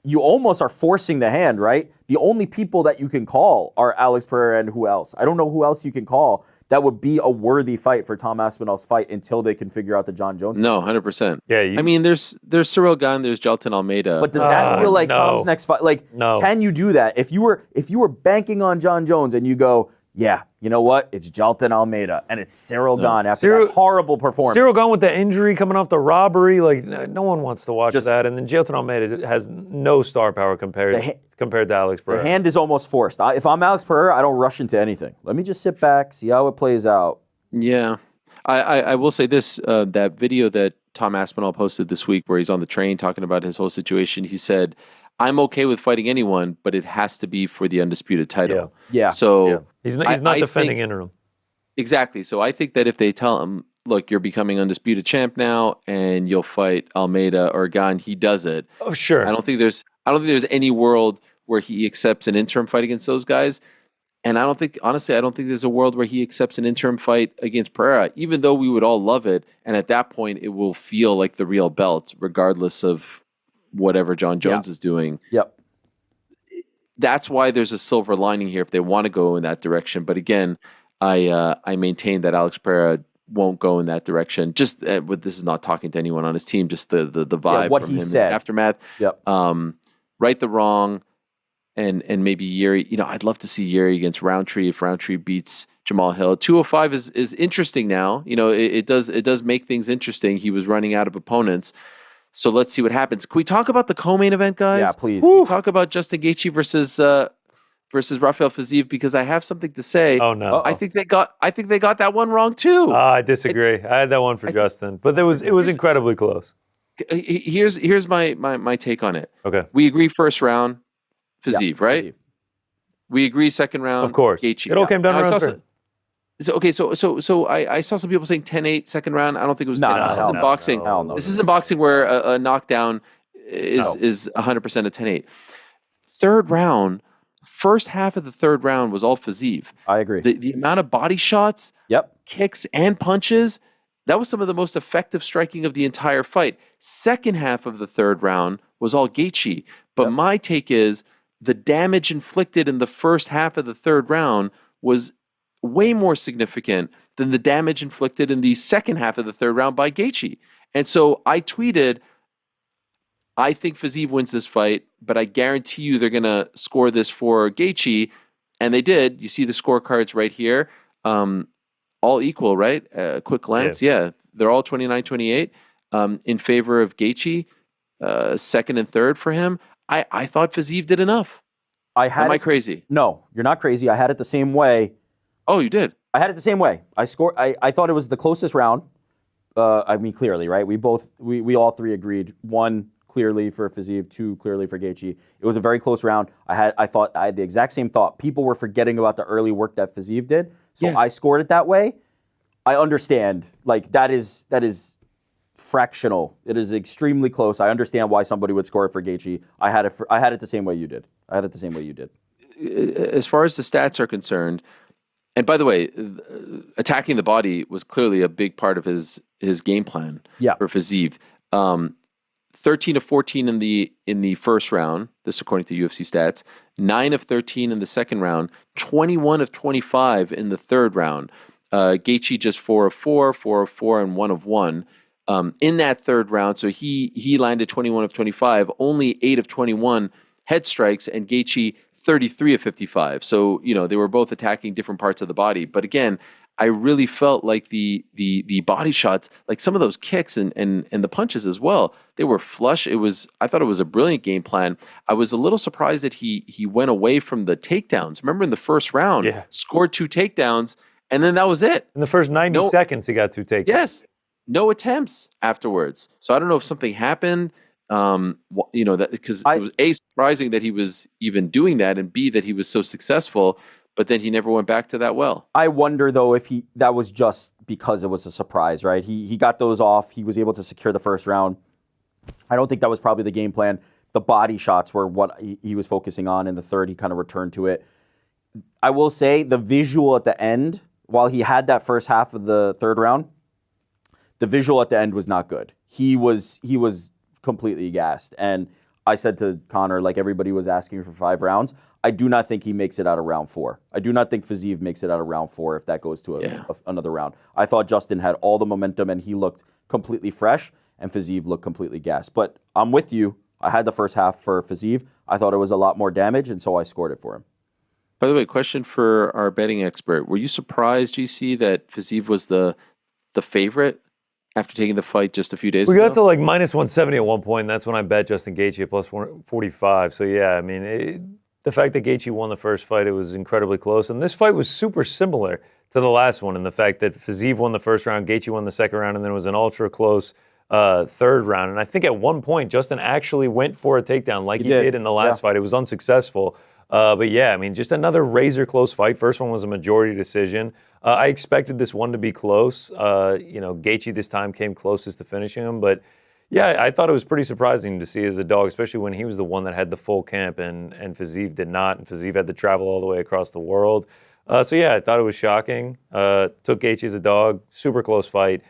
you almost are forcing the hand, right? The only people that you can call are Alex Pereira and who else? I don't know who else you can call that would be a worthy fight for Tom Aspinall's fight until they can figure out the John Jones. No, 100%. Yeah, I mean, there's Cyril Gane, there's Jailton Almeida. But does that feel like Tom's next fight? Like, can you do that? If you were banking on John Jones and you go, yeah, you know what? It's Jailton Almeida and it's Cyril Gane after that horrible performance. Cyril Gane with the injury coming off the robbery, like no one wants to watch that. And then Jailton Almeida has no star power compared to Alex Pereira. The hand is almost forced. If I'm Alex Pereira, I don't rush into anything. Let me just sit back, see how it plays out. Yeah. I will say this, that video that Tom Aspinall posted this week where he's on the train talking about his whole situation, he said, I'm okay with fighting anyone, but it has to be for the undisputed title. Yeah. So he's not defending interim. Exactly. So I think that if they tell him, look, you're becoming undisputed champ now, and you'll fight Almeida or Gane, he does it. Oh, sure. I don't think there's any world where he accepts an interim fight against those guys. And I don't think there's a world where he accepts an interim fight against Pereira, even though we would all love it. And at that point, it will feel like the real belt, regardless of whatever John Jones is doing. Yep. That's why there's a silver lining here if they want to go in that direction. But again, I maintain that Alex Pereira won't go in that direction. Just this is not talking to anyone on his team. Just the vibe what from he him said. In the aftermath. Yep. Right the wrong, and maybe Yuri. I'd love to see Yuri against Roundtree if Roundtree beats Jamal Hill. 205 is interesting now. It does make things interesting. He was running out of opponents. So let's see what happens. Can we talk about the co-main event, guys? Yeah, please. Can we talk about Justin Gaethje versus Rafael Fiziev, because I have something to say. Oh no. I think they got that one wrong too. I disagree. I had that one for Justin, but it was incredibly close. Here's my take on it. Okay. We agree first round, Fiziev, right? Fiziev. We agree second round. Of course. Gaethje. It all came down to round 3. So I saw some people saying 10-8 second round. I don't think it was 10. No, This isn't boxing. no. This isn't boxing where a knockdown is 100% a 10-8. Third round, first half of the third round was all Fiziev. I agree. The amount of body shots, kicks, and punches, that was some of the most effective striking of the entire fight. Second half of the third round was all Gaethje. But my take is the damage inflicted in the first half of the third round was way more significant than the damage inflicted in the second half of the third round by Gaethje. And so I tweeted, I think Fiziev wins this fight, but I guarantee you they're going to score this for Gaethje. And they did. You see the scorecards right here. All equal, right? Quick glance. Yeah. They're all 29-28 in favor of Gaethje. Second and third for him. I thought Fiziev did enough. Am I crazy? No, you're not crazy. I had it the same way. Oh, you did? I had it the same way. I thought it was the closest round. Clearly, right? We all three agreed. 1 clearly for Fiziev, 2 clearly for Gaethje. It was a very close round. I had the exact same thought. People were forgetting about the early work that Fiziev did, so I scored it that way. I understand. Like that is fractional. It is extremely close. I understand why somebody would score it for Gaethje. I had it the same way you did. As far as the stats are concerned. And by the way, attacking the body was clearly a big part of his game plan for Fiziev. 13 of 14 in the first round. This according to UFC stats. 9 of 13 in the second round. 21 of 25 in the third round. Gaethje just 4 of 4, 4 of 4, and 1 of 1 in that third round. So he landed 21 of 25. Only 8 of 21 head strikes, and Gaethje 33 of 55. So, they were both attacking different parts of the body. But again, I really felt like the body shots, like some of those kicks and the punches as well, they were flush. I thought it was a brilliant game plan. I was a little surprised that he went away from the takedowns. Remember in the first round, scored 2 takedowns, and then that was it. In the first 90 seconds, he got 2 takedowns. Yes. No attempts afterwards. So I don't know if something happened. That because it was A, surprising that he was even doing that, and B, that he was so successful, but then he never went back to that well. I wonder though if that was just because it was a surprise, right? He got those off. He was able to secure the first round. I don't think that was probably the game plan. The body shots were what he was focusing on. In the third, he kind of returned to it. I will say the visual at the end, while he had that first half of the third round, the visual at the end was not good. He was completely gassed. And I said to Connor, like everybody was asking for 5 rounds, I do not think he makes it out of round 4. I do not think Fiziev makes it out of round 4 if that goes to another round. I thought Justin had all the momentum and he looked completely fresh, and Fiziev looked completely gassed. But I'm with you. I had the first half for Fiziev. I thought it was a lot more damage, and so I scored it for him. By the way, question for our betting expert. Were you surprised, GC, that Fiziev was the favorite after taking the fight just a few days ago? We got to like minus 170 at one point, and that's when I bet Justin Gaethje at plus 145. So yeah, I mean, the fact that Gaethje won the first fight, it was incredibly close. And this fight was super similar to the last one in the fact that Fiziev won the first round, Gaethje won the second round, and then it was an ultra close third round. And I think at one point, Justin actually went for a takedown like he did in the last fight. It was unsuccessful. But yeah, I mean, just another razor close fight. First one was a majority decision. I expected this one to be close. Gaethje this time came closest to finishing him. But yeah, I thought it was pretty surprising to see as a dog, especially when he was the one that had the full camp and Fiziev did not. And Fiziev had to travel all the way across the world. So yeah, I thought it was shocking. Took Gaethje as a dog. Super close fight.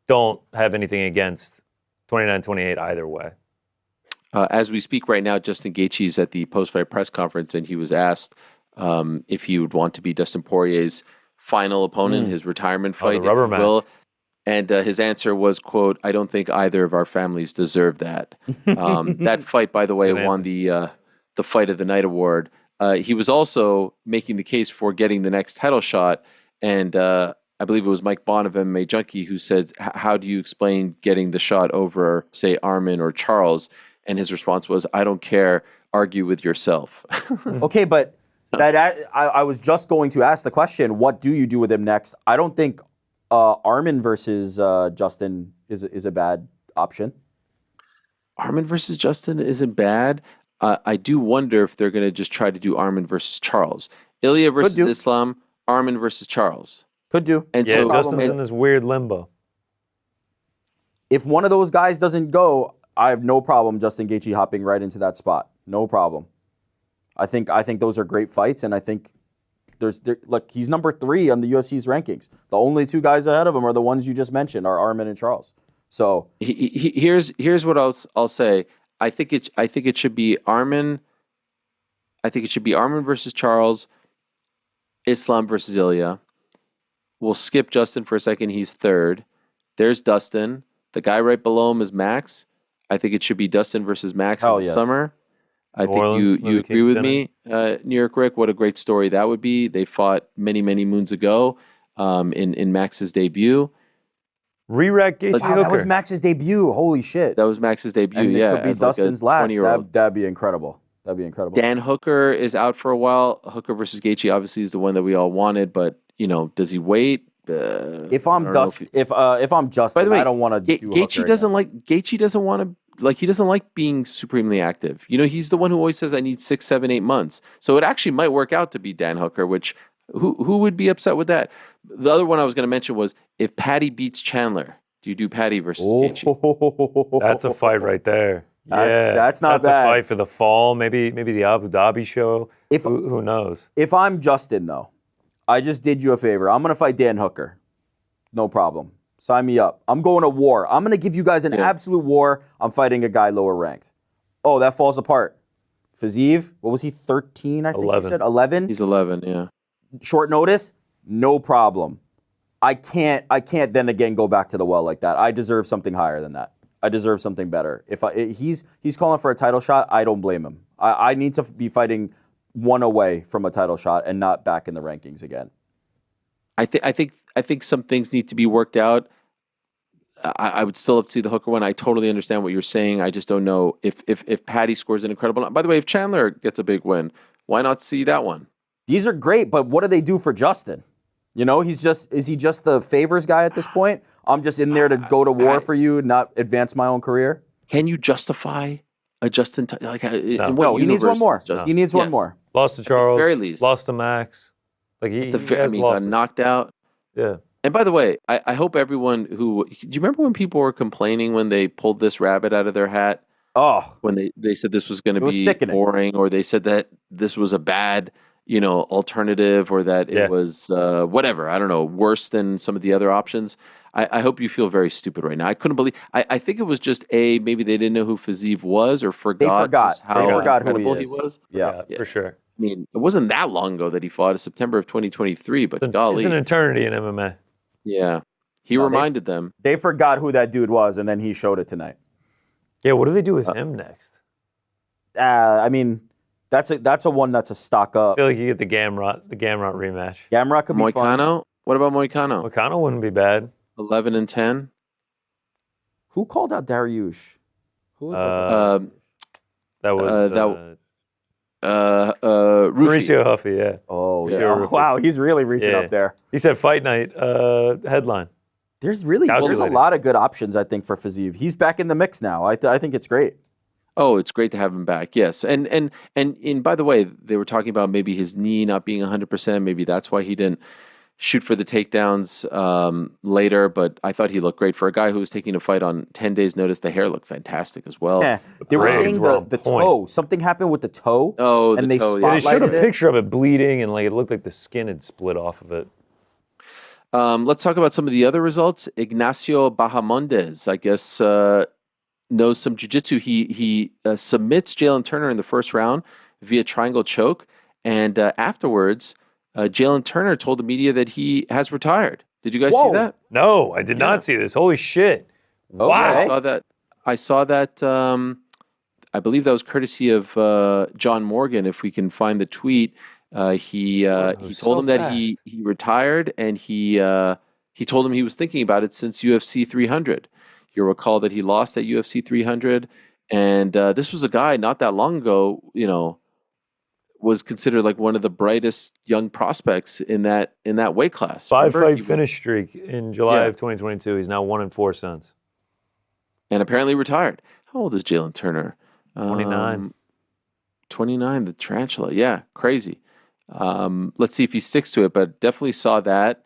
Don't have anything against 29-28 either way. As we speak right now, Justin Gaethje's at the post-fight press conference, and he was asked if he would want to be Dustin Poirier's final opponent, his retirement fight, the rubber if you will. And his answer was, quote, "I don't think either of our families deserve that." That fight, by the way, won the Fight of the Night award. He was also making the case for getting the next title shot, and I believe it was Mike Bond of MMA Junkie who said, how do you explain getting the shot over, say, Armin or Charles? And his response was, I don't care, argue with yourself. Okay, but I was just going to ask the question, what do you do with him next? I don't think Armin versus Justin is a bad option. Armin versus Justin isn't bad. I do wonder if they're going to just try to do Armin versus Charles. Ilya versus Islam, Armin versus Charles. Could do. And Yeah, so Justin's in this weird limbo. If one of those guys doesn't go, I have no problem Justin Gaethje hopping right into that spot. No problem. I think those are great fights, and I think look, he's number 3 on the UFC's rankings. The only 2 guys ahead of him are the ones you just mentioned, are Armin and Charles. So here's what I'll say. I think it should be Armin. I think it should be Armin versus Charles, Islam versus Ilya. We'll skip Justin for a second. He's 3rd. There's Dustin. The guy right below him is Max. I think it should be Dustin versus Max in the summer. I think you agree with me, New York Rick. What a great story that would be. They fought many moons ago in Max's debut. Re-rack Gaethje Hooker. That was Max's debut. Holy shit. That was Max's debut. And yeah, it could be as like Dustin's a last. 20-year-old. That'd be incredible. That'd be incredible. Dan Hooker is out for a while. Hooker versus Gaethje obviously is the one that we all wanted, but does he wait? If I'm Justin, by the way, I don't want to do Gaethje doesn't want to he doesn't like being supremely active. He's the one who always says I need 6, 7, 8 months. So it actually might work out to be Dan Hooker, which who would be upset with that? The other one I was going to mention was if Patty beats Chandler, do you do Patty versus Gaethje? That's a fight right there. That's not bad. That's a fight for the fall. Maybe the Abu Dhabi show. Who knows? If I'm Justin, though, I just did you a favor. I'm going to fight Dan Hooker. No problem. Sign me up. I'm going to war. I'm going to give you guys an absolute war. I'm fighting a guy lower ranked. Oh, that falls apart. Fiziev, what was he, 13, I think 11. you said? 11? He's 11, yeah. Short notice? No problem. I can't then again go back to the well like that. I deserve something higher than that. I deserve something better. If he's calling for a title shot, I don't blame him. I need to be fighting one away from a title shot and not back in the rankings again. I think some things need to be worked out. I would still have to see the Hooker one. I totally understand what you're saying. I just don't know if Patty scores an incredible. By the way, if Chandler gets a big win, why not see that one? These are great, but what do they do for Justin? Is he just the favors guy at this point? I'm just in there to go to war for you, not advance my own career. Can you justify a Justin? No, he needs one more. He needs one more. Lost to Charles. At the very least. Lost to Max. He got knocked out. Yeah. And by the way, I hope everyone do you remember when people were complaining when they pulled this rabbit out of their hat? Oh. When they said this was going to be sickening. Boring, or they said that this was a bad, alternative, or that it was whatever, I don't know, worse than some of the other options. I hope you feel very stupid right now. I couldn't believe. I think it was just maybe they didn't know who Fiziev was or forgot. How incredible he was. Yeah, for sure. I mean, it wasn't that long ago that he fought. It's September of 2023, but golly, it's an eternity in MMA. Yeah, he reminded them. They forgot who that dude was, and then he showed it tonight. Yeah, what do they do with him next? I mean, that's a one that's a stock up. I feel like you get the Gamrot rematch. Gamrot could be Moicano. fun. What about Moicano? Moicano wouldn't be bad. 11-10. Who called out Dariush? Who was that was Ruffy. Mauricio Ruffy, yeah. Oh, yeah. Oh, wow, he's really reaching up there. He said fight night headline. There's a lot of good options, I think, for Fiziev. He's back in the mix now. I think it's great. Oh, it's great to have him back. Yes, and by the way, they were talking about maybe his knee not being 100%. Maybe that's why he didn't shoot for the takedowns later. But I thought he looked great for a guy who was taking a fight on 10 days' notice. The hair looked fantastic as well. Yeah, they were saying the toe. Something happened with the toe. Oh, and the they toe. They showed a spotlighted it. picture of it bleeding, and it looked like the skin had split off of it. Let's talk about some of the other results. Ignacio Bahamondes, I guess, knows some jiu-jitsu. He submits Jaylen Turner in the first round via triangle choke, and afterwards, Jaylen Turner told the media that he has retired. Did you guys see that? No, I did not see this. Holy shit! Wow, I saw that. I believe that was courtesy of John Morgan. If we can find the tweet. He told him that he retired, and he he told him he was thinking about it since UFC 300. You'll recall that he lost at UFC 300, and this was a guy not that long ago, was considered like one of the brightest young prospects in that weight class. 5-fight finish streak in July of 2022. He's now 1-4 since. And apparently retired. How old is Jaylen Turner? 29. 29, the tarantula. Yeah, crazy. Let's see if he sticks to it, but definitely saw that.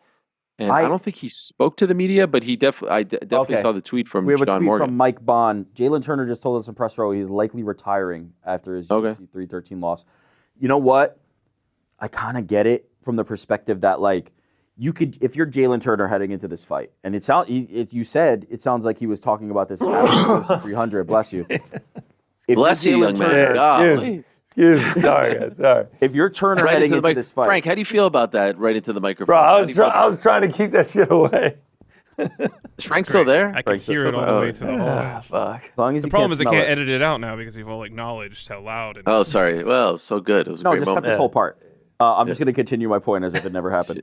And I don't think he spoke to the media, but I definitely saw the tweet from John Morgan. We have a tweet from Mike Bond. Jaylen Turner just told us in press row he's likely retiring after his UFC 313 loss. You know what? I kind of get it from the perspective that, like, you could, if you're Jaylen Turner heading into this fight, and it sounds like he was talking about this after UFC 300. Bless you. Bless you, young man. Excuse me. Sorry, guys. Sorry. If you're Turner heading into this fight, Frank, how do you feel about that? Right into the microphone. Bro, I was trying to keep that shit away. Is Frank still there? I can hear it all the way through the hall. Fuck. As long as the problem is I can't edit it out now because you've all acknowledged how loud. Oh, sorry. Well, so good. It was a great just moment. cut this whole part. I'm just going to continue my point as if it never happened.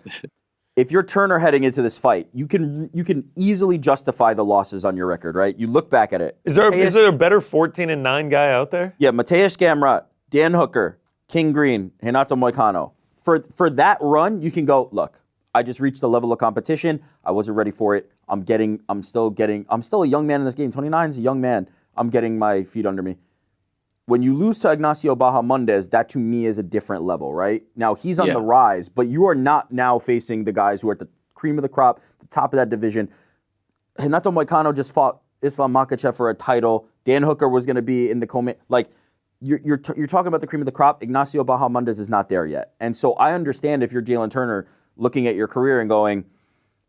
If you're Turner heading into this fight, you can easily justify the losses on your record, right? You look back at it. Is there a better 14-9 guy out there? Yeah, Mateusz Gamrot, Dan Hooker, King Green, Renato Moicano. For that run, you can go, look, I just reached a level of competition. I wasn't ready for it. I'm still a young man in this game. 29 is a young man. I'm getting my feet under me. When you lose to Ignacio Bahamondes, that to me is a different level, right? Now, he's on the rise, but you are not now facing the guys who are at the cream of the crop, the top of that division. Renato Moicano just fought Islam Makhachev for a title. Dan Hooker was going to be in the co-main. Like, you're talking about the cream of the crop. Ignacio Bahamondes is not there yet. And so I understand if you're Jaylen Turner looking at your career and going,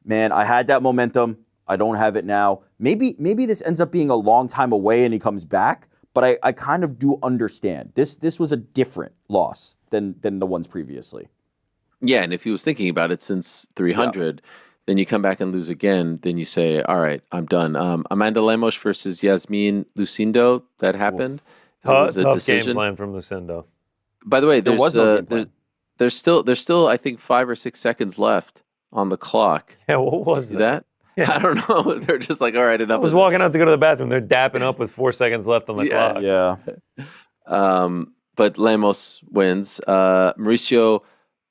man, I had that momentum. I don't have it now. Maybe this ends up being a long time away and he comes back. But I kind of do understand. This was a different loss than the ones previously. Yeah, and if he was thinking about it since 300, then you come back and lose again, then you say, all right, I'm done. Amanda Lemos versus Yasmin Lucindo, that happened. Tough game plan from Lucindo. By the way, there's still I think 5 or 6 seconds left on the clock. Yeah, what was that? Yeah. I don't know. They're just like, all right, enough. I was walking out to go to the bathroom. They're dapping up with 4 seconds left on the clock. Yeah. But Lemos wins. Mauricio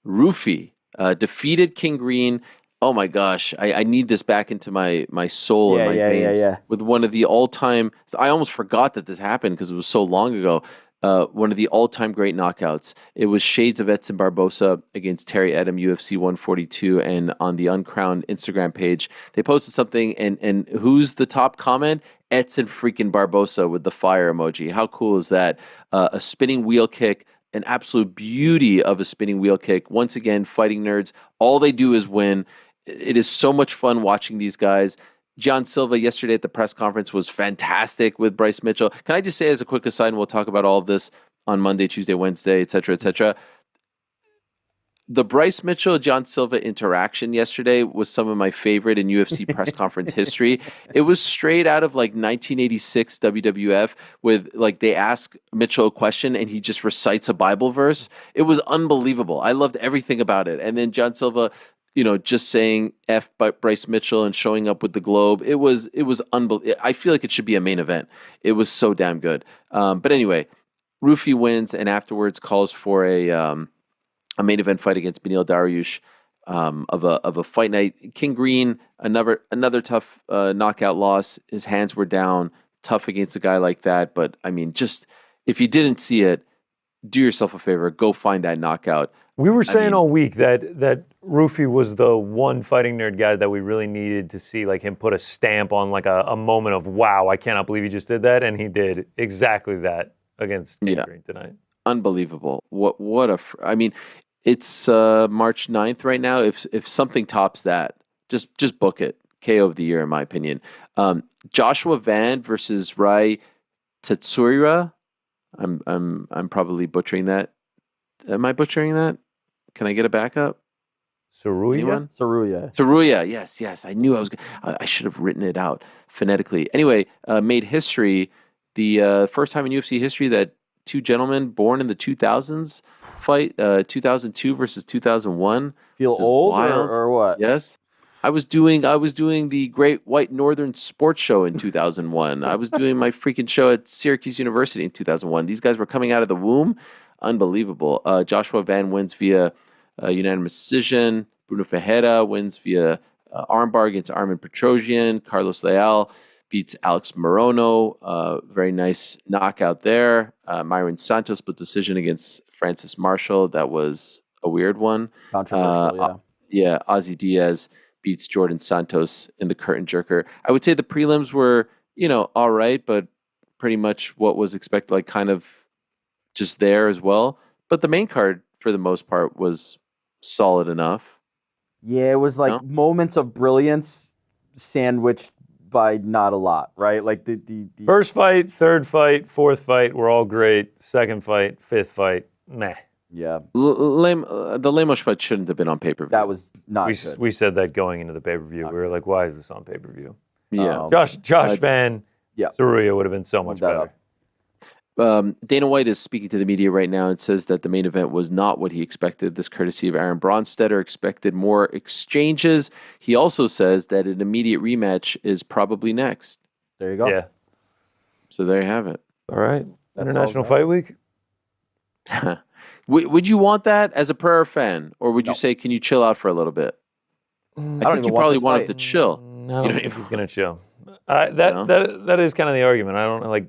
Ruffy defeated King Green. Oh my gosh, I need this back into my soul and my veins. With one of the all-time, I almost forgot that this happened because it was so long ago. One of the all-time great knockouts. It was shades of Edson Barbosa against Terry Edom, UFC 142, and on the Uncrowned Instagram page, they posted something, and who's the top comment? Edson freaking Barbosa with the fire emoji. How cool is that? A spinning wheel kick, an absolute beauty of a spinning wheel kick. Once again, fighting nerds, all they do is win. It is so much fun watching these guys. John Silva yesterday at the press conference was fantastic with Bryce Mitchell. Can I just say as a quick aside, and we'll talk about all of this on Monday, Tuesday, Wednesday, et cetera, the Bryce Mitchell-John Silva interaction yesterday was some of my favorite in UFC press conference history. It was straight out of like 1986 WWF with like they ask Mitchell a question and he just recites a Bible verse. It was unbelievable. I loved everything about it. And then John Silva, just saying F Bryce Mitchell and showing up with the globe. It was unbelievable. I feel like it should be a main event. It was so damn good. But anyway, Ruffy wins and afterwards calls for a main event fight against Beneil Dariush of a fight night. King Green, another tough knockout loss. His hands were down, tough against a guy like that. But I mean, just if you didn't see it, do yourself a favor, go find that knockout. We were saying all week that Ruffy was the one fighting nerd guy that we really needed to see, like him put a stamp on like a moment of, wow, I cannot believe he just did that. And he did exactly that against King Green tonight. Unbelievable. I mean, it's March 9th right now. If something tops that, just book it. KO of the year, in my opinion. Joshua Van versus Rei Tsuruya. I'm probably butchering that. Am I butchering that? Can I get a backup? Tsuruya? Tsuruya. Yes. I knew I should have written it out phonetically. Anyway, made history. The first time in UFC history that two gentlemen born in the 2000s fight, 2002 versus 2001. Feel old or what? Yes. enough. I was doing the Great White Northern Sports Show in 2001. I was doing my freaking show at Syracuse University in 2001. These guys were coming out of the womb. Unbelievable. Joshua Van wins via unanimous decision. Bruno Ferreira wins via armbar against Armin Petrosian. Carlos Leal beats Alex Morono. Very nice knockout there. Myron Santos split decision against Francis Marshall. That was a weird one. Controversial, yeah. Ozzy Diaz beats Jordan Santos in the curtain jerker. I would say the prelims were, all right, but pretty much what was expected, like kind of just there as well. But the main card, for the most part, was solid enough. Yeah, it was like moments of brilliance sandwiched by not a lot, right? Like the First fight, third fight, fourth fight were all great. Second fight, fifth fight, meh. Yeah. The Lemos fight shouldn't have been on pay-per-view. That was not good. We said that going into the pay-per-view. We were like, why is this on pay-per-view? Yeah. Josh Van Tsuruya would have been so much better. Dana White is speaking to the media right now and says that the main event was not what he expected. This courtesy of Aaron Bronstetter, expected more exchanges. He also says that an immediate rematch is probably next. There you go. Yeah. So there you have it. All right. International Fight Week. Would you want that as a Pereira fan, or would you say, can you chill out for a little bit? I think you probably want him to chill. I don't think he's going to chill. That is kind of the argument. I don't like.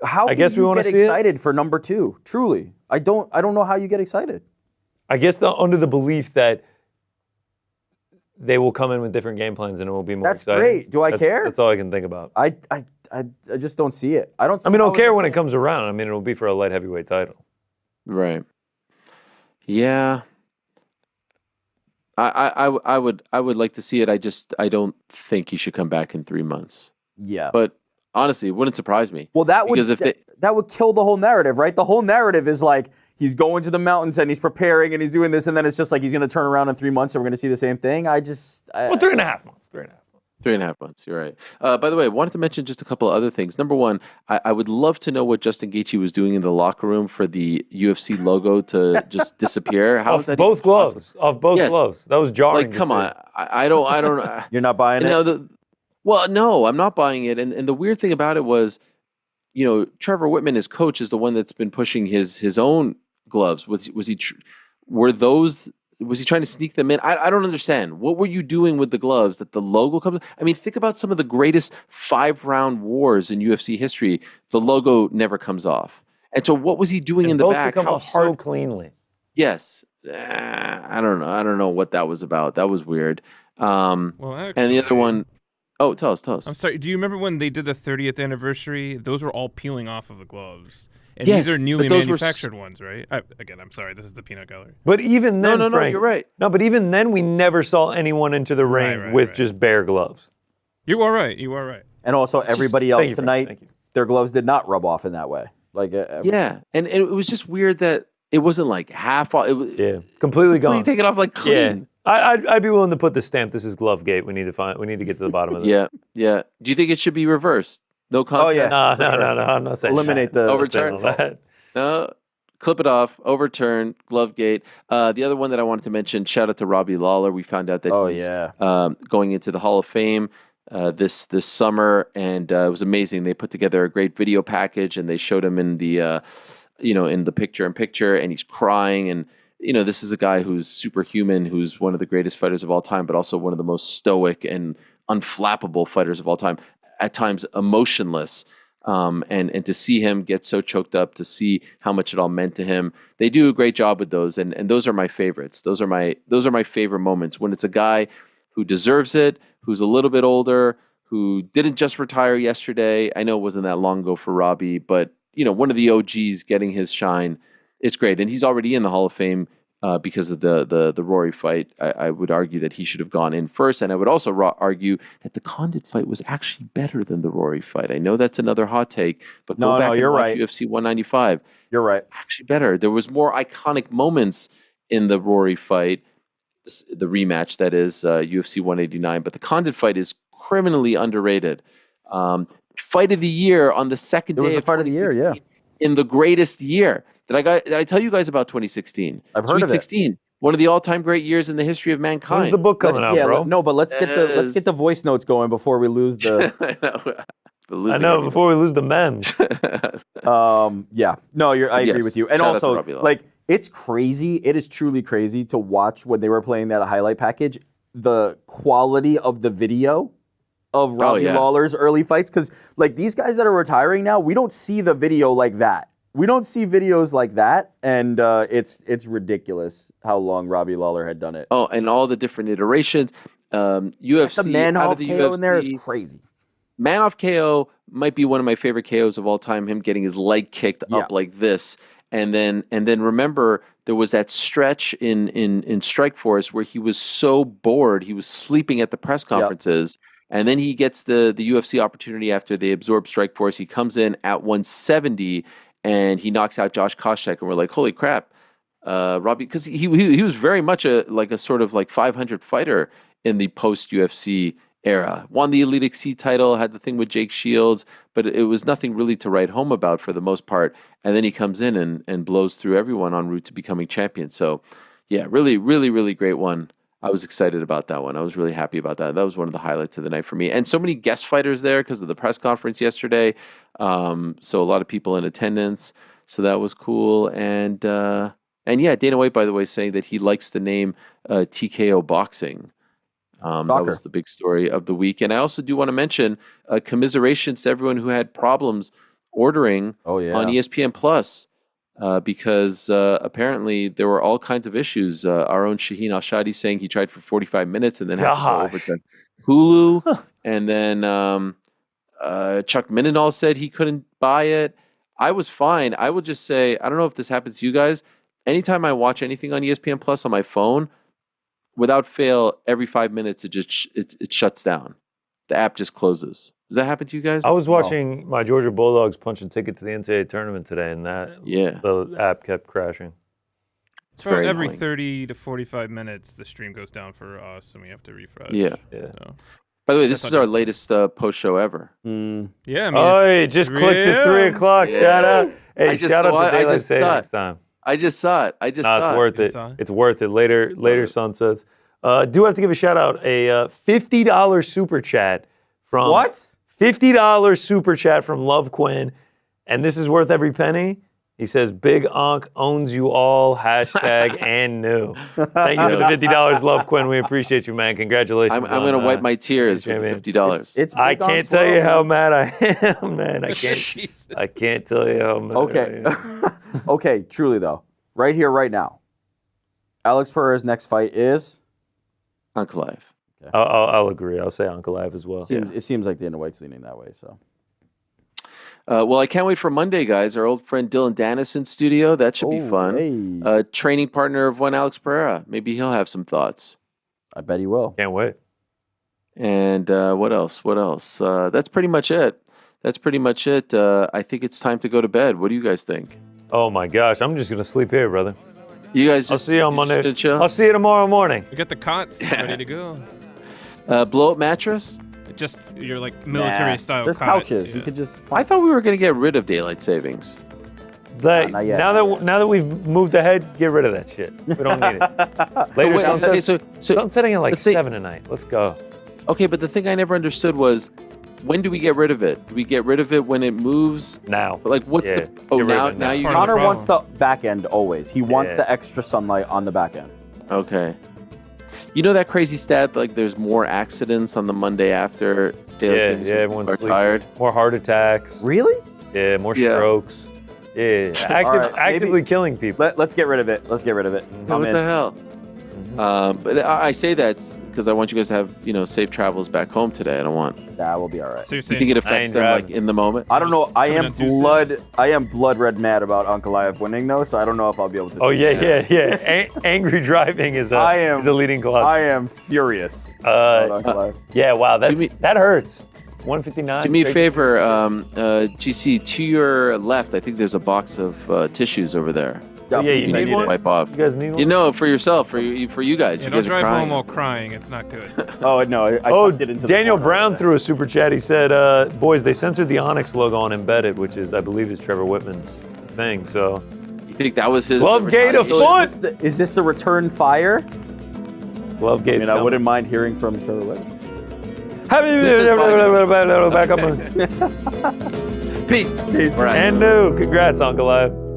How I guess we want to get excited for number 2? Truly, I don't know how you get excited. I guess under the belief that they will come in with different game plans and it will be more That's exciting. great. Do I care? That's all I can think about. I just don't see it. I don't. I don't care when it comes around. I mean, it'll be for a light heavyweight title. Right. Yeah. I would like to see it. I don't think he should come back in 3 months. Yeah. But honestly, it wouldn't surprise me. Well, that would kill the whole narrative, right? The whole narrative is like he's going to the mountains and he's preparing and he's doing this, and then it's just like he's going to turn around in 3 months and we're going to see the same thing. Well, 3.5 months. 3.5 months, you're right. By the way, I wanted to mention just a couple of other things. Number one, I would love to know what Justin Gaethje was doing in the locker room for the UFC logo to just disappear. How is that both gloves? possible? Off both gloves. That was jarring. Like, come on. I don't. You're not buying it? Well, no, I'm not buying it. And the weird thing about it was, Trevor Whitman, his coach, is the one that's been pushing his own gloves. Was he trying to sneak them in? I don't understand. What were you doing with the gloves that the logo comes? I mean, think about some of the greatest 5-round wars in UFC history. The logo never comes off. And so what was he doing in the back? Both come off so cleanly. Yes. I don't know. I don't know what that was about. That was weird. Well, actually, and the other one. Oh, tell us. I'm sorry. Do you remember when they did the 30th anniversary? Those were all peeling off of the gloves. And yes, these are newly manufactured ones, right? Again, I'm sorry. This is the peanut gallery. But even then, no, Frank, you're right. No, but even then, we never saw anyone into the ring with just bare gloves. You are right. And also, everybody else tonight, their gloves did not rub off in that way. Like, yeah, and it was just weird that it wasn't like half off. It was completely gone. Take it off like clean. Yeah. I'd be willing to put the stamp. This is Glovegate. We need to get to the bottom of this. Yeah. Do you think it should be reversed? No contest. Oh yeah. No. I'm not saying eliminate the overturn. No, clip it off. Overturn. Glovegate. The other one that I wanted to mention. Shout out to Robbie Lawler. We found out that he's going into the Hall of Fame this summer, and it was amazing. They put together a great video package, and they showed him in the in the picture-in-picture, and he's crying. And this is a guy who's superhuman, who's one of the greatest fighters of all time, but also one of the most stoic and unflappable fighters of all time, at times emotionless. And to see him get so choked up, to see how much it all meant to him. They do a great job with those, and those are my favorites. Those are my favorite moments, when it's a guy who deserves it, who's a little bit older, who didn't just retire yesterday. I know it wasn't that long ago for Robbie, but one of the OGs getting his shine. It's great, and he's already in the Hall of Fame because of the Rory fight. I would argue that he should have gone in first, and I would also argue that the Condit fight was actually better than the Rory fight. I know that's another hot take, but go back and watch UFC 195. You're right. Actually better. There was more iconic moments in the Rory fight, the rematch, that is UFC 189, but the Condit fight is criminally underrated. Fight of the year on the second day of fight of the year, yeah. In the greatest year. Did I tell you guys about 2016? I've heard Sweet of 16. one of the all-time great years in the history of mankind. When's the book coming out, bro? No, but let's get the voice notes going before we lose the. I know before we lose the memes. Yeah. No, I agree with you. And Shout out to also, Robbie Lawler. like, it's crazy. It is truly crazy to watch when they were playing that highlight package. The quality of the video of Robbie Lawler's early fights, because like these guys that are retiring now, we don't see the video like that. We don't see videos like that, and it's ridiculous how long Robbie Lawler had done it. Oh, and all the different iterations. UFC the Manhoff KO KO in there is crazy. Manhoff KO might be one of my favorite KOs of all time. Him getting his leg kicked up like this, and then remember there was that stretch in Strikeforce where he was so bored he was sleeping at the press conferences. And then he gets the UFC opportunity after they absorb Strikeforce. He comes in at 170 and he knocks out Josh Koscheck, and we're like, holy crap, Robbie, because he was very much a sort of like 500 fighter in the post UFC era. Won the Elite XC title, had the thing with Jake Shields, but it was nothing really to write home about for the most part. And then he comes in and blows through everyone en route to becoming champion. So yeah, really, really, really great one. I was excited about that one. I was really happy about that. That was one of the highlights of the night for me. And so many guest fighters there because of the press conference yesterday. So a lot of people in attendance. So that was cool. And yeah, Dana White, by the way, saying that he likes the name TKO Boxing. That was the big story of the week. And I also do want to mention commiserations to everyone who had problems ordering on ESPN Plus. Because apparently there were all kinds of issues. Our own Shaheen Al-Shadi saying he tried for 45 minutes and then had to go over to Hulu. And then Chuck Mindenall said he couldn't buy it. I was fine. I will just say, I don't know if this happens to you guys. Anytime I watch anything on ESPN Plus on my phone, without fail, every 5 minutes it shuts down. The app just closes. Does that happen to you guys? I was watching my Georgia Bulldogs punch a ticket to the NCAA tournament today, and the app kept crashing. It's very every annoying. 30 to 45 minutes, the stream goes down for us, and we have to refresh. Yeah. So. By the way, this is our latest post show ever. Yeah, I mean, it just clicked to 3 o'clock. Yeah. Shout out! Hey, shout out to Daylight Savings Time. I just saw it. It's worth it. It's worth it. Later sunsets. Do have to give a shout out. A $50 super chat from what? $50 super chat from Love Quinn, and this is worth every penny. He says, "Big Onk owns you all." # and new. Thank you for the $50, Love Quinn. We appreciate you, man. Congratulations. I'm going to wipe my tears with the $50. I can't tell you how mad I am, man. I can't tell you how mad I am. Okay, truly though, right here, right now, Alex Pereira's next fight is Ankalaev. Okay. I'll agree. I'll say Ankalaev as well. It seems like Dana White's leaning that way. So, well, I can't wait for Monday, guys. Our old friend Dylan Danis in studio. That should be fun. Hey. Training partner of one Alex Pereira. Maybe he'll have some thoughts. I bet he will. Can't wait. And what else? That's pretty much it. I think it's time to go to bed. What do you guys think? Oh my gosh, I'm just gonna sleep here, brother. You guys. I'll see you on Monday. I'll see you tomorrow morning. We got the cots ready to go. Blow up mattress? Just your like military style. There's cot. couches. Yeah. You could just. I thought we were going to get rid of daylight savings. Not yet. Now that we've moved ahead, get rid of that shit. We don't need it. Later sunset. Sunsetting at like 7 tonight. Let's go. Okay, but the thing I never understood was, when do we get rid of it? Do we get rid of it when it moves? Now. Like, what's the? Oh, now you. Connor wants the back end always. He wants the extra sunlight on the back end. Okay. You know that crazy stat, like there's more accidents on the Monday after daylight savings everyone's are tired? More heart attacks. Really? Yeah, more strokes. Yeah, actively killing people. Let's get rid of it. What the hell? But I say that because I want you guys to have safe travels back home today. I don't want. That will be all right. So you think it affects them like in the moment? I don't know. I am blood red mad about Ankalaev winning though, so I don't know if I'll be able to. Oh yeah. Angry driving is a leading cause. I am furious. Yeah, wow, that hurts. 159. Do me a favor, GC, to your left. I think there's a box of tissues over there. Yeah, you need one? Wipe off. You guys need one? For yourself, for you guys. Yeah, you don't guys drive are home while crying. It's not good. Oh no! I tucked it into Daniel the Brown threw a super chat. He said, "Boys, they censored the Onyx logo on Embedded, which is, I believe, is Trevor Whitman's thing. So think that was his. Love Gate of foot. Is this the return fire? Love Gates. I wouldn't mind hearing from Trevor Whit. Back up. Peace. Peace. And no, congrats, Ankalaev.